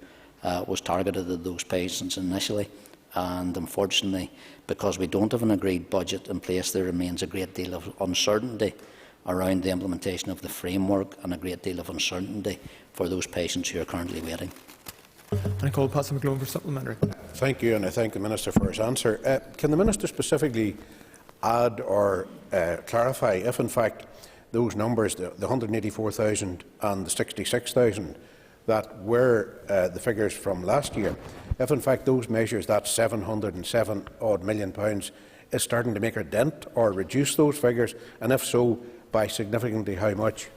was targeted at those patients initially. And unfortunately, because we don't have an agreed budget in place, there remains a great deal of uncertainty around the implementation of the framework and a great deal of uncertainty for those patients who are currently waiting. I call Patsy McGlone for supplementary. Thank you, and I thank the Minister for his answer. Can the Minister specifically add or clarify if, in fact, those numbers, the 184,000 and the 66,000, that were the figures from last year, if in fact those measures, that £707 million, is starting to make a dent or reduce those figures, and if so, by significantly how much?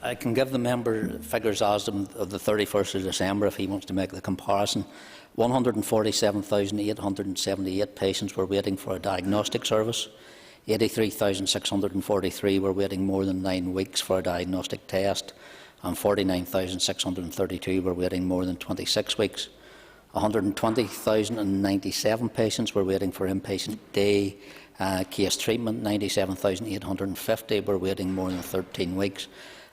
I can give the member figures as of the 31st of December if he wants to make the comparison. 147,878 patients were waiting for a diagnostic service. 83,643 were waiting more than 9 weeks for a diagnostic test, and 49,632 were waiting more than 26 weeks. 120,097 patients were waiting for inpatient day case treatment. 97,850 were waiting more than 13 weeks,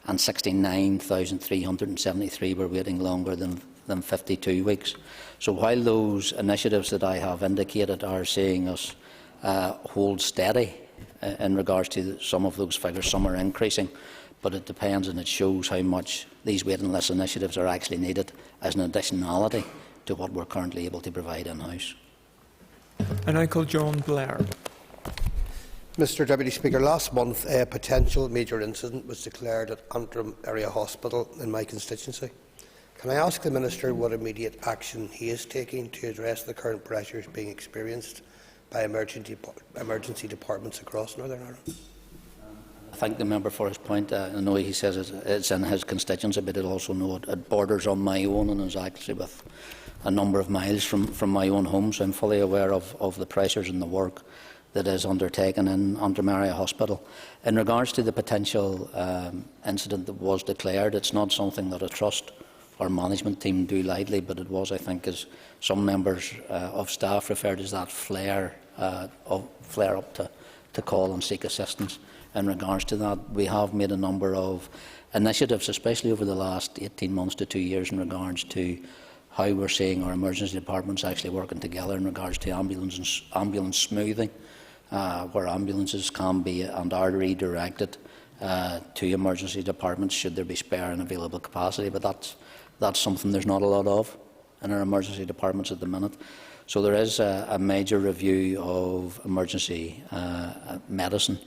and 69,373 were waiting longer than 52 weeks. So while those initiatives that I have indicated are seeing us hold steady in regards to some of those figures, some are increasing, but it depends, and it shows how much these waiting list initiatives are actually needed as an additionality to what we're currently able to provide in-house. And I call John Blair. Mr Deputy Speaker, last month a potential major incident was declared at Antrim Area Hospital in my constituency. Can I ask the Minister what immediate action he is taking to address the current pressures being experienced by emergency departments across Northern Ireland? I thank the member for his point. I know he says it's in his constituency, but it also know it borders on my own and is actually with a number of miles from my own home, so I'm fully aware of the pressures and the work that is undertaken in Untitled Hospital. In regards to the potential incident that was declared, it's not something that a trust or management team do lightly, but it was, I think, as some members of staff referred as that flare up to call and seek assistance. In regards to that, we have made a number of initiatives, especially over the last 18 months to 2 years, in regards to how we're seeing our emergency departments actually working together in regards to ambulance smoothing, where ambulances can be and are redirected to emergency departments should there be spare and available capacity. But that's something there's not a lot of in our emergency departments at the minute. So there is a major review of emergency medicine,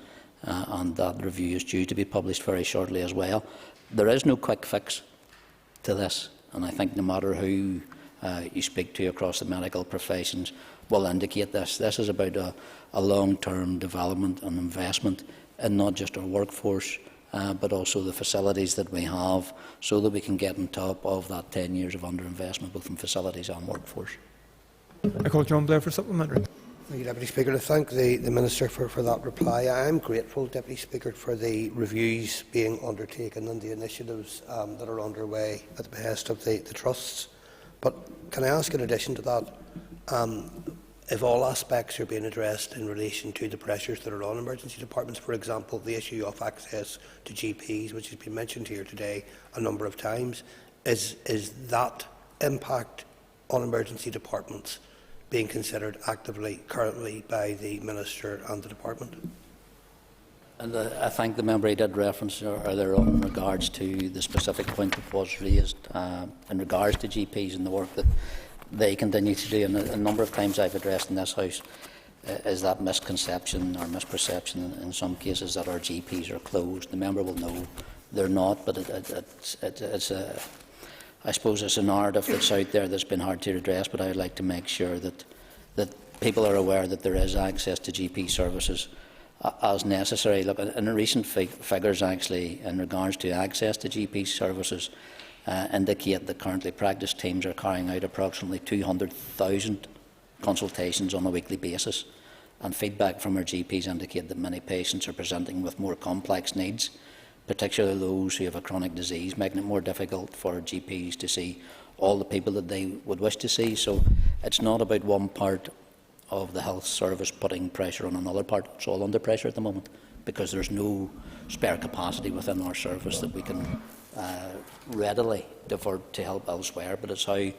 and that review is due to be published very shortly as well. There is no quick fix to this, and I think no matter who you speak to across the medical professions will indicate this. This is about a long-term development and investment in not just our workforce, but also the facilities that we have, so that we can get on top of that 10 years of underinvestment both in facilities and workforce. I call John Blair for supplementary. Thank you, Deputy Speaker. I thank the Minister for that reply. I am grateful, Deputy Speaker, for the reviews being undertaken and the initiatives that are underway at the behest of the trusts. But can I ask, in addition to that, if all aspects are being addressed in relation to the pressures that are on emergency departments, for example, the issue of access to GPs, which has been mentioned here today a number of times, is that impact on emergency departments being considered actively currently by the Minister and the Department? And I think the member did reference earlier on in regards to the specific point that was raised in regards to GPs and the work that they continue to do. And a number of times I've addressed in this House is that misconception or misperception in some cases that our GPs are closed. The member will know they're not, but I suppose it's a narrative that's out there that's been hard to address, but I would like to make sure that people are aware that there is access to GP services as necessary. Look, in recent figures actually in regards to access to GP services indicate that currently practice teams are carrying out approximately 200,000 consultations on a weekly basis, and feedback from our GPs indicate that many patients are presenting with more complex needs, particularly those who have a chronic disease, making it more difficult for GPs to see all the people that they would wish to see. So it's not about one part of the health service putting pressure on another part. It's all under pressure at the moment because there's no spare capacity within our service that we can readily divert to help elsewhere. But it's how,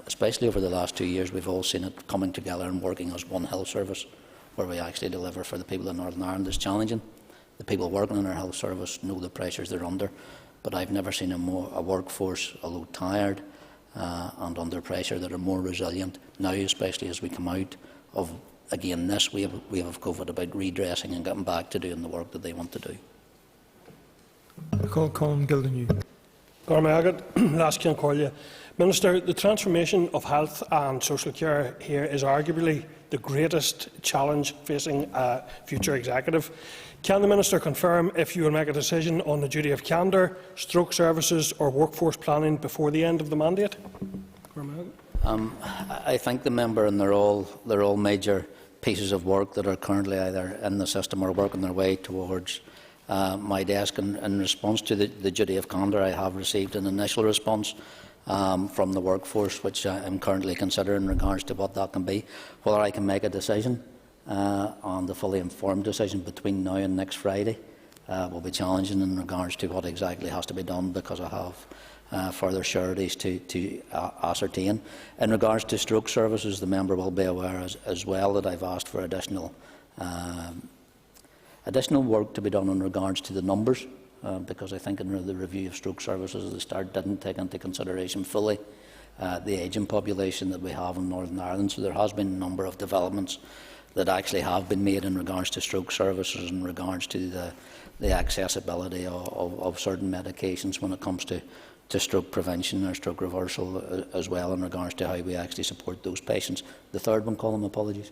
especially over the last 2 years, we've all seen it coming together and working as one health service where we actually deliver for the people in Northern Ireland is challenging. The people working in our health service know the pressures they're under, but I've never seen a workforce, although tired and under pressure, that are more resilient now, especially as we come out of, again, this wave of COVID, about redressing and getting back to doing the work that they want to do. I call Colin Gilden. Minister, the transformation of health and social care here is arguably the greatest challenge facing a future executive. Can the Minister confirm if you will make a decision on the duty of candour, stroke services or workforce planning before the end of the mandate? I thank the member, and they're all major pieces of work that are currently either in the system or working their way towards my desk. In response to the duty of candour, I have received an initial response from the workforce, which I am currently considering in regards to what that can be. Whether I can make a decision on the fully informed decision between now and next Friday will be challenging in regards to what exactly has to be done, because I have further sureties to ascertain. In regards to stroke services, the member will be aware as well that I've asked for additional work to be done in regards to the numbers, because I think in the review of stroke services at the start didn't take into consideration fully the ageing population that we have in Northern Ireland. So there has been a number of developments that actually have been made in regards to stroke services, in regards to the accessibility of certain medications when it comes to stroke prevention or stroke reversal, as well in regards to how we actually support those patients. The third one, Colin, apologies.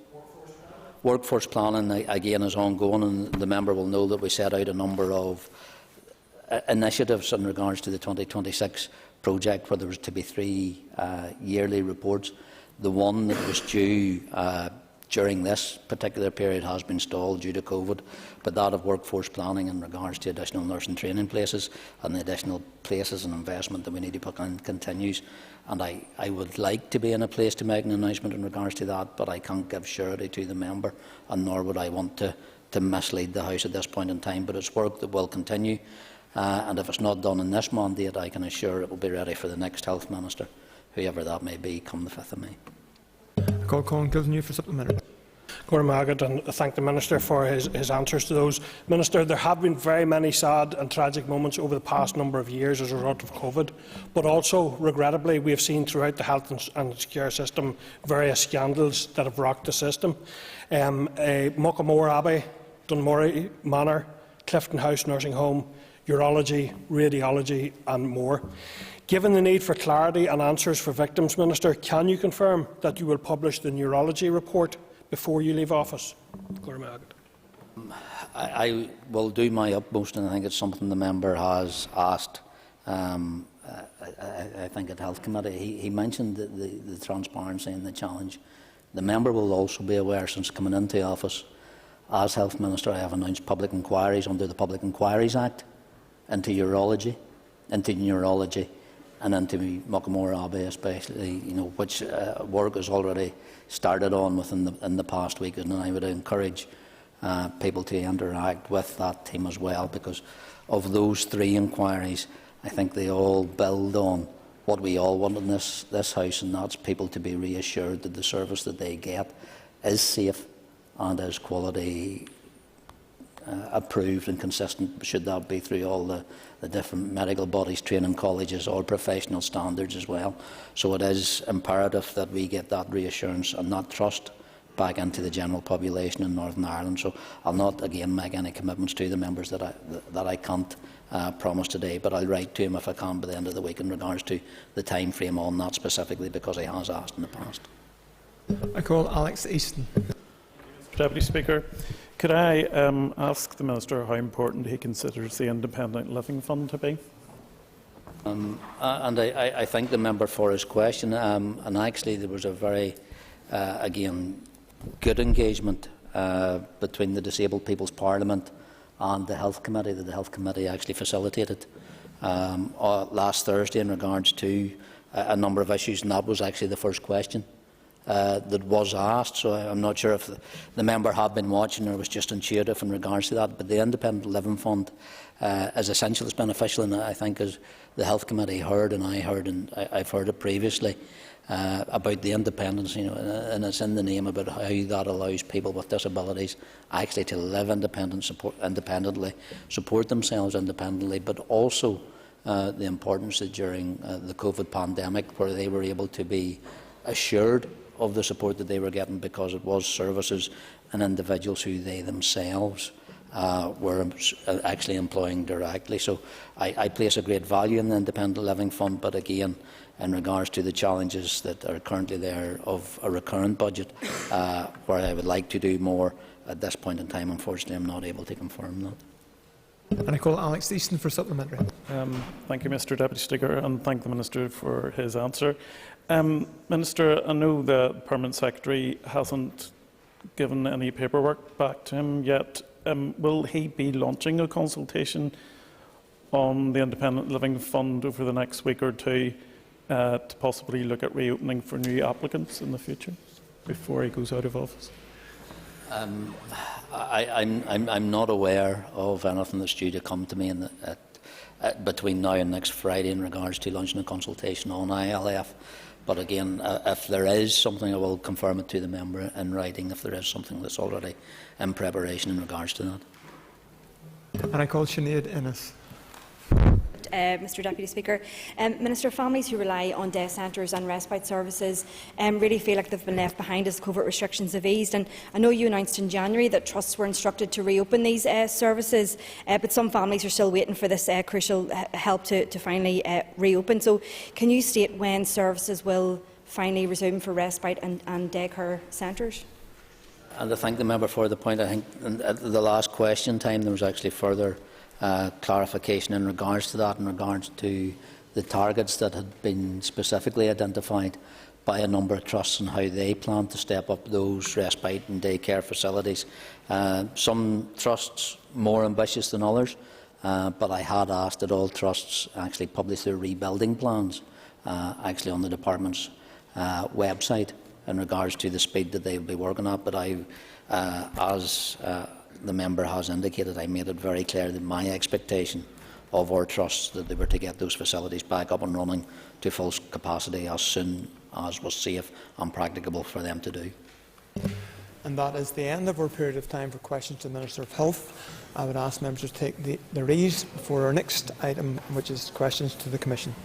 Workforce planning, again, is ongoing, and the member will know that we set out a number of initiatives in regards to the 2026 project, where there was to be 3 yearly reports. The one that was due during this particular period has been stalled due to COVID, but that of workforce planning in regards to additional nursing training places and the additional places and investment that we need to put in continues. And I would like to be in a place to make an announcement in regards to that, but I can't give surety to the member, and nor would I want to mislead the House at this point in time. But it's work that will continue, and if it's not done in this mandate, I can assure it will be ready for the next Health Minister, whoever that may be, come the 5th of May. Call Colin Gilden for supplementary. Gormagat, and I thank the Minister for his answers to those. Minister, there have been very many sad and tragic moments over the past number of years as a result of COVID, but also, regrettably, we have seen throughout the health and care system various scandals that have rocked the system. Muckamore Abbey, Dunmurray Manor, Clifton House Nursing Home, urology, radiology and more. Given the need for clarity and answers for victims, Minister, can you confirm that you will publish the neurology report before you leave office? I will do my utmost, and I think it's something the member has asked. I think at Health Committee, he mentioned the transparency and the challenge. The member will also be aware, since coming into office as Health Minister, I have announced public inquiries under the Public Inquiries Act into urology, into neurology, and into Muckamore Abbey especially, which work has already started on in the past week, and I would encourage people to interact with that team as well, because of those 3 inquiries, I think they all build on what we all want in this House, and that's people to be reassured that the service that they get is safe and is quality approved and consistent, should that be through all the different medical bodies, training colleges, or professional standards as well. So it is imperative that we get that reassurance and that trust back into the general population in Northern Ireland. So I'll not again make any commitments to the members that I can't promise today, but I'll write to him if I can by the end of the week in regards to the time frame on that specifically, because he has asked in the past. I call Alex Easton. Deputy Speaker, could I ask the Minister how important he considers the Independent Living Fund to be? And I thank the member for his question. And actually, there was a very, again, good engagement between the Disabled People's Parliament and the Health Committee that the Health Committee actually facilitated last Thursday in regards to a number of issues, and that was actually the first question that was asked. So I'm not sure if the member had been watching or was just intuitive in regards to that. But the Independent Living Fund is essential, it's beneficial, and I think as the Health Committee heard, and I heard, and I've heard it previously, about the independence, and it's in the name about how that allows people with disabilities actually to live independently, support themselves independently, but also the importance that during the COVID pandemic, where they were able to be assured of the support that they were getting, because it was services and individuals who they themselves were actually employing directly. So I place a great value in the Independent Living Fund, but again, in regards to the challenges that are currently there of a recurrent budget, where I would like to do more, at this point in time, unfortunately, I'm not able to confirm that. And I call Alex Easton for supplementary. Thank you, Mr Deputy Speaker, and thank the Minister for his answer. Minister, I know the Permanent Secretary hasn't given any paperwork back to him yet. Will he be launching a consultation on the Independent Living Fund over the next week or two to possibly look at reopening for new applicants in the future before he goes out of office? I'm not aware of anything that's due to come to me between now and next Friday in regards to launching a consultation on ILF. But again, if there is something, I will confirm it to the member in writing if there is something that's already in preparation in regards to that. And I call Sinead Innes. Mr Deputy Speaker. Minister, families who rely on day centres and respite services really feel like they've been left behind as COVID restrictions have eased. And I know you announced in January that trusts were instructed to reopen these services, but some families are still waiting for this crucial help to finally reopen. So can you state when services will finally resume for respite and day care centres? And I thank the member for the point. I think at the last question time there was actually further clarification in regards to that, in regards to the targets that had been specifically identified by a number of trusts and how they plan to step up those respite and daycare facilities. Some trusts more ambitious than others, but I had asked that all trusts actually publish their rebuilding plans actually on the department's website in regards to the speed that they will be working at. But as the member has indicated, I made it very clear that my expectation of our trusts that they were to get those facilities back up and running to full capacity as soon as was safe and practicable for them to do. And that is the end of our period of time for questions to the Minister of Health. I would ask members to take their ease before our next item, which is questions to the Commission.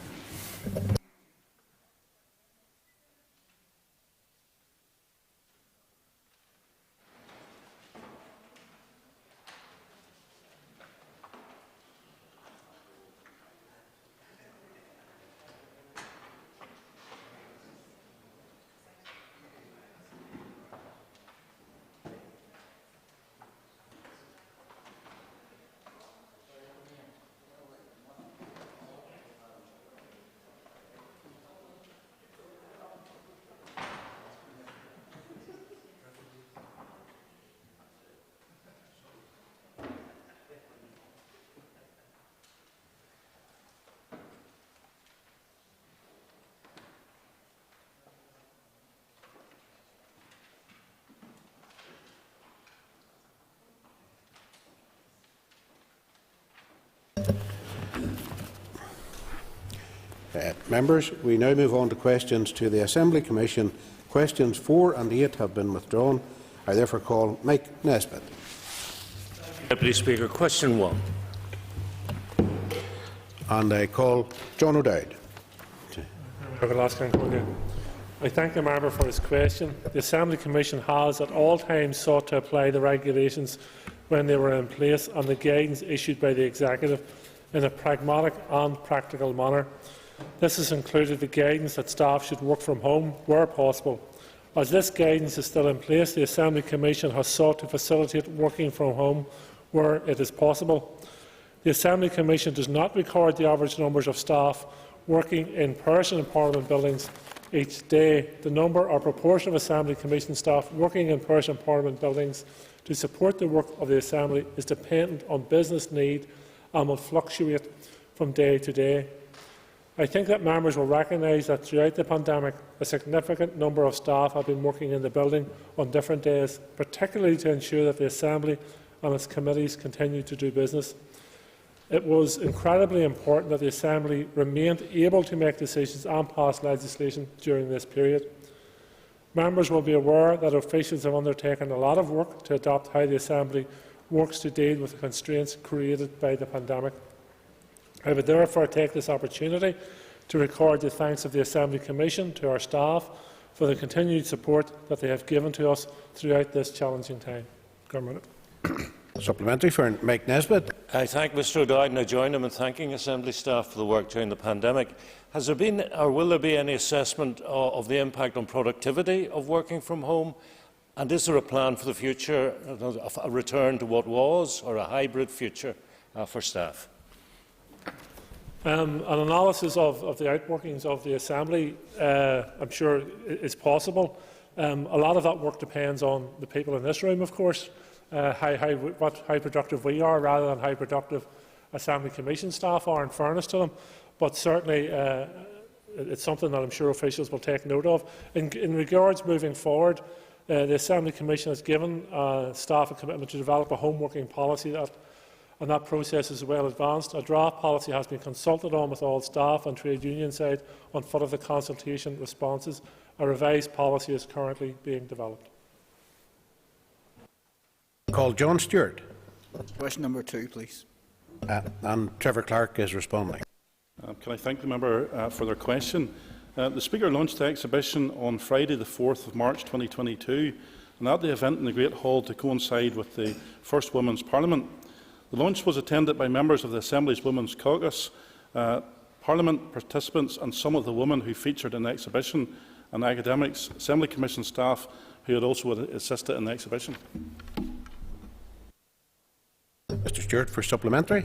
Members, we now move on to questions to the Assembly Commission. Questions 4 and 8 have been withdrawn. I therefore call Mike Nesbitt. Deputy Speaker, question 1. And I call John O'Dowd. I thank the member for his question. The Assembly Commission has at all times sought to apply the regulations when they were in place and the guidance issued by the Executive in a pragmatic and practical manner. This has included the guidance that staff should work from home where possible. As this guidance is still in place, the Assembly Commission has sought to facilitate working from home where it is possible. The Assembly Commission does not record the average numbers of staff working in person in Parliament buildings each day. The number or proportion of Assembly Commission staff working in person in Parliament buildings to support the work of the Assembly is dependent on business need and will fluctuate from day to day. I think that members will recognise that throughout the pandemic, a significant number of staff have been working in the building on different days, particularly to ensure that the Assembly and its committees continue to do business. It was incredibly important that the Assembly remained able to make decisions and pass legislation during this period. Members will be aware that officials have undertaken a lot of work to adopt how the Assembly works to deal with the constraints created by the pandemic. I would therefore take this opportunity to record the thanks of the Assembly Commission to our staff for the continued support that they have given to us throughout this challenging time. Supplementary for Mike Nesbitt. I thank Mr O'Dowd and I join him in thanking Assembly staff for the work during the pandemic. Has there been or will there be any assessment of the impact on productivity of working from home? And is there a plan for the future, a return to what was or a hybrid future for staff? An analysis of the outworkings of the Assembly, I'm sure, is possible. A lot of that work depends on the people in this room, of course, how productive we are rather than how productive Assembly Commission staff are, in fairness to them. But certainly it's something that I'm sure officials will take note of. In regards moving forward, the Assembly Commission has given staff a commitment to develop a home working policy and that process is well advanced. A draft policy has been consulted on with all staff and trade union side on foot of the consultation responses. A revised policy is currently being developed. Call John Stewart. Question number 2, please. And Trevor Clark is responding. Can I thank the member for their question? The Speaker launched the exhibition on Friday the 4th of March 2022 and at the event in the Great Hall to coincide with the first Women's Parliament. The launch was attended by members of the Assembly's Women's Caucus, Parliament participants and some of the women who featured in the exhibition, and academics, Assembly Commission staff who had also assisted in the exhibition. Mr Stewart for supplementary.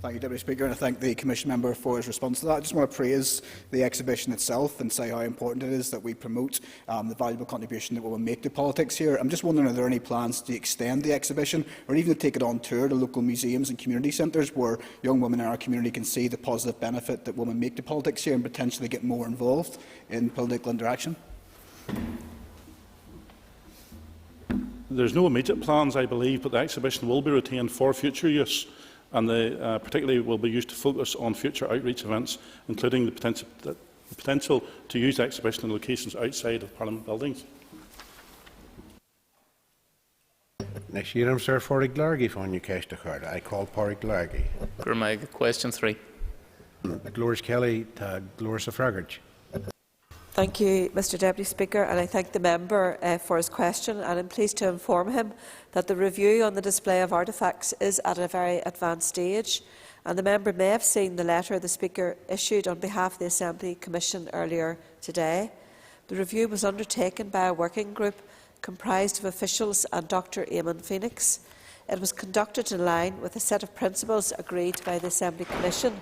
Thank you, Deputy Speaker, and I thank the Commission member for his response to that. I just want to praise the exhibition itself and say how important it is that we promote the valuable contribution that women make to politics here. I'm just wondering, are there any plans to extend the exhibition or even to take it on tour to local museums and community centres where young women in our community can see the positive benefit that women make to politics here and potentially get more involved in political interaction? There's no immediate plans, I believe, but the exhibition will be retained for future use, and particularly will be used to focus on future outreach events, including the potential to use the exhibition in locations outside of Parliament buildings. Next year, I'm Sir Fórig Largy for you cast the card. I call Fórig Largy. Question 3. Glorious Kelly, Glorious Fraggart. Thank you, Mr Deputy Speaker, and I thank the member for his question, and I'm pleased to inform him that the review on the display of artefacts is at a very advanced stage, and the member may have seen the letter the Speaker issued on behalf of the Assembly Commission earlier today. The review was undertaken by a working group comprised of officials and Dr Eamon Phoenix. It was conducted in line with a set of principles agreed by the Assembly Commission.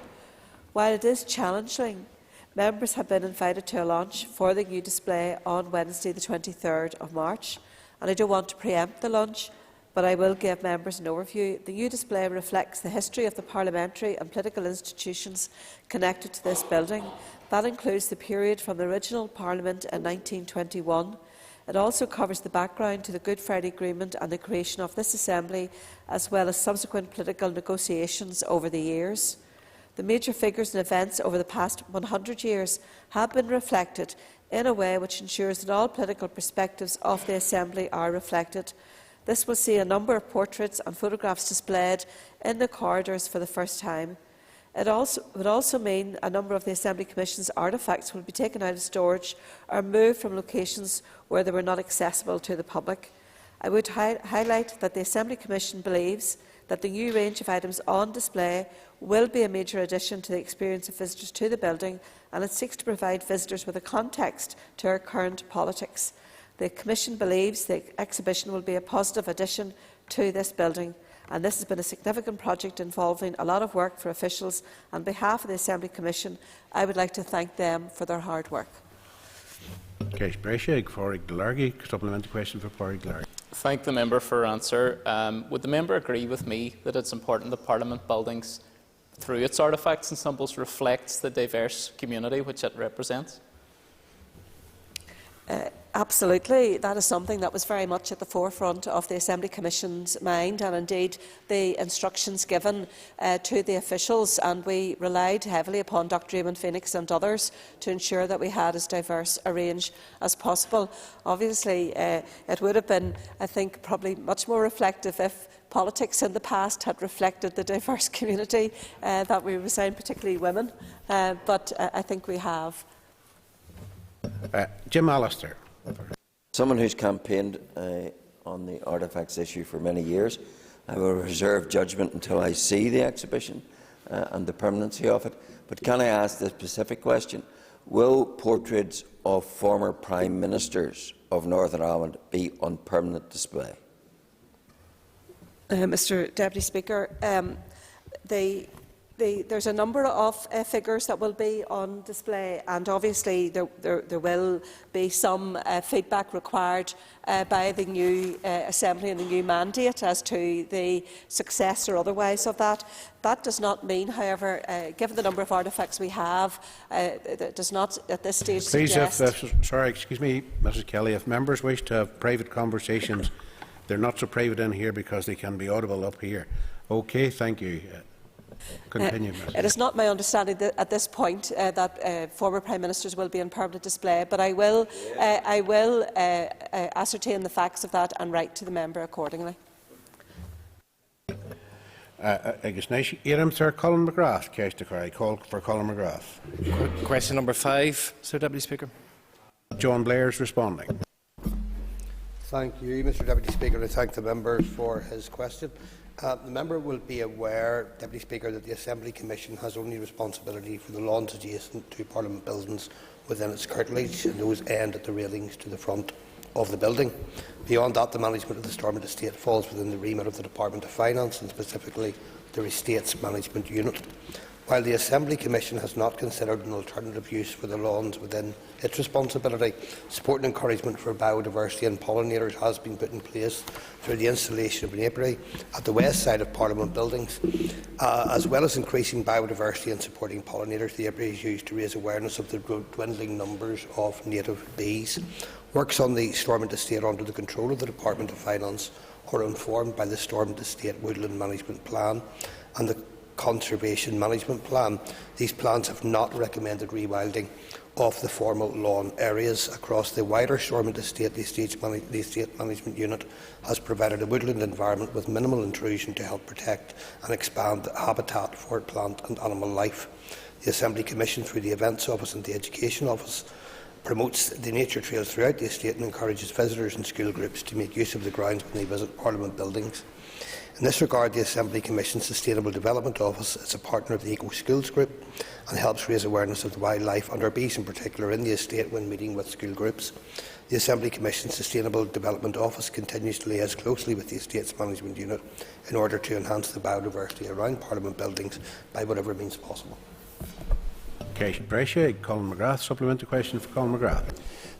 While it is challenging, members have been invited to a launch for the new display on Wednesday the 23rd of March, and I don't want to preempt the launch, but I will give members an overview. The new display reflects the history of the parliamentary and political institutions connected to this building. That includes the period from the original Parliament in 1921. It also covers the background to the Good Friday Agreement and the creation of this Assembly, as well as subsequent political negotiations over the years. The major figures and events over the past 100 years have been reflected in a way which ensures that all political perspectives of the Assembly are reflected. This will see a number of portraits and photographs displayed in the corridors for the first time. It would also mean a number of the Assembly Commission's artefacts will be taken out of storage or moved from locations where they were not accessible to the public. I would highlight that the Assembly Commission believes that the new range of items on display will be a major addition to the experience of visitors to the building, and it seeks to provide visitors with a context to our current politics. The Commission believes the exhibition will be a positive addition to this building, and this has been a significant project involving a lot of work for officials. On behalf of the Assembly Commission, I would like to thank them for their hard work. Case Breshig, Fórig Largy. Supplementary question for Fórig Largy. Thank the member for her answer. Would the member agree with me that it's important that Parliament buildings, through its artefacts and symbols, reflects the diverse community which it represents? Absolutely. That is something that was very much at the forefront of the Assembly Commission's mind, and indeed the instructions given to the officials, and we relied heavily upon Dr Eamon Phoenix and others to ensure that we had as diverse a range as possible. Obviously, it would have been, I think, probably much more reflective if politics in the past had reflected the diverse community that we represent, particularly women, but I think we have. Jim Allister. Someone who's campaigned on the artefacts issue for many years, I will reserve judgment until I see the exhibition and the permanency of it. But can I ask the specific question? Will portraits of former Prime Ministers of Northern Ireland be on permanent display? Mr Deputy Speaker, there's a number of figures that will be on display, and obviously there will be some feedback required by the new Assembly and the new mandate as to the success or otherwise of that. That does not mean, however, given the number of artefacts we have, it does not at this stage suggest... Sorry, excuse me, Mrs Kelly, if members wish to have private conversations, they're not so private in here because they can be audible up here. Okay, thank you. Continue, it is not my understanding that at this point that former Prime Ministers will be on permanent display, but I will ascertain the facts of that and write to the member accordingly. Sir Colin McGrath, I call for Colin McGrath. Question number 5, Sir Deputy Speaker. John Blair's responding. Thank you, Mr Deputy Speaker. I thank the member for his question. The member will be aware, Deputy Speaker, that the Assembly Commission has only responsibility for the lawns adjacent to Parliament buildings within its curtilage, and those end at the railings to the front of the building. Beyond that, the management of the Stormont estate falls within the remit of the Department of Finance, and specifically their estates management unit. While the Assembly Commission has not considered an alternative use for the lawns within its responsibility, support and encouragement for biodiversity and pollinators has been put in place through the installation of an apiary at the west side of Parliament buildings. As well as increasing biodiversity and supporting pollinators, the apiary is used to raise awareness of the dwindling numbers of native bees. Works on the Stormont Estate under the control of the Department of Finance are informed by the Stormont Estate Woodland Management Plan and the Conservation Management Plan. These plans have not recommended rewilding of the formal lawn areas. Across the wider Stormont Estate, the Estate Management Unit has provided a woodland environment with minimal intrusion to help protect and expand the habitat for plant and animal life. The Assembly Commission, through the Events Office and the Education Office, promotes the nature trails throughout the estate and encourages visitors and school groups to make use of the grounds when they visit Parliament buildings. In this regard, the Assembly Commission's Sustainable Development Office is a partner of the Eco Schools Group and helps raise awareness of the wildlife and our bees in particular in the estate when meeting with school groups. The Assembly Commission's Sustainable Development Office continues to liaise closely with the Estates Management Unit in order to enhance the biodiversity around Parliament buildings by whatever means possible. Colin McGrath, supplementary question for Colin McGrath.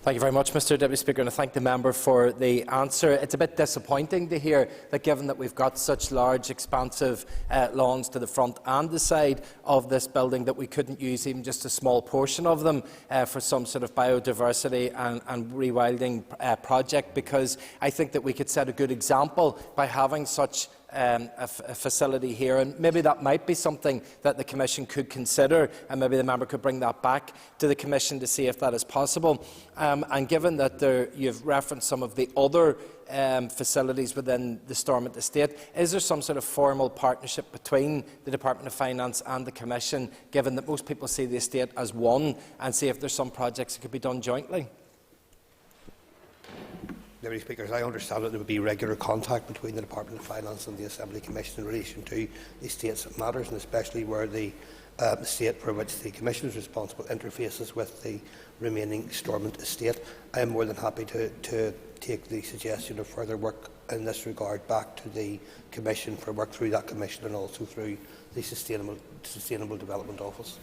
Thank you very much, Mr Deputy Speaker, and I thank the member for the answer. It's a bit disappointing to hear that, given that we've got such large, expansive lawns to the front and the side of this building, that we couldn't use even just a small portion of them for some sort of biodiversity and rewilding project, because I think that we could set a good example by having such a facility here, and maybe that might be something that the Commission could consider, and maybe the member could bring that back to the Commission to see if that is possible. And given that you've referenced some of the other facilities within the Stormont Estate, is there some sort of formal partnership between the Department of Finance and the Commission, given that most people see the estate as one, and see if there's some projects that could be done jointly? Deputy Speaker, as I understand it, there would be regular contact between the Department of Finance and the Assembly Commission in relation to the estates matters, and especially where the estate for which the Commission is responsible interfaces with the remaining Stormont Estate. I am more than happy to take the suggestion of further work in this regard back to the Commission for work through that Commission and also through the Sustainable Development Office.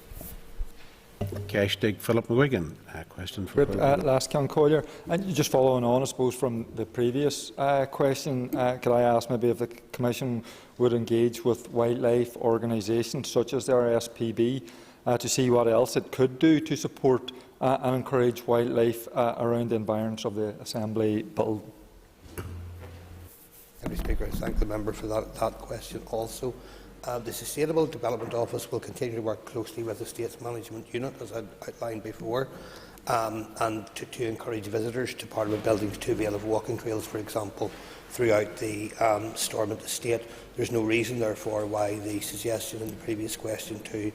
Philip McGuigan, question for last Collier. And just following on, I suppose, from the previous question, could I ask maybe if the Commission would engage with wildlife organisations such as the RSPB to see what else it could do to support and encourage wildlife around the environs of the Assembly building? Deputy Speaker, I thank the member for that question also. The Sustainable Development Office will continue to work closely with the Estates Management Unit, as I outlined before, and to encourage visitors to Parliament buildings to avail of walking trails, for example, throughout the Stormont Estate. There is no reason, therefore, why the suggestion in the previous question to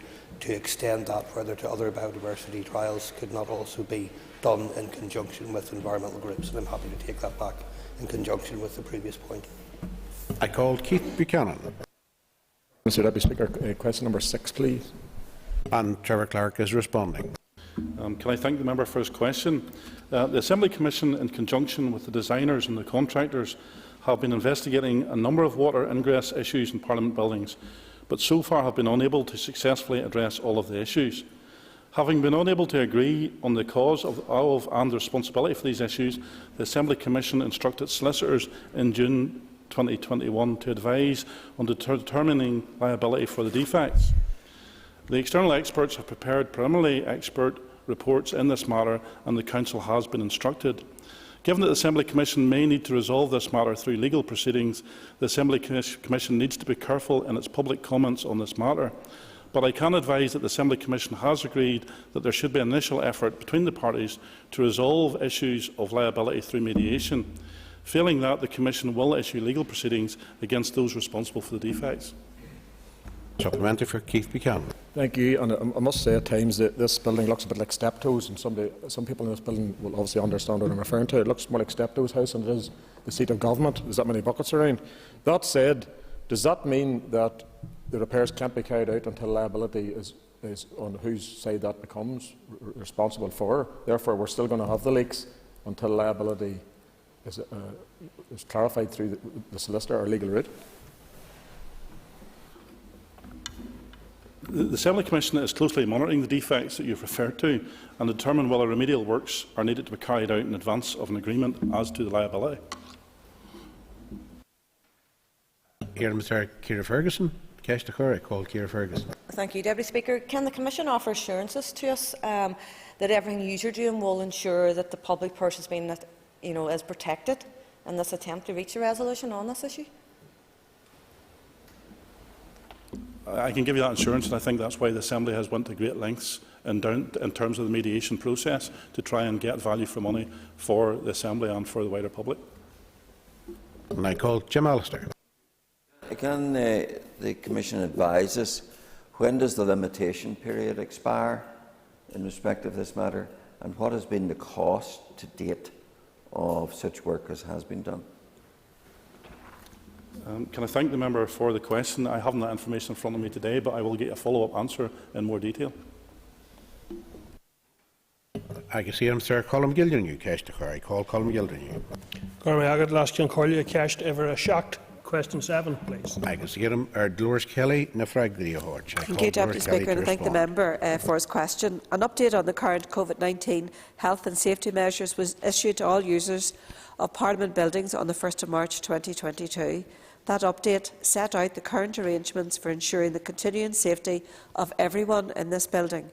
extend that further to other biodiversity trials could not also be done in conjunction with environmental groups, and I am happy to take that back in conjunction with the previous point. I called Keith Buchanan. Mr Deputy Speaker, question number 6, please. And Trevor Clark is responding. Can I thank the member for his question? The Assembly Commission, in conjunction with the designers and the contractors, have been investigating a number of water ingress issues in Parliament buildings, but so far have been unable to successfully address all of the issues. Having been unable to agree on the cause of and the responsibility for these issues, the Assembly Commission instructed solicitors in June 2021 to advise on determining liability for the defects. The external experts have prepared preliminary expert reports in this matter, and the Council has been instructed. Given that the Assembly Commission may need to resolve this matter through legal proceedings, the Assembly Commission needs to be careful in its public comments on this matter. But I can advise that the Assembly Commission has agreed that there should be an initial effort between the parties to resolve issues of liability through mediation. Failing that, the Commission will issue legal proceedings against those responsible for the defects. Supplementary for Keith Buchanan. Thank you. And I must say, at times, that this building looks a bit like Steptoe's, and some people in this building will obviously understand what I'm referring to. It looks more like Steptoe's house than it is the seat of government. There's that many buckets around. That said, does that mean that the repairs can't be carried out until liability is on whose side that becomes responsible for? Therefore, we're still going to have the leaks until liability is clarified through the solicitor or legal route? The Assembly Commission is closely monitoring the defects that you have referred to and determine whether remedial works are needed to be carried out in advance of an agreement as to the liability. Here, Mr. Ciara Ferguson. I call Ciara Ferguson. Thank you, Deputy Speaker. Can the Commission offer assurances to us that everything you're doing will ensure that the public purse has been, is protected in this attempt to reach a resolution on this issue? I can give you that assurance, and I think that's why the Assembly has went to great lengths in terms of the mediation process to try and get value for money for the Assembly and for the wider public. And I call Jim Allister. Can the Commission advise us when does the limitation period expire in respect of this matter, and what has been the cost to date of such work as has been done? Can I thank the member for the question? I haven't that information in front of me today, but I will get a follow-up answer in more detail. I can see him, Sir Colm Gildernew. I call Colm Gildernew. Gormaagad Laskin Collier Cashed Ever a Shocked. Question 7, please. I can see him, Dolores Kelly, Nafraglia Horch. Thank you, Deputy Speaker, and I thank the member for his question. An update on the current COVID-19 health and safety measures was issued to all users of Parliament buildings on the 1st of March 2022. That update set out the current arrangements for ensuring the continuing safety of everyone in this building.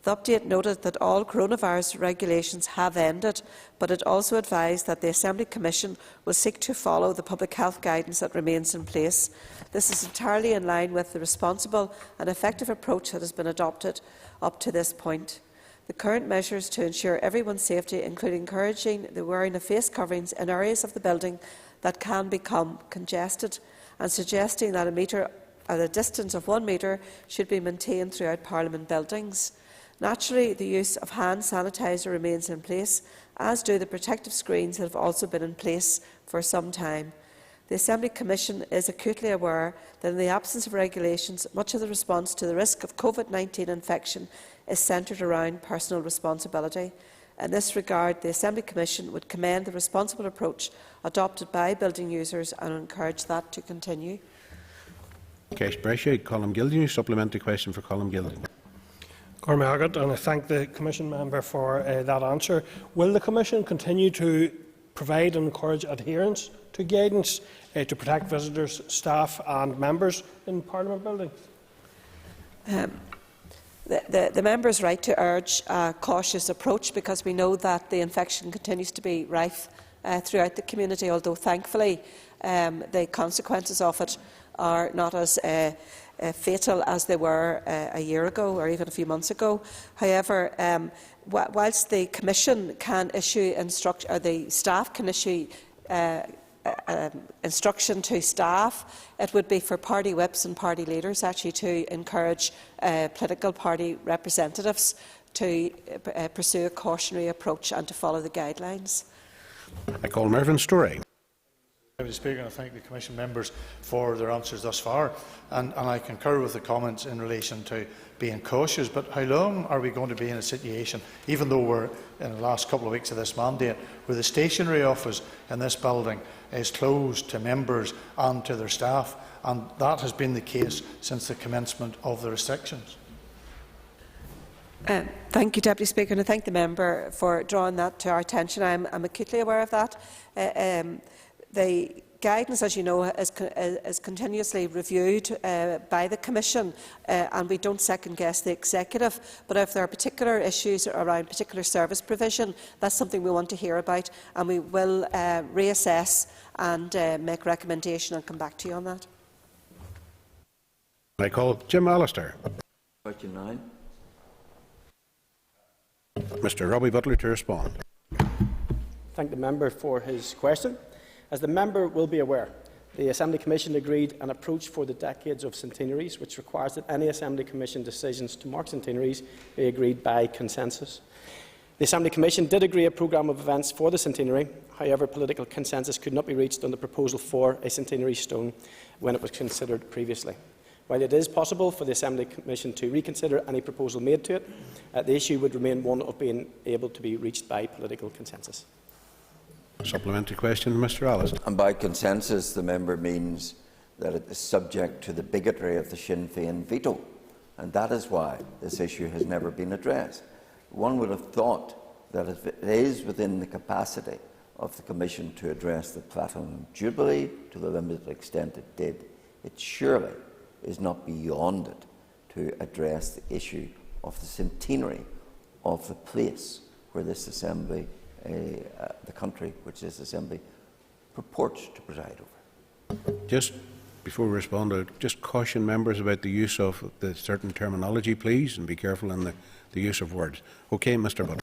The update noted that all coronavirus regulations have ended, but it also advised that the Assembly Commission will seek to follow the public health guidance that remains in place. This is entirely in line with the responsible and effective approach that has been adopted up to this point. The current measures to ensure everyone's safety include encouraging the wearing of face coverings in areas of the building that can become congested and suggesting that a distance of 1 metre should be maintained throughout Parliament buildings. Naturally, the use of hand sanitiser remains in place, as do the protective screens that have also been in place for some time. The Assembly Commission is acutely aware that in the absence of regulations, much of the response to the risk of COVID-19 infection is centred around personal responsibility. In this regard, the Assembly Commission would commend the responsible approach adopted by building users and encourage that to continue. Cash Brescia, Colm Gildernew. Supplementary question for Colm Gildernew. Gormaagad, and I thank the Commission member for that answer. Will the Commission continue to provide and encourage adherence to guidance to protect visitors, staff and members in Parliament buildings? The member is right to urge a cautious approach because we know that the infection continues to be rife throughout the community, although thankfully the consequences of it are not as fatal as they were a year ago or even a few months ago. However, whilst the Commission can issue the staff can issue instruction to staff, it would be for party whips and party leaders actually to encourage political party representatives to pursue a cautionary approach and to follow the guidelines. I call Mervyn Storey. Deputy Speaker, I thank the Commission members for their answers thus far, and I concur with the comments in relation to being cautious. But how long are we going to be in a situation, even though we're in the last couple of weeks of this mandate, where the stationery office in this building is closed to members and to their staff, and that has been the case since the commencement of the restrictions? Thank you, Deputy Speaker, and I thank the member for drawing that to our attention. I'm acutely aware of that. The guidance, as you know, is continuously reviewed by the Commission, and we don't second-guess the Executive. But if there are particular issues around particular service provision, that's something we want to hear about, and we will reassess and make recommendation and come back to you on that. I call Jim Allister. Question 9. Mr. Robbie Butler to respond. Thank the member for his question. As the member will be aware, the Assembly Commission agreed an approach for the decades of centenaries, which requires that any Assembly Commission decisions to mark centenaries be agreed by consensus. The Assembly Commission did agree a programme of events for the centenary. However, political consensus could not be reached on the proposal for a centenary stone when it was considered previously. While it is possible for the Assembly Commission to reconsider any proposal made to it, the issue would remain one of being able to be reached by political consensus. Supplementary question, Mr. Ellis. And by consensus, the member means that it is subject to the bigotry of the Sinn Féin veto and that is why this issue has never been addressed. One would have thought that if it is within the capacity of the Commission to address the Platinum Jubilee to the limited extent it did, it surely is not beyond it to address the issue of the centenary of the place where this Assembly, the country which this Assembly purports to preside over. Just before we respond, I'd just caution members about the use of the certain terminology, please, and be careful in the use of words. Okay, Mr. Butler.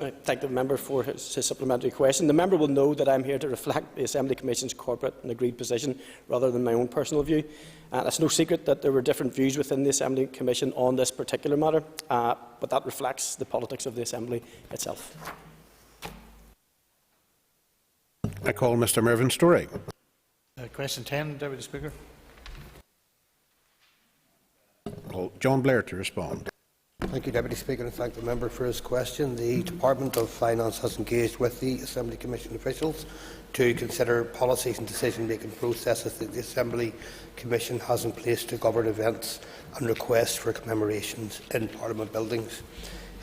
I thank the member for his supplementary question. The member will know that I am here to reflect the Assembly Commission's corporate and agreed position rather than my own personal view. It's no secret that there were different views within the Assembly Commission on this particular matter, but that reflects the politics of the Assembly itself. I call Mr. Mervyn Story. Question 10, Deputy Speaker. Call John Blair to respond. Thank you, Deputy Speaker, and thank the member for his question. The Department of Finance has engaged with the Assembly Commission officials to consider policies and decision-making processes that the Assembly Commission has in place to govern events and requests for commemorations in Parliament buildings.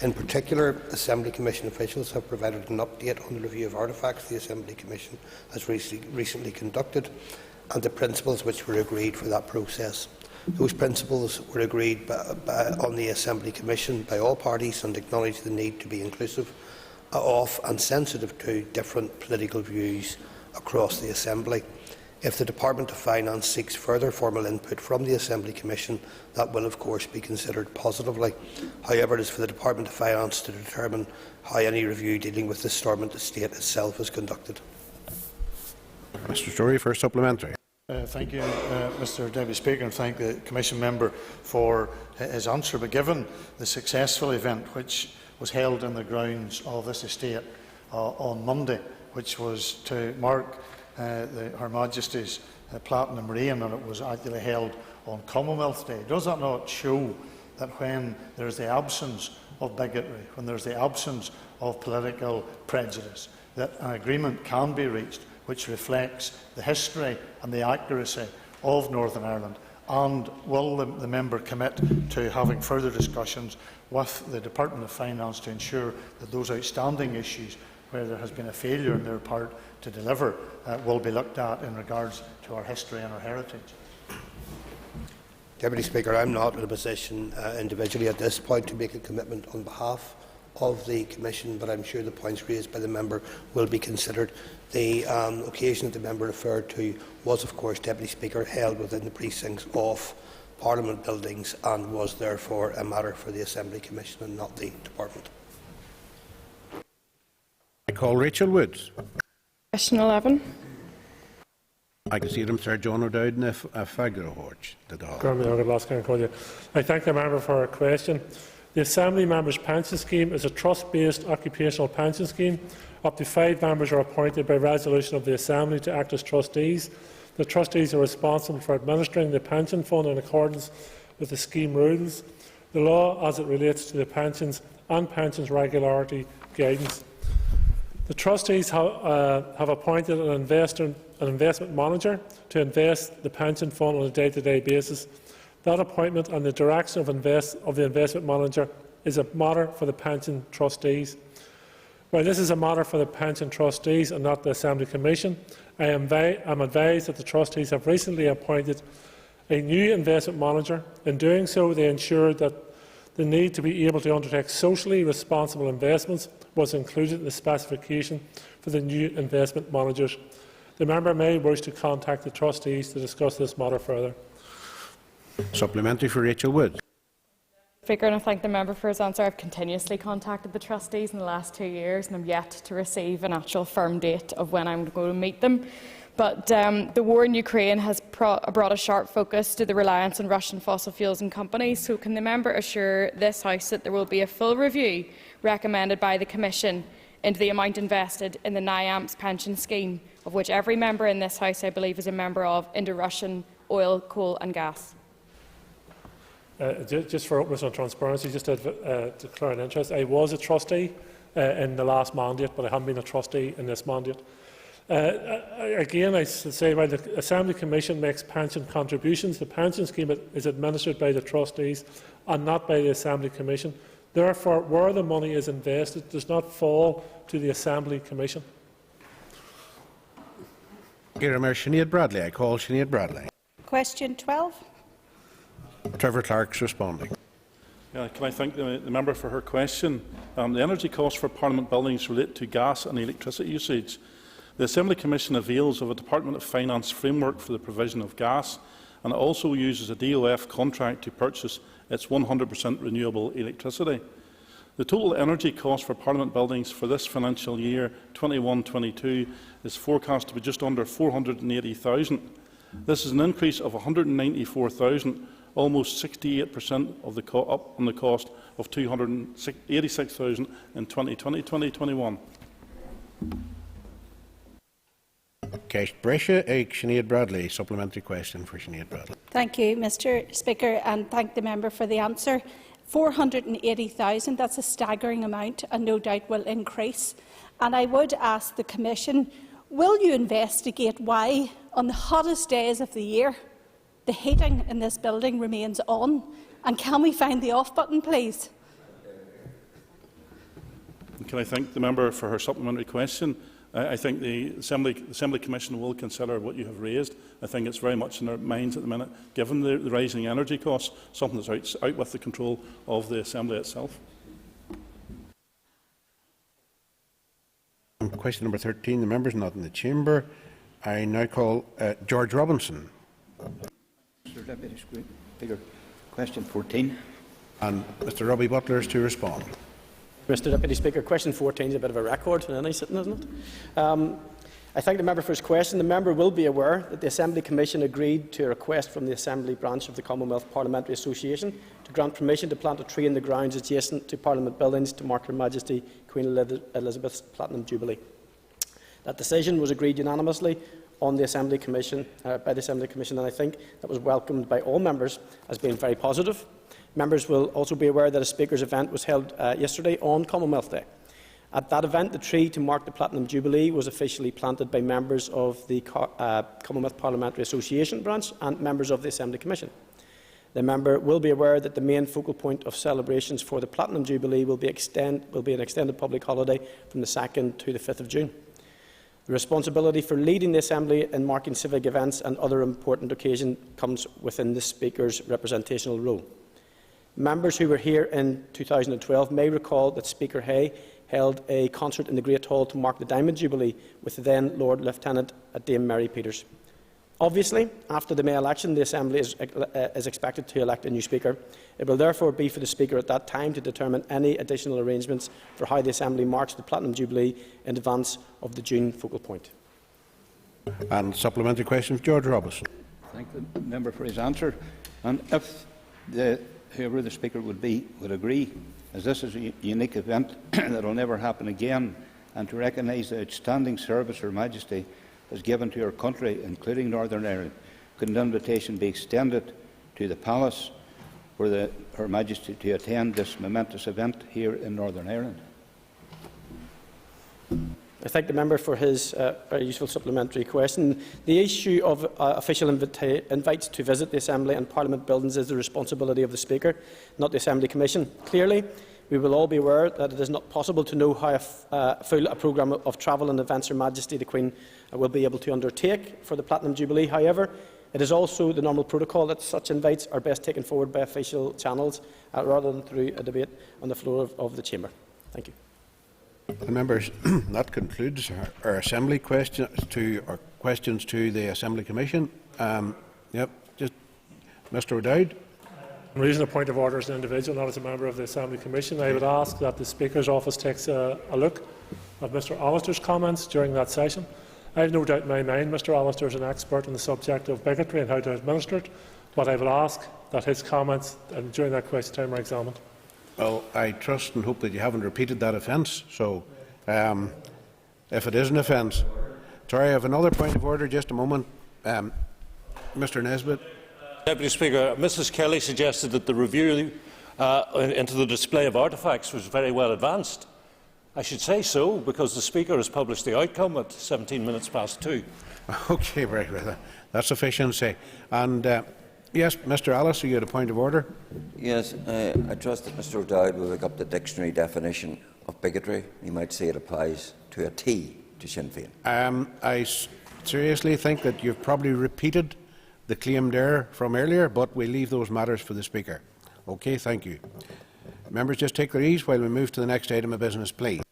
In particular, Assembly Commission officials have provided an update on the review of artefacts the Assembly Commission has recently conducted and the principles which were agreed for that process. Those principles were agreed on the Assembly Commission by all parties and acknowledge the need to be inclusive of and sensitive to different political views across the Assembly. If the Department of Finance seeks further formal input from the Assembly Commission, that will of course be considered positively. However, it is for the Department of Finance to determine how any review dealing with the Stormont estate itself is conducted. Mr. Story, for supplementary. Thank you, Mr. Deputy Speaker, and thank the Commission member for his answer. But given the successful event which was held in the grounds of this estate on Monday, which was to mark Her Majesty's Platinum Reign, and it was actually held on Commonwealth Day, does that not show that when there is the absence of bigotry, when there is the absence of political prejudice, that an agreement can be reached which reflects the history and the accuracy of Northern Ireland? And will the member commit to having further discussions with the Department of Finance to ensure that those outstanding issues where there has been a failure on their part to deliver will be looked at in regards to our history and our heritage? Deputy Speaker, I am not in a position individually at this point to make a commitment on behalf of the Commission, but I am sure the points raised by the member will be considered. The occasion that the member referred to was, of course, Deputy Speaker, held within the precincts of Parliament buildings and was therefore a matter for the Assembly Commission and not the Department. I call Rachel Woods. Question 11. I can see them, Sir John O'Dowd and Fagro Horch. I thank the member for her question. The Assembly Members' Pension Scheme is a trust-based occupational pension scheme. Up to 5 members are appointed by resolution of the Assembly to act as trustees. The trustees are responsible for administering the pension fund in accordance with the scheme rules, the law as it relates to the pensions and pensions regularity guidance. The trustees have appointed an investment manager to invest the pension fund on a day-to-day basis. That appointment and the direction of the investment manager is a matter for the pension trustees. While this is a matter for the pension trustees and not the Assembly Commission, I am advised that the trustees have recently appointed a new investment manager. In doing so, they ensured that the need to be able to undertake socially responsible investments was included in the specification for the new investment managers. The member may wish to contact the trustees to discuss this matter further. Supplementary for Rachel Wood. Speaker, and I thank the member for his answer. I have continuously contacted the trustees in the last 2 years and I'm yet to receive an actual firm date of when I'm going to meet them. But the war in Ukraine has brought a sharp focus to the reliance on Russian fossil fuels and companies. So can the member assure this House that there will be a full review recommended by the Commission into the amount invested in the NIAMPS pension scheme, of which every member in this House, I believe, is a member of, into Russian oil, coal and gas? Just for openness and transparency, just to declare an interest, I was a trustee in the last mandate, but I haven't been a trustee in this mandate. Again, I say while the Assembly Commission makes pension contributions, the pension scheme is administered by the trustees and not by the Assembly Commission. Therefore, where the money is invested does not fall to the Assembly Commission. Sinead Bradley. I call Sinead Bradley. Question 12. Trevor Clark's responding. Can I thank the member for her question? The energy costs for Parliament buildings relate to gas and electricity usage. The Assembly Commission avails of a Department of Finance framework for the provision of gas, and it also uses a DOF contract to purchase its 100% renewable electricity. The total energy cost for Parliament buildings for this financial year 21-22 is forecast to be just under £480,000. This is an increase of £194,000, almost 68% of up on the cost of £286,000 in 2020-2021. Sinead Bradley. Supplementary question for Sinead Bradley. Thank you, Mr Speaker, and thank the member for the answer. 480,000, that's a staggering amount and no doubt will increase. And I would ask the Commission, will you investigate why, on the hottest days of the year, the heating in this building remains on? And can we find the off button, please? Can I thank the member for her supplementary question? I think the Assembly Commission will consider what you have raised. I think it's very much in their minds at the minute, given the rising energy costs, something that's out with the control of the Assembly itself. Question number 13. The member is not in the chamber. I now call George Robinson. Mr Deputy Speaker, question 14. And Mr Robbie Butler is to respond. Mr Deputy Speaker, question 14 is a bit of a record in any sitting, isn't it? I thank the member for his question. The member will be aware that the Assembly Commission agreed to a request from the Assembly branch of the Commonwealth Parliamentary Association to grant permission to plant a tree in the grounds adjacent to Parliament buildings to mark Her Majesty Queen Elizabeth's Platinum Jubilee. That decision was agreed unanimously on the Assembly Commission, by the Assembly Commission, and I think that was welcomed by all members as being very positive. Members will also be aware that a Speaker's event was held yesterday on Commonwealth Day. At that event, the tree to mark the Platinum Jubilee was officially planted by members of the Commonwealth Parliamentary Association branch and members of the Assembly Commission. The member will be aware that the main focal point of celebrations for the Platinum Jubilee will be an extended public holiday from the 2nd to the 5th of June. The responsibility for leading the Assembly in marking civic events and other important occasions comes within the Speaker's representational role. Members who were here in 2012 may recall that Speaker Hay held a concert in the Great Hall to mark the Diamond Jubilee with the then Lord Lieutenant Dame Mary Peters. Obviously, after the May election, the Assembly is expected to elect a new Speaker. It will therefore be for the Speaker at that time to determine any additional arrangements for how the Assembly marks the Platinum Jubilee in advance of the June focal point. And supplementary questions, George Robinson. Thank the member for his answer. And if whoever the Speaker would agree, as this is a unique event that will never happen again, and to recognise the outstanding service Her Majesty has given to her country, including Northern Ireland, could an invitation be extended to the Palace for Her Majesty to attend this momentous event here in Northern Ireland? I thank the member for his very useful supplementary question. The issue of official invites to visit the Assembly and Parliament buildings is the responsibility of the Speaker, not the Assembly Commission. Clearly, we will all be aware that it is not possible to know how full a programme of travel and events Her Majesty the Queen will be able to undertake for the Platinum Jubilee. However, it is also the normal protocol that such invites are best taken forward by official channels rather than through a debate on the floor of the Chamber. Thank you. The members, that concludes our Assembly questions to the Assembly Commission. Just Mr O'Dowd. I'm raising a point of order as an individual, not as a member of the Assembly Commission. I would ask that the Speaker's office takes a look at Mr Allister's comments during that session. I have no doubt in my mind Mr Allister is an expert on the subject of bigotry and how to administer it, but I will ask that his comments during that question time are examined. Well, I trust and hope that you haven't repeated that offence. So, if it is an offence, sorry, I have another point of order. Just a moment, Mr Nesbitt. Deputy Speaker, Mrs Kelly suggested that the review into the display of artefacts was very well advanced. I should say so, because the Speaker has published the outcome at 17 minutes past 2. Okay, very well. That's efficiency. And yes, Mr. Alice, you had a point of order? Yes, I trust that Mr. O'Dowd will look up the dictionary definition of bigotry. You might say it applies to a T to Sinn Féin. I seriously think that you've probably repeated the claim there from earlier, but we'll leave those matters for the Speaker. Okay, thank you. Members, just take their ease while we move to the next item of business, please.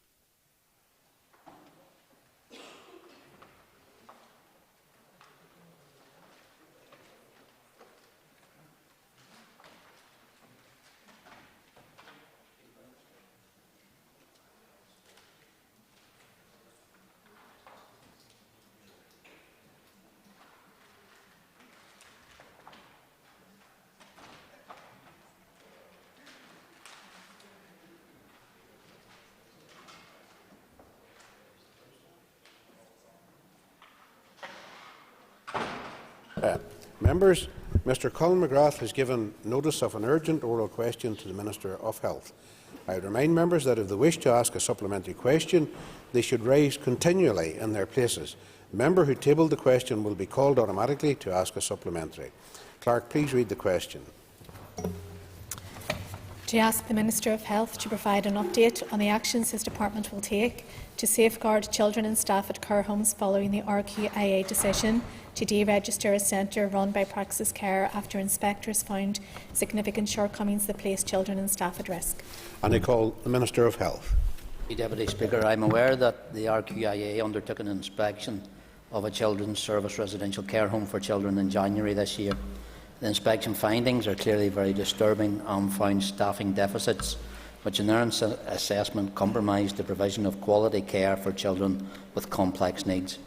Members, Mr Colin McGrath has given notice of an urgent oral question to the Minister of Health. I would remind members that if they wish to ask a supplementary question, they should rise continually in their places. The member who tabled the question will be called automatically to ask a supplementary. Clerk, please read the question. To ask the Minister of Health to provide an update on the actions his department will take to safeguard children and staff at care homes following the RQIA decision to deregister a centre run by Praxis Care after inspectors found significant shortcomings that place children and staff at risk. And I call the Minister of Health. Deputy Speaker, I am aware that the RQIA undertook an inspection of a children's service residential care home for children in January this year. The inspection findings are clearly very disturbing and found staffing deficits, which in their assessment compromised the provision of quality care for children with complex needs.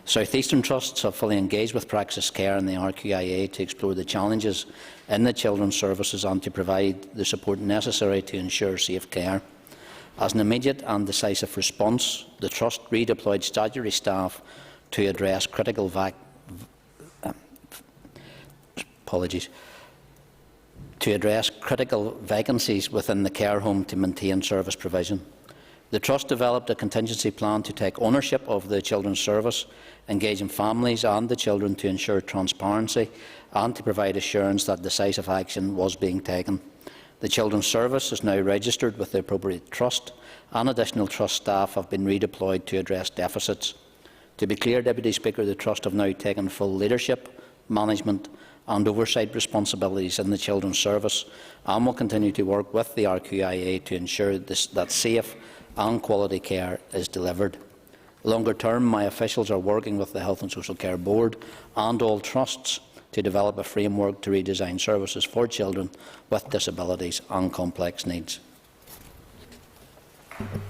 South Eastern Trusts have fully engaged with Praxis Care and the RQIA to explore the challenges in the children's services and to provide the support necessary to ensure safe care. As an immediate and decisive response, the Trust redeployed statutory staff to address critical vacancies within the care home to maintain service provision. The Trust developed a contingency plan to take ownership of the children's service, engaging families and the children to ensure transparency and to provide assurance that decisive action was being taken. The children's service is now registered with the appropriate trust, and additional trust staff have been redeployed to address deficits. To be clear, Deputy Speaker, the Trust have now taken full leadership, management and oversight responsibilities in the children's service and will continue to work with the RQIA to ensure that safe and quality care is delivered. Longer term, my officials are working with the Health and Social Care Board and all trusts to develop a framework to redesign services for children with disabilities and complex needs.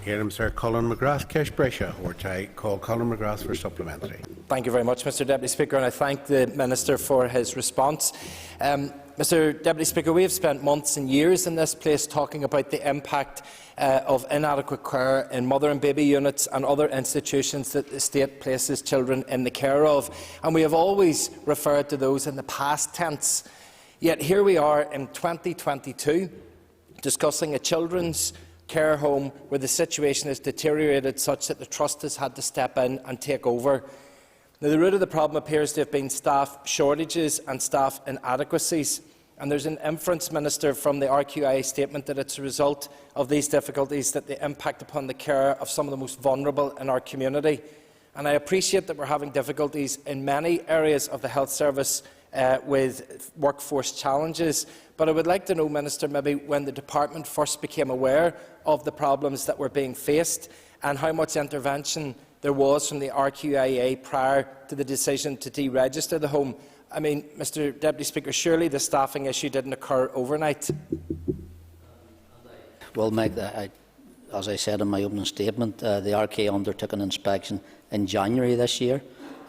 Hear Sir Colin McGrath, Kish Brescia, or I call Colin McGrath for supplementary. Thank you very much, Mr Deputy Speaker, and I thank the Minister for his response. Mr Deputy Speaker, we have spent months and years in this place talking about the impact of inadequate care in mother and baby units and other institutions that the state places children in the care of, and we have always referred to those in the past tense. Yet here we are in 2022 discussing a children's care home where the situation has deteriorated such that the Trust has had to step in and take over. Now, the root of the problem appears to have been staff shortages and staff inadequacies, and there is an inference, Minister, from the RQIA statement that it is a result of these difficulties that they impact upon the care of some of the most vulnerable in our community. And I appreciate that we are having difficulties in many areas of the health service with workforce challenges, but I would like to know, Minister, maybe when the Department first became aware of the problems that were being faced and how much intervention there was from the RQIA prior to the decision to deregister the home. I mean, Mr Deputy Speaker, surely the staffing issue didn't occur overnight. Well, as I said in my opening statement, the RQIA undertook an inspection in January this year.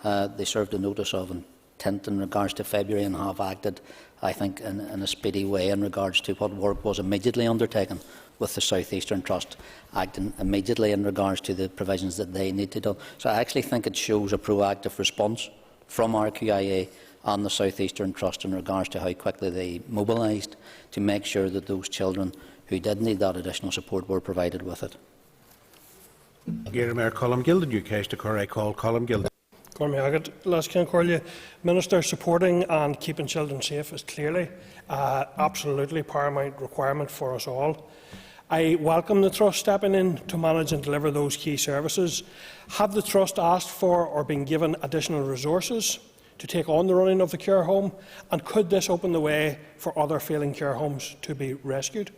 They served a notice of intent in regards to February and have acted, I think, in a speedy way in regards to what work was immediately undertaken with the South Eastern Trust, acting immediately in regards to the provisions that they need to do. So I actually think it shows a proactive response from RQIA and the South Eastern Trust in regards to how quickly they mobilised to make sure that those children who did need that additional support were provided with it. Mayor Columgill, the new case to Corey call Columgill. Minister, supporting and keeping children safe is clearly absolutely paramount requirement for us all. I welcome the Trust stepping in to manage and deliver those key services. Have the Trust asked for or been given additional resources to take on the running of the care home, and could this open the way for other failing care homes to be rescued?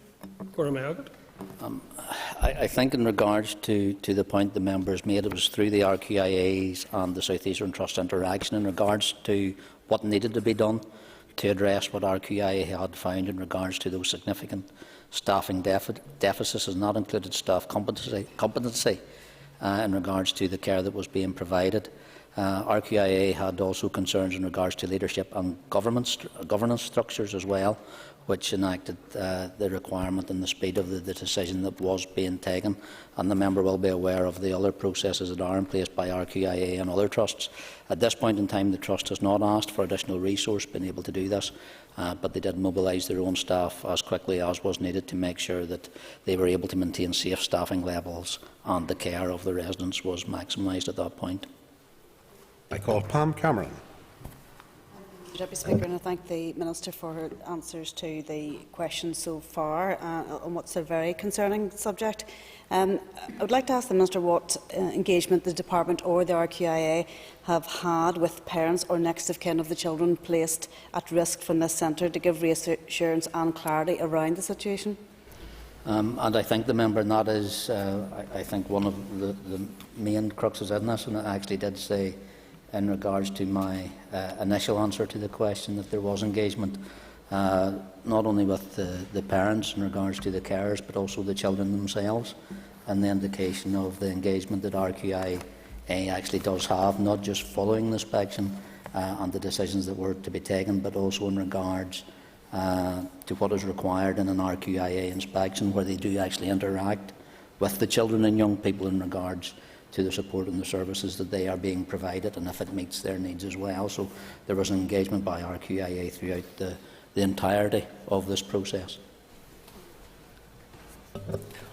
I think in regards to the point the members made, it was through the RQIAs and the South Eastern Trust interaction in regards to what needed to be done to address what RQIA had found in regards to those significant staffing deficits, has not included staff competency in regards to the care that was being provided. RQIA had also concerns in regards to leadership and governance structures as well, which enacted the requirement and the speed of the decision that was being taken. And the member will be aware of the other processes that are in place by RQIA and other trusts. At this point in time, the Trust has not asked for additional resource being able to do this, but they did mobilise their own staff as quickly as was needed to make sure that they were able to maintain safe staffing levels and the care of the residents was maximised at that point. I call Pam Cameron. Deputy Speaker, and I thank the Minister for her answers to the questions so far on what's a very concerning subject. I would like to ask the Minister what engagement the Department or the RQIA have had with parents or next of kin of the children placed at risk from this centre to give reassurance and clarity around the situation. And I think the member, and that is, I think, one of the main cruxes in this, and I actually did say in regards to my initial answer to the question that there was engagement, not only with the parents in regards to the carers, but also the children themselves, and the indication of the engagement that RQIA actually does have, not just following the inspection and the decisions that were to be taken, but also in regards to what is required in an RQIA inspection, where they do actually interact with the children and young people in regards to the support and the services that they are being provided, and if it meets their needs as well. So there was an engagement by RQIA throughout the entirety of this process.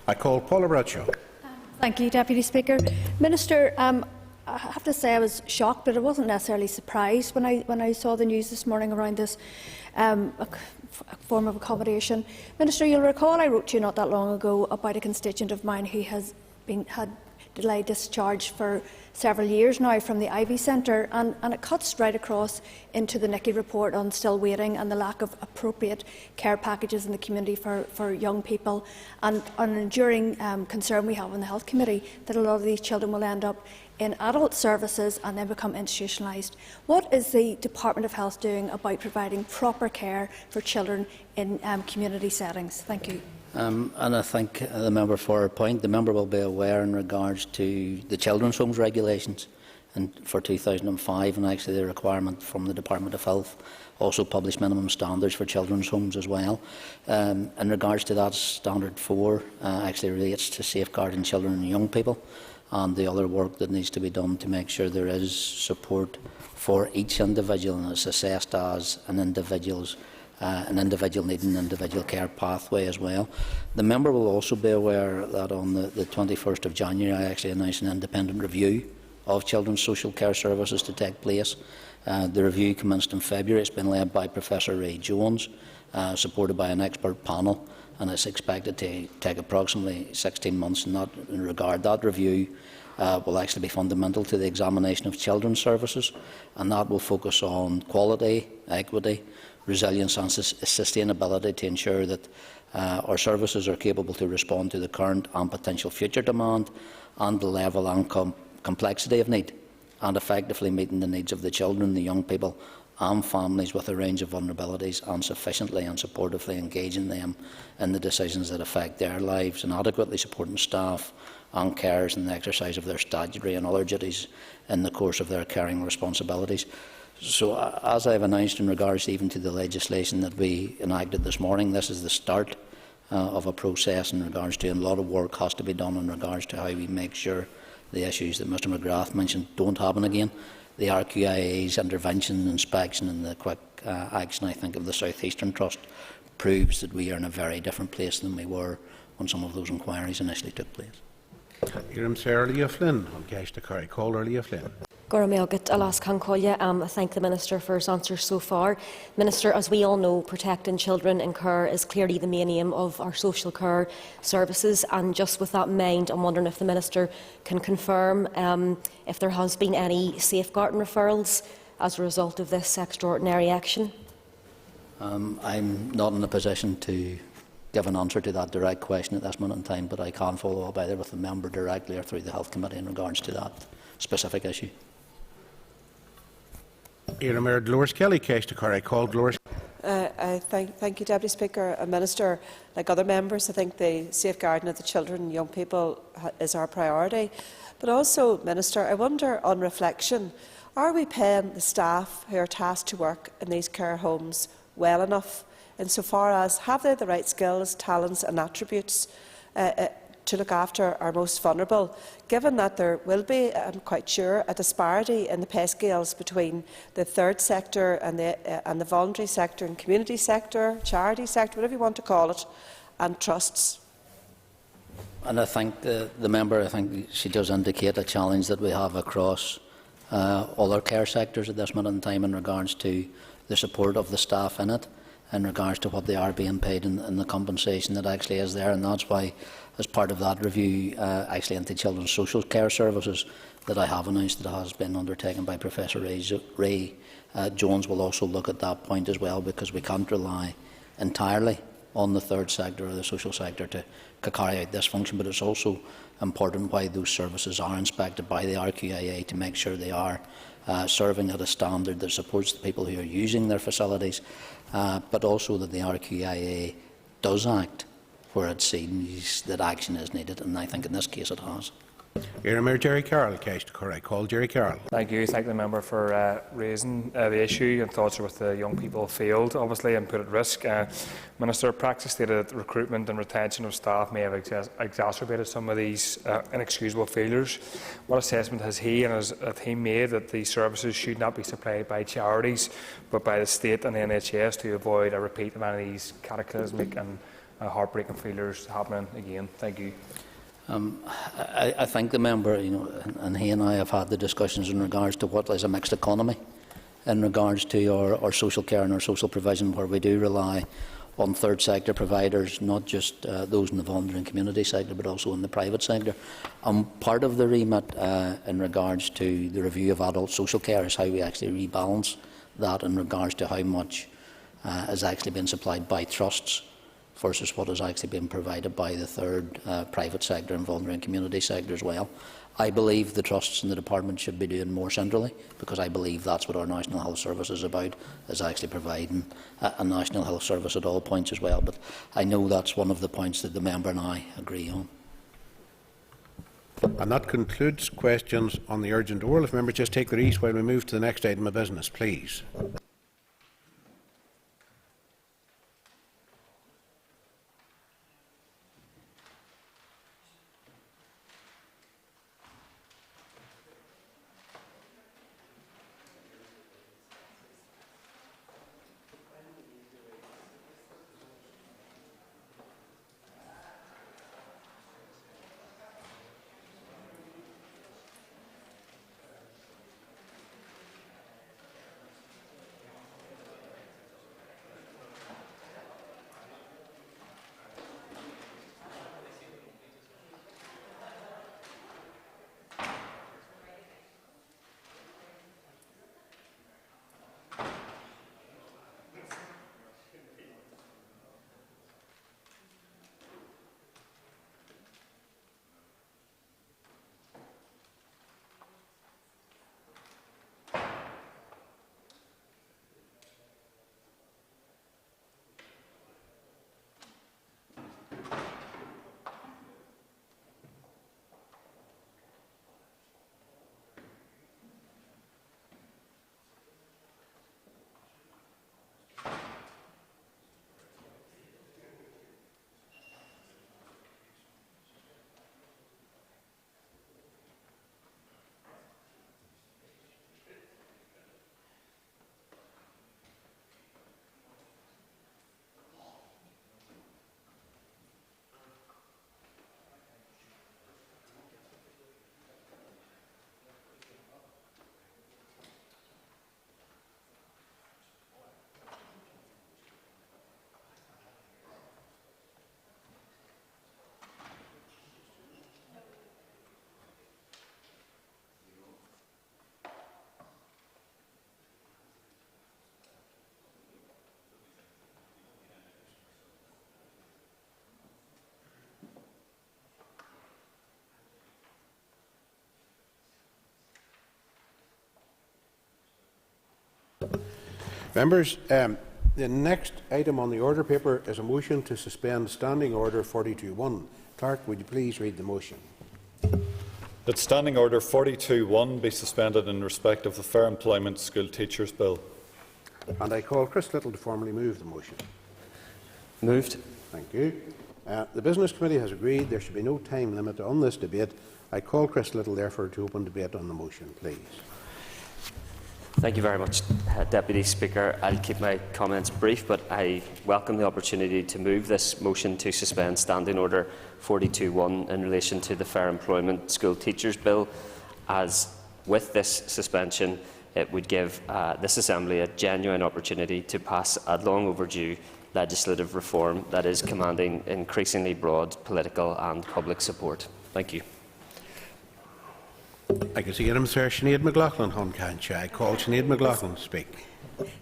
I call Paula Bradshaw. Thank you, Deputy Speaker. Minister, I have to say I was shocked, but I wasn't necessarily surprised when I saw the news this morning around this form of accommodation. Minister, you'll recall I wrote to you not that long ago about a constituent of mine who had delayed discharge for several years now from the Ivy Centre, and it cuts right across into the Nicky report on still waiting and the lack of appropriate care packages in the community for young people, and an enduring concern we have in the Health Committee that a lot of these children will end up in adult services and then become institutionalised. What is the Department of Health doing about providing proper care for children in community settings? Thank you. And I thank the member for her point. The member will be aware in regards to the Children's Homes regulations for 2005, and actually the requirement from the Department of Health also published minimum standards for children's homes as well. In regards to that, Standard 4 actually relates to safeguarding children and young people, and the other work that needs to be done to make sure there is support for each individual, and it's assessed as an individual needing an individual care pathway as well. The member will also be aware that on the 21st of January I actually announced an independent review of children's social care services to take place. The review commenced in February. It's been led by Professor Ray Jones, supported by an expert panel, and it's expected to take approximately 16 months. In that regard, that review will actually be fundamental to the examination of children's services, and that will focus on quality, equity, resilience and sustainability to ensure that our services are capable to respond to the current and potential future demand and the level and complexity of need, and effectively meeting the needs of the children, the young people and families with a range of vulnerabilities, and sufficiently and supportively engaging them in the decisions that affect their lives, and adequately supporting staff and carers in the exercise of their statutory and other duties in the course of their caring responsibilities. So, as I have announced in regards even to the legislation that we enacted this morning, this is the start of a process in regards to, and a lot of work has to be done in regards to how we make sure the issues that Mr McGrath mentioned don't happen again. The RQIA's intervention, inspection and the quick action, I think, of the South Eastern Trust proves that we are in a very different place than we were when some of those inquiries initially took place. I thank the Minister for his answers so far. Minister, as we all know, protecting children in care is clearly the main aim of our social care services, and just with that in mind, I'm wondering if the Minister can confirm if there has been any safeguarding referrals as a result of this extraordinary action. I'm not in a position to give an answer to that direct question at this moment in time, but I can follow up either with the member directly or through the Health Committee in regards to that specific issue. Thank you, Deputy Speaker. And Minister, like other members, I think the safeguarding of the children and young people is our priority. But also, Minister, I wonder, on reflection, are we paying the staff who are tasked to work in these care homes well enough, insofar as have they the right skills, talents and attributes to look after our most vulnerable, given that there will be, I'm quite sure, a disparity in the pay scales between the third sector and the voluntary sector and community sector, charity sector, whatever you want to call it, and trusts. And I think the member, I think she does indicate a challenge that we have across other care sectors at this moment in time in regards to the support of the staff in it, in regards to what they are being paid and the compensation that actually is there. And that's why, as part of that review actually into children's social care services that I have announced that has been undertaken by Professor Ray Jones, will also look at that point as well, because we can't rely entirely on the third sector or the social sector to carry out this function. But it's also important why those services are inspected by the RQIA to make sure they are serving at a standard that supports the people who are using their facilities, but also that the RQIA does act where it seems that action is needed, and I think in this case it has. Jerry Carroll, Jerry Carroll. Thank you. Thank the member for raising the issue. And thoughts are with the young people field, obviously, and put at risk. Minister, practice stated that recruitment and retention of staff may have exacerbated some of these inexcusable failures. What assessment has he and his team made that these services should not be supplied by charities but by the state and the NHS to avoid a repeat of any of these cataclysmic and heartbreaking failures happening again? Thank you. I think the member, and he and I have had the discussions in regards to what is a mixed economy in regards to our social care and our social provision, where we do rely on third sector providers, not just those in the voluntary and community sector, but also in the private sector. Part of the remit in regards to the review of adult social care is how we actually rebalance that in regards to how much is actually being supplied by trusts versus what is actually being provided by the third private sector and voluntary and community sector as well. I believe the trusts in the department should be doing more centrally, because I believe that's what our National Health Service is about, is actually providing a National Health Service at all points as well. But I know that's one of the points that the member and I agree on. And that concludes questions on the urgent oral. If members just take their ease while we move to the next item of business, please. Members, the next item on the order paper is a motion to suspend Standing Order 42.1. Clerk, would you please read the motion? That Standing Order 42.1 be suspended in respect of the Fair Employment School Teachers Bill. And I call Chris Little to formally move the motion. Moved. Thank you. The Business Committee has agreed there should be no time limit on this debate. I call Chris Little, therefore, to open debate on the motion, please. Thank you very much, Deputy Speaker. I'll keep my comments brief, but I welcome the opportunity to move this motion to suspend Standing Order 42.1 in relation to the Fair Employment School Teachers Bill, as with this suspension it would give this Assembly a genuine opportunity to pass a long overdue legislative reform that is commanding increasingly broad political and public support. Thank you. I can see him, Sir Sinead McLaughlin, I call Sinead McLaughlin to speak.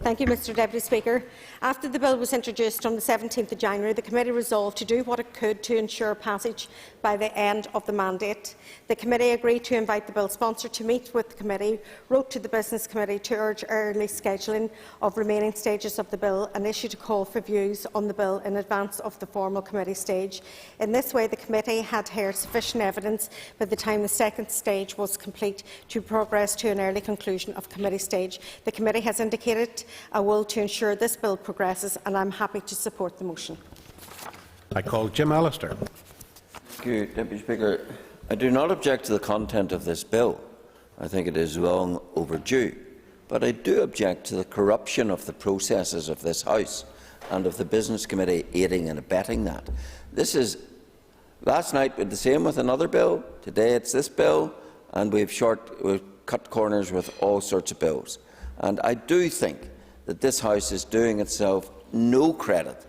Thank you, Mr Deputy Speaker. After the bill was introduced on the 17th of January, the committee resolved to do what it could to ensure passage by the end of the mandate. The committee agreed to invite the bill sponsor to meet with the committee, wrote to the Business Committee to urge early scheduling of remaining stages of the bill, and issued a call for views on the bill in advance of the formal committee stage. In this way, the committee had heard sufficient evidence by the time the second stage was complete to progress to an early conclusion of committee stage. The committee has indicated a will to ensure this bill progresses, and I am happy to support the motion. I call Jim Allister. Thank you, Deputy Speaker. I do not object to the content of this bill. I think it is long overdue. But I do object to the corruption of the processes of this House and of the Business Committee aiding and abetting that. This is last night we did the same with another bill. Today it's this bill, and we've cut corners with all sorts of bills. And I do think that this House is doing itself no credit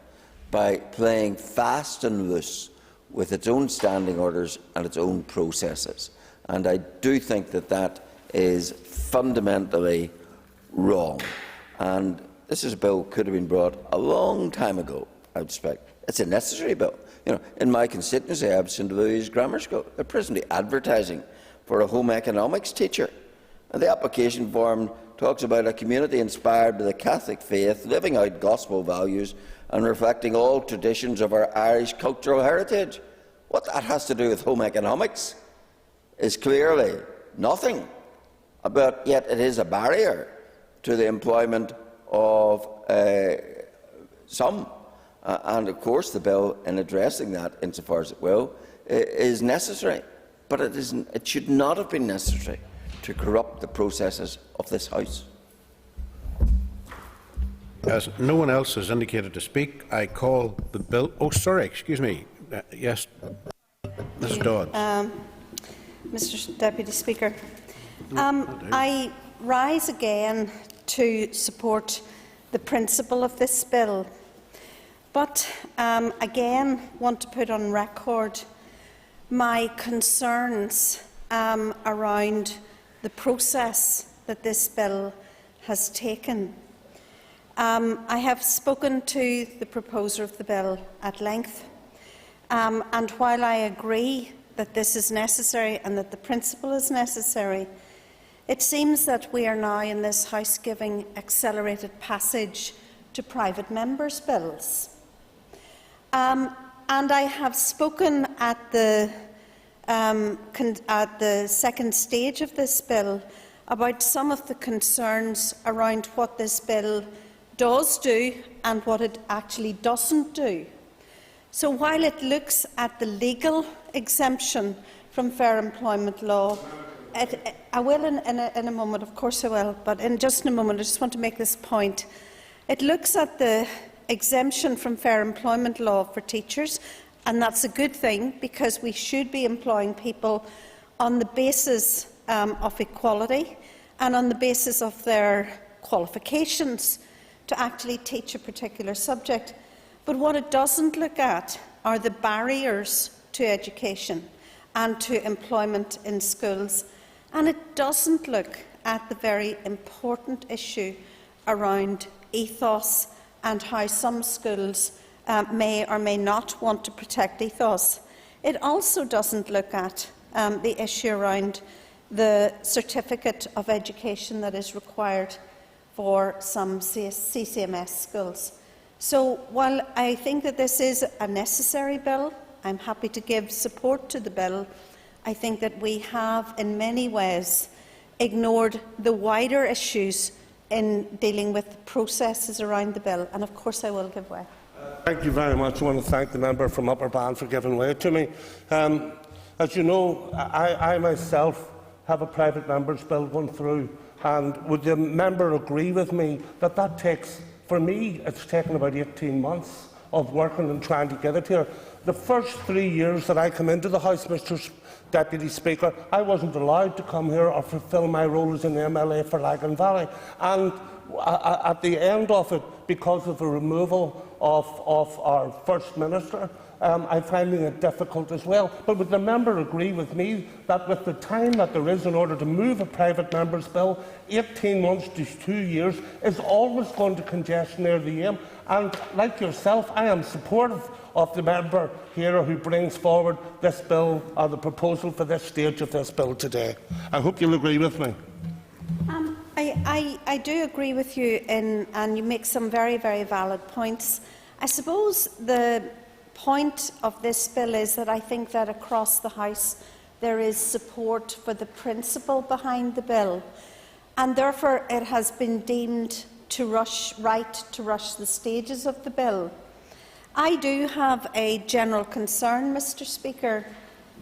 by playing fast and loose with its own standing orders and its own processes. And I do think that that is fundamentally wrong. And this is a bill that could have been brought a long time ago, I would expect. It's a necessary bill. You know, in my constituency, I have St Louis Grammar School. They're presently advertising for a home economics teacher. And the application form talks about a community inspired by the Catholic faith, living out gospel values and reflecting all traditions of our Irish cultural heritage. What that has to do with home economics is clearly nothing, but yet it is a barrier to the employment of some. And of course the bill, in addressing that insofar as it will, is necessary. But it should not have been necessary to corrupt the processes of this House. As no one else has indicated to speak, I call the bill. Oh, sorry, excuse me. Yes, Ms. Dodds. Mr Deputy Speaker, I rise again to support the principle of this bill, but again want to put on record my concerns around the process that this bill has taken. I have spoken to the proposer of the bill at length, and while I agree that this is necessary and that the principle is necessary, it seems that we are now in this House giving accelerated passage to private members' bills. And I have spoken at the second stage of this bill about some of the concerns around what this bill does do and what it actually doesn't do. So while it looks at the legal exemption from fair employment law, I will in a moment, of course I will, but in just a moment I just want to make this point. It looks at the exemption from fair employment law for teachers, and that's a good thing because we should be employing people on the basis of equality and on the basis of their qualifications to actually teach a particular subject. But what it doesn't look at are the barriers to education and to employment in schools. And it doesn't look at the very important issue around ethos and how some schools may or may not want to protect ethos. It also doesn't look at the issue around the certificate of education that is required for some CCMS schools. So while I think that this is a necessary bill, I'm happy to give support to the bill. I think that we have in many ways ignored the wider issues in dealing with the processes around the bill, and of course I will give way. Thank you very much. I want to thank the member from Upper Banff for giving way to me. As you know, I myself have a private member's bill going through, and would the member agree with me that that takes, for me, it's taken about 18 months of working and trying to get it here. The first 3 years that I came into the House, Mr. Deputy Speaker, I wasn't allowed to come here or fulfil my role as an MLA for Lagan Valley. And at the end of it, because of the removal of our First Minister, I'm finding it difficult as well. But would the member agree with me that with the time that there is in order to move a private member's bill, 18 months to 2 years is always going to congest near the aim? And like yourself, I am supportive of the member here who brings forward this bill, or the proposal for this stage of this bill today. I hope you'll agree with me. I do agree with you, and you make some very, very valid points. I suppose the point of this bill is that I think that across the House there is support for the principle behind the bill, and therefore it has been deemed to rush the stages of the bill. I do have a general concern, Mr. Speaker,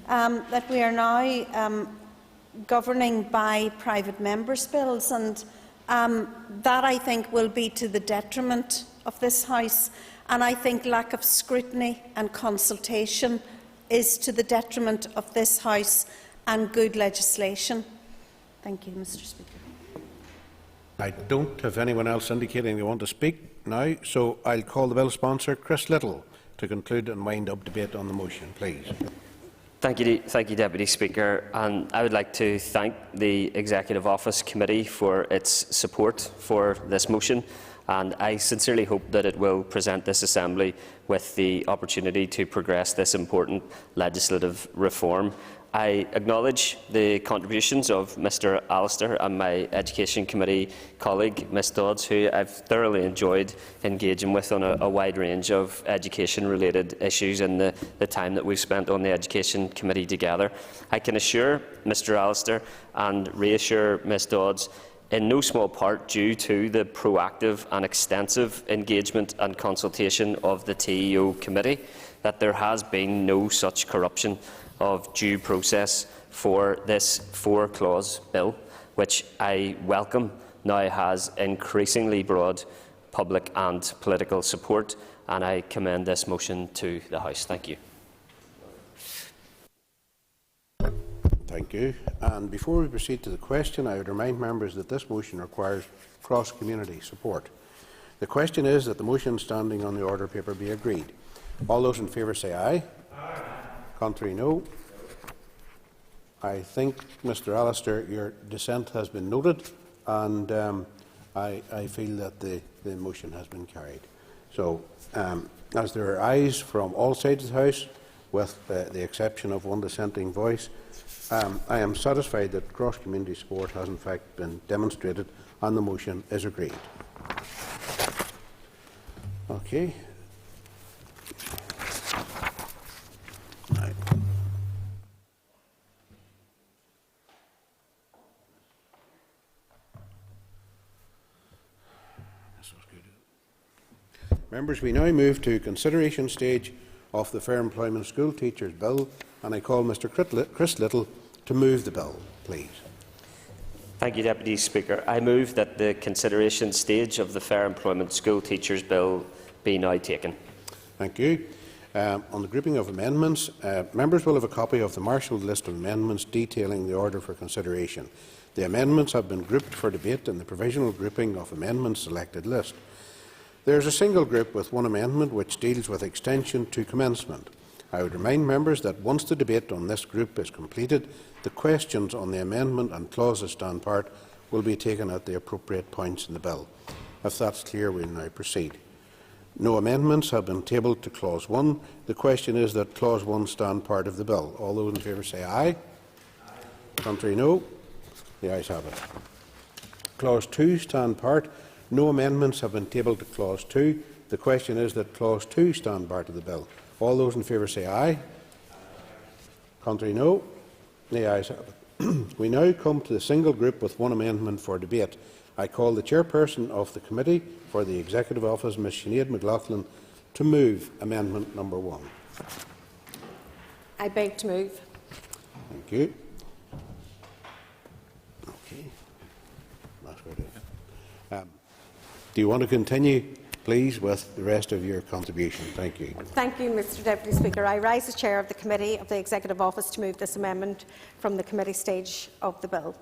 that we are now governing by private members' bills, and that I think will be to the detriment of this House, and I think lack of scrutiny and consultation is to the detriment of this House and good legislation. Thank you, Mr. Speaker. I don't have anyone else indicating they want to speak now, so I'll call the bill sponsor, Chris Little, to conclude and wind up debate on the motion, please. Thank you, Deputy Speaker. And I would like to thank the Executive Office Committee for its support for this motion, and I sincerely hope that it will present this Assembly with the opportunity to progress this important legislative reform. I acknowledge the contributions of Mr Allister and my Education Committee colleague, Ms Dodds, who I've thoroughly enjoyed engaging with on a wide range of education-related issues in the time that we've spent on the Education Committee together. I can assure Mr Allister and reassure Ms Dodds, in no small part due to the proactive and extensive engagement and consultation of the TEO Committee, that there has been no such corruption of due process for this four-clause bill, which I welcome now has increasingly broad public and political support, and I commend this motion to the House. Thank you. Thank you. And before we proceed to the question, I would remind members that this motion requires cross-community support. The question is that the motion standing on the order paper be agreed. All those in favour say aye. Aye. Contrary, no. I think, Mr Allister, your dissent has been noted, and I feel that the motion has been carried. So, as there are ayes from all sides of the House, with the exception of one dissenting voice, I am satisfied that cross-community support has in fact been demonstrated and the motion is agreed. Okay. Right. Members, we now move to consideration stage of the Fair Employment School Teachers Bill, and I call Mr Chris Little to move the bill, please. Thank you, Deputy Speaker. I move that the consideration stage of the Fair Employment School Teachers Bill be now taken. Thank you. On the grouping of amendments, members will have a copy of the marshalled list of amendments detailing the order for consideration. The amendments have been grouped for debate in the provisional grouping of amendments selected list. There is a single group with one amendment which deals with extension to commencement. I would remind members that once the debate on this group is completed, the questions on the amendment and clauses stand part will be taken at the appropriate points in the bill. If that's clear, we will now proceed. No amendments have been tabled to Clause 1. The question is that Clause 1 stand part of the bill. All those in favour say aye. Aye. Contrary, no. The ayes have it. Clause 2 stand part. No amendments have been tabled to Clause 2. The question is that Clause 2 stand part of the bill. All those in favour say aye. Contrary, no. The ayes have it. We now come to the single group with one amendment for debate. I call the chairperson of the Committee for the Executive Office, Ms Sinead McLaughlin, to move amendment number 1. I beg to move. Thank you. Okay. That's good. Do you want to continue, please, with the rest of your contribution? Thank you. Thank you, Mr Deputy Speaker. I rise as Chair of the Committee of the Executive Office to move this amendment from the committee stage of the bill.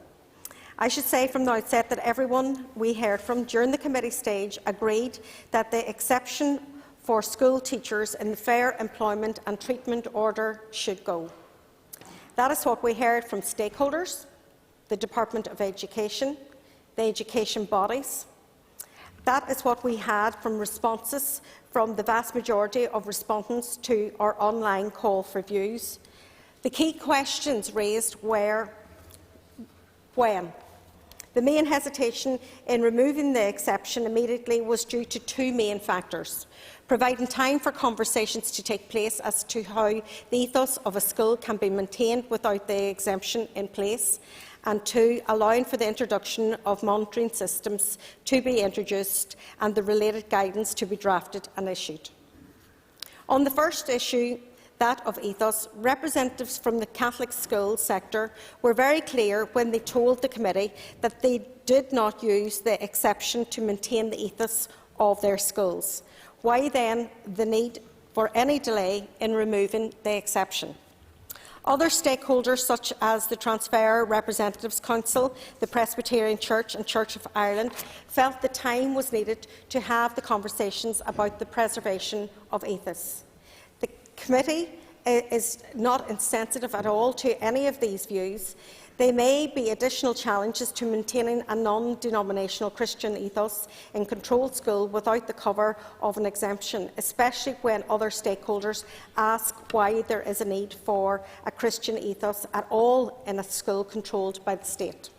I should say from the outset that everyone we heard from during the committee stage agreed that the exception for school teachers in the Fair Employment and Treatment Order should go. That is what we heard from stakeholders, the Department of Education, the education bodies. That is what we had from responses from the vast majority of respondents to our online call for views. The key questions raised were when. The main hesitation in removing the exception immediately was due to two main factors: providing time for conversations to take place as to how the ethos of a school can be maintained without the exemption in place, and 2, allowing for the introduction of monitoring systems to be introduced and the related guidance to be drafted and issued. On the first issue, that of ethos, representatives from the Catholic school sector were very clear when they told the committee that they did not use the exception to maintain the ethos of their schools. Why then the need for any delay in removing the exception? Other stakeholders, such as the Transfer Representatives Council, the Presbyterian Church and Church of Ireland, felt the time was needed to have the conversations about the preservation of ethos. The committee is not insensitive at all to any of these views. There may be additional challenges to maintaining a non-denominational Christian ethos in controlled school without the cover of an exemption, especially when other stakeholders ask why there is a need for a Christian ethos at all in a school controlled by the state.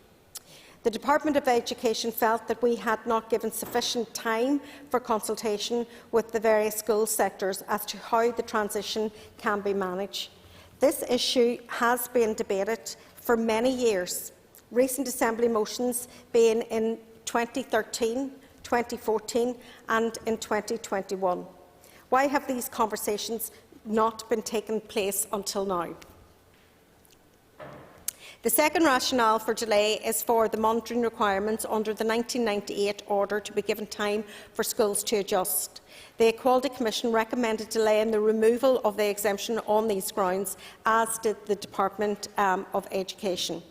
The Department of Education felt that we had not given sufficient time for consultation with the various school sectors as to how the transition can be managed. This issue has been debated for many years, recent Assembly motions being in 2013, 2014 and in 2021. Why have these conversations not been taking place until now? The second rationale for delay is for the monitoring requirements under the 1998 order to be given time for schools to adjust. The Equality Commission recommended delay in the removal of the exemption on these grounds, as did the Department of Education.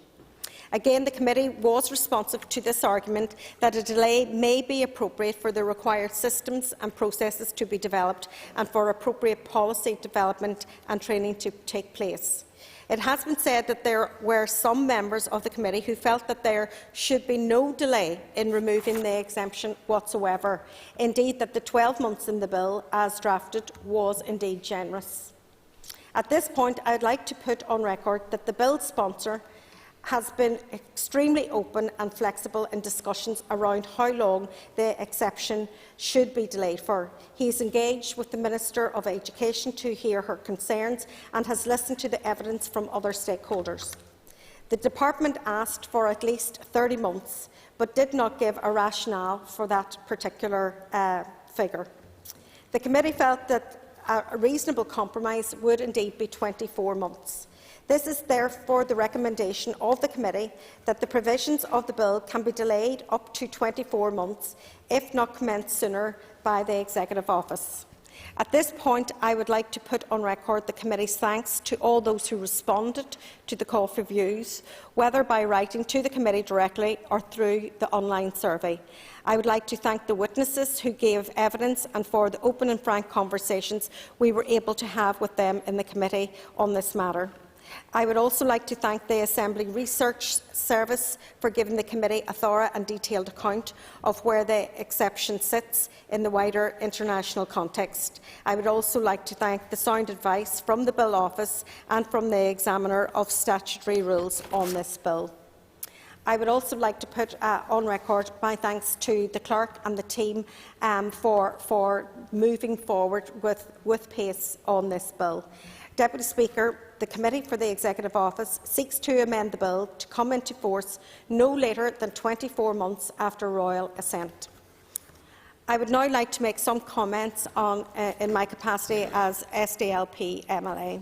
Again, the committee was responsive to this argument that a delay may be appropriate for the required systems and processes to be developed and for appropriate policy development and training to take place. It has been said that there were some members of the committee who felt that there should be no delay in removing the exemption whatsoever. Indeed, that the 12 months in the bill, as drafted, was indeed generous. At this point, I would like to put on record that the bill's sponsor has been extremely open and flexible in discussions around how long the exception should be delayed for. He is engaged with the Minister of Education to hear her concerns and has listened to the evidence from other stakeholders. The Department asked for at least 30 months, but did not give a rationale for that particular figure. The committee felt that a reasonable compromise would indeed be 24 months. This is therefore the recommendation of the committee that the provisions of the bill can be delayed up to 24 months, if not commenced sooner, by the Executive Office. At this point, I would like to put on record the committee's thanks to all those who responded to the call for views, whether by writing to the committee directly or through the online survey. I would like to thank the witnesses who gave evidence and for the open and frank conversations we were able to have with them in the committee on this matter. I would also like to thank the Assembly Research Service for giving the committee a thorough and detailed account of where the exception sits in the wider international context. I would also like to thank the sound advice from the Bill Office and from the Examiner of Statutory Rules on this bill. I would also like to put on record my thanks to the Clerk and the team for moving forward with pace on this bill. Deputy Speaker, the Committee for the Executive Office seeks to amend the bill to come into force no later than 24 months after royal assent. I would now like to make some comments in my capacity as SDLP MLA.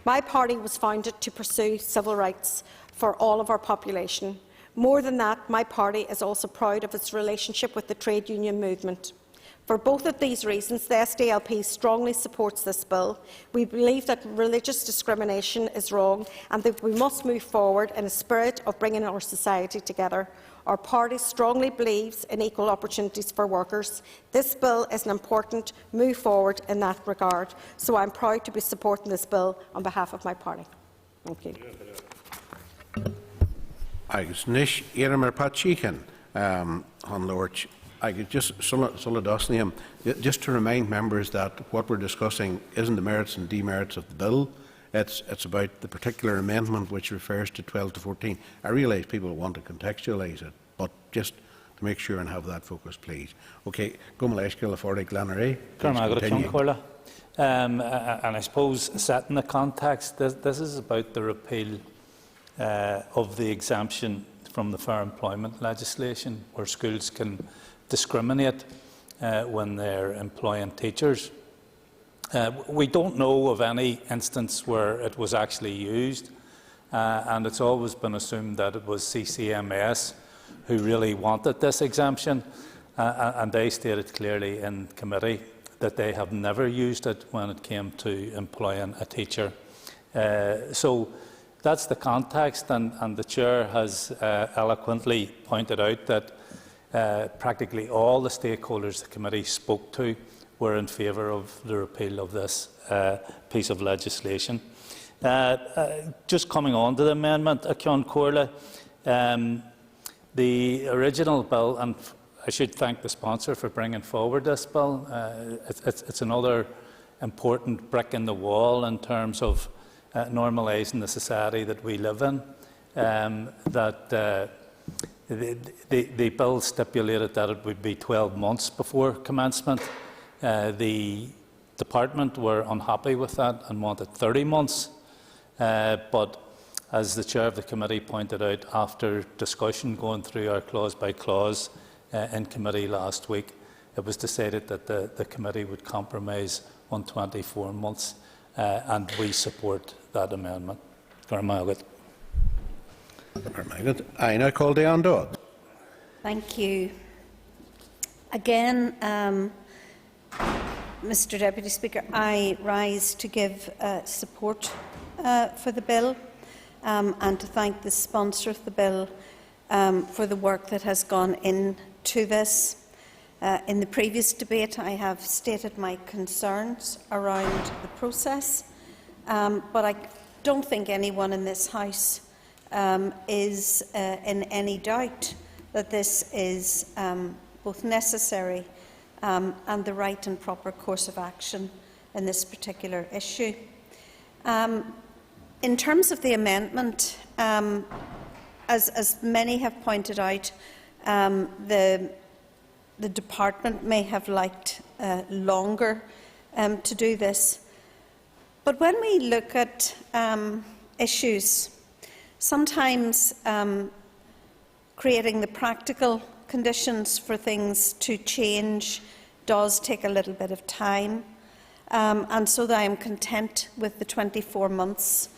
My party was founded to pursue civil rights for all of our population. More than that, my party is also proud of its relationship with the trade union movement. For both of these reasons, the SDLP strongly supports this bill. We believe that religious discrimination is wrong and that we must move forward in a spirit of bringing our society together. Our party strongly believes in equal opportunities for workers. This bill is an important move forward in that regard, so I am proud to be supporting this bill on behalf of my party. Thank you. Agus nish Irmer Pachikan on Lorch. I could just just to remind members that what we're discussing isn't the merits and demerits of the bill. It's about the particular amendment which refers to 12 to 14. I realise people want to contextualise it, but just to make sure and have that focus, please. Okay, Gumaleishkil Affording Plenary. And I suppose, set in the context, this is about the repeal of the exemption from the fair employment legislation, where schools can discriminate when they're employing teachers. We don't know of any instance where it was actually used, and it's always been assumed that it was CCMS who really wanted this exemption, and they stated clearly in committee that they have never used it when it came to employing a teacher. So that's the context, and the Chair has eloquently pointed out that practically all the stakeholders the committee spoke to were in favour of the repeal of this piece of legislation. Just coming on to the amendment, Cion Corla, the original bill, and I should thank the sponsor for bringing forward this bill. It's another important brick in the wall in terms of normalising the society that we live in. The bill stipulated that it would be 12 months before commencement. The department were unhappy with that and wanted 30 months. But as the chair of the committee pointed out, after discussion going through our clause by clause in committee last week, it was decided that the committee would compromise on 24 months, and we support that amendment. I now call Diane Dodd. Thank you. Again, Mr Deputy Speaker, I rise to give support for the bill and to thank the sponsor of the bill for the work that has gone into this. In the previous debate, I have stated my concerns around the process, but I don't think anyone in this House is in any doubt that this is both necessary and the right and proper course of action in this particular issue. In terms of the amendment, as many have pointed out, the department may have liked longer to do this. But when we look at issues, sometimes creating the practical conditions for things to change does take a little bit of time, and so that I am content with the 24 months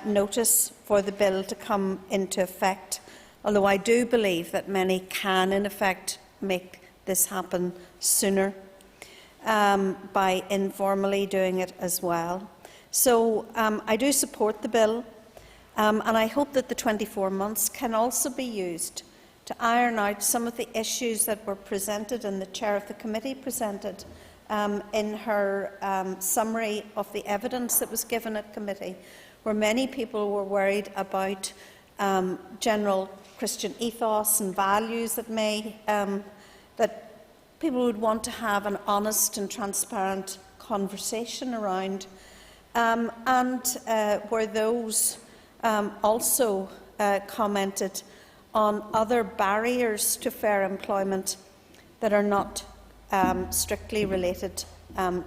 notice for the bill to come into effect, although I do believe that many can in effect make this happen sooner by informally doing it as well. So I do support the bill, and I hope that the 24 months can also be used to iron out some of the issues that were presented and the chair of the committee presented in her summary of the evidence that was given at committee, where many people were worried about general Christian ethos and values that people would want to have an honest and transparent conversation around, and where those also commented on other barriers to fair employment that are not strictly related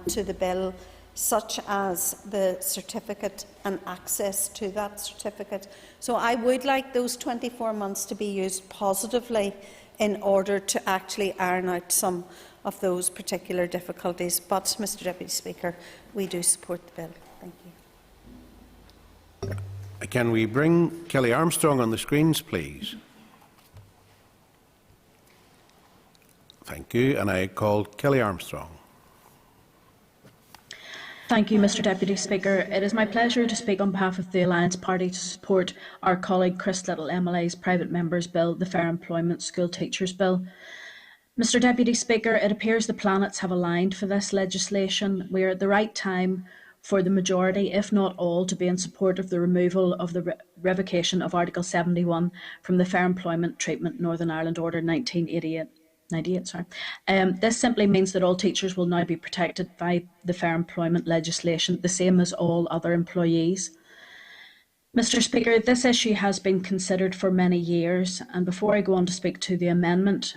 to the bill, such as the certificate and access to that certificate. So I would like those 24 months to be used positively in order to actually iron out some of those particular difficulties. But, Mr Deputy Speaker, we do support the bill. Thank you. Can we bring Kelly Armstrong on the screens, please? Thank you. And I call Kelly Armstrong. Thank you, Mr Deputy Speaker. It is my pleasure to speak on behalf of the Alliance Party to support our colleague Chris Little MLA's private member's bill, the Fair Employment School Teachers Bill. Mr Deputy Speaker, it appears the planets have aligned for this legislation. We are at the right time for the majority, if not all, to be in support of the removal of the revocation of Article 71 from the Fair Employment Treatment Northern Ireland Order 98. This simply means that all teachers will now be protected by the fair employment legislation, the same as all other employees. Mr Speaker, this issue has been considered for many years, and before I go on to speak to the amendment,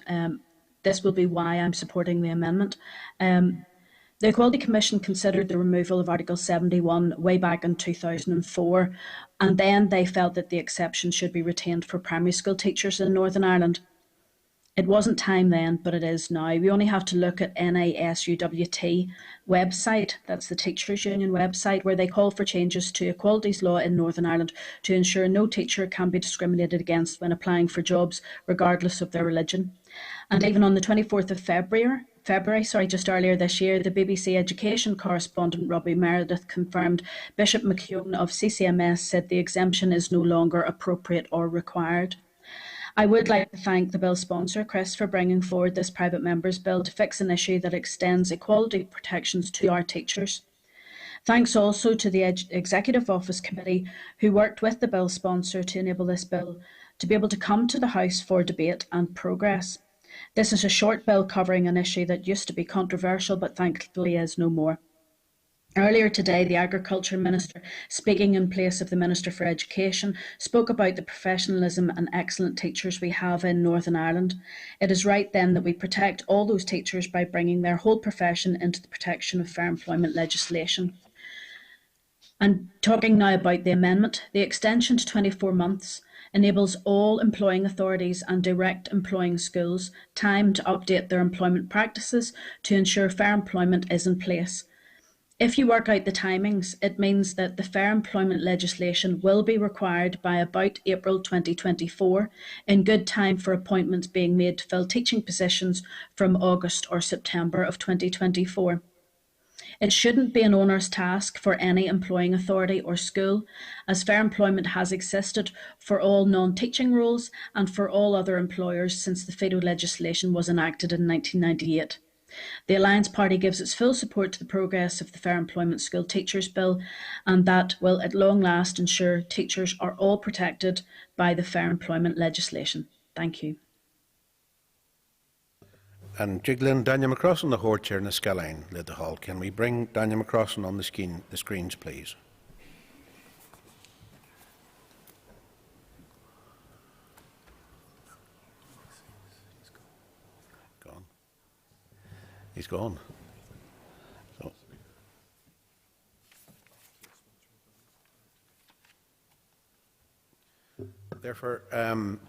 this will be why I'm supporting the amendment. The Equality Commission considered the removal of Article 71 way back in 2004, and then they felt that the exception should be retained for primary school teachers in Northern Ireland. It wasn't time then, but it is now. We only have to look at NASUWT website, that's the Teachers Union website, where they call for changes to equalities law in Northern Ireland to ensure no teacher can be discriminated against when applying for jobs, regardless of their religion. And even on the 24th of February, just earlier this year, the BBC education correspondent Robbie Meredith confirmed Bishop McKeown of CCMS said the exemption is no longer appropriate or required. I would like to thank the bill sponsor, Chris, for bringing forward this private member's bill to fix an issue that extends equality protections to our teachers. Thanks also to the Executive Office Committee, who worked with the bill sponsor to enable this bill to be able to come to the House for debate and progress. This is a short bill covering an issue that used to be controversial, but thankfully is no more. Earlier today, the Agriculture Minister, speaking in place of the Minister for Education, spoke about the professionalism and excellent teachers we have in Northern Ireland. It is right then that we protect all those teachers by bringing their whole profession into the protection of fair employment legislation. And talking now about the amendment, the extension to 24 months enables all employing authorities and direct employing schools time to update their employment practices to ensure fair employment is in place. If you work out the timings, it means that the fair employment legislation will be required by about April 2024, in good time for appointments being made to fill teaching positions from August or September of 2024. It shouldn't be an onerous task for any employing authority or school, as fair employment has existed for all non-teaching roles and for all other employers since the FEDO legislation was enacted in 1998. The Alliance Party gives its full support to the progress of the Fair Employment School Teachers Bill, and that will at long last ensure teachers are all protected by the fair employment legislation. Thank you. And Jiglin, Daniel McCrossan, the Horde Chair in the Skyline, led the hall. Can we bring Daniel McCrossan on the screens, please? He's gone. So. Therefore,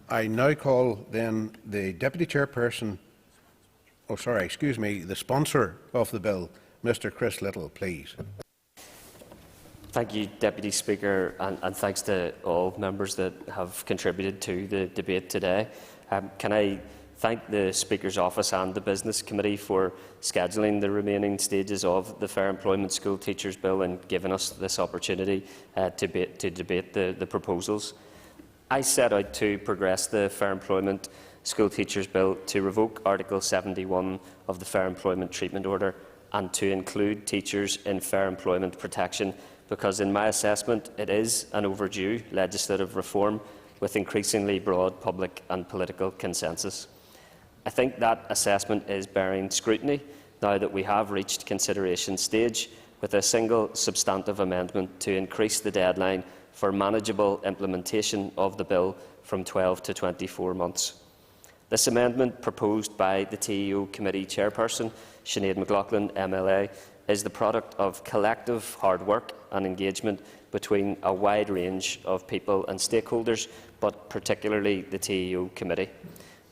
I now call then the Deputy Chairperson, the sponsor of the bill, Mr. Chris Little, please. Thank you, Deputy Speaker, and thanks to all members that have contributed to the debate today. Can I thank the Speaker's Office and the Business Committee for scheduling the remaining stages of the Fair Employment School Teachers Bill and giving us this opportunity to debate the proposals. I set out to progress the Fair Employment School Teachers Bill to revoke Article 71 of the Fair Employment Treatment Order and to include teachers in fair employment protection, because in my assessment it is an overdue legislative reform with increasingly broad public and political consensus. I think that assessment is bearing scrutiny now that we have reached consideration stage with a single substantive amendment to increase the deadline for manageable implementation of the bill from 12 to 24 months. This amendment, proposed by the TEO Committee Chairperson, Sinead McLaughlin MLA, is the product of collective hard work and engagement between a wide range of people and stakeholders, but particularly the TEO Committee.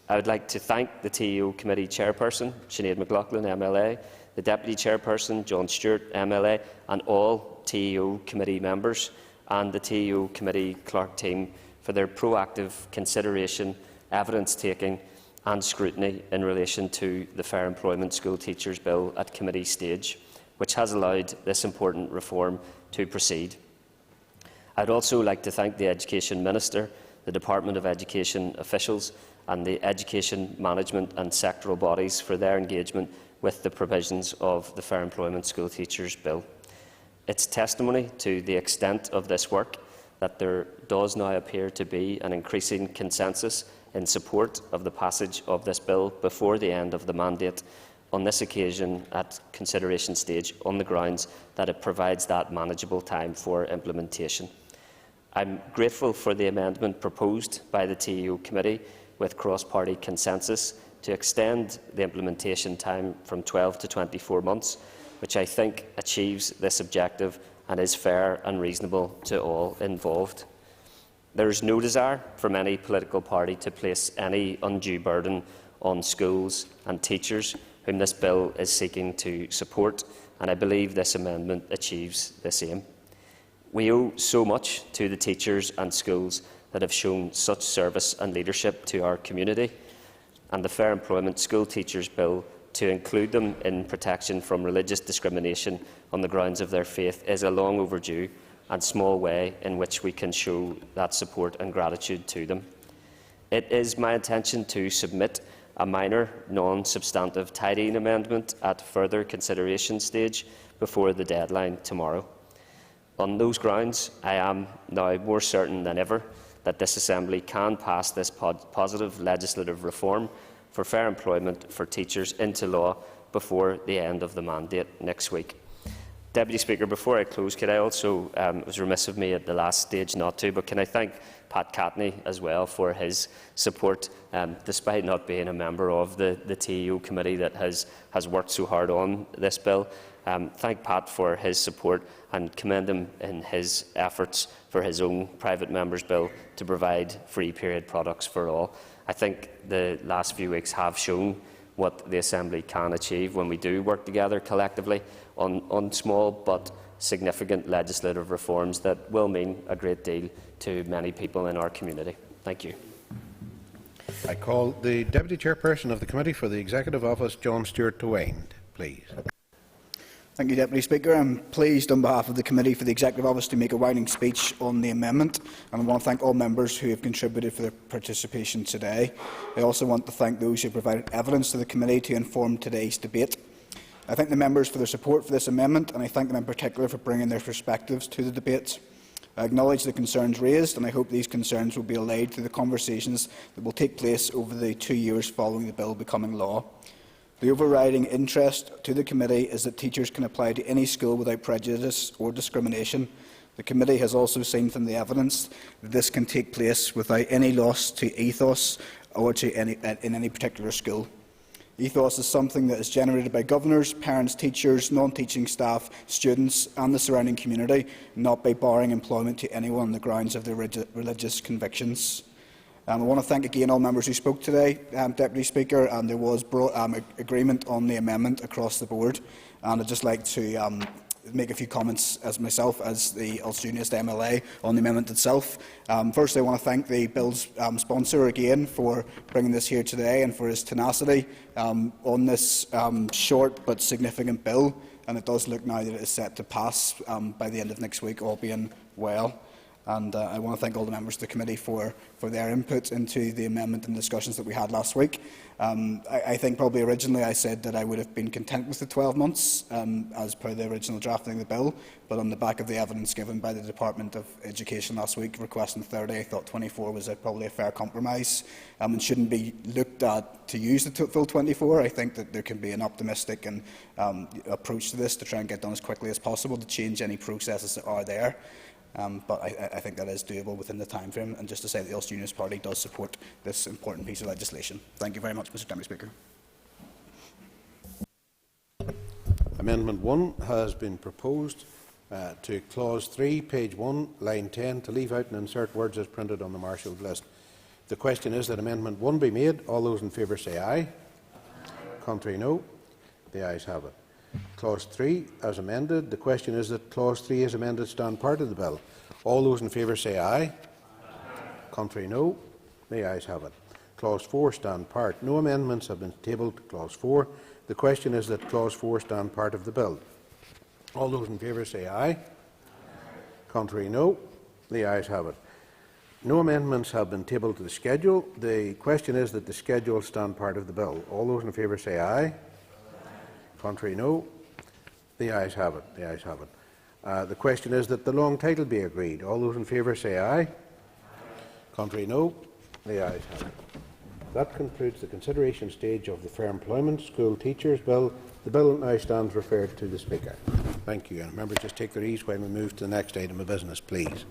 I would like to thank the TEO Committee Chairperson, Sinead McLaughlin MLA, the Deputy Chairperson, John Stewart MLA, and all TEO Committee members, and the TEO Committee Clerk team for their proactive consideration, evidence-taking and scrutiny in relation to the Fair Employment School Teachers Bill at committee stage, which has allowed this important reform to proceed. I would also like to thank the Education Minister, the Department of Education officials and the education management and sectoral bodies for their engagement with the provisions of the Fair Employment School Teachers Bill. It's testimony to the extent of this work that there does now appear to be an increasing consensus in support of the passage of this bill before the end of the mandate, on this occasion at consideration stage, on the grounds that it provides that manageable time for implementation. I am grateful for the amendment proposed by the TEO Committee with cross-party consensus to extend the implementation time from 12 to 24 months, which I think achieves this objective and is fair and reasonable to all involved. There is no desire from any political party to place any undue burden on schools and teachers whom this bill is seeking to support, and I believe this amendment achieves this aim. We owe so much to the teachers and schools that have shown such service and leadership to our community, and the Fair Employment School Teachers Bill, to include them in protection from religious discrimination on the grounds of their faith, is a long overdue and small way in which we can show that support and gratitude to them. It is my intention to submit a minor, non-substantive tidying amendment at further consideration stage before the deadline tomorrow. On those grounds, I am now more certain than ever that this Assembly can pass this positive legislative reform for fair employment for teachers into law before the end of the mandate next week. Deputy Speaker, before I close, could I also, it was remiss of me at the last stage not to, but can I thank Pat Catney as well for his support, despite not being a member of the TEO committee that has worked so hard on this bill. Thank Pat for his support and commend him in his efforts for his own private member's bill to provide free period products for all. I think the last few weeks have shown what the Assembly can achieve when we do work together collectively on small but significant legislative reforms that will mean a great deal to many people in our community. Thank you. I call the Deputy Chairperson of the Committee for the Executive Office, John Stewart, to end, please. Thank you, Deputy Speaker. I am pleased on behalf of the Committee for the Executive Office to make a winding speech on the amendment, and I want to thank all members who have contributed for their participation today. I also want to thank those who provided evidence to the Committee to inform today's debate. I thank the members for their support for this amendment, and I thank them in particular for bringing their perspectives to the debate. I acknowledge the concerns raised, and I hope these concerns will be allayed through the conversations that will take place over the 2 years following the bill becoming law. The overriding interest to the Committee is that teachers can apply to any school without prejudice or discrimination. The Committee has also seen from the evidence that this can take place without any loss to ethos or to in any particular school. Ethos is something that is generated by governors, parents, teachers, non-teaching staff, students and the surrounding community, not by barring employment to anyone on the grounds of their religious convictions. I want to thank again all members who spoke today, Deputy Speaker, and there was agreement on the amendment across the board. And I'd just like to make a few comments as myself, as the Ulster-Unionist MLA, on the amendment itself. Firstly, I want to thank the bill's sponsor again for bringing this here today and for his tenacity on this short but significant bill. And it does look now that it is set to pass by the end of next week, all being well. And I want to thank all the members of the committee for their input into the amendment and discussions that we had last week. I think probably originally I said that I would have been content with the 12 months as per the original drafting of the bill, but on the back of the evidence given by the Department of Education last week requesting 30, I thought 24 was probably a fair compromise and shouldn't be looked at to use the full 24. I think that there can be an optimistic approach to this to try and get done as quickly as possible to change any processes that are there. but I think that is doable within the time frame. And just to say that the Ulster Unionist Party does support this important piece of legislation. Thank you very much, Mr Deputy Speaker. Amendment 1 has been proposed to Clause 3, page 1, line 10, to leave out and insert words as printed on the marshalled list. The question is that Amendment 1 be made. All those in favour say aye. Aye. Contrary, no. The ayes have it. Clause 3 as amended. The question is that Clause 3 as amended stand part of the bill. All those in favour say aye. Aye. Contrary, no. The ayes have it. Clause 4 stand part. No amendments have been tabled to Clause 4. The question is that Clause 4 stand part of the bill. All those in favour say aye. Aye. Contrary, no. The ayes have it. No amendments have been tabled to the schedule. The question is that the schedule stand part of the bill. All those in favour say aye. Aye. Contrary, no. The ayes have it. The ayes have it. The question is that the long title be agreed. All those in favour say aye. Aye. Contrary, no. The ayes have it. That concludes the consideration stage of the Fair Employment School Teachers Bill. The bill now stands referred to the Speaker. Thank you. And members, just take their ease while we move to the next item of business, please.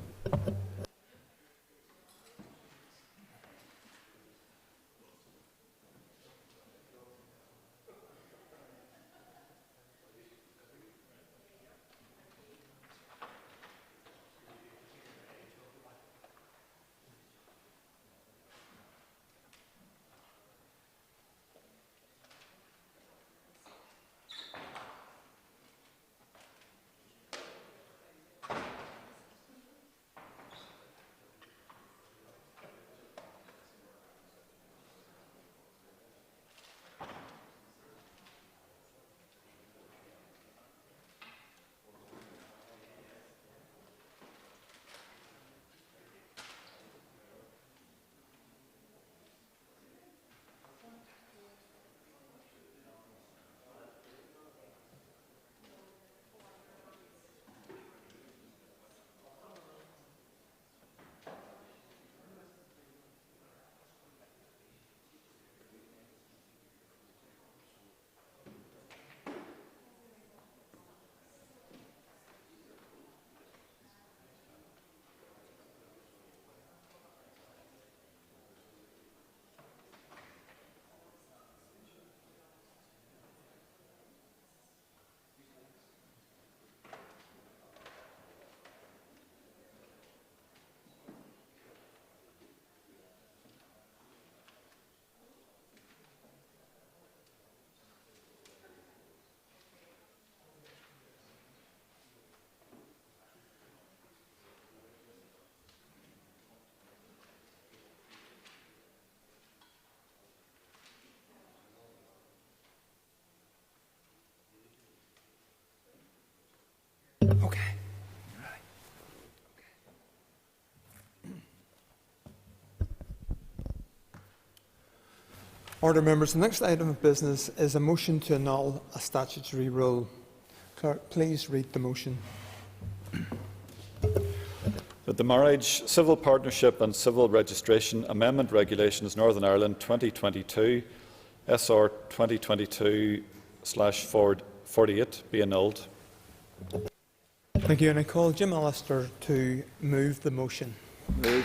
Okay. Order, members. The next item of business is a motion to annul a statutory rule. Clerk, please read the motion. That the Marriage, Civil Partnership and Civil Registration Amendment Regulations Northern Ireland 2022 SR 2022/48 be annulled. Thank you, and I call Jim Allister to move the motion. Move.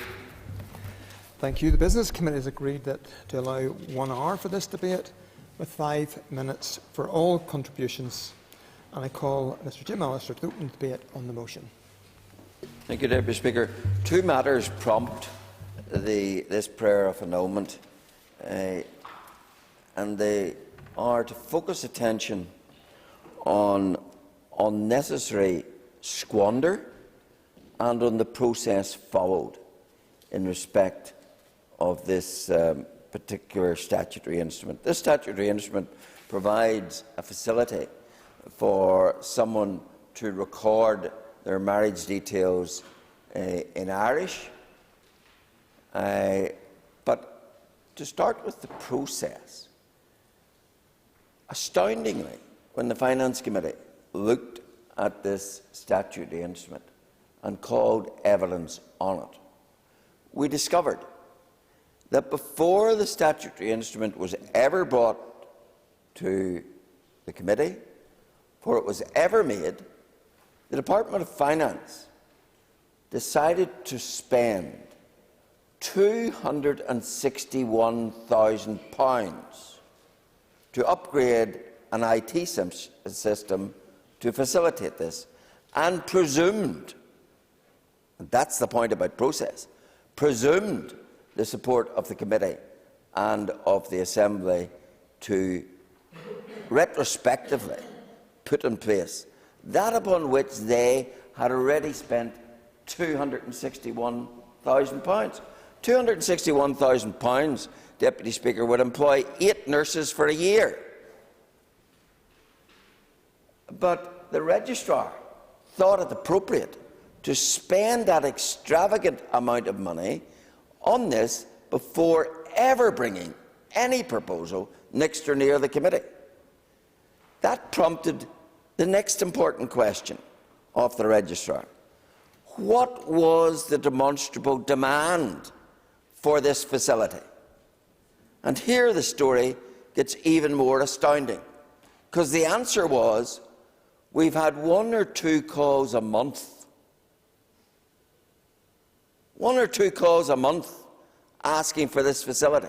Thank you. The Business Committee has agreed that to allow 1 hour for this debate, with 5 minutes for all contributions, and I call Mr Jim Allister to open the debate on the motion. Thank you, Deputy Speaker. 2 matters prompt this prayer of annulment, and they are to focus attention on unnecessary squander and on the process followed in respect of this particular statutory instrument. This statutory instrument provides a facility for someone to record their marriage details in Irish. But to start with the process, astoundingly, when the Finance Committee looked at this statutory instrument and called evidence on it, we discovered that before the statutory instrument was ever brought to the committee, before it was ever made, the Department of Finance decided to spend £261,000 to upgrade an IT system to facilitate this, and presumed, and that's the point about process, presumed the support of the committee and of the Assembly to retrospectively put in place that upon which they had already spent £261,000. £261,000, Deputy Speaker, would employ 8 nurses for a year. But the Registrar thought it appropriate to spend that extravagant amount of money on this before ever bringing any proposal next or near the committee. That prompted the next important question of the Registrar. What was the demonstrable demand for this facility? And here the story gets even more astounding, because the answer was, we've had 1 or 2 calls a month. 1 or 2 calls a month asking for this facility.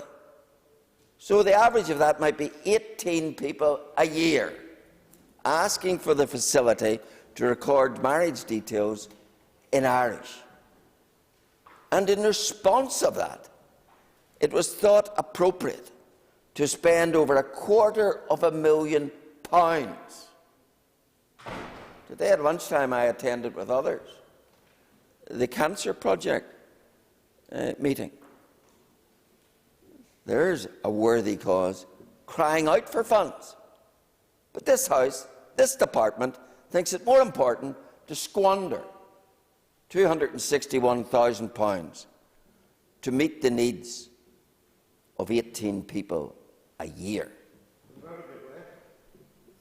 So the average of that might be 18 people a year asking for the facility to record marriage details in Irish. And in response of that, it was thought appropriate to spend over £250,000. Today at lunchtime I attended with others the Cancer Project meeting. There's a worthy cause crying out for funds. But this House, this department, thinks it more important to squander £261,000 to meet the needs of 18 people a year.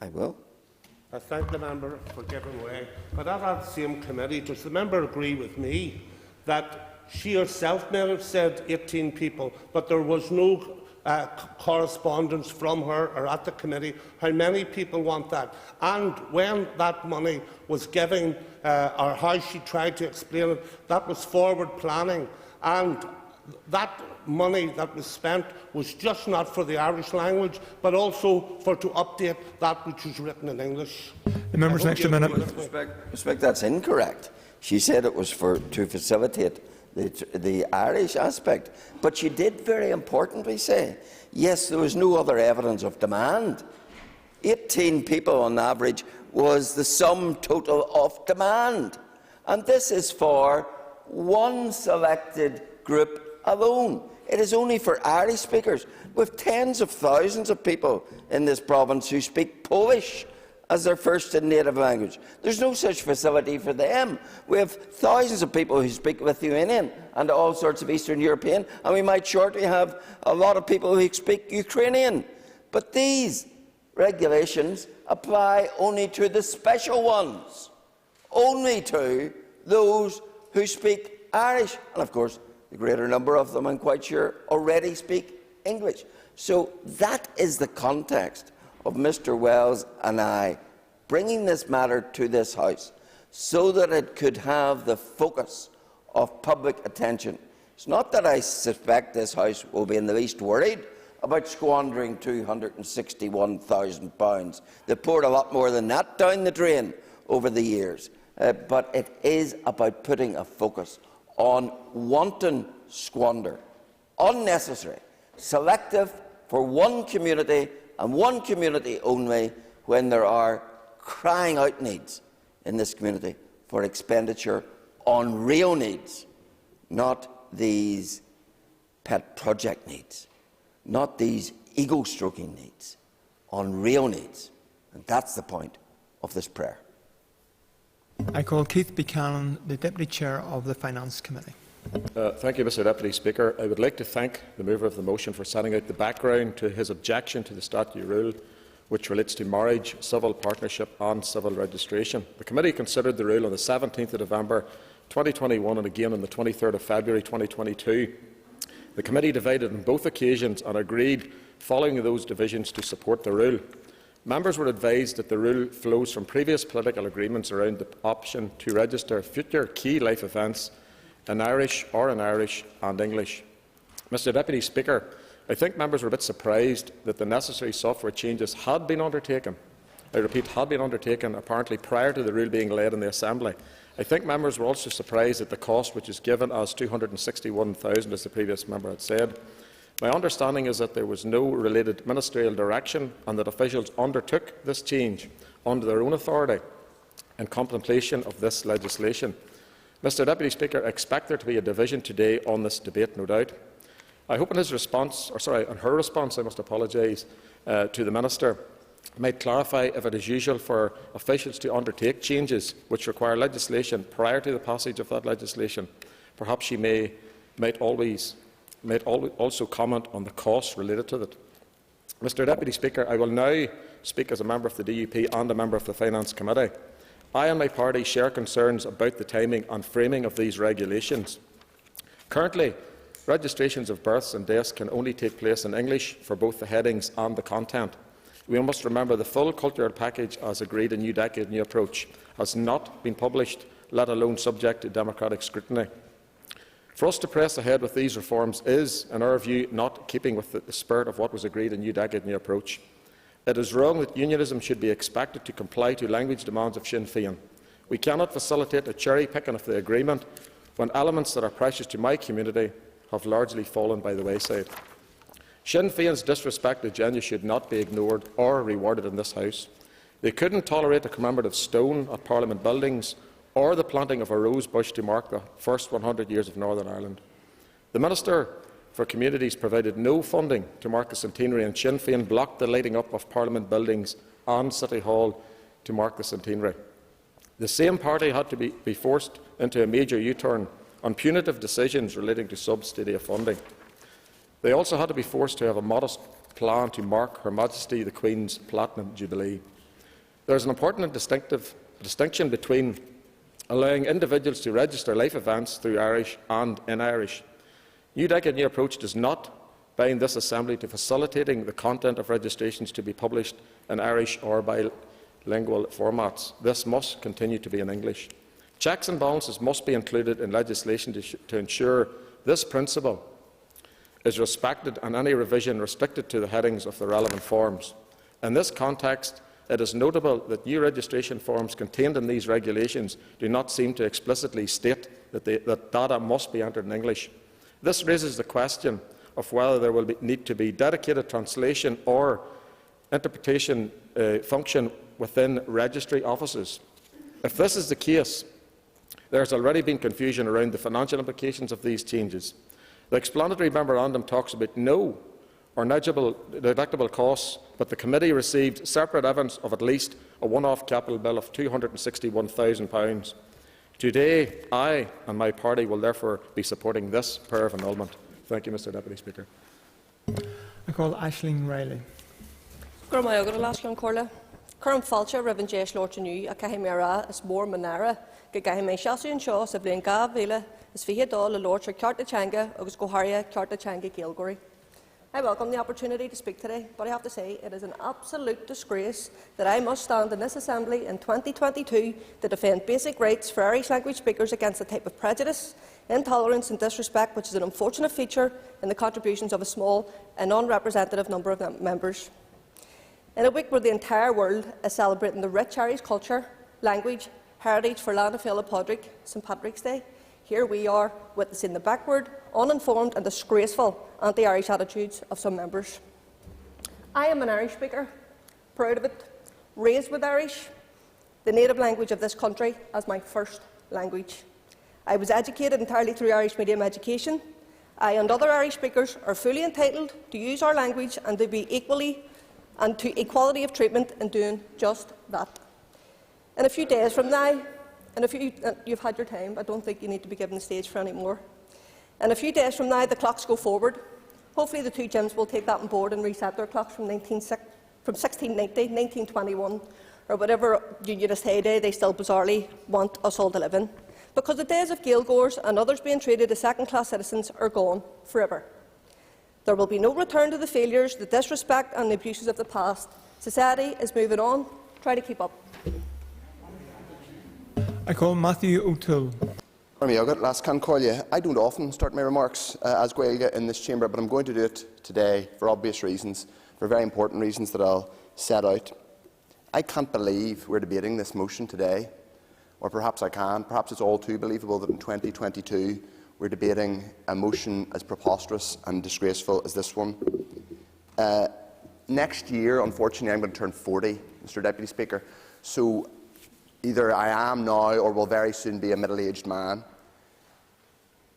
I will. I thank the member for giving way. But at that same committee, does the member agree with me that she herself may have said 18 people, but there was no correspondence from her or at the committee how many people want that? And when that money was given, or how she tried to explain it, that was forward planning, and that money that was spent was just not for the Irish language, but also for to update that which was written in English. The member's next minute. Respect, that's incorrect. She said it was to facilitate the Irish aspect, but she did very importantly say, yes, there was no other evidence of demand. 18 people on average was the sum total of demand, and this is for one selected group alone. It is only for Irish speakers. We have tens of thousands of people in this province who speak Polish as their first and native language. There's no such facility for them. We have thousands of people who speak Lithuanian and all sorts of Eastern European, and we might shortly have a lot of people who speak Ukrainian. But these regulations apply only to the special ones, only to those who speak Irish. And of course, the greater number of them, I'm quite sure, already speak English. So that is the context of Mr Wells and I bringing this matter to this House, so that it could have the focus of public attention. It's not that I suspect this House will be in the least worried about squandering £261,000. They poured a lot more than that down the drain over the years. But it is about putting a focus on wanton squander, unnecessary, selective for one community and one community only, when there are crying out needs in this community for expenditure on real needs, not these pet project needs, not these ego-stroking needs, on real needs. And that's the point of this prayer. I call Keith Buchanan, the Deputy Chair of the Finance Committee. Thank you, Mr Deputy Speaker. I would like to thank the mover of the motion for setting out the background to his objection to the statute rule which relates to marriage, civil partnership and civil registration. The committee considered the rule on the 17th of November 2021 and again on the 23rd of February 2022. The committee divided on both occasions and agreed, following those divisions, to support the rule. Members were advised that the rule flows from previous political agreements around the option to register future key life events in Irish and English. Mr Deputy Speaker, I think members were a bit surprised that the necessary software changes had been undertaken. I repeat, had been undertaken apparently prior to the rule being laid in the Assembly. I think members were also surprised at the cost which is given as $261,000, as the previous member had said. My understanding is that there was no related ministerial direction and that officials undertook this change under their own authority in contemplation of this legislation. Mr Deputy Speaker, I expect there to be a division today on this debate, no doubt. I hope in his response, in her response, I must apologise to the Minister, might clarify if it is usual for officials to undertake changes which require legislation prior to the passage of that legislation. Perhaps she might also comment on the costs related to it. Mr Deputy Speaker, I will now speak as a member of the DUP and a member of the Finance Committee. I and my party share concerns about the timing and framing of these regulations. Currently, registrations of births and deaths can only take place in English for both the headings and the content. We must remember the full cultural package, as agreed in New Decade New Approach, has not been published, let alone subject to democratic scrutiny. For us to press ahead with these reforms is, in our view, not keeping with the spirit of what was agreed in New Decade New Approach. It is wrong that unionism should be expected to comply to language demands of Sinn Féin. We cannot facilitate a cherry-picking of the agreement when elements that are precious to my community have largely fallen by the wayside. Sinn Féin's disrespect agenda should not be ignored or rewarded in this House. They couldn't tolerate a commemorative stone at Parliament buildings or the planting of a rose bush to mark the first 100 years of Northern Ireland. The Minister for Communities provided no funding to mark the centenary, and Sinn Féin blocked the lighting up of Parliament buildings and City Hall to mark the centenary. The same party had to be forced into a major U-turn on punitive decisions relating to subsidy of funding. They also had to be forced to have a modest plan to mark Her Majesty the Queen's Platinum Jubilee. There is an important distinction between allowing individuals to register life events through Irish and in Irish. New Decade New Approach does not bind this Assembly to facilitating the content of registrations to be published in Irish or bilingual formats. This must continue to be in English. Checks and balances must be included in legislation to ensure this principle is respected and any revision restricted to the headings of the relevant forms. In this context, it is notable that new registration forms contained in these regulations do not seem to explicitly state that data must be entered in English. This raises the question of whether there will need to be dedicated translation or interpretation function within registry offices. If this is the case, there has already been confusion around the financial implications of these changes. The explanatory memorandum talks about no or negligible deductible costs, but the committee received separate evidence of at least a one-off capital bill of £261,000. Today, I and my party will therefore be supporting this prayer of annulment. Thank you, Mr Deputy Speaker. I call Aisling Riley. Current falcha Reverend J. Lord New, a Kahimera is more Manara, Gagahime Shasu and Shaw, Sibling Gavila, is Fihadol, the Lord Kartachanga, Agus Goharia, Kartachanga Gilgory. I welcome the opportunity to speak today, but I have to say it is an absolute disgrace that I must stand in this Assembly in 2022 to defend basic rights for Irish language speakers against the type of prejudice, intolerance and disrespect which is an unfortunate feature in the contributions of a small and non-representative number of members. In a week where the entire world is celebrating the rich Irish culture, language, heritage for Lana Féile Pádraig, St Patrick's Day, here we are witnessing the backward, uninformed and disgraceful anti-Irish attitudes of some members. I am an Irish speaker, proud of it, raised with Irish, the native language of this country as my first language. I was educated entirely through Irish medium education. I and other Irish speakers are fully entitled to use our language and to be equality of treatment in doing just that. In a few days from now, you've had your time, I don't think you need to be given the stage for any more. In a few days from now, the clocks go forward. Hopefully the two gyms will take that on board and reset their clocks from 1690, 1921, or whatever unionist heyday they still bizarrely want us all to live in. Because the days of Gaeilgeoirs and others being treated as second-class citizens are gone forever. There will be no return to the failures, the disrespect and the abuses of the past, Society is moving on. Try to keep up. I call Matthew O'Toole. I don't often start my remarks as Gaeilge in this chamber, but I'm going to do it today for obvious reasons, for very important reasons that I'll set out. I can't believe we're debating this motion today, or perhaps I can. Perhaps it's all too believable that in 2022 we're debating a motion as preposterous and disgraceful as this one. Next year, unfortunately, I'm going to turn 40, Mr. Deputy Speaker, so either I am now or will very soon be a middle-aged man.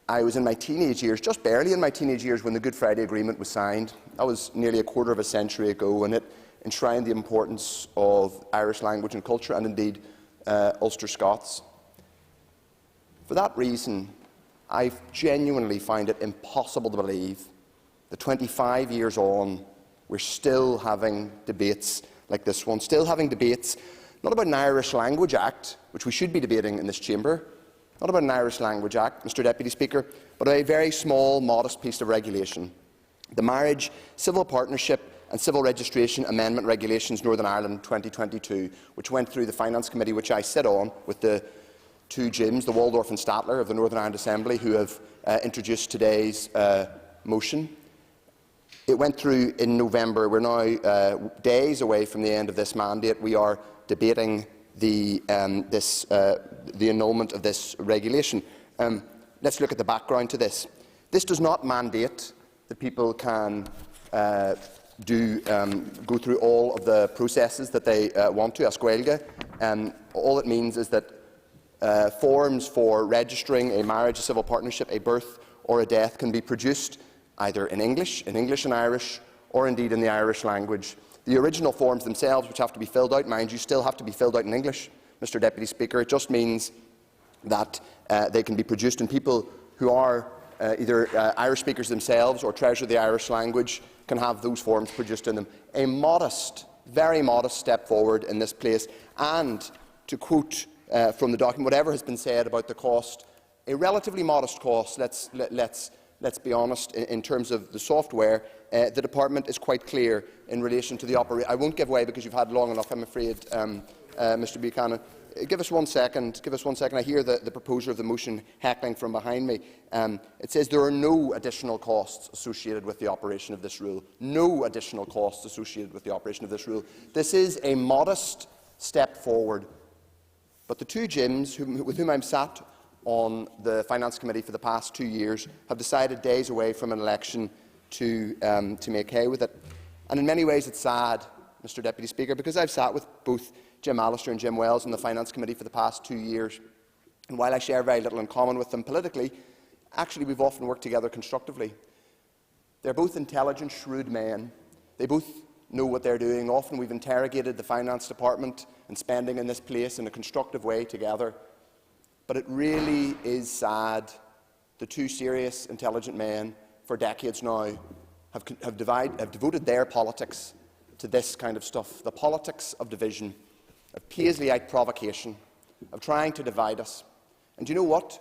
I was in my teenage years, just barely in my teenage years, when the Good Friday Agreement was signed. That was nearly a quarter of a century ago, and it enshrined the importance of Irish language and culture, and indeed Ulster Scots. For that reason, I genuinely find it impossible to believe that 25 years on, we're still having debates like this one, still having debates not about an Irish Language Act, which we should be debating in this chamber, not about an Irish Language Act, Mr. Deputy Speaker, but a very small, modest piece of regulation. The Marriage, Civil Partnership and Civil Registration Amendment Regulations Northern Ireland 2022, which went through the Finance Committee, which I sit on, with the two Jims, the Waldorf and Statler of the Northern Ireland Assembly, who have introduced today's motion. It went through in November. We're now days away from the end of this mandate. We are debating the annulment of this regulation. Let's look at the background to this. This does not mandate that people can go through all of the processes that they want to as Gaeilge. All it means is that forms for registering a marriage, a civil partnership, a birth or a death can be produced either in English and Irish, or indeed in the Irish language. The original forms themselves, which have to be filled out, mind you, still have to be filled out in English, Mr. Deputy Speaker. It just means that they can be produced, and people who are either Irish speakers themselves or treasure the Irish language can have those forms produced in them. A modest, very modest step forward in this place. And to quote from the document, whatever has been said about the cost, a relatively modest cost, let's be honest, in terms of the software. The Department is quite clear in relation to the operation. I won't give way because you've had long enough, I'm afraid, Mr. Buchanan. Give us 1 second. Give us 1 second. I hear the proposer of the motion heckling from behind me. It says there are no additional costs associated with the operation of this rule. No additional costs associated with the operation of this rule. This is a modest step forward. But the two Jims with whom I'm sat on the Finance Committee for the past 2 years have decided days away from an election to make hay with it. And in many ways it's sad, Mr. Deputy Speaker, because I've sat with both Jim Allister and Jim Wells on the Finance Committee for the past 2 years. And while I share very little in common with them politically, actually we've often worked together constructively. They're both intelligent, shrewd men. They both know what they're doing. Often we've interrogated the Finance Department and spending in this place in a constructive way together. But it really is sad the two serious, intelligent men for decades now have devoted their politics to this kind of stuff, the politics of division, of Paisleyite provocation, of trying to divide us. And do you know what?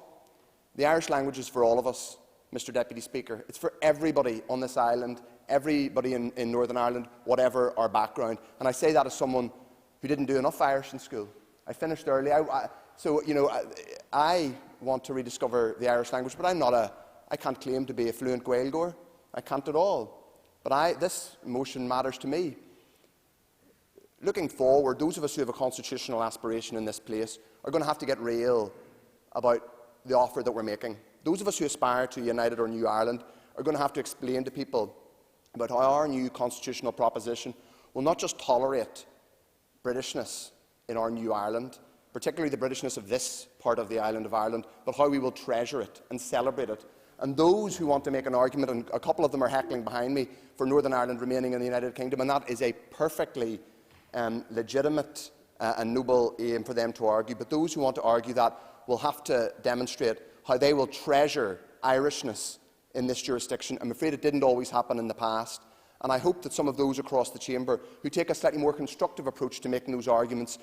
The Irish language is for all of us, Mr. Deputy Speaker. It's for everybody on this island, everybody in Northern Ireland, whatever our background. And I say that as someone who didn't do enough Irish in school. I finished early. So, you know, I want to rediscover the Irish language, but I can't claim to be a fluent Gaeilgeoir. I can't at all. But this motion matters to me. Looking forward, those of us who have a constitutional aspiration in this place are going to have to get real about the offer that we're making. Those of us who aspire to United or New Ireland are going to have to explain to people about how our new constitutional proposition will not just tolerate Britishness in our new Ireland, particularly the Britishness of this part of the island of Ireland, but how we will treasure it and celebrate it. And those who want to make an argument, and a couple of them are heckling behind me, for Northern Ireland remaining in the United Kingdom, and that is a perfectly legitimate and noble aim for them to argue. But those who want to argue that will have to demonstrate how they will treasure Irishness in this jurisdiction. I'm afraid it didn't always happen in the past. And I hope that some of those across the chamber who take a slightly more constructive approach to making those arguments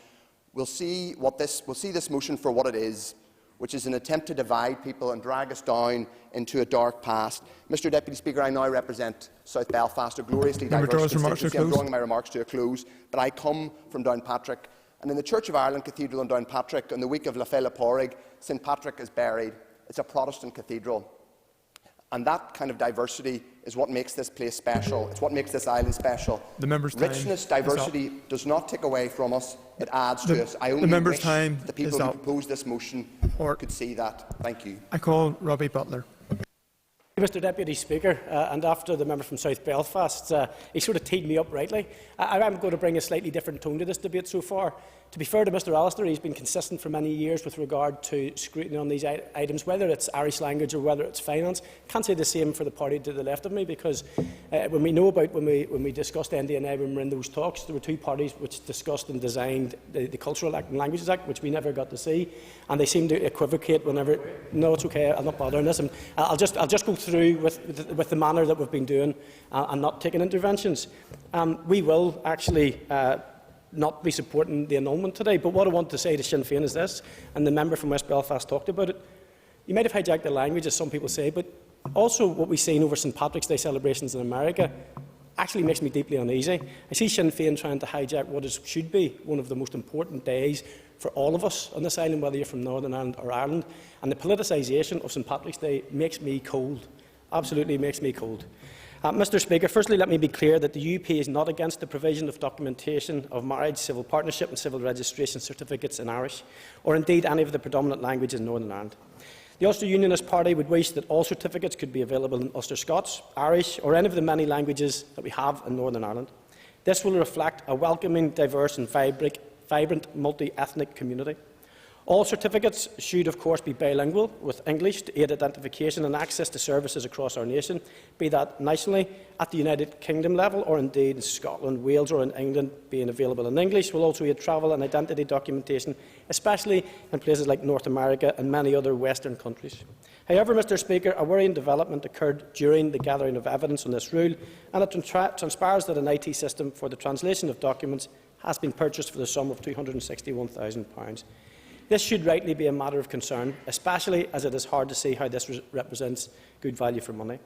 will see this motion for what it is. which is an attempt to divide people and drag us down into a dark past. Mr Deputy Speaker, I now represent South Belfast, a gloriously diverse constituency. I'm drawing my remarks to a close, but I come from Downpatrick, and in the Church of Ireland Cathedral in Downpatrick, on the week of La Fela Porrig, St Patrick is buried. It's a Protestant cathedral. And that kind of diversity is what makes this place special. It's what makes this island special. Richness, diversity does not take away from us, it adds to us. I only wish the people who proposed this motion could see that. Thank you. I call Robbie Butler. Mr Deputy Speaker, and after the member from South Belfast, he sort of teed me up rightly. I'm going to bring a slightly different tone to this debate so far. To be fair to Mr Alistair, he's been consistent for many years with regard to scrutiny on these items, whether it's Irish language or whether it's finance. Can't say the same for the party to the left of me, because when we discussed NDNA, when we were in those talks, there were two parties which discussed and designed the Cultural Act and Languages Act, which we never got to see, and they seem to equivocate whenever. No, it's okay. I'm not bothering this. I'll just go through with the manner that we've been doing and not taking interventions. We will actually not be supporting the annulment today, but what I want to say to Sinn Féin is this, and the member from West Belfast talked about it. You might have hijacked the language, as some people say, but also what we've seen over St Patrick's Day celebrations in America actually makes me deeply uneasy. I see Sinn Féin trying to hijack what should be one of the most important days for all of us on this island, whether you're from Northern Ireland or Ireland, and the politicisation of St Patrick's Day makes me cold. Absolutely makes me cold. Mr Speaker, firstly let me be clear that the UP is not against the provision of documentation of marriage, civil partnership and civil registration certificates in Irish, or indeed any of the predominant languages in Northern Ireland. The Ulster Unionist Party would wish that all certificates could be available in Ulster Scots, Irish or any of the many languages that we have in Northern Ireland. This will reflect a welcoming, diverse and vibrant multi-ethnic community. All certificates should, of course, be bilingual, with English to aid identification and access to services across our nation, be that nationally at the United Kingdom level or indeed in Scotland, Wales or in England. Being available in English will also aid travel and identity documentation, especially in places like North America and many other Western countries. However, Mr Speaker, a worrying development occurred during the gathering of evidence on this rule, and it transpires that an IT system for the translation of documents has been purchased for the sum of £261,000. This should rightly be a matter of concern, especially as it is hard to see how this represents good value for money.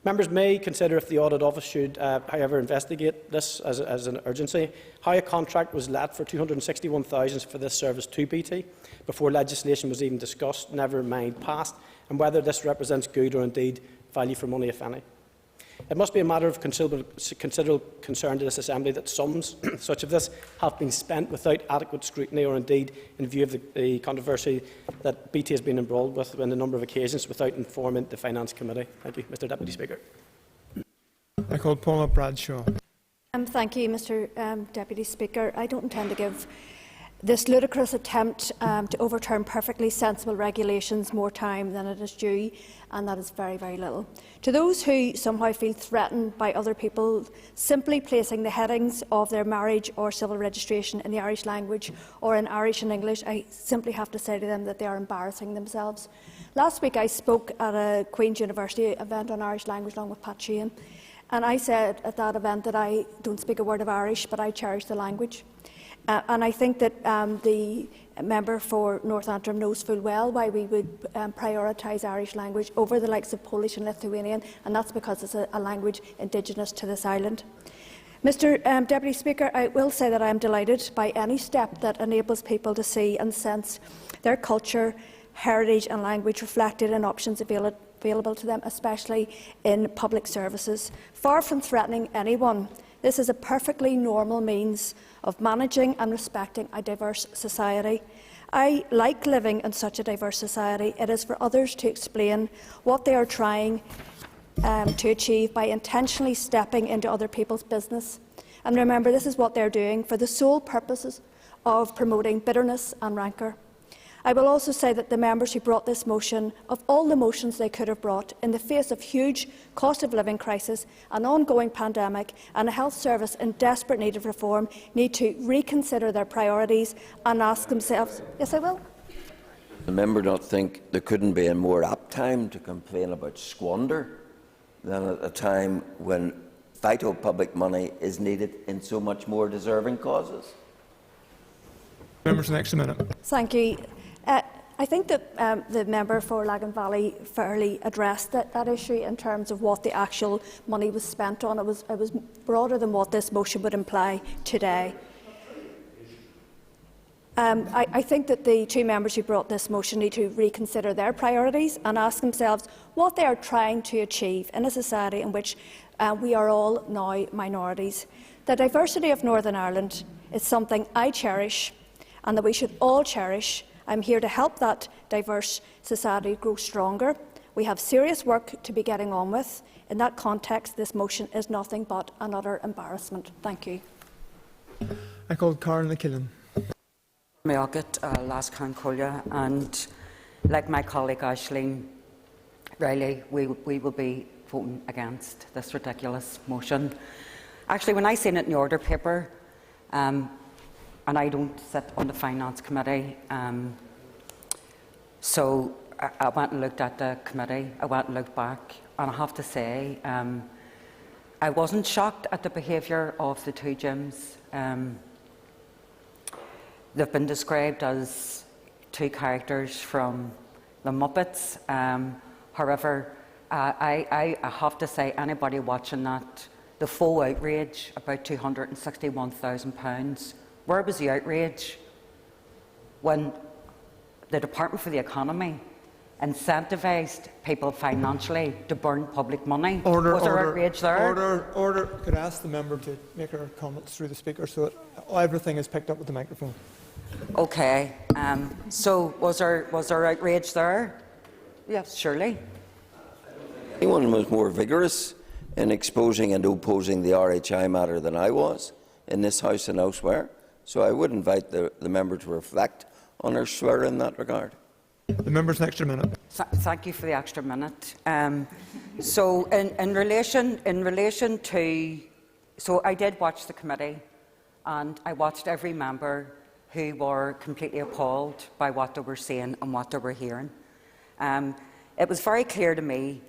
Members may consider if the Audit Office should, however, investigate this as an urgency, how a contract was let for £261,000 for this service to BT before legislation was even discussed, never mind passed, and whether this represents good or indeed value for money, if any. It must be a matter of considerable concern to this Assembly that sums such as this have been spent without adequate scrutiny or indeed in view of the controversy that BT has been embroiled with on a number of occasions without informing the Finance Committee. Thank you, Mr Deputy Speaker. I call Paula Bradshaw. Thank you, Mr Deputy Speaker. I don't intend to give this ludicrous attempt to overturn perfectly sensible regulations more time than it is due, and that is very, very little. To those who somehow feel threatened by other people simply placing the headings of their marriage or civil registration in the Irish language or in Irish and English, I simply have to say to them that they are embarrassing themselves. Last week I spoke at a Queen's University event on Irish language along with Pat Sheehan, and I said at that event that I don't speak a word of Irish, but I cherish the language. And I think that the member for North Antrim knows full well why we would prioritise Irish language over the likes of Polish and Lithuanian, and that's because it's a language indigenous to this island. Mr Deputy Speaker, I will say that I am delighted by any step that enables people to see and sense their culture, heritage and language reflected in options available to them, especially in public services. Far from threatening anyone, this is a perfectly normal means of managing and respecting a diverse society. I like living in such a diverse society. It is for others to explain what they are trying to achieve by intentionally stepping into other people's business. And remember, this is what they're doing for the sole purposes of promoting bitterness and rancour. I will also say that the members who brought this motion, of all the motions they could have brought, in the face of huge cost of living crisis, an ongoing pandemic and a health service in desperate need of reform, need to reconsider their priorities and ask themselves— Yes, I will. The member not think there couldn't be a more apt time to complain about squander than at a time when vital public money is needed in so much more deserving causes? Members, next minute. Thank you. I I think that the member for Lagan Valley fairly addressed that issue in terms of what the actual money was spent on. It was broader than what this motion would imply today. I think that the two members who brought this motion need to reconsider their priorities and ask themselves what they are trying to achieve in a society in which we are all now minorities. The diversity of Northern Ireland is something I cherish and that we should all cherish. I'm here to help that diverse society grow stronger. We have serious work to be getting on with. In that context, this motion is nothing but another embarrassment. Thank you. I call Karen McKillen. Meagit last Collier, and like my colleague Aisling Riley, we will be voting against this ridiculous motion. Actually, when I seen it in the order paper, and I don't sit on the Finance Committee, so I went and looked at the committee, I went and looked back, and I have to say, I wasn't shocked at the behaviour of the two gyms. They've been described as two characters from the Muppets. However, I have to say, anybody watching that, the full outrage, about £261,000, where was the outrage when the Department for the Economy incentivised people financially to burn public money? Was there outrage there? Order. Could I ask the member to make her comments through the speaker so that everything is picked up with the microphone? Okay. So was there outrage there? Yes, surely. Anyone was more vigorous in exposing and opposing the RHI matter than I was in this House and elsewhere. So I would invite the member to reflect on her swear in that regard. The member's an extra minute. Thank you for the extra minute. So in relation to, so I did watch the committee, and I watched every member who were completely appalled by what they were saying and what they were hearing. It was very clear to me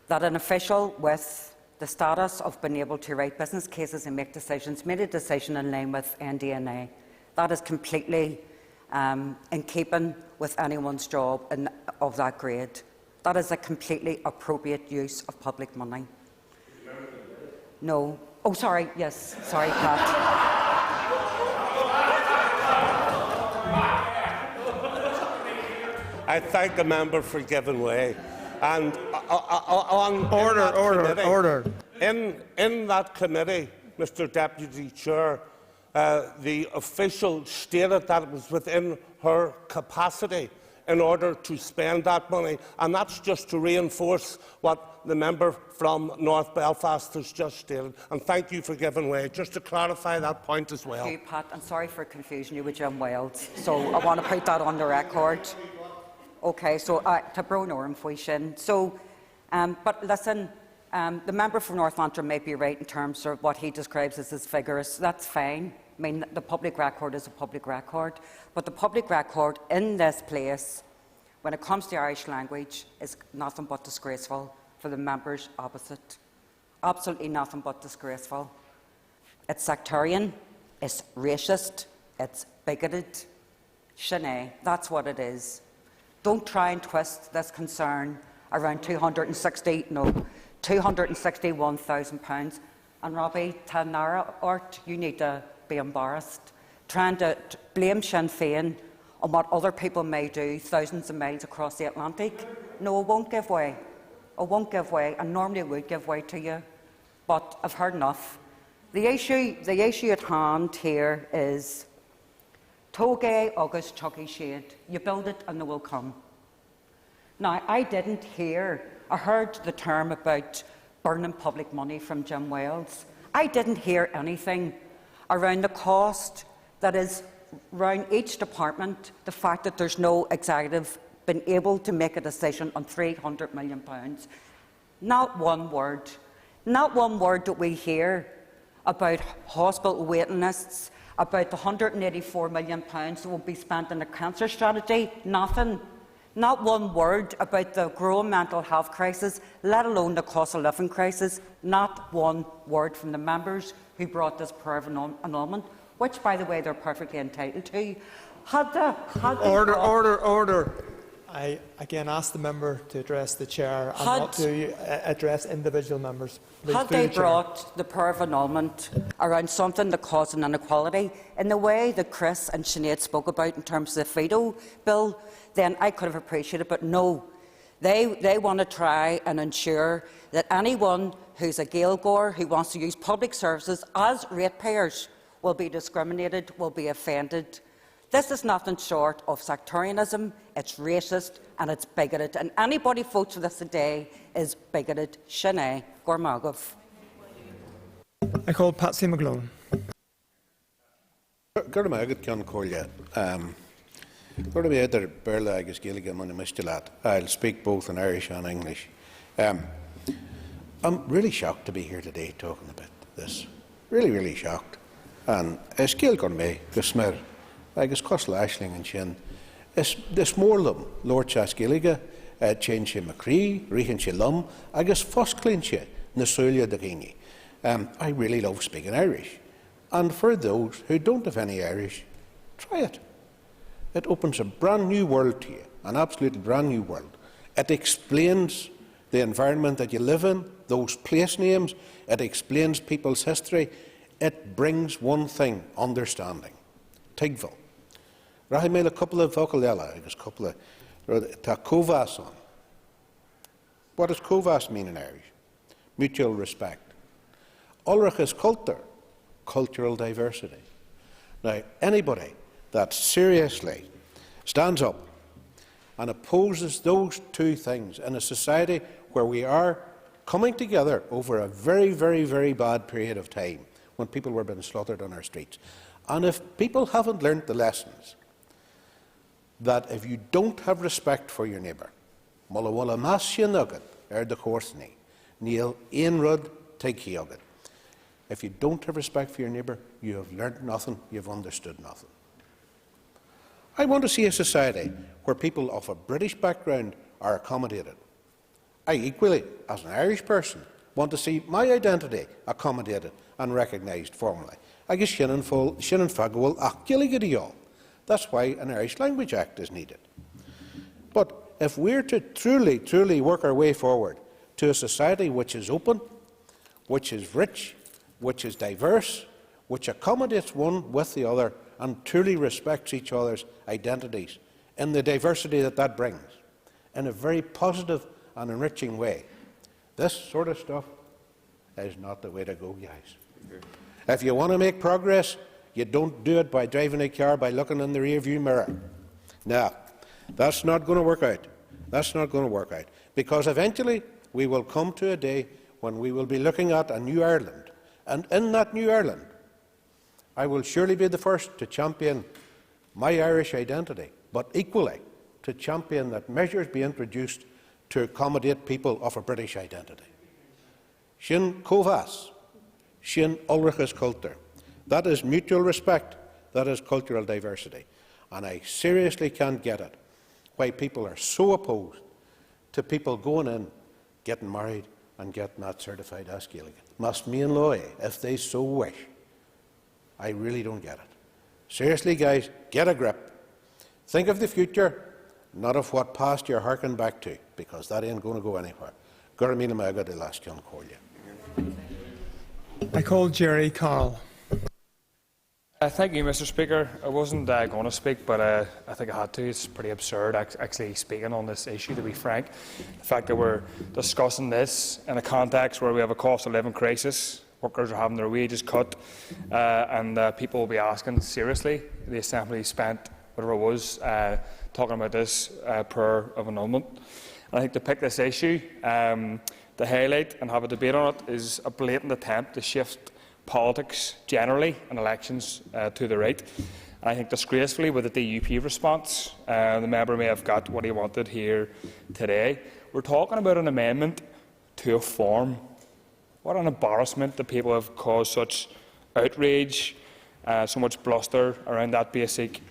that an official with the status of being able to write business cases and make decisions made a decision in line with NDNA. That is completely in keeping with anyone's job of that grade. That is a completely appropriate use of public money. No. Oh, sorry. Yes. Sorry, Pat. I thank the member for giving way. And on order. In that committee, Mr. Deputy Chair, the official stated that it was within her capacity in order to spend that money, and that's just to reinforce what the member from North Belfast has just stated. And thank you for giving way. Just to clarify that point as well. Thank you, Pat. I'm sorry for confusion you with Jim Wales, so I want to put that on the record. Okay, so to bro norm fuishin. So, but listen, the member for North Antrim may be right in terms of what he describes as his figures. That's fine. I mean, the public record is a public record, but the public record in this place, when it comes to the Irish language, is nothing but disgraceful for the members opposite. Absolutely nothing but disgraceful. It's sectarian, it's racist, it's bigoted. Sinead, that's what it is. Don't try and twist this concern around £261,000. And Robbie Tanara Ort, you need to be embarrassed. Trying to blame Sinn Féin on what other people may do thousands of miles across the Atlantic. No, I won't give way. I won't give way. I normally would give way to you, but I've heard enough. The issue at hand here is Tógé agus Chucky Shade. You build it and they will come. Now, I heard the term about burning public money from Jim Wales. I didn't hear anything around the cost that is around each department, the fact that there's no executive been able to make a decision on £300 million. Not one word. Not one word that we hear about hospital waiting lists, about the £184 million that will be spent on the cancer strategy. Nothing. Not one word about the growing mental health crisis, let alone the cost of living crisis. Not one word from the members who brought this prayer of annulment, which, by the way, they're perfectly entitled to. Order. I again ask the member to address the chair and not to address individual members. Please, had they brought the power of annulment around something that caused an inequality in the way that Chris and Sinead spoke about in terms of the veto bill, then I could have appreciated it. But no, they want to try and ensure that anyone who's a Gaeilgeoir who wants to use public services as ratepayers will be discriminated, will be offended. This is nothing short of sectarianism, it's racist and it's bigoted. And anybody who votes for this today is bigoted. Sinead Gormagov. I call Patsy McGlone. I'll speak both in Irish and English. I'm really shocked to be here today talking about this. Really shocked. And it's Gael Gormay, Gusmer, agus Cosla Ashling and Shin. It's more them, Lord Chasgilliga, Change McCree, Rihan Shilum, agus Fosklinche, Nasulia Dagini. I really love speaking Irish. And for those who don't have any Irish, try it. It opens a brand new world to you, an absolutely brand new world. It explains the environment that you live in, those place names. It explains people's history. It brings one thing, understanding. Tigville. Rahimel a couple of vocalela, a couple of Kovas on. What does Kovas mean in Irish? Mutual respect. Ulrich is culture, cultural diversity. Now, anybody that seriously stands up and opposes those two things in a society where we are coming together over a very bad period of time when people were being slaughtered on our streets. And if people haven't learnt the lessons, that if you don't have respect for your neighbour, if you don't have respect for your neighbour, you have learnt nothing, you have understood nothing. I want to see a society where people of a British background are accommodated. I equally, as an Irish person, want to see my identity accommodated and recognised formally. I guess Shannon Fagwell Achilligadiol. That's why an Irish Language Act is needed. But if we're to truly work our way forward to a society which is open, which is rich, which is diverse, which accommodates one with the other and truly respects each other's identities in the diversity that brings, in a very positive and enriching way, this sort of stuff is not the way to go, guys. If you want to make progress, you don't do it by driving a car by looking in the rear-view mirror. Now, that's not going to work out. That's not going to work out. Because eventually we will come to a day when we will be looking at a new Ireland. And in that new Ireland, I will surely be the first to champion my Irish identity, but equally to champion that measures be introduced to accommodate people of a British identity. Shin Kovas, Shin Ulrich's culture. That is mutual respect. That is cultural diversity. And I seriously can't get it why people are so opposed to people going in, getting married and getting that certified as Gaelic. Must me and Loy, if they so wish. I really don't get it. Seriously, guys, get a grip. Think of the future, not of what past you're harking back to, because that ain't going to go anywhere. Gurmina Maga de last young Corlia. I call Jerry Carl. Thank you, Mr. Speaker. I wasn't going to speak, but I think I had to. It's pretty absurd actually speaking on this issue, to be frank. The fact that we're discussing this in a context where we have a cost of living crisis, workers are having their wages cut, and people will be asking seriously. The Assembly spent whatever it was talking about this prayer of annulment. And I think to pick this issue, to highlight and have a debate on it, is a blatant attempt to shift politics generally and elections to the right. And I think disgracefully with the DUP response, the member may have got what he wanted here today. We're talking about an amendment to a form. What an embarrassment that people have caused such outrage, so much bluster around that basic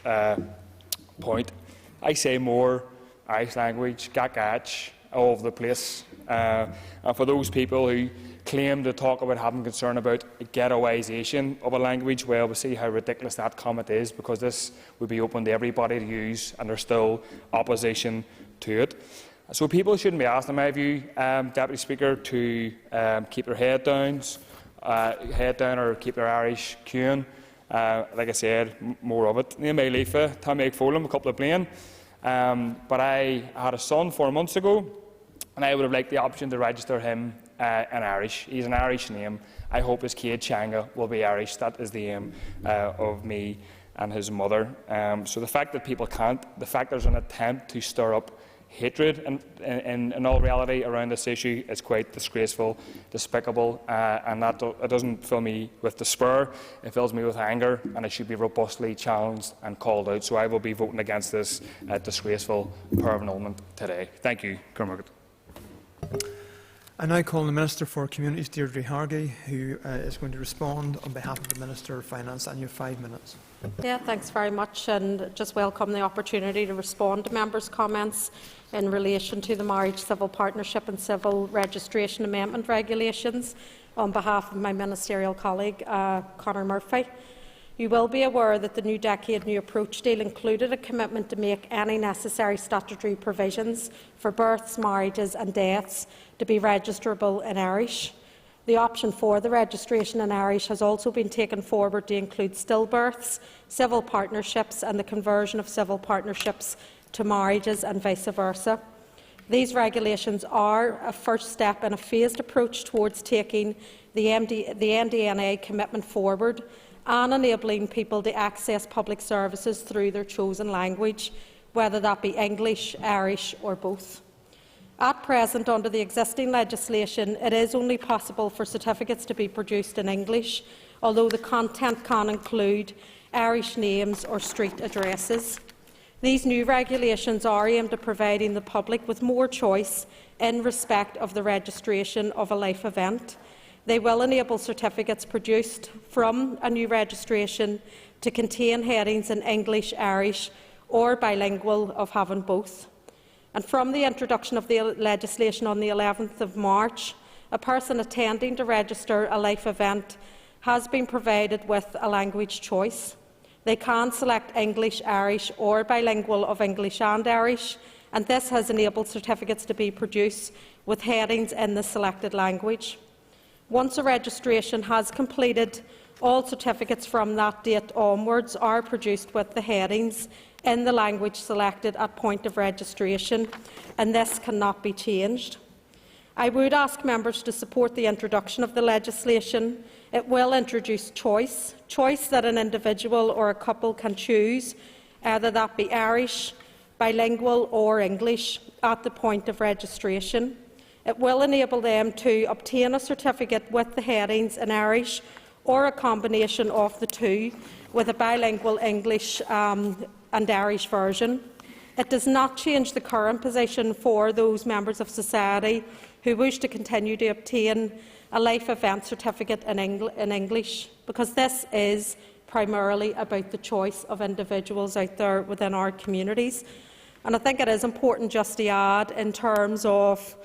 point. I say more Irish language, gagach, all over the place. And for those people who claim to talk about having concern about a ghettoisation of a language, well, we'll see how ridiculous that comment is, because this would be open to everybody to use, and there's still opposition to it. So people shouldn't be asked, in my view, Deputy Speaker, to keep their head down or keep their Irish queuing. Like I said, more of it. Ní mé lífa, tá mé ag fólam, a couple of blaine. But I had a son 4 months ago, and I would have liked the option to register him in Irish. He's an Irish name. I hope his kid Changa will be Irish. That is the aim of me and his mother. So the fact that people can't, the fact there's an attempt to stir up hatred in all reality around this issue is quite disgraceful, despicable, and it doesn't fill me with despair. It fills me with anger, and it should be robustly challenged and called out. So I will be voting against this disgraceful power of annulment today. Thank you. Cormac. I now call the Minister for Communities, Deirdre Hargey, who is going to respond on behalf of the Minister of Finance, and you have 5 minutes. Yeah, thanks very much, and just welcome the opportunity to respond to members' comments in relation to the Marriage, Civil Partnership and Civil Registration Amendment regulations on behalf of my ministerial colleague, Conor Murphy. You will be aware that the New Decade New Approach deal included a commitment to make any necessary statutory provisions for births, marriages and deaths to be registerable in Irish. The option for the registration in Irish has also been taken forward to include stillbirths, civil partnerships and the conversion of civil partnerships to marriages and vice versa. These regulations are a first step in a phased approach towards taking the NDNA commitment forward and enabling people to access public services through their chosen language, whether that be English, Irish or both. At present, under the existing legislation, it is only possible for certificates to be produced in English, although the content can include Irish names or street addresses. These new regulations are aimed at providing the public with more choice in respect of the registration of a life event. They will enable certificates produced from a new registration to contain headings in English, Irish or bilingual of having both. And from the introduction of the legislation on the 11th of March, a person attending to register a life event has been provided with a language choice. They can select English, Irish or bilingual of English and Irish, and this has enabled certificates to be produced with headings in the selected language. Once a registration has completed, all certificates from that date onwards are produced with the headings in the language selected at point of registration, and this cannot be changed. I would ask members to support the introduction of the legislation. It will introduce choice that an individual or a couple can choose, either that be Irish, bilingual or English, at the point of registration. It will enable them to obtain a certificate with the headings in Irish or a combination of the two, with a bilingual English and Irish version. It does not change the current position for those members of society who wish to continue to obtain a life event certificate in English, because this is primarily about the choice of individuals out there within our communities. And I think it is important just to add, in terms of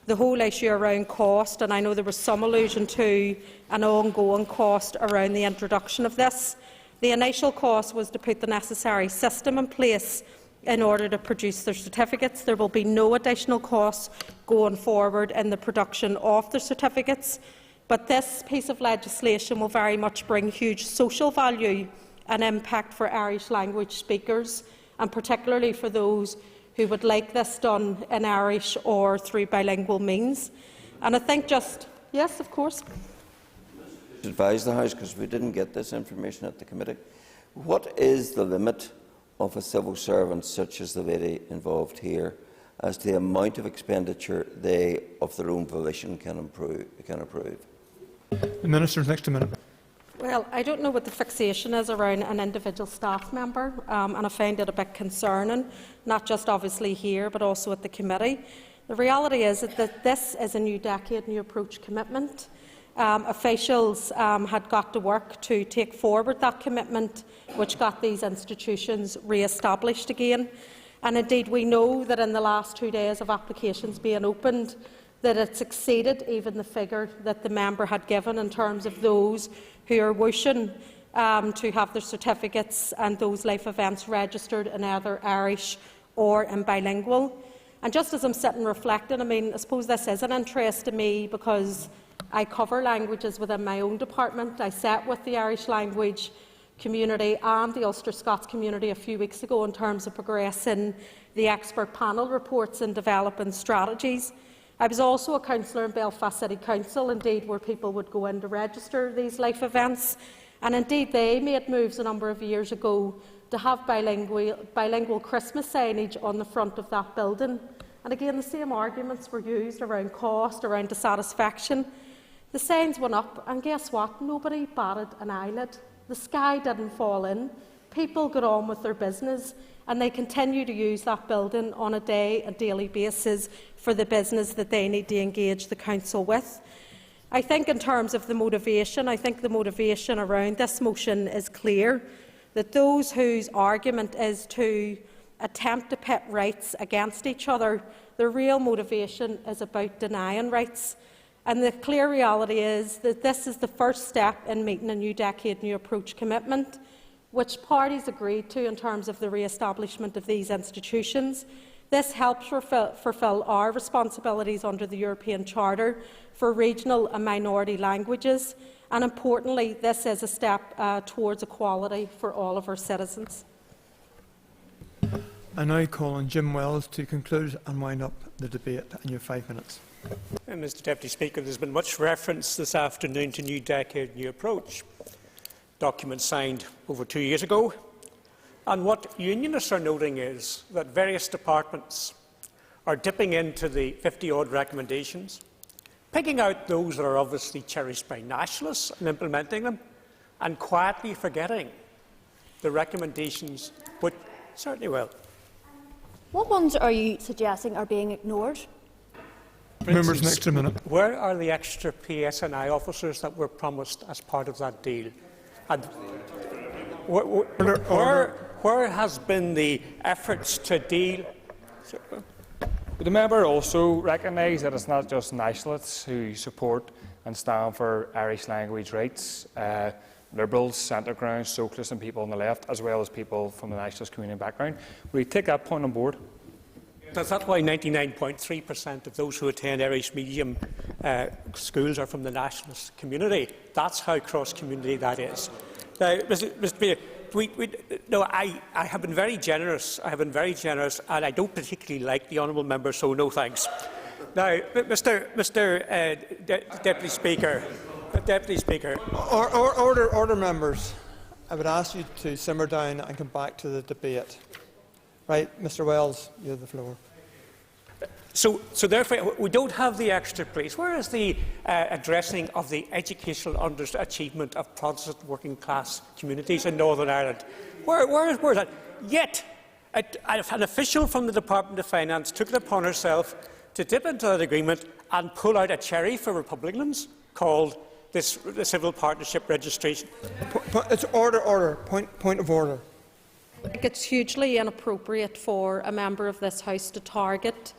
the whole issue around cost, and I know there was some allusion to an ongoing cost around the introduction of this. The initial cost was to put the necessary system in place in order to produce their certificates. There will be no additional costs going forward in the production of the certificates, but this piece of legislation will very much bring huge social value and impact for Irish language speakers, and particularly for those who would like this done in Irish or through bilingual means. And I think just... Yes, of course. Advise the House, because we didn't get this information at the committee. What is the limit of a civil servant such as the lady involved here as to the amount of expenditure they, of their own volition, can approve? The Minister's next minute. Well, I don't know what the fixation is around an individual staff member, and I find it a bit concerning, not just obviously here, but also at the committee. The reality is that this is a New Decade New Approach commitment. Officials had got to work to take forward that commitment, which got these institutions re-established again. And indeed, we know that in the last 2 days of applications being opened, that it's exceeded even the figure that the member had given in terms of those who are wishing to have their certificates and those life events registered in either Irish or in bilingual. And just as I'm sitting reflecting, I suppose this is an interest to me because I cover languages within my own department. I sat with the Irish language community and the Ulster Scots community a few weeks ago in terms of progressing the expert panel reports and developing strategies. I was also a councillor in Belfast City Council, indeed, where people would go in to register these life events. And indeed, they made moves a number of years ago to have bilingual Christmas signage on the front of that building. And again, the same arguments were used around cost, around dissatisfaction. The signs went up, and guess what? Nobody batted an eyelid. The sky didn't fall in. People got on with their business, and they continue to use that building on a daily basis for the business that they need to engage the council with. I think in terms of the motivation, around this motion is clear, that those whose argument is to attempt to pit rights against each other, their real motivation is about denying rights. And the clear reality is that this is the first step in meeting a New Decade, New Approach commitment, which parties agreed to in terms of the re-establishment of these institutions. This helps fulfil our responsibilities under the European Charter for regional and minority languages, and importantly, this is a step towards equality for all of our citizens. I now call on Jim Wells to conclude and wind up the debate, and you have 5 minutes. Mr Deputy Speaker, there has been much reference this afternoon to New Decade, New Approach. Document signed over 2 years ago. And what unionists are noting is that various departments are dipping into the 50-odd recommendations, picking out those that are obviously cherished by nationalists and implementing them, and quietly forgetting the recommendations which certainly will. What ones are you suggesting are being ignored? Members, next a minute. Where are the extra PSNI officers that were promised as part of that deal? And where has been the efforts to deal? The member also recognised that it's not just nationalists who support and stand for Irish language rights. Liberals, centre ground, socialists and people on the left, as well as people from the nationalist community background. Will you take that point on board? That's why 99.3% of those who attend Irish medium schools are from the nationalist community. That's how cross-community that is. Now, Mr. Speaker, I have been very generous. And I don't particularly like the honourable member, so no thanks. Now, Mr. Deputy Speaker. Order, members. I would ask you to simmer down and come back to the debate. Right, Mr. Wells, you have the floor. So therefore, we don't have the extra praise. Where is the addressing of the educational underachievement of Protestant working-class communities in Northern Ireland? Where is that? Yet, an official from the Department of Finance took it upon herself to dip into that agreement and pull out a cherry for Republicans called the Civil Partnership Registration. It's order. Point of order. I think it's hugely inappropriate for a member of this House to target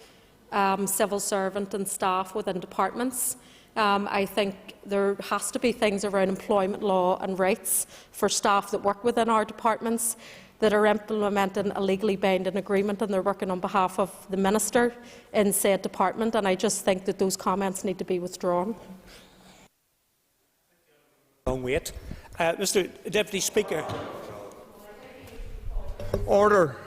civil servant and staff within departments. I think there has to be things around employment law and rights for staff that work within our departments that are implementing a legally binding agreement, and they're working on behalf of the Minister in said department, and I just think that those comments need to be withdrawn. Long wait. Mr. Deputy Speaker. Order.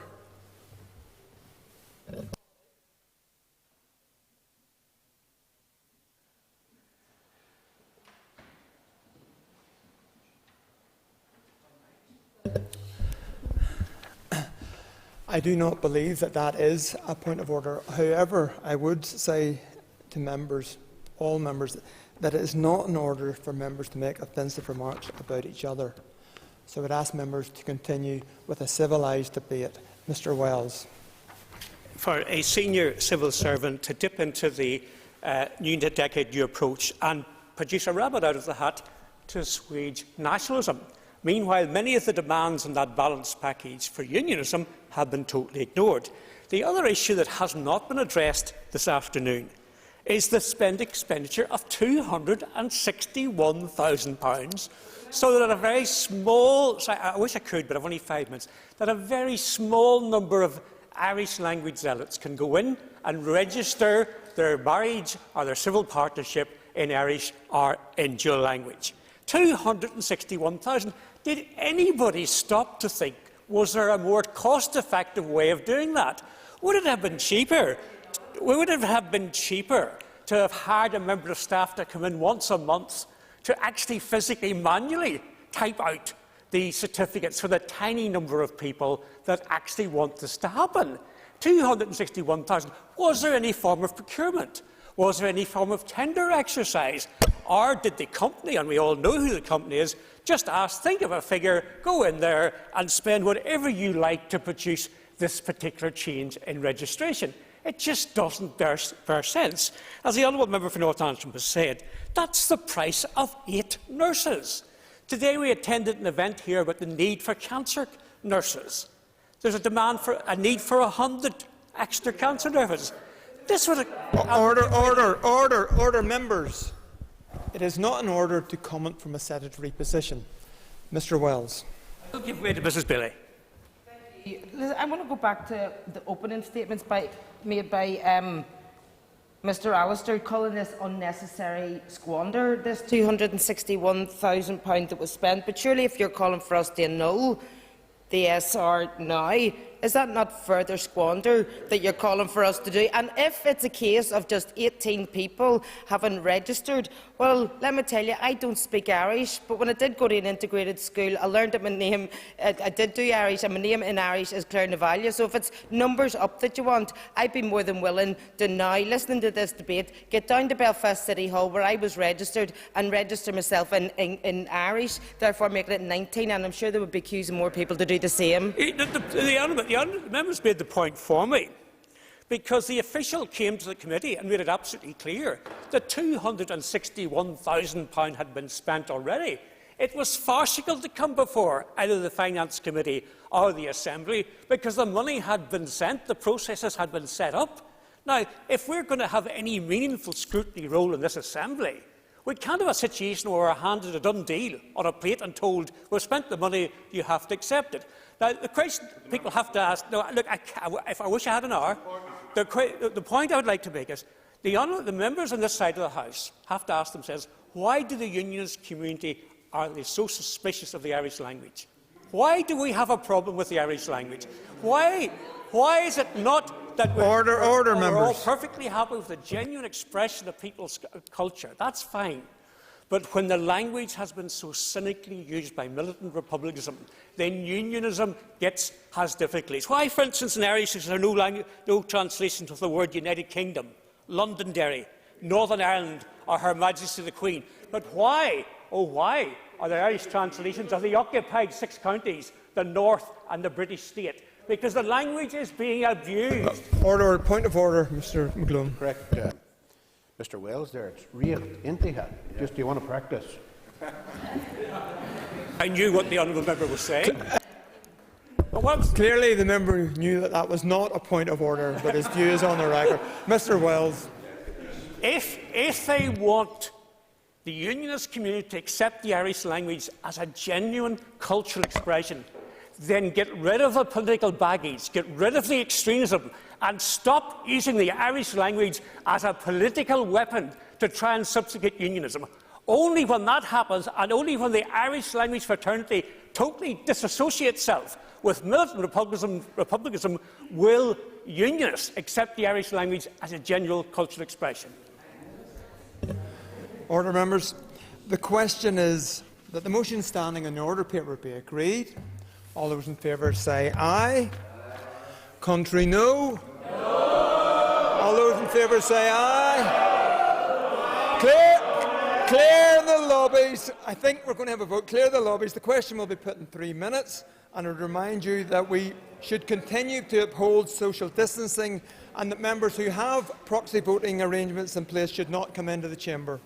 I do not believe that is a point of order. However, I would say to members, all members, that it is not in order for members to make offensive remarks about each other. So I would ask members to continue with a civilised debate. Mr. Wells. For a senior civil servant to dip into the New Decade, New Approach and produce a rabbit out of the hat to assuage nationalism. Meanwhile, many of the demands in that balanced package for unionism have been totally ignored. The other issue that has not been addressed this afternoon is the expenditure of £261,000, so that a very small, I wish I could, but I've only 5 minutes, that a very small number of Irish language zealots can go in and register their marriage or their civil partnership in Irish or in dual language. 261,000. Did anybody stop to think, was there a more cost-effective way of doing that? Would it have been cheaper? Would it have been cheaper to have hired a member of staff to come in once a month to actually physically, manually type out the certificates for the tiny number of people that actually want this to happen? 261,000. Was there any form of procurement? Was there any form of tender exercise? Or did the company, and we all know who the company is, just ask, think of a figure, go in there and spend whatever you like to produce this particular change in registration? It just doesn't bear sense. As the honourable member for North Antrim has said, that's the price of 8 nurses. Today we attended an event here about the need for cancer nurses. There's a need for 100 extra cancer nurses. This would Order, members. It is not in order to comment from a sedentary position. Mr. Wells. I'll give way to Mrs. Bailey. I want to go back to the opening statements made by Mr. Allister, calling this unnecessary squander, this £261,000 that was spent. But surely if you're calling for us to annul the SR now, is that not further squander that you're calling for us to do? And if it's a case of just 18 people having registered, well, let me tell you, I don't speak Irish, but when I did go to an integrated school, I learned that my name, I did do Irish, and my name in Irish is Claire Navalia. So if it's numbers up that you want, I'd be more than willing to now, listening to this debate, get down to Belfast City Hall, where I was registered, and register myself in Irish, therefore making it 19, and I'm sure there would be queues of more people to do the same. The members made the point for me, because the official came to the committee and made it absolutely clear that £261,000 had been spent already. It was farcical to come before either the Finance Committee or the Assembly, because the money had been sent, the processes had been set up. Now, if we're going to have any meaningful scrutiny role in this Assembly, we can't have a situation where we're handed a done deal on a plate and told, we've spent the money, you have to accept it. Now, the question people have to ask, no, look, if I wish I had an hour, the point I would like to make is, the members on this side of the House have to ask themselves, why do the unionist community are they so suspicious of the Irish language? Why do we have a problem with the Irish language? Why is it not that we're all perfectly happy with the genuine expression of people's culture? That's fine. But when the language has been so cynically used by militant republicanism, then unionism has difficulties. Why, for instance, in Irish is there no translation of the word United Kingdom, Londonderry, Northern Ireland, or Her Majesty the Queen? But why, oh why, are there Irish translations of the occupied 6 counties, the North and the British state? Because the language is being abused. Point of order, Mr. McGlone. Correct. Mr. Wells, there, it's Riach Intiha. Just do you want to practice? I knew what the honourable member was saying. Clearly, the member knew that that was not a point of order, but his view is on the record. Mr. Wells. If they want the unionist community to accept the Irish language as a genuine cultural expression, then get rid of the political baggage, get rid of the extremism, and stop using the Irish language as a political weapon to try and substitute unionism. Only when that happens, and only when the Irish language fraternity totally disassociates itself with militant republicanism, will unionists accept the Irish language as a genuine cultural expression. Order, members. The question is that the motion standing on the order paper be agreed. All those in favour say aye. Contrary, no. All those in favour say aye. Clear the lobbies. I think we're going to have a vote. Clear the lobbies. The question will be put in 3 minutes. And I would remind you that we should continue to uphold social distancing, and that members who have proxy voting arrangements in place should not come into the chamber.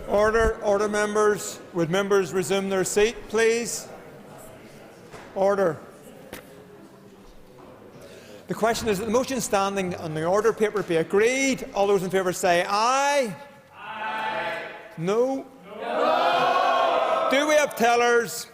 Order. Order, members. Would members resume their seat, please? Order. The question is that the motion standing on the order paper be agreed. All those in favour say aye. Aye. No? No. Do we have tellers?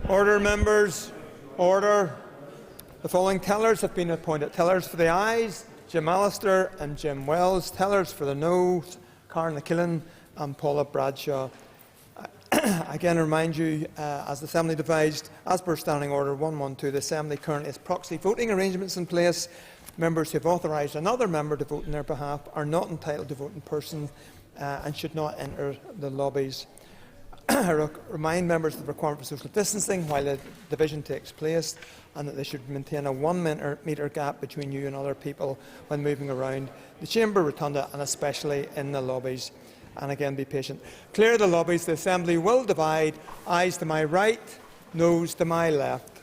Order, members. Order. The following tellers have been appointed. Tellers for the ayes, Jim Allister and Jim Wells. Tellers for the noes, Karen McKillen and Paula Bradshaw. Again, remind you, as the Assembly devised, as per Standing Order 112, the Assembly currently has proxy voting arrangements in place. Members who have authorised another member to vote in their behalf are not entitled to vote in person and should not enter the lobbies. I remind members of the requirement for social distancing while the division takes place, and that they should maintain a 1 metre gap between you and other people when moving around the chamber rotunda and especially in the lobbies. And again, be patient. Clear the lobbies. The Assembly will divide. Ayes to my right, noes to my left.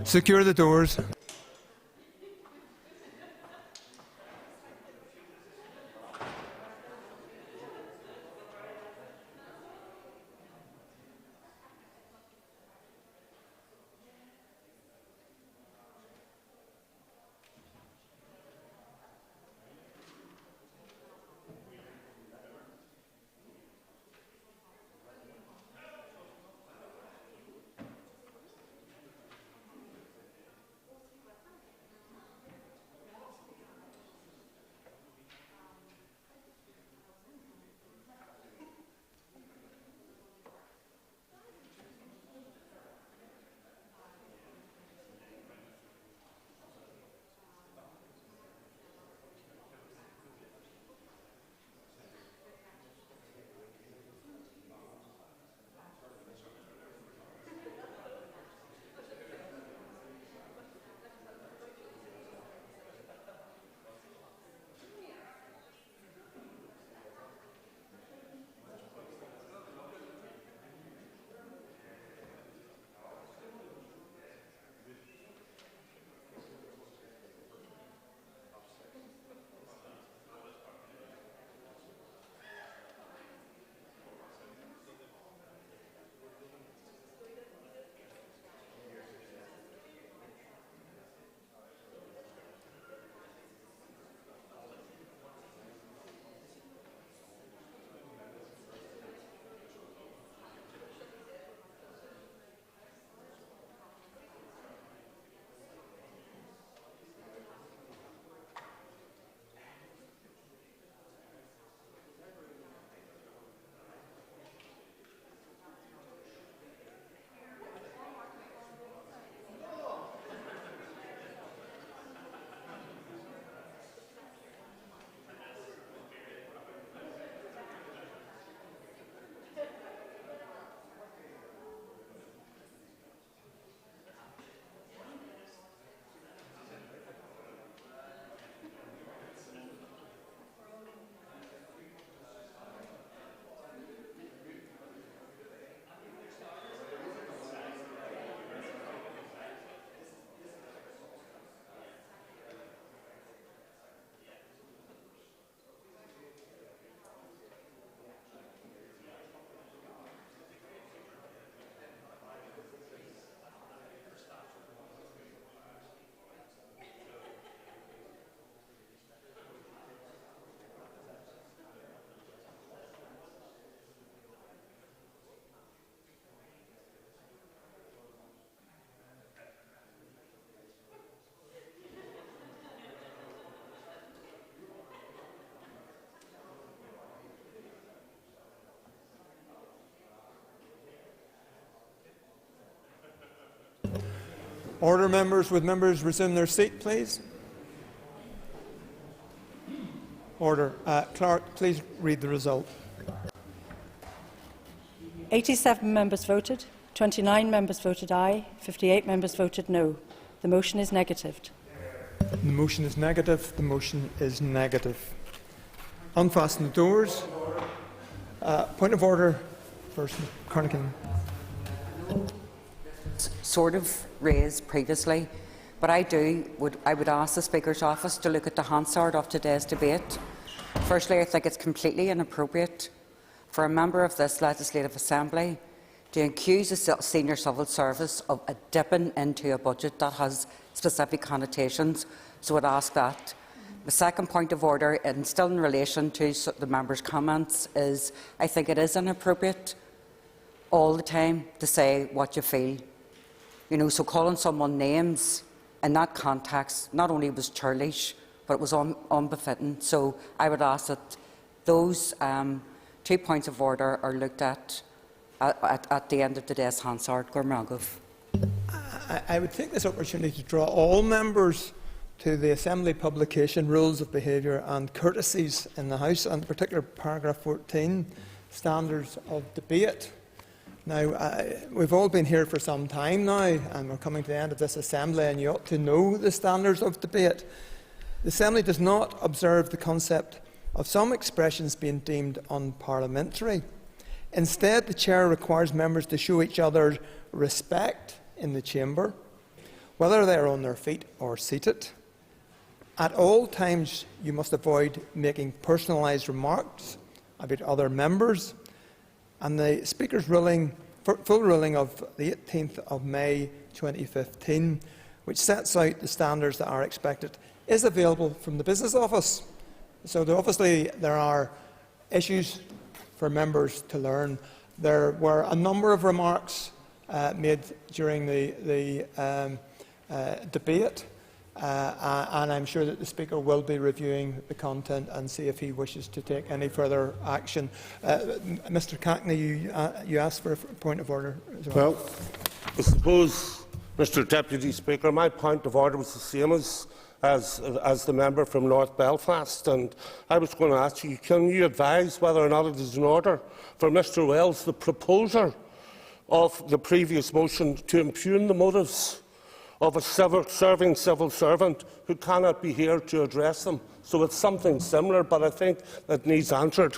Secure the doors. Order, members. Would members resume their seat, please? Order. Clerk, please read the result. 87 members voted, 29 members voted aye, 58 members voted no. The motion is negatived. The motion is negative. The motion is negative. Unfasten the doors. Point of order. First, Carnican. Sort of raised previously, but I would ask the Speaker's office to look at the Hansard of today's debate. Firstly, I think it's completely inappropriate for a member of this Legislative Assembly to accuse a senior civil service of dipping into a budget that has specific connotations, so I would ask that. The second point of order, and still in relation to the member's comments, is I think it is inappropriate all the time to say what you feel. You know, so calling someone names in that context not only was churlish, but it was unbefitting. So I would ask that those 2 points of order are looked at the end of today's Hansard. I would take this opportunity to draw all members to the Assembly publication Rules of Behaviour and Courtesies in the House, and in particular paragraph 14, Standards of Debate. Now, we've all been here for some time now, and we're coming to the end of this Assembly, and you ought to know the standards of debate. The Assembly does not observe the concept of some expressions being deemed unparliamentary. Instead, the Chair requires members to show each other respect in the Chamber. whether they are on their feet or seated. At all times, you must avoid making personalised remarks about other members. And the Speaker's ruling, full ruling of the 18th of May 2015, which sets out the standards that are expected, is available from the Business Office. So obviously there are issues for members to learn. There were a number of remarks made during the debate, and I'm sure that the Speaker will be reviewing the content and see if he wishes to take any further action. Mr Cackney, you asked for a point of order as well. Well, I suppose, Mr Deputy Speaker, my point of order was the same as the member from North Belfast, and I was going to ask you, can you advise whether or not it is in order for Mr Wells, the proposer of the previous motion, to impugn the motives of a serving civil servant who cannot be here to address them? So it's something similar, but I think that needs answered.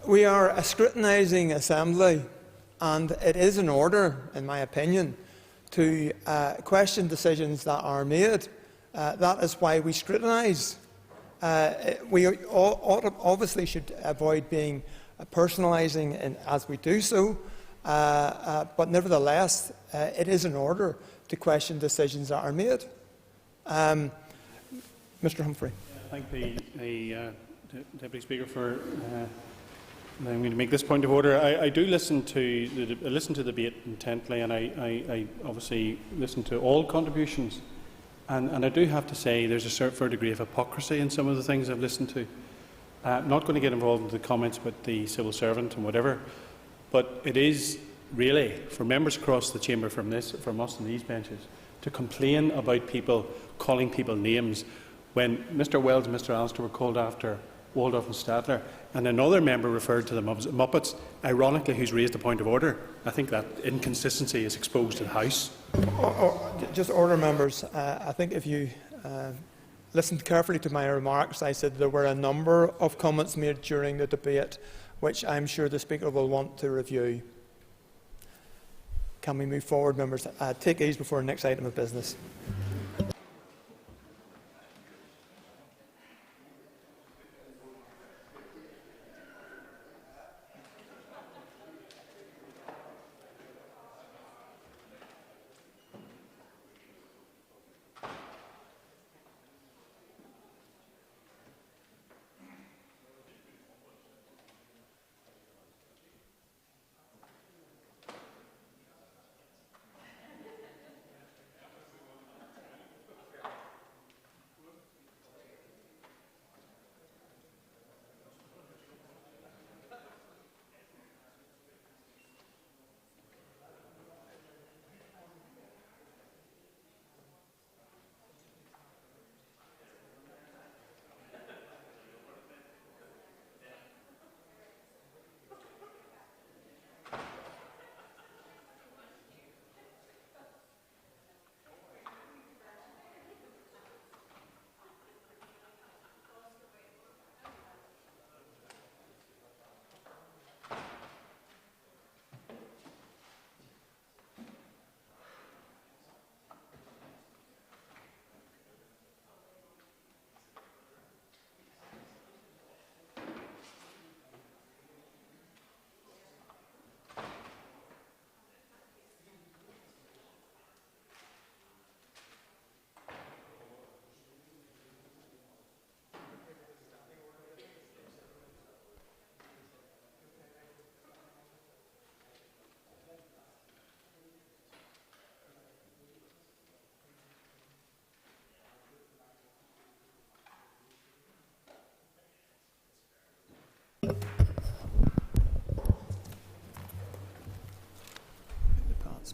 We are a scrutinising assembly, and it is in order, in my opinion, to question decisions that are made. That is why we scrutinise. We obviously should avoid being personalising as we do so, but nevertheless, it is in order to question decisions that are made. Mr Humphrey. Thank the Deputy Speaker for I'm going to make this point of order. I do listen to the debate intently, and I obviously listen to all contributions. And I do have to say there's a fair degree of hypocrisy in some of the things I've listened to. I'm not going to get involved in the comments about the civil servant and whatever, but it is really for members across the chamber from us on these benches to complain about people calling people names when Mr Wells and Mr Alistair were called after Waldorf and Stadler, and another member referred to them as Muppets, ironically, who's raised a point of order. I think that inconsistency is exposed to the House. Just order, members. I think if you listened carefully to my remarks, I said there were a number of comments made during the debate which I'm sure the Speaker will want to review. Can we move forward, members? Take ease before the next item of business.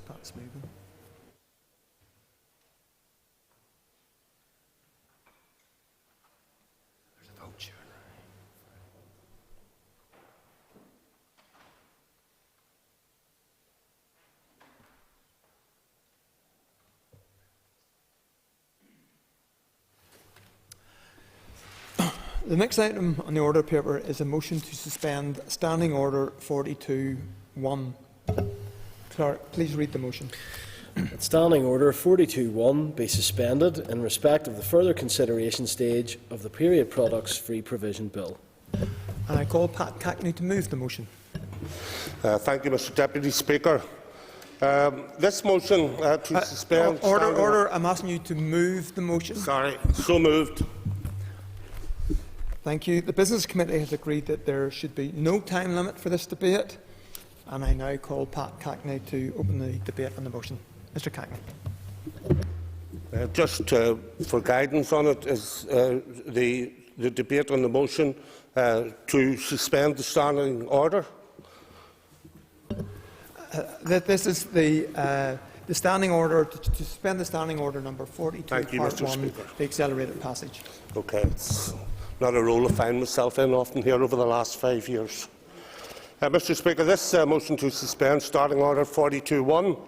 Pat's moving. There's a vote, sure. The next item on the order paper is a motion to suspend Standing Order 42.1. Clerk, please read the motion. That Standing Order 42.1 be suspended in respect of the further consideration stage of the Period Products Free Provision Bill. And I call Pat Cackney to move the motion. Thank you, Mr Deputy Speaker. This motion to suspend... Order. I'm asking you to move the motion. Sorry. So moved. Thank you. The Business Committee has agreed that there should be no time limit for this debate, and I now call Pat Cackney to open the debate on the motion. Mr Cackney. Just for guidance on it, is the debate on the motion to suspend the standing order? This is the standing order to suspend the standing order number 42, Thank you, part Mr. 1, Speaker. the accelerated passage. Okay, it's not a role I find myself in often here over the last 5 years. Mr Speaker, this motion to suspend Standing Order 42.1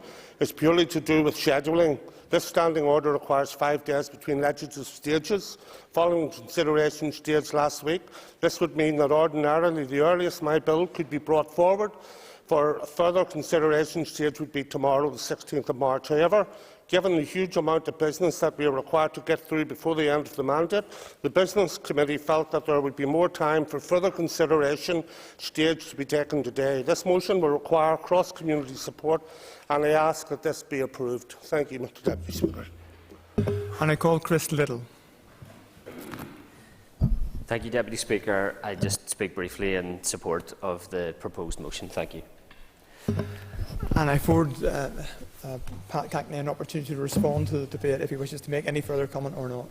is purely to do with scheduling. This standing order requires 5 days between legislative stages. Following consideration stage last week, this would mean that ordinarily the earliest my bill could be brought forward for further consideration stage would be tomorrow, the 16th of March. However, given the huge amount of business that we are required to get through before the end of the mandate, the Business Committee felt that there would be more time for further consideration stage to be taken today. This motion will require cross-community support, and I ask that this be approved. Thank you, Mr Deputy Speaker. And I call Chris Little. Thank you, Deputy Speaker. I just speak briefly in support of the proposed motion. Thank you. And I afford Pat Cackney an opportunity to respond to the debate if he wishes to make any further comment or not.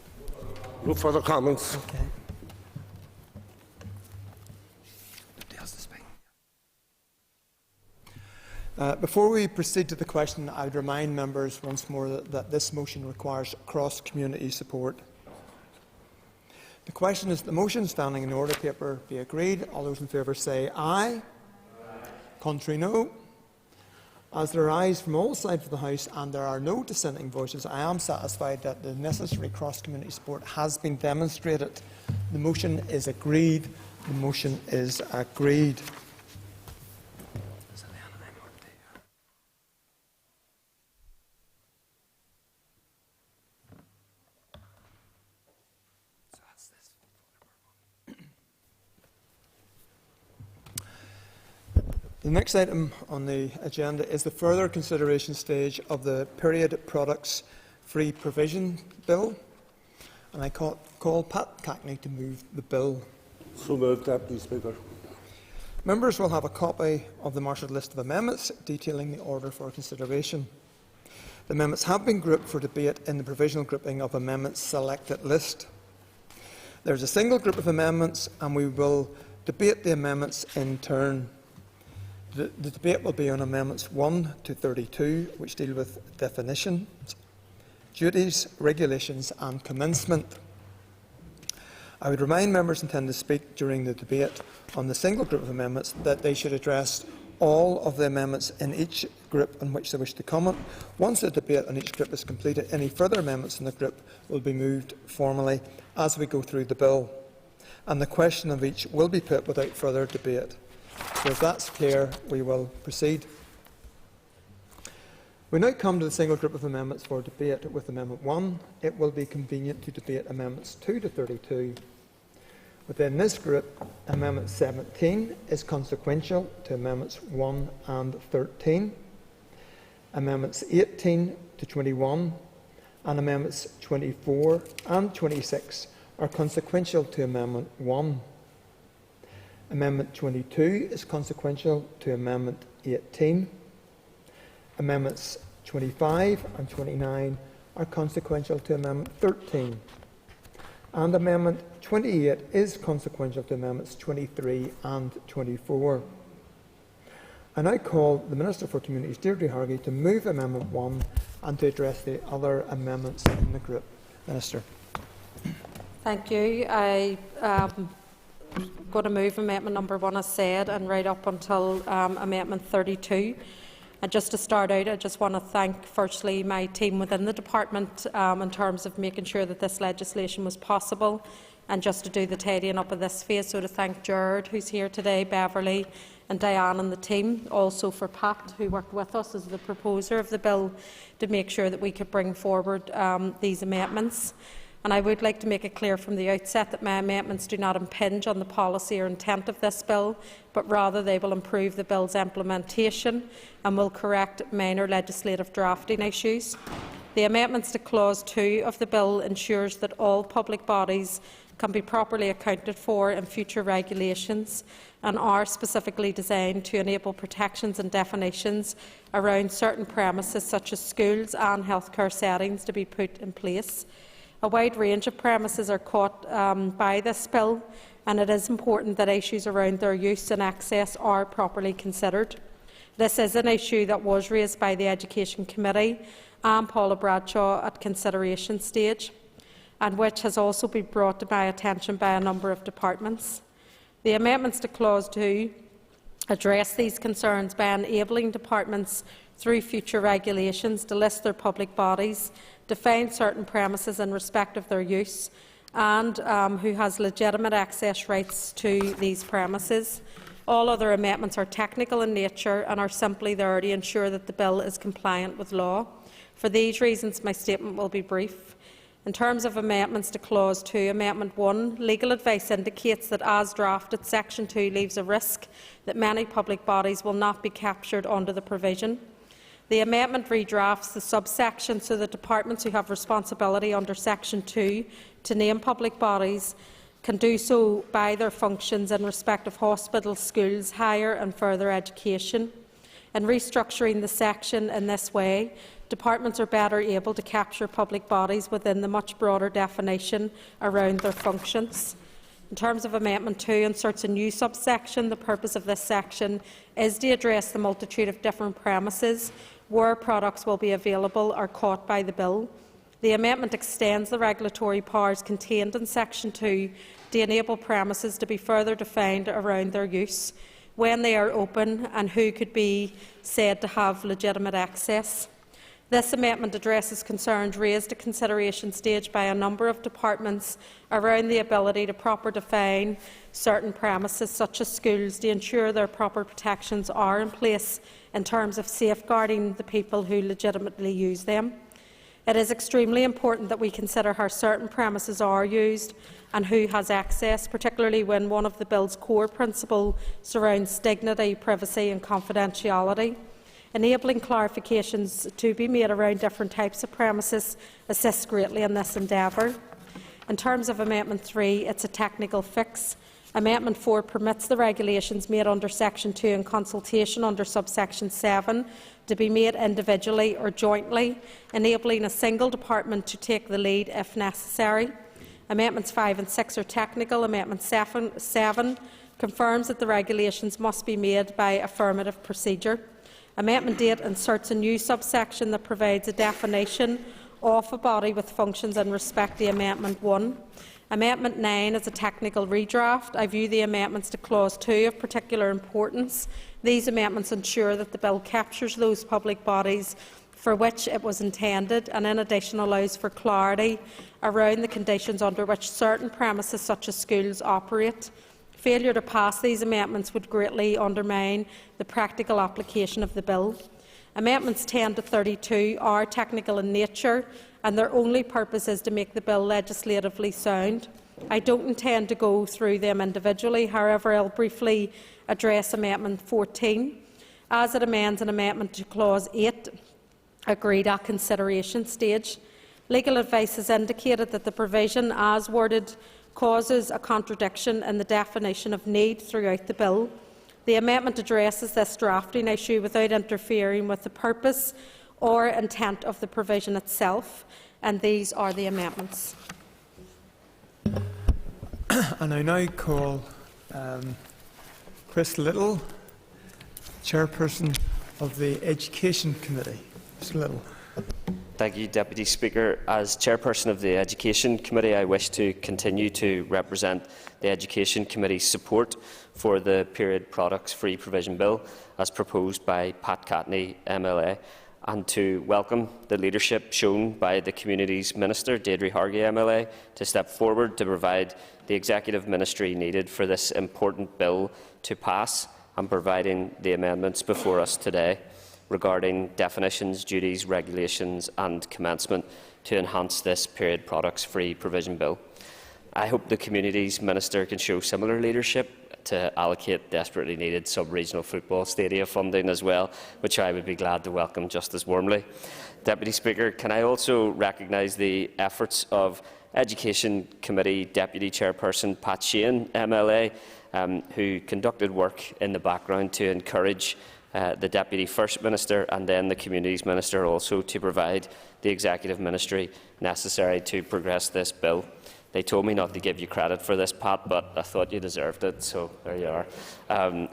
No further comments. Okay. Before we proceed to the question, I would remind members once more that this motion requires cross-community support. The question is that the motion standing in the order paper be agreed. All those in favour say aye. Contrary, no. As there are ayes from all sides of the House and there are no dissenting voices, I am satisfied that the necessary cross-community support has been demonstrated. The motion is agreed. The motion is agreed. The next item on the agenda is the further consideration stage of the Period Products Free Provision Bill, and I call Pat Cackney to move the bill. So moved, Deputy Speaker. Members will have a copy of the marshalled list of amendments detailing the order for consideration. The amendments have been grouped for debate in the provisional grouping of amendments selected list. There is a single group of amendments, and we will debate the amendments in turn. The debate will be on Amendments 1 to 32, which deal with definitions, duties, regulations and commencement. I would remind members intending to speak during the debate on the single group of amendments that they should address all of the amendments in each group on which they wish to comment. Once the debate on each group is completed, any further amendments in the group will be moved formally as we go through the bill, and the question of each will be put without further debate. So if that's clear, we will proceed. We now come to the single group of amendments for debate with Amendment 1. It will be convenient to debate Amendments 2 to 32. Within this group, Amendment 17 is consequential to Amendments 1 and 13. Amendments 18 to 21 and Amendments 24 and 26 are consequential to Amendment 1. Amendment 22 is consequential to Amendment 18. Amendments 25 and 29 are consequential to Amendment 13. And Amendment 28 is consequential to Amendments 23 and 24. I now call the Minister for Communities, Deirdre Hargey, to move Amendment 1 and to address the other amendments in the group. Minister. Thank you. I going to move amendment number 1 as said and right up until amendment 32. And just to start out, I just want to thank firstly my team within the department in terms of making sure that this legislation was possible, and just to do the tidying up of this phase. So to thank Gerard, who's here today, Beverly, and Diane and the team, also for Pat, who worked with us as the proposer of the bill, to make sure that we could bring forward these amendments. And I would like to make it clear from the outset that my amendments do not impinge on the policy or intent of this bill, but rather they will improve the bill's implementation and will correct minor legislative drafting issues. The amendments to Clause 2 of the bill ensures that all public bodies can be properly accounted for in future regulations and are specifically designed to enable protections and definitions around certain premises such as schools and healthcare settings to be put in place. A wide range of premises are caught by this bill, and it is important that issues around their use and access are properly considered. This is an issue that was raised by the Education Committee and Paula Bradshaw at consideration stage, and which has also been brought to my attention by a number of departments. The amendments to Clause 2 address these concerns by enabling departments through future regulations to list their public bodies, define certain premises in respect of their use, and who has legitimate access rights to these premises. All other amendments are technical in nature and are simply there to ensure that the bill is compliant with law. For these reasons, my statement will be brief. In terms of amendments to Clause 2, Amendment 1, legal advice indicates that, as drafted, Section 2 leaves a risk that many public bodies will not be captured under the provision. The amendment redrafts the subsection so that departments who have responsibility under Section 2 to name public bodies can do so by their functions in respect of hospitals, schools, higher and further education. In restructuring the section in this way, departments are better able to capture public bodies within the much broader definition around their functions. In terms of Amendment 2, inserts a new subsection. The purpose of this section is to address the multitude of different premises where products will be available or caught by the bill. The amendment extends the regulatory powers contained in Section 2 to enable premises to be further defined around their use, when they are open and who could be said to have legitimate access. This amendment addresses concerns raised at consideration stage by a number of departments around the ability to properly define certain premises, such as schools, to ensure their proper protections are in place in terms of safeguarding the people who legitimately use them. It is extremely important that we consider how certain premises are used and who has access, particularly when one of the bill's core principles surrounds dignity, privacy and confidentiality. Enabling clarifications to be made around different types of premises assists greatly in this endeavour. In terms of Amendment 3, it's a technical fix. Amendment 4 permits the regulations made under Section 2 in consultation under subsection 7 to be made individually or jointly, enabling a single department to take the lead if necessary. Amendments 5 and 6 are technical. Amendment 7 confirms that the regulations must be made by affirmative procedure. Amendment 8 inserts a new subsection that provides a definition of a body with functions in respect to Amendment 1. Amendment 9 is a technical redraft. I view the amendments to Clause 2 of particular importance. These amendments ensure that the bill captures those public bodies for which it was intended, and in addition allows for clarity around the conditions under which certain premises such as schools operate. Failure to pass these amendments would greatly undermine the practical application of the bill. Amendments 10 to 32 are technical in nature, and their only purpose is to make the bill legislatively sound. I don't intend to go through them individually. However, I will briefly address Amendment 14, as it amends an amendment to Clause 8 agreed at consideration stage. Legal advice has indicated that the provision, as worded, causes a contradiction in the definition of need throughout the bill. The amendment addresses this drafting issue without interfering with the purpose or intent of the provision itself, and these are the amendments. And I now call Chris Little, Chairperson of the Education Committee. Mr. Little. Thank you, Deputy Speaker. As Chairperson of the Education Committee, I wish to continue to represent the Education Committee's support for the Period Products Free Provision Bill as proposed by Pat Catney, MLA, and to welcome the leadership shown by the Communities Minister, Deirdre Hargey, MLA, to step forward to provide the executive ministry needed for this important bill to pass and providing the amendments before us today regarding definitions, duties, regulations and commencement to enhance this period products free provision bill. I hope the Communities Minister can show similar leadership to allocate desperately needed sub-regional football stadia funding as well, which I would be glad to welcome just as warmly. Deputy Speaker, can I also recognise the efforts of Education Committee Deputy Chairperson Pat Sheehan, MLA, who conducted work in the background to encourage the Deputy First Minister and then the Communities Minister also to provide the Executive Ministry necessary to progress this bill. They told me not to give you credit for this, Pat, but I thought you deserved it, so there you are.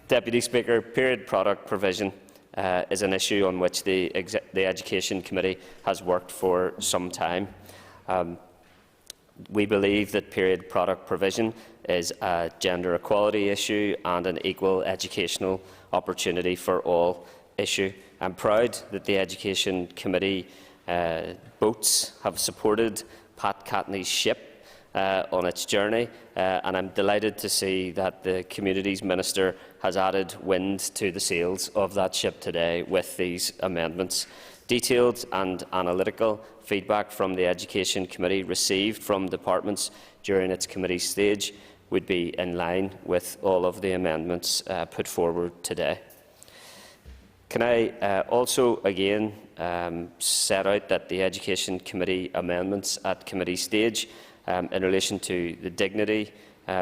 Deputy Speaker, period product provision is an issue on which the Education Committee has worked for some time. We believe that period product provision is a gender equality issue and an equal educational opportunity for all issue. I'm proud that the Education Committee boats have supported Pat Catney's ship on its journey, and I'm delighted to see that the Communities Minister has added wind to the sails of that ship today with these amendments. Detailed and analytical feedback from the Education Committee received from departments during its committee stage would be in line with all of the amendments put forward today. Can I also again set out that the Education Committee amendments at committee stage in relation to the dignity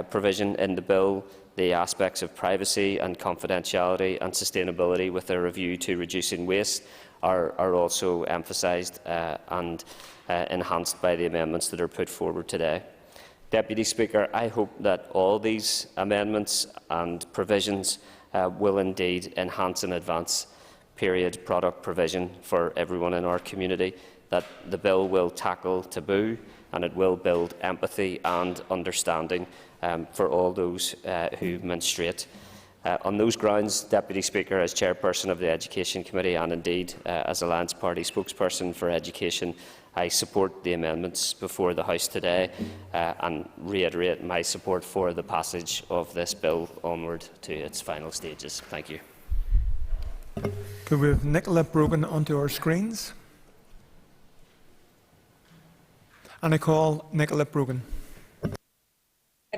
provision in the bill, the aspects of privacy and confidentiality and sustainability with a review to reducing waste are also emphasised and enhanced by the amendments that are put forward today. Deputy Speaker, I hope that all these amendments and provisions will indeed enhance and advance period product provision for everyone in our community, that the bill will tackle taboo and it will build empathy and understanding for all those who menstruate. On those grounds, Deputy Speaker, as Chairperson of the Education Committee and indeed as Alliance Party spokesperson for education, I support the amendments before the House today and reiterate my support for the passage of this bill onward to its final stages. Thank you. Could we have Nicola Brogan onto our screens? And I call Nicola Brogan.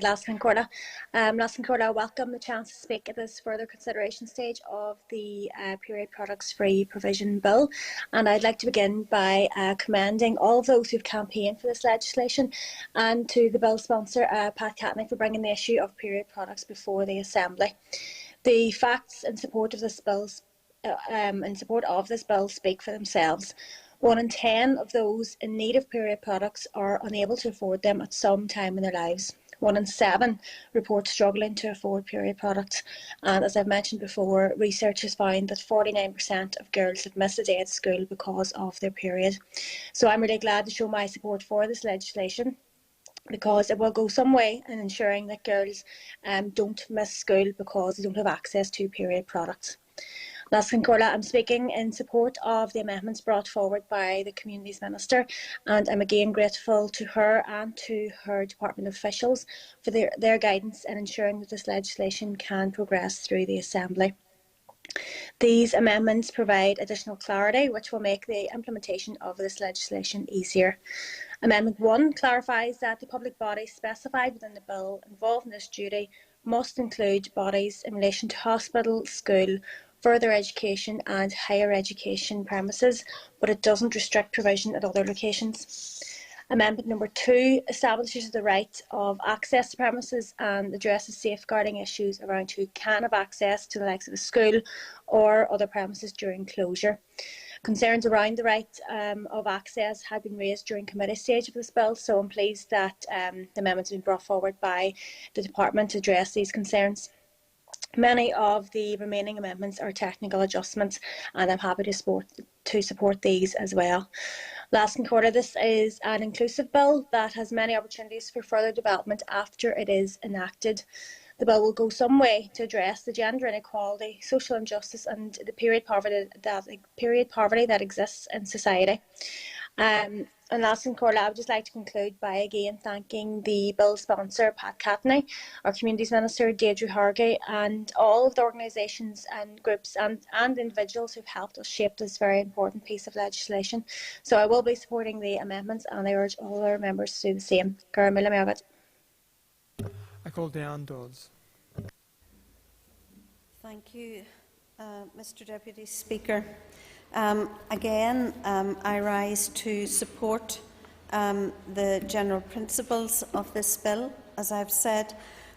Last Concorda, I welcome the chance to speak at this further consideration stage of the period products free provision bill, and I'd like to begin by commending all of those who've campaigned for this legislation and to the bill sponsor Pat Catney for bringing the issue of period products before the Assembly. The facts in support of this bill speak for themselves. 1 in 10 of those in need of period products are unable to afford them at some time in their lives. 1 in 7 report struggling to afford period products, and as I've mentioned before, research has found that 49% of girls have missed a day at school because of their period. So I'm really glad to show my support for this legislation, because it will go some way in ensuring that girls don't miss school because they don't have access to period products. Last Concorda, I'm speaking in support of the amendments brought forward by the Communities Minister, and I'm again grateful to her and to her department officials for their guidance in ensuring that this legislation can progress through the Assembly. These amendments provide additional clarity which will make the implementation of this legislation easier. Amendment 1 clarifies that the public body specified within the bill involved in this duty must include bodies in relation to hospital, school, further education and higher education premises, but it doesn't restrict provision at other locations. Amendment number 2 establishes the right of access to premises and addresses safeguarding issues around who can have access to the likes of a school or other premises during closure. Concerns around the right of access had been raised during committee stage of this bill, so I'm pleased that the amendments have been brought forward by the Department to address these concerns. Many of the remaining amendments are technical adjustments, and I'm happy to support these as well. Last Concorda, this is an inclusive bill that has many opportunities for further development after it is enacted. The bill will go some way to address the gender inequality, social injustice and the period poverty that exists in society. And last and Corla, I would just like to conclude by again thanking the bill sponsor, Pat Catney, our Communities Minister, Deirdre Hargay, and all of the organisations and groups and individuals who've helped us shape this very important piece of legislation. So I will be supporting the amendments, and I urge all our members to do the same. I call Diane Dodds. Thank you, Mr Deputy Speaker. Again, I rise to support the general principles of this bill. As I've said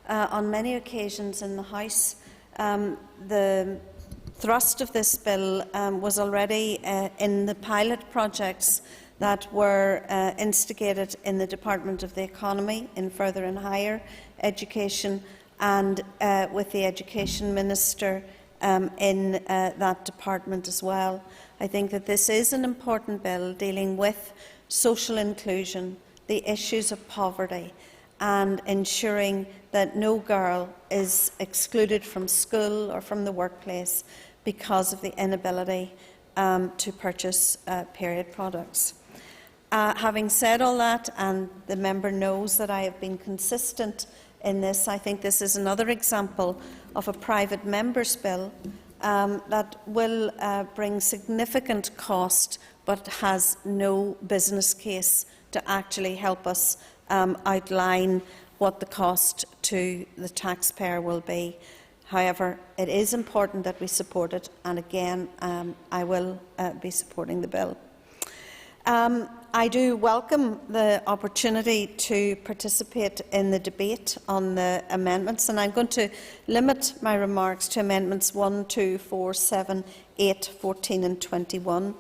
on many occasions in the House, the thrust of this bill was already in the pilot projects that were instigated in the Department of the Economy, in further and higher education, and with the Education Minister in that department as well. I think that this is an important bill dealing with social inclusion, the issues of poverty, and ensuring that no girl is excluded from school or from the workplace because of the inability to purchase period products. Having said all that, and the member knows that I have been consistent in this, I think this is another example of a private member's bill that will bring significant cost but has no business case to actually help us outline what the cost to the taxpayer will be. However, it is important that we support it, and again, I will be supporting the bill. I do welcome the opportunity to participate in the debate on the amendments, and I'm going to limit my remarks to amendments 1, 2, 4, 7, 8, 14 and 21.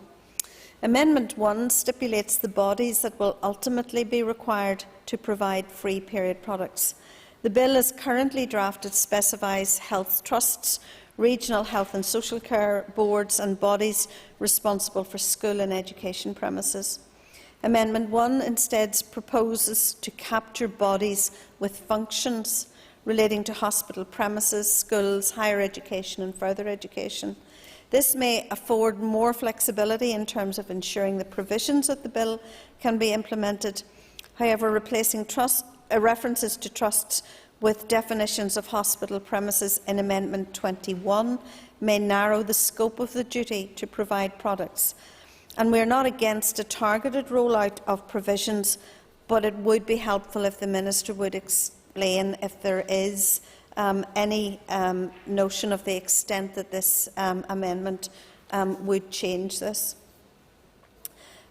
Amendment 1 stipulates the bodies that will ultimately be required to provide free period products. The bill as currently drafted specifies health trusts, regional health and social care boards and bodies responsible for school and education premises. Amendment 1 instead proposes to capture bodies with functions relating to hospital premises, schools, higher education and further education. This may afford more flexibility in terms of ensuring the provisions of the bill can be implemented. However, replacing references to trusts with definitions of hospital premises in Amendment 21 may narrow the scope of the duty to provide products. And we are not against a targeted rollout of provisions, but it would be helpful if the Minister would explain if there is any notion of the extent that this amendment would change this.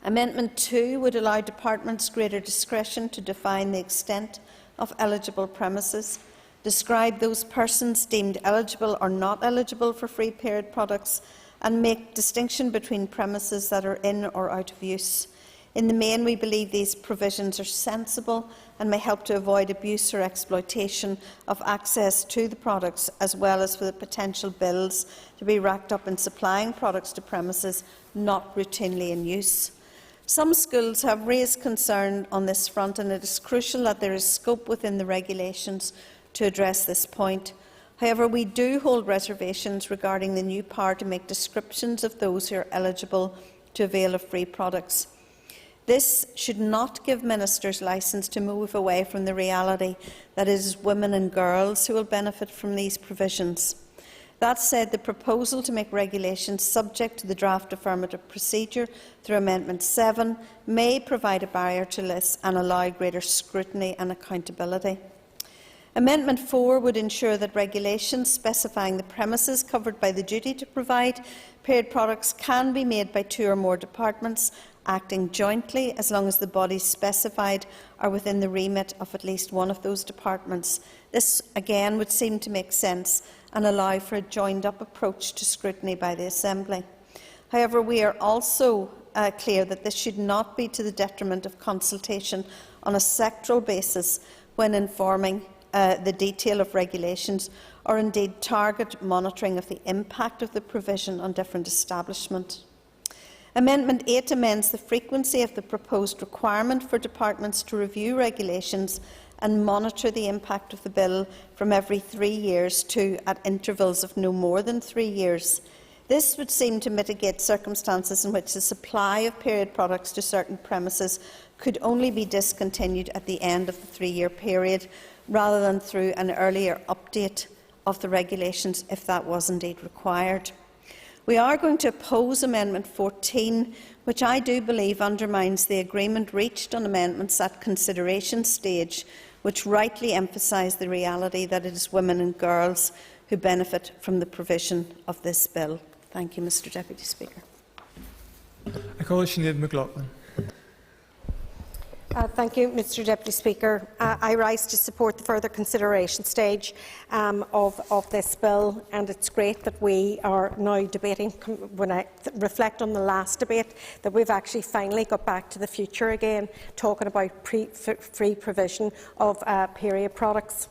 Amendment 2 would allow departments greater discretion to define the extent of eligible premises, describe those persons deemed eligible or not eligible for free period products, and make distinction between premises that are in or out of use. In the main, we believe these provisions are sensible and may help to avoid abuse or exploitation of access to the products, as well as for the potential bills to be racked up in supplying products to premises not routinely in use. Some schools have raised concern on this front, and it is crucial that there is scope within the regulations to address this point. However, we do hold reservations regarding the new power to make descriptions of those who are eligible to avail of free products. This should not give ministers licence to move away from the reality that it is women and girls who will benefit from these provisions. That said, the proposal to make regulations subject to the draft affirmative procedure through Amendment 7 may provide a barrier to this and allow greater scrutiny and accountability. Amendment 4 would ensure that regulations specifying the premises covered by the duty to provide period products can be made by 2 or more departments acting jointly, as long as the bodies specified are within the remit of at least one of those departments. This, again, would seem to make sense and allow for a joined-up approach to scrutiny by the Assembly. However, we are also clear that this should not be to the detriment of consultation on a sectoral basis when informing the detail of regulations, or indeed target monitoring of the impact of the provision on different establishments. Amendment 8 amends the frequency of the proposed requirement for departments to review regulations and monitor the impact of the bill from every 3 years to at intervals of no more than 3 years. This would seem to mitigate circumstances in which the supply of period products to certain premises could only be discontinued at the end of the 3-year period, rather than through an earlier update of the regulations if that was indeed required. We are going to oppose Amendment 14, which I do believe undermines the agreement reached on amendments at consideration stage, which rightly emphasise the reality that it is women and girls who benefit from the provision of this bill. Thank you, Mr Deputy Speaker. I call Sinead McLaughlin. Thank you, Mr Deputy Speaker. I rise to support the further consideration stage of this bill, and it's great that we are now debating, when I reflect on the last debate, that we've actually finally got back to the future again, talking about free provision of period products.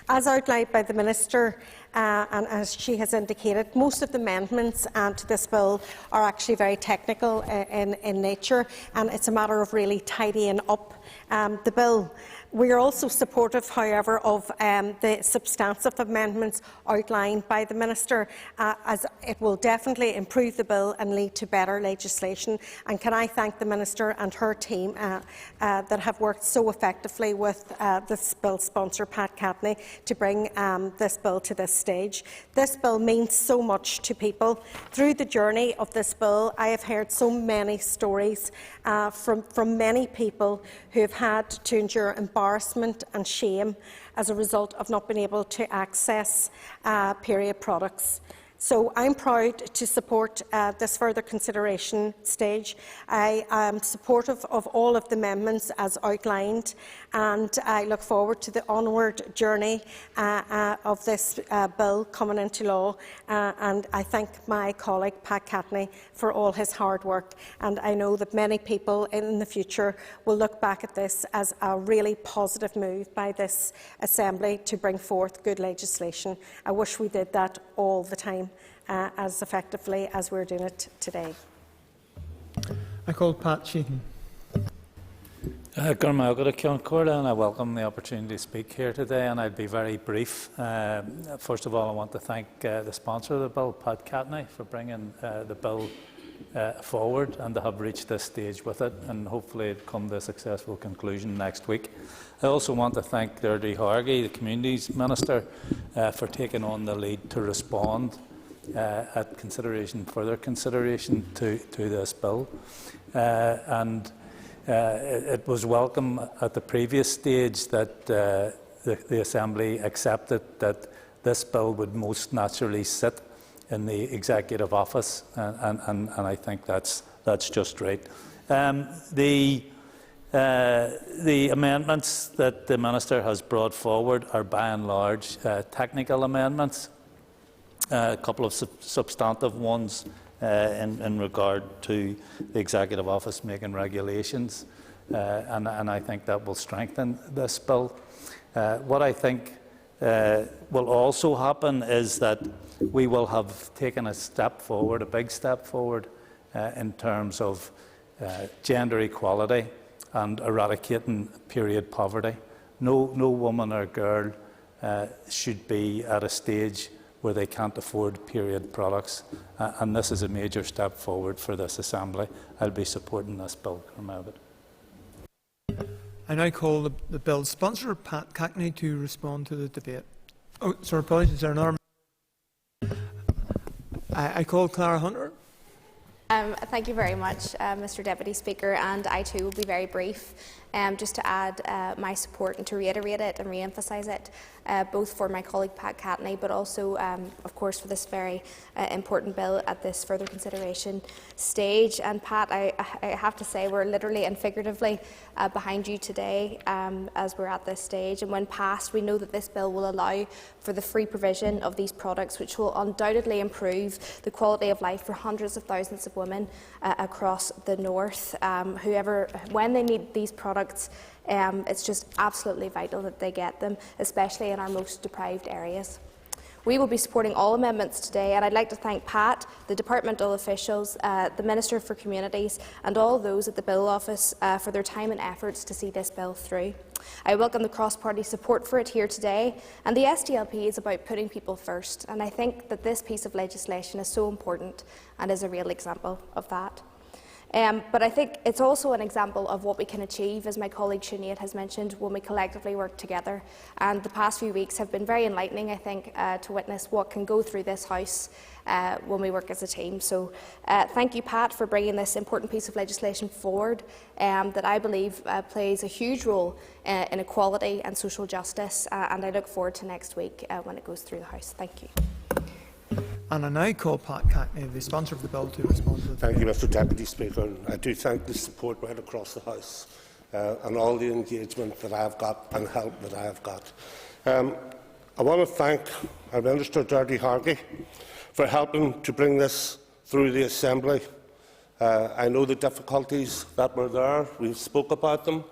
As outlined by the Minister, and as she has indicated, most of the amendments to this bill are actually very technical in nature, and it's a matter of really tidying up the bill. We are also supportive, however, of the substantive amendments outlined by the Minister, as it will definitely improve the bill and lead to better legislation. And can I thank the Minister and her team that have worked so effectively with this bill sponsor, Pat Catney, to bring this bill to this stage. This bill means so much to people. Through the journey of this bill, I have heard so many stories from many people who have had to endure embarrassment and shame as a result of not being able to access period products. So I'm proud to support this further consideration stage. I am supportive of all of the amendments as outlined, and I look forward to the onward journey of this bill coming into law. And I thank my colleague Pat Catney for all his hard work, and I know that many people in the future will look back at this as a really positive move by this Assembly to bring forth good legislation. I wish we did that all the time, as effectively as we're doing it today. I call Pat Sheehan. And I welcome the opportunity to speak here today, and I'll be very brief. First of all, I want to thank the sponsor of the bill, Pat Catney, for bringing the bill forward and to have reached this stage with it, and hopefully it come to a successful conclusion next week. I also want to thank Deirdre Hargey, the Communities Minister, for taking on the lead to respond at further consideration to this bill. It was welcome at the previous stage that the Assembly accepted that this bill would most naturally sit in the Executive Office, and I think that's just right. The amendments that the Minister has brought forward are by and large technical amendments, a couple of substantive ones in regard to the Executive Office making regulations, and I think that will strengthen this bill. What I think will also happen is that we will have taken a step forward, a big step forward, in terms of gender equality and eradicating period poverty. No woman or girl should be at a stage where they can't afford period products, and this is a major step forward for this Assembly. I'll be supporting this bill. I now call the bill's sponsor, Pat Catney, to respond to the debate. Oh, sorry, apologies, there another. I call Clara Hunter. Thank you very much, Mr Deputy Speaker, and I too will be very brief. Just to add my support and to reiterate it and re-emphasise it, both for my colleague Pat Catney, but also, of course, for this very important bill at this further consideration stage. And Pat, I have to say we're literally and figuratively behind you today as we're at this stage. And when passed, we know that this bill will allow for the free provision of these products, which will undoubtedly improve the quality of life for hundreds of thousands of women across the north. When they need these products, it's just absolutely vital that they get them, especially in our most deprived areas. We will be supporting all amendments today, and I'd like to thank Pat, the departmental officials, the Minister for Communities and all those at the Bill Office for their time and efforts to see this bill through. I welcome the cross-party support for it here today, and the SDLP is about putting people first, and I think that this piece of legislation is so important and is a real example of that. But I think it's also an example of what we can achieve, as my colleague Sinead has mentioned, when we collectively work together. And the past few weeks have been very enlightening, I think, to witness what can go through this House when we work as a team. So thank you, Pat, for bringing this important piece of legislation forward that I believe plays a huge role in equality and social justice. And I look forward to next week when it goes through the House. Thank you. And I now call Pat Cackney, the sponsor of the bill, to respond to the Thank you, Mr Deputy Speaker. I do thank the support right across the House and all the engagement that I have got and help that I have got. I want to thank our Minister, Derry Hargey, for helping to bring this through the Assembly. I know the difficulties that were there. We spoke about them.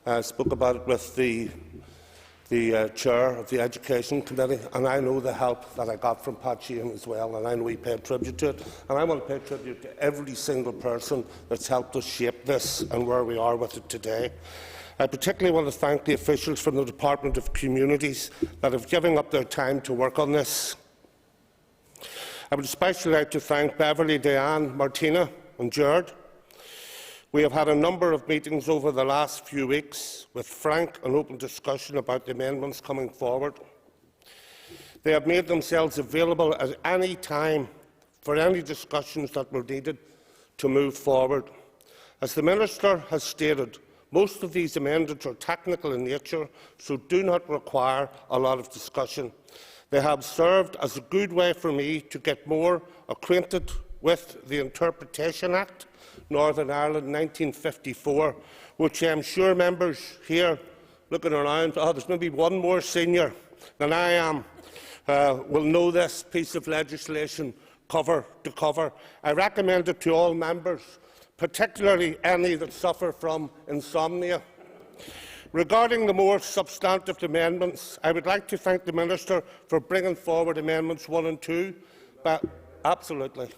I spoke about it with the Chair of the Education Committee, and I know the help that I got from Pat Sheehan as well, and I know we paid tribute to it. And I want to pay tribute to every single person that's helped us shape this and where we are with it today. I particularly want to thank the officials from the Department of Communities that have given up their time to work on this. I would especially like to thank Beverly, Diane, Martina and Gerard. We have had a number of meetings over the last few weeks with frank and open discussion about the amendments coming forward. They have made themselves available at any time for any discussions that were needed to move forward. As the Minister has stated, most of these amendments are technical in nature, so do not require a lot of discussion. They have served as a good way for me to get more acquainted with the Interpretation Act, Northern Ireland 1954, which I am sure members here looking around, there's maybe one more senior than I am, will know this piece of legislation cover to cover. I recommend it to all members, particularly any that suffer from insomnia. Regarding the more substantive amendments, I would like to thank the Minister for bringing forward Amendments 1 and 2. Absolutely.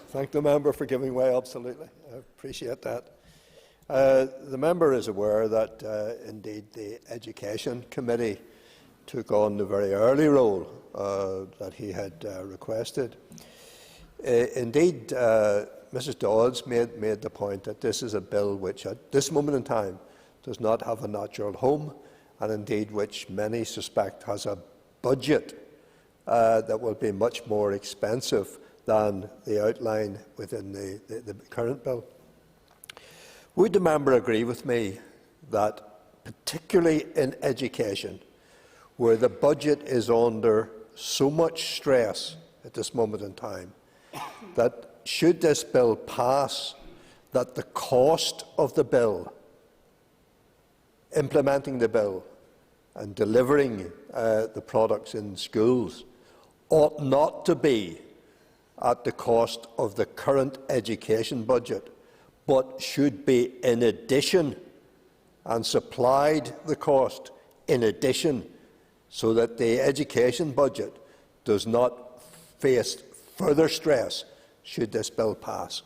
Thank the member for giving way. Absolutely. I appreciate that. The member is aware that, indeed, the Education Committee took on the very early role that he had requested. Indeed, Mrs Dodds made the point that this is a bill which, at this moment in time, does not have a natural home, and indeed which many suspect has a budget that will be much more expensive than the outline within the current bill. Would the member agree with me that, particularly in education, where the budget is under so much stress at this moment in time, that should this bill pass, that the cost of the bill, implementing the bill and delivering the products in schools, ought not to be at the cost of the current education budget, but should be in addition, and supplied the cost in addition, so that the education budget does not face further stress should this bill pass?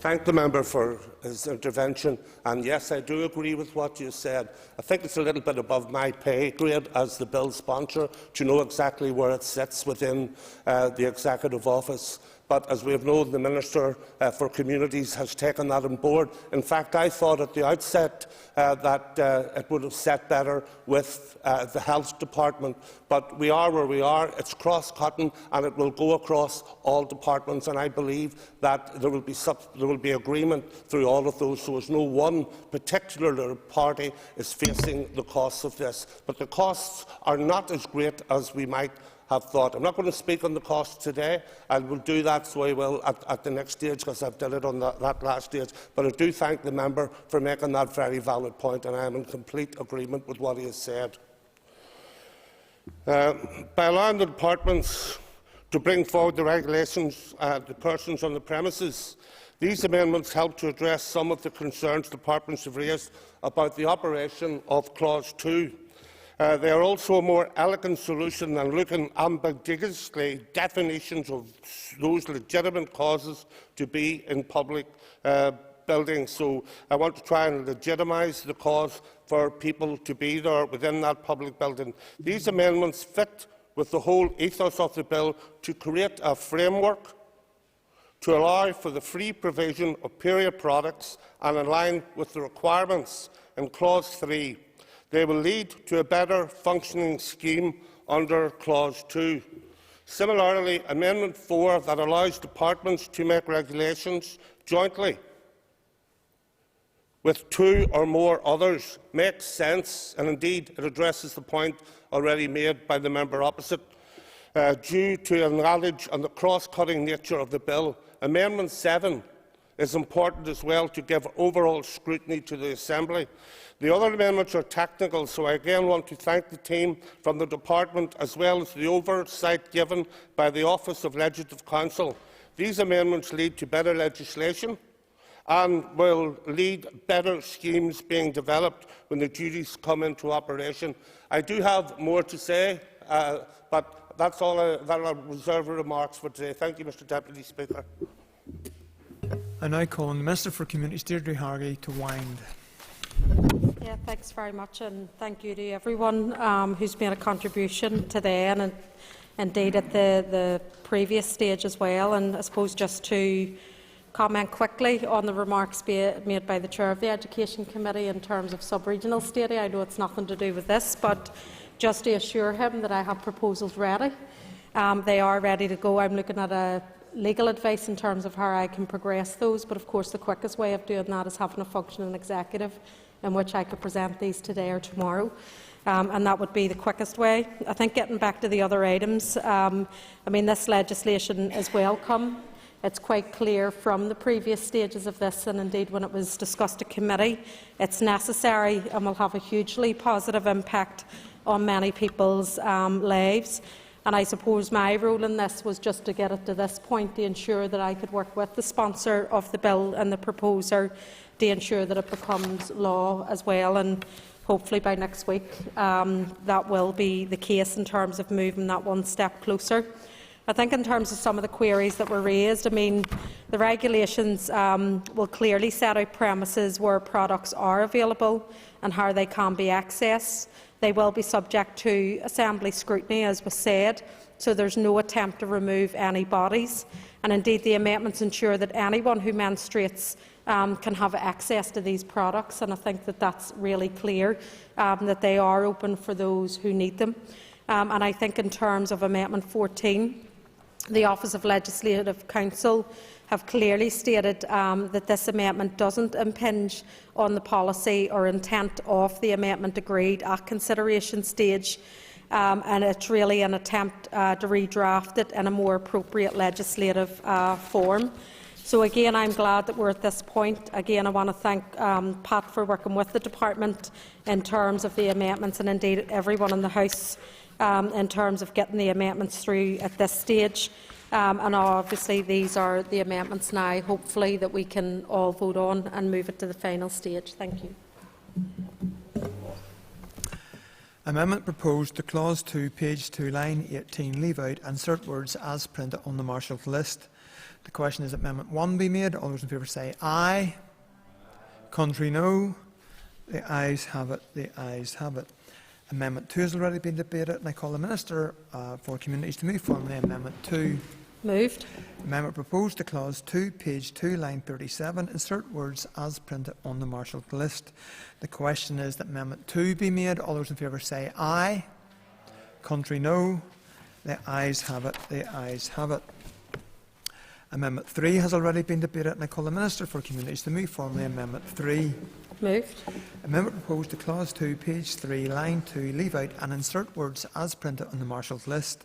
Thank the member for his intervention, and yes, I do agree with what you said. I think it's a little bit above my pay grade as the bill sponsor to know exactly where it sits within the Executive Office. But as we have known, the Minister for Communities has taken that on board. In fact, I thought at the outset that it would have set better with the Health Department. But we are where we are. It's cross-cutting, and it will go across all departments. And I believe that there will be agreement through all of those, so as no one particular party is facing the costs of this. But the costs are not as great as we might have thought. I'm not going to speak on the costs today. I will do that, so I will at the next stage, because I've done it on that last stage. But I do thank the member for making that very valid point, and I am in complete agreement with what he has said. By allowing the departments to bring forward the regulations to persons on the premises, these amendments help to address some of the concerns departments have raised about the operation of Clause 2. They are also a more elegant solution than looking ambiguously definitions of those legitimate causes to be in public building. So I want to try and legitimise the cause for people to be there within that public building. These amendments fit with the whole ethos of the bill to create a framework to allow for the free provision of period products and in line with the requirements in Clause 3. They will lead to a better functioning scheme under Clause 2. Similarly, Amendment 4 that allows departments to make regulations jointly with 2 or more others makes sense, and indeed it addresses the point already made by the member opposite. Due to a knowledge on the cross-cutting nature of the bill, Amendment 7 is important as well to give overall scrutiny to the Assembly. The other amendments are technical, so I again want to thank the team from the Department as well as the oversight given by the Office of Legislative Counsel. These amendments lead to better legislation and will lead better schemes being developed when the duties come into operation. I do have more to say, but that's all I'll reserve remarks for today. Thank you, Mr Deputy Speaker. I now call on the Minister for Communities, Deirdre Hargey, to wind. Yeah, thanks very much, and thank you to everyone who's made a contribution today and indeed at the previous stage as well. And I suppose just to comment quickly on the remarks made by the Chair of the Education Committee in terms of sub-regional study. I know it's nothing to do with this, but just to assure him that I have proposals ready. They are ready to go. I'm looking at a legal advice in terms of how I can progress those, but of course the quickest way of doing that is having a functioning executive in which I could present these today or tomorrow, and that would be the quickest way. I think getting back to the other items, I mean, this legislation is welcome. It's quite clear from the previous stages of this, and indeed when it was discussed at committee, it's necessary and will have a hugely positive impact on many people's lives. And I suppose my role in this was just to get it to this point, to ensure that I could work with the sponsor of the bill and the proposer to ensure that it becomes law as well. And hopefully by next week that will be the case in terms of moving that one step closer. I think in terms of some of the queries that were raised, I mean, the regulations will clearly set out premises where products are available and how they can be accessed. They will be subject to Assembly scrutiny, as was said, so there's no attempt to remove any bodies. And indeed, the amendments ensure that anyone who menstruates can have access to these products, and I think that that's really clear, that they are open for those who need them. And I think in terms of Amendment 14, the Office of Legislative Counsel have clearly stated that this amendment doesn't impinge on the policy or intent of the amendment agreed at consideration stage, and it's really an attempt to redraft it in a more appropriate legislative form. So again, I'm glad that we're at this point. Again, I want to thank Pat for working with the Department in terms of the amendments, and indeed everyone in the House in terms of getting the amendments through at this stage. And obviously these are the amendments now, hopefully, that we can all vote on and move it to the final stage. Thank you. Amendment proposed to Clause 2, page 2, line 18, leave out, insert words as printed on the marshalled list. The question is that Amendment 1 be made. All those in favour say aye. Contrary, no. The ayes have it. The ayes have it. Amendment 2 has already been debated, and I call the Minister for Communities to move formally Amendment 2. Moved. Amendment proposed to Clause 2, page 2, line 37, insert words as printed on the marshalled list. The question is that Amendment 2 be made. All those in favour say aye. Contrary, no. The ayes have it. The ayes have it. Amendment 3 has already been debated, and I call the Minister for Communities to move formally Amendment 3. Moved. Amendment proposed to Clause 2, page 3, line 2, leave out and insert words as printed on the marshalled list.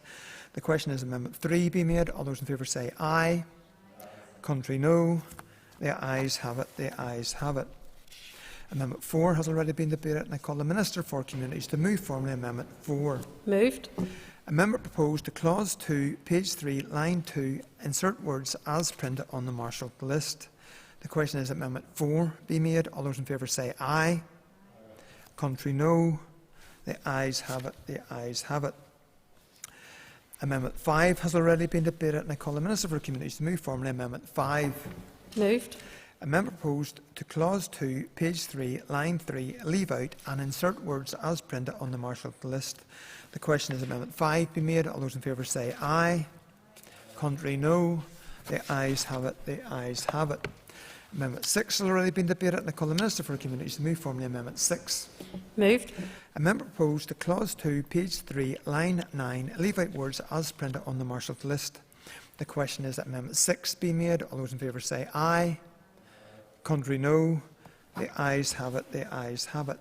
The question is Amendment 3 be made. All those in favour say aye. Contrary, no. The ayes have it. The ayes have it. Amendment 4 has already been debated, and I call the Minister for Communities to move formally Amendment 4. Moved. Amendment proposed to Clause 2, page 3, line 2, insert words as printed on the marshalled list. The question is Amendment 4 be made. All those in favour say aye. Contrary, no. The ayes have it. The ayes have it. Amendment 5 has already been debated, and I call the Minister for Communities to move formally Amendment 5. Moved. Amendment proposed to Clause 2, page 3, line 3, leave out and insert words as printed on the marshalled list. The question is Amendment 5 be made. All those in favour say aye. Contrary, no. The ayes have it. The ayes have it. Amendment 6 has already been debated, and I call the Minister for Communities to move formally Amendment 6. Moved. Amendment proposed to Clause 2, page 3, line 9, leave out words as printed on the marshalled list. The question is that Amendment 6 be made. All those in favour say aye. Contrary, no. The ayes have it. The ayes have it.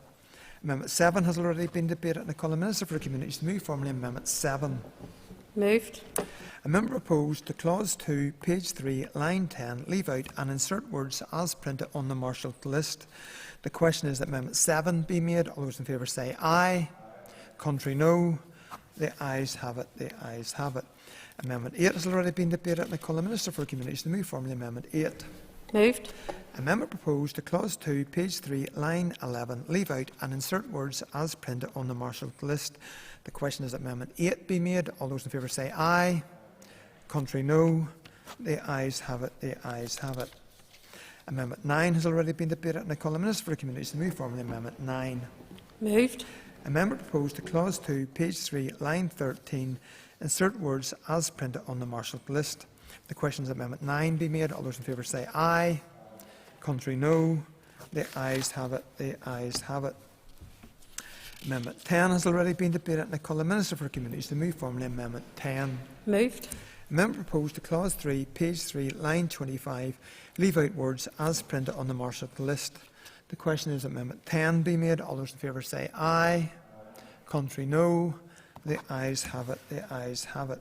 Amendment 7 has already been debated, and I call the Minister for Communities to move formally Amendment 7. Moved. Amendment proposed to Clause 2, page 3, line 10, leave out and insert words as printed on the marshalled list. The question is that Amendment 7 be made. All those in favour say aye. Contrary, no. The ayes have it. The ayes have it. Amendment 8 has already been debated, and I call the Minister for Communities to move formally Amendment 8. Moved. Amendment proposed to Clause 2, page 3, line 11, leave out and insert words as printed on the marshalled list. The question is that Amendment 8 be made. All those in favour say aye. Contrary, no. The ayes have it. The ayes have it. Amendment 9 has already been debated, and I call the Minister for Communities to move formally Amendment 9. Moved. Amendment proposed to Clause 2, page 3, line 13, insert words as printed on the marshalled list. The question is that Amendment 9 be made. All those in favour say aye. Contrary, no. The ayes have it. The ayes have it. Amendment 10 has already been debated, and I call the Minister for Communities to move formally Amendment 10. Moved. Amendment proposed to Clause 3, page 3, line 25, leave out words as printed on the marshalled list. The question is Amendment 10 be made. All those in favour say aye. Contrary, no. The ayes have it. The ayes have it.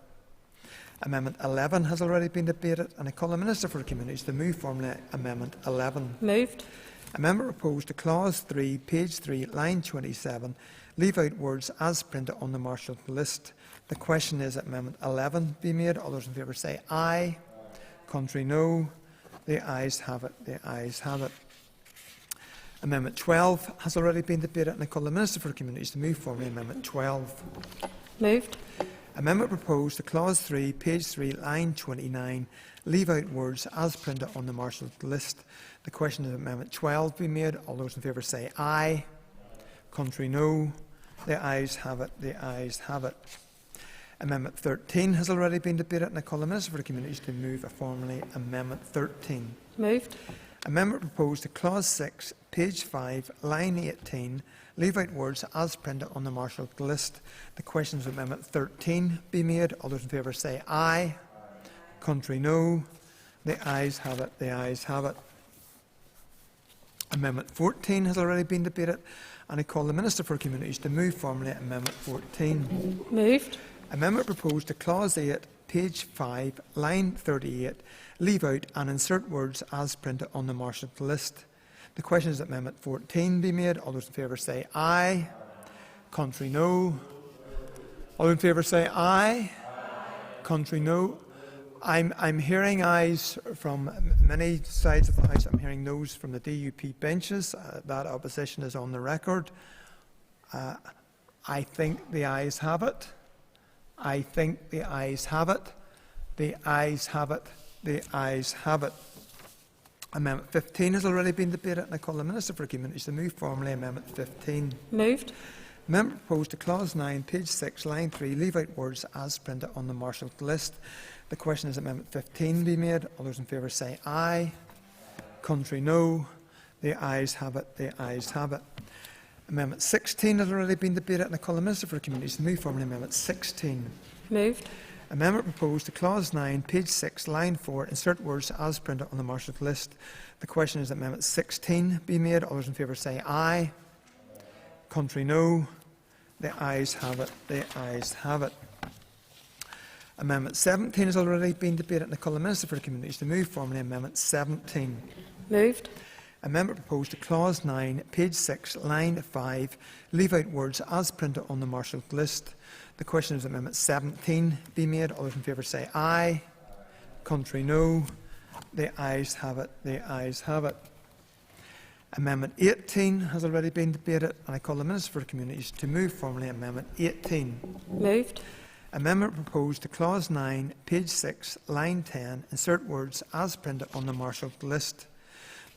Amendment 11 has already been debated, and I call the Minister for Communities to move formally Amendment 11. Moved. Amendment proposed to Clause 3, page 3, line 27, leave out words as printed on the marshalled list. The question is that Amendment 11 be made. All those in favour say aye. Contrary, no. The ayes have it. The ayes have it. Amendment 12 has already been debated, and I call the Minister for Communities to move formally Amendment 12. Moved. Amendment proposed to Clause 3, page 3, line 29, leave out words as printed on the marshalled list. The question is Amendment 12 be made. All those in favour say aye. Contrary, no. The ayes have it. The ayes have it. Amendment 13 has already been debated, and I call the Minister for Communities to move formally Amendment 13. Moved. Amendment proposed to Clause 6, page 5, line 18, leave out words as printed on the marshalled list. The question is Amendment 13 be made. All those in favour say aye. Contrary, no. The ayes have it. The ayes have it. Amendment 14 has already been debated, and I call the Minister for Communities to move formally Amendment 14. Moved. Amendment proposed to Clause 8, page 5, line 38, leave out and insert words as printed on the marshalled list. The question is that Amendment 14 be made. All those in favour say aye. Contrary, no. All in favour say aye. Contrary, no. I'm hearing ayes from many sides of the House. I'm hearing noes from the DUP benches. That opposition is on the record. I think the ayes have it. I think the ayes have it. The ayes have it. The ayes have it. Amendment 15 has already been debated, and I call the Minister for Communities to move formally Amendment 15. Moved. Amendment proposed to Clause 9, page 6, line 3, leave out words as printed on the marshalled list. The question is Amendment 15 be made. All those in favour say aye. Contrary, no. The ayes have it. The ayes have it. Amendment 16 has already been debated, and I call the Minister for Communities to move formally Amendment 16. Moved. Amendment proposed to Clause 9, page 6, line 4, insert words as printed on the marshalled list. The question is that Amendment 16 be made. All those in favour say aye. Contrary, no. The ayes have it. The ayes have it. Amendment 17 has already been debated, and I call the Minister for Communities to move formally Amendment 17. Moved. Amendment proposed to Clause 9, page 6, line 5, leave out words as printed on the marshalled list. The question is Amendment 17 be made. All those in favour say aye. Contrary, no. The ayes have it. The ayes have it. Amendment 18 has already been debated, and I call the Minister for Communities to move formally Amendment 18. Moved. Amendment proposed to Clause 9, page 6, line 10, insert words as printed on the marshalled list.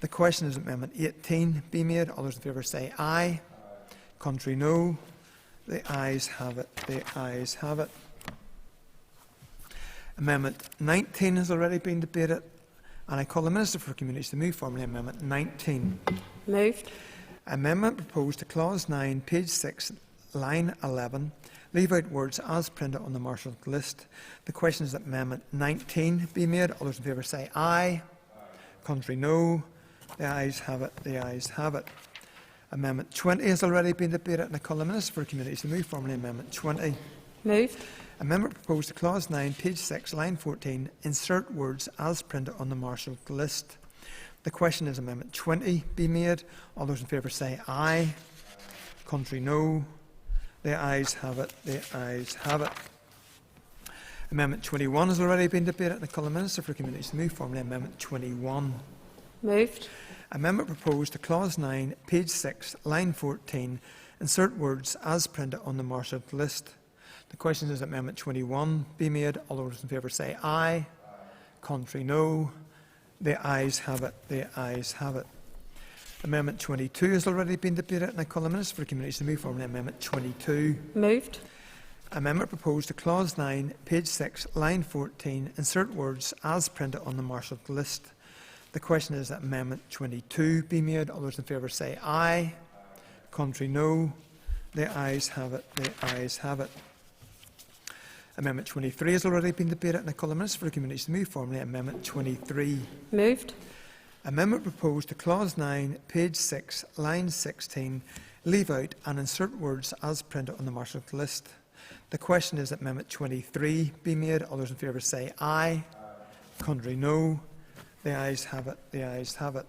The question is that Amendment 18 be made. All those in favour say aye. Contrary, no. The ayes have it. The ayes have it. Amendment 19 has already been debated, and I call the Minister for Communities to move formally Amendment 19. Moved. Amendment proposed to Clause 9, page 6, line 11. Leave out words as printed on the marshalled list. The question is that Amendment 19 be made. All those in favour say aye. Contrary, no. The ayes have it. The ayes have it. Amendment 20 has already been debated, and I call the Minister for Communities to move formally Amendment 20. Moved. Amendment proposed to Clause 9, page 6, line 14. Insert words as printed on the marshalled list. The question is Amendment 20 be made. All those in favour say aye. Contrary, no. The ayes have it. The ayes have it. Amendment 21 has already been debated, and I call the Minister for Communities to move formally Amendment 21. Moved. Amendment proposed to Clause 9, page 6, line 14. Insert words as printed on the marshalled list. The question is that Amendment 21 be made. All those in favour say aye. Contrary, no. The ayes have it. The ayes have it. Amendment 22 has already been debated, and I call the Minister for Communities to move formally Amendment 22. Moved. Amendment proposed to Clause 9, page 6, line 14. Insert words as printed on the marshalled list. The question is that Amendment 22 be made. All those in favour say aye. Contrary, no. The ayes have it. The ayes have it. Amendment 23 has already been debated, and I call the Minister for Communities to move formally Amendment 23. Moved. Amendment proposed to Clause 9, page 6, line 16. Leave out and insert words as printed on the marshalled list. The question is that Amendment 23 be made. All those in favour say aye. Contrary, no. The ayes have it. The ayes have it.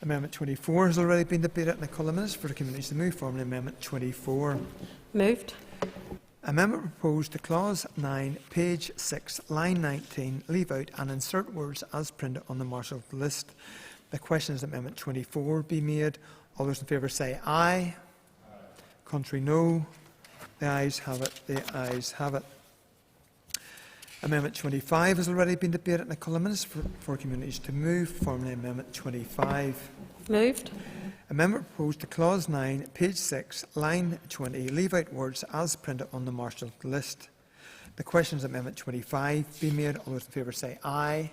Amendment 24 has already been debated, and I call the Minister for Communities to move formally Amendment 24. Moved. Amendment proposed to Clause 9, page 6, line 19. Leave out and insert words as printed on the marshalled list. The question is that Amendment 24 be made. All those in favour say aye. Contrary, no. The ayes have it. The ayes have it. Amendment 25 has already been debated, and I call the Minister for Communities to move formally Amendment 25. Moved. Amendment proposed to Clause 9, page 6, line 20. Leave out words as printed on the marshalled list. The question is Amendment 25 be made. All those in favour say aye.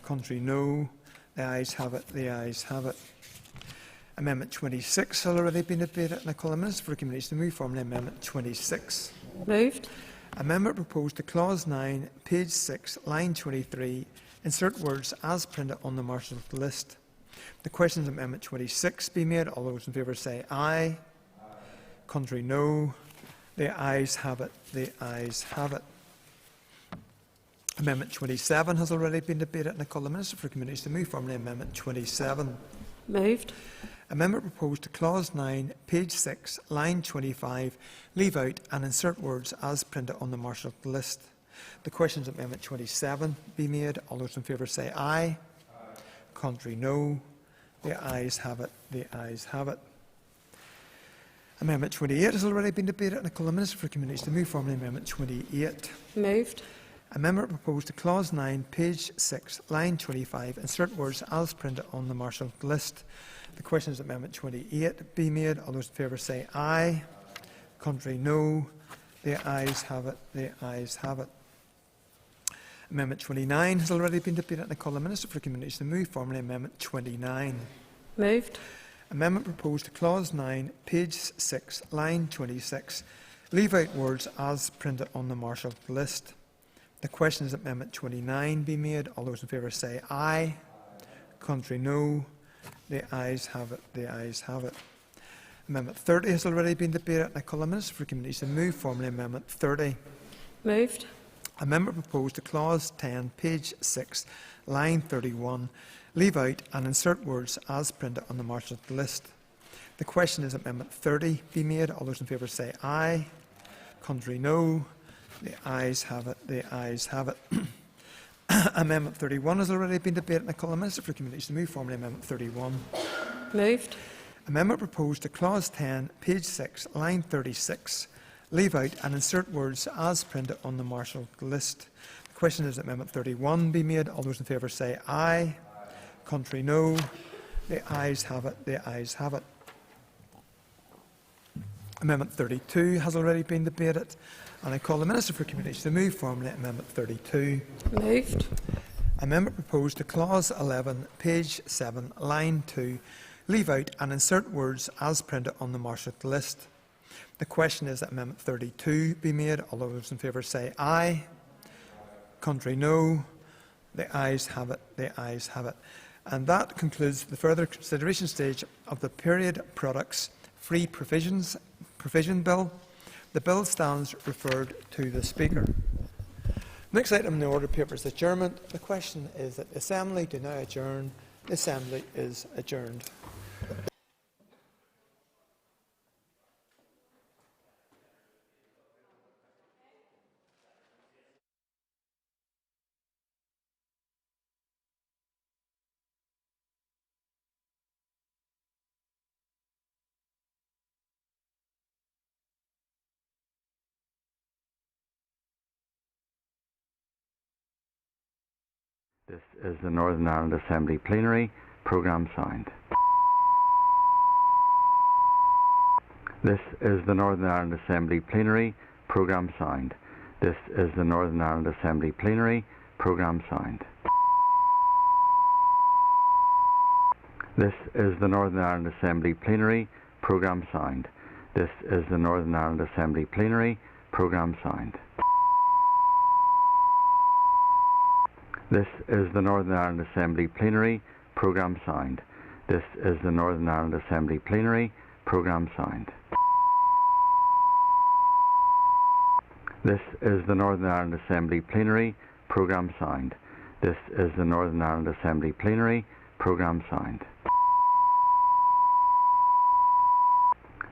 Contrary, no. The ayes have it. The ayes have it. Amendment 26 has already been debated, and I call the Minister for Communities to move formally Amendment 26. Moved. Amendment proposed to Clause 9, page 6, line 23. Insert words as printed on the marshalled list. The question is Amendment 26 be made. All those in favour say aye. Contrary, no. The ayes have it. The ayes have it. Amendment 27 has already been debated, and I call the Minister for Communities to move formally Amendment 27. Moved. Amendment proposed to Clause 9, page 6, line 25. Leave out and insert words as printed on the marshalled list. The question is Amendment 27 be made. All those in favour say aye. Contrary, no. The ayes have it. The ayes have it. Amendment 28 has already been debated, and I call the Minister for Communities to move formally Amendment 28. Moved. Amendment proposed to Clause 9, page 6, line 25. Insert words as printed on the marshalled list. The question is Amendment 28 be made. All those in favour say aye. Contrary, no. The ayes have it. The ayes have it. Amendment 29 has already been debated, and I call the Minister for Communities to move formally Amendment 29. Moved. Amendment proposed to Clause 9, page 6, line 26. Leave out words as printed on the marshalled list. The question is that Amendment 29 be made. All those in favour say aye. Contrary, no. The ayes have it. The ayes have it. Amendment 30 has already been debated, and I call the Minister for Communities to move formally Amendment 30. Moved. Amendment proposed to Clause 10, page 6, line 31. Leave out and insert words as printed on the marshalled list. The question is Amendment 30 be made. All those in favour say aye. Contrary, no. The ayes have it. The ayes have it. Amendment 31 has already been debated, and I call the Minister for Communities to move formally Amendment 31. Moved. Amendment proposed to Clause 10, page 6, line 36. Leave out and insert words as printed on the marshalled list. The question is that Amendment 31 be made. All those in favour say aye. Contrary, no. The ayes have it. The ayes have it. Amendment 32 has already been debated, and I call the Minister for Communities to move formally Amendment 32. Moved. Amendment proposed to Clause 11, page 7, line 2, leave out and insert words as printed on the marshalled list. The question is that Amendment 32 be made. All those in favour say aye. Contrary, no. The ayes have it. The ayes have it. And that concludes the further consideration stage of the Period Products Free Provision Bill. The bill stands referred to the Speaker. Next item in the order paper is adjournment. The question is that the Assembly do now adjourn. The Assembly is adjourned. This is the Northern Ireland Assembly Plenary. Programme signed. This is the Northern Ireland Assembly Plenary. Programme signed. This is the Northern Ireland Assembly Plenary. Programme signed. This is the Northern Ireland Assembly Plenary. Programme signed. This is the Northern Ireland Assembly Plenary. Programme signed. This is the Northern Ireland Assembly Plenary. Programme signed. This is the Northern Ireland Assembly Plenary. Programme signed. This is the Northern Ireland Assembly Plenary. Programme signed. This is the Northern Ireland Assembly Plenary. Programme signed.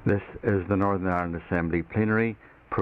This is the Northern Ireland Assembly Plenary.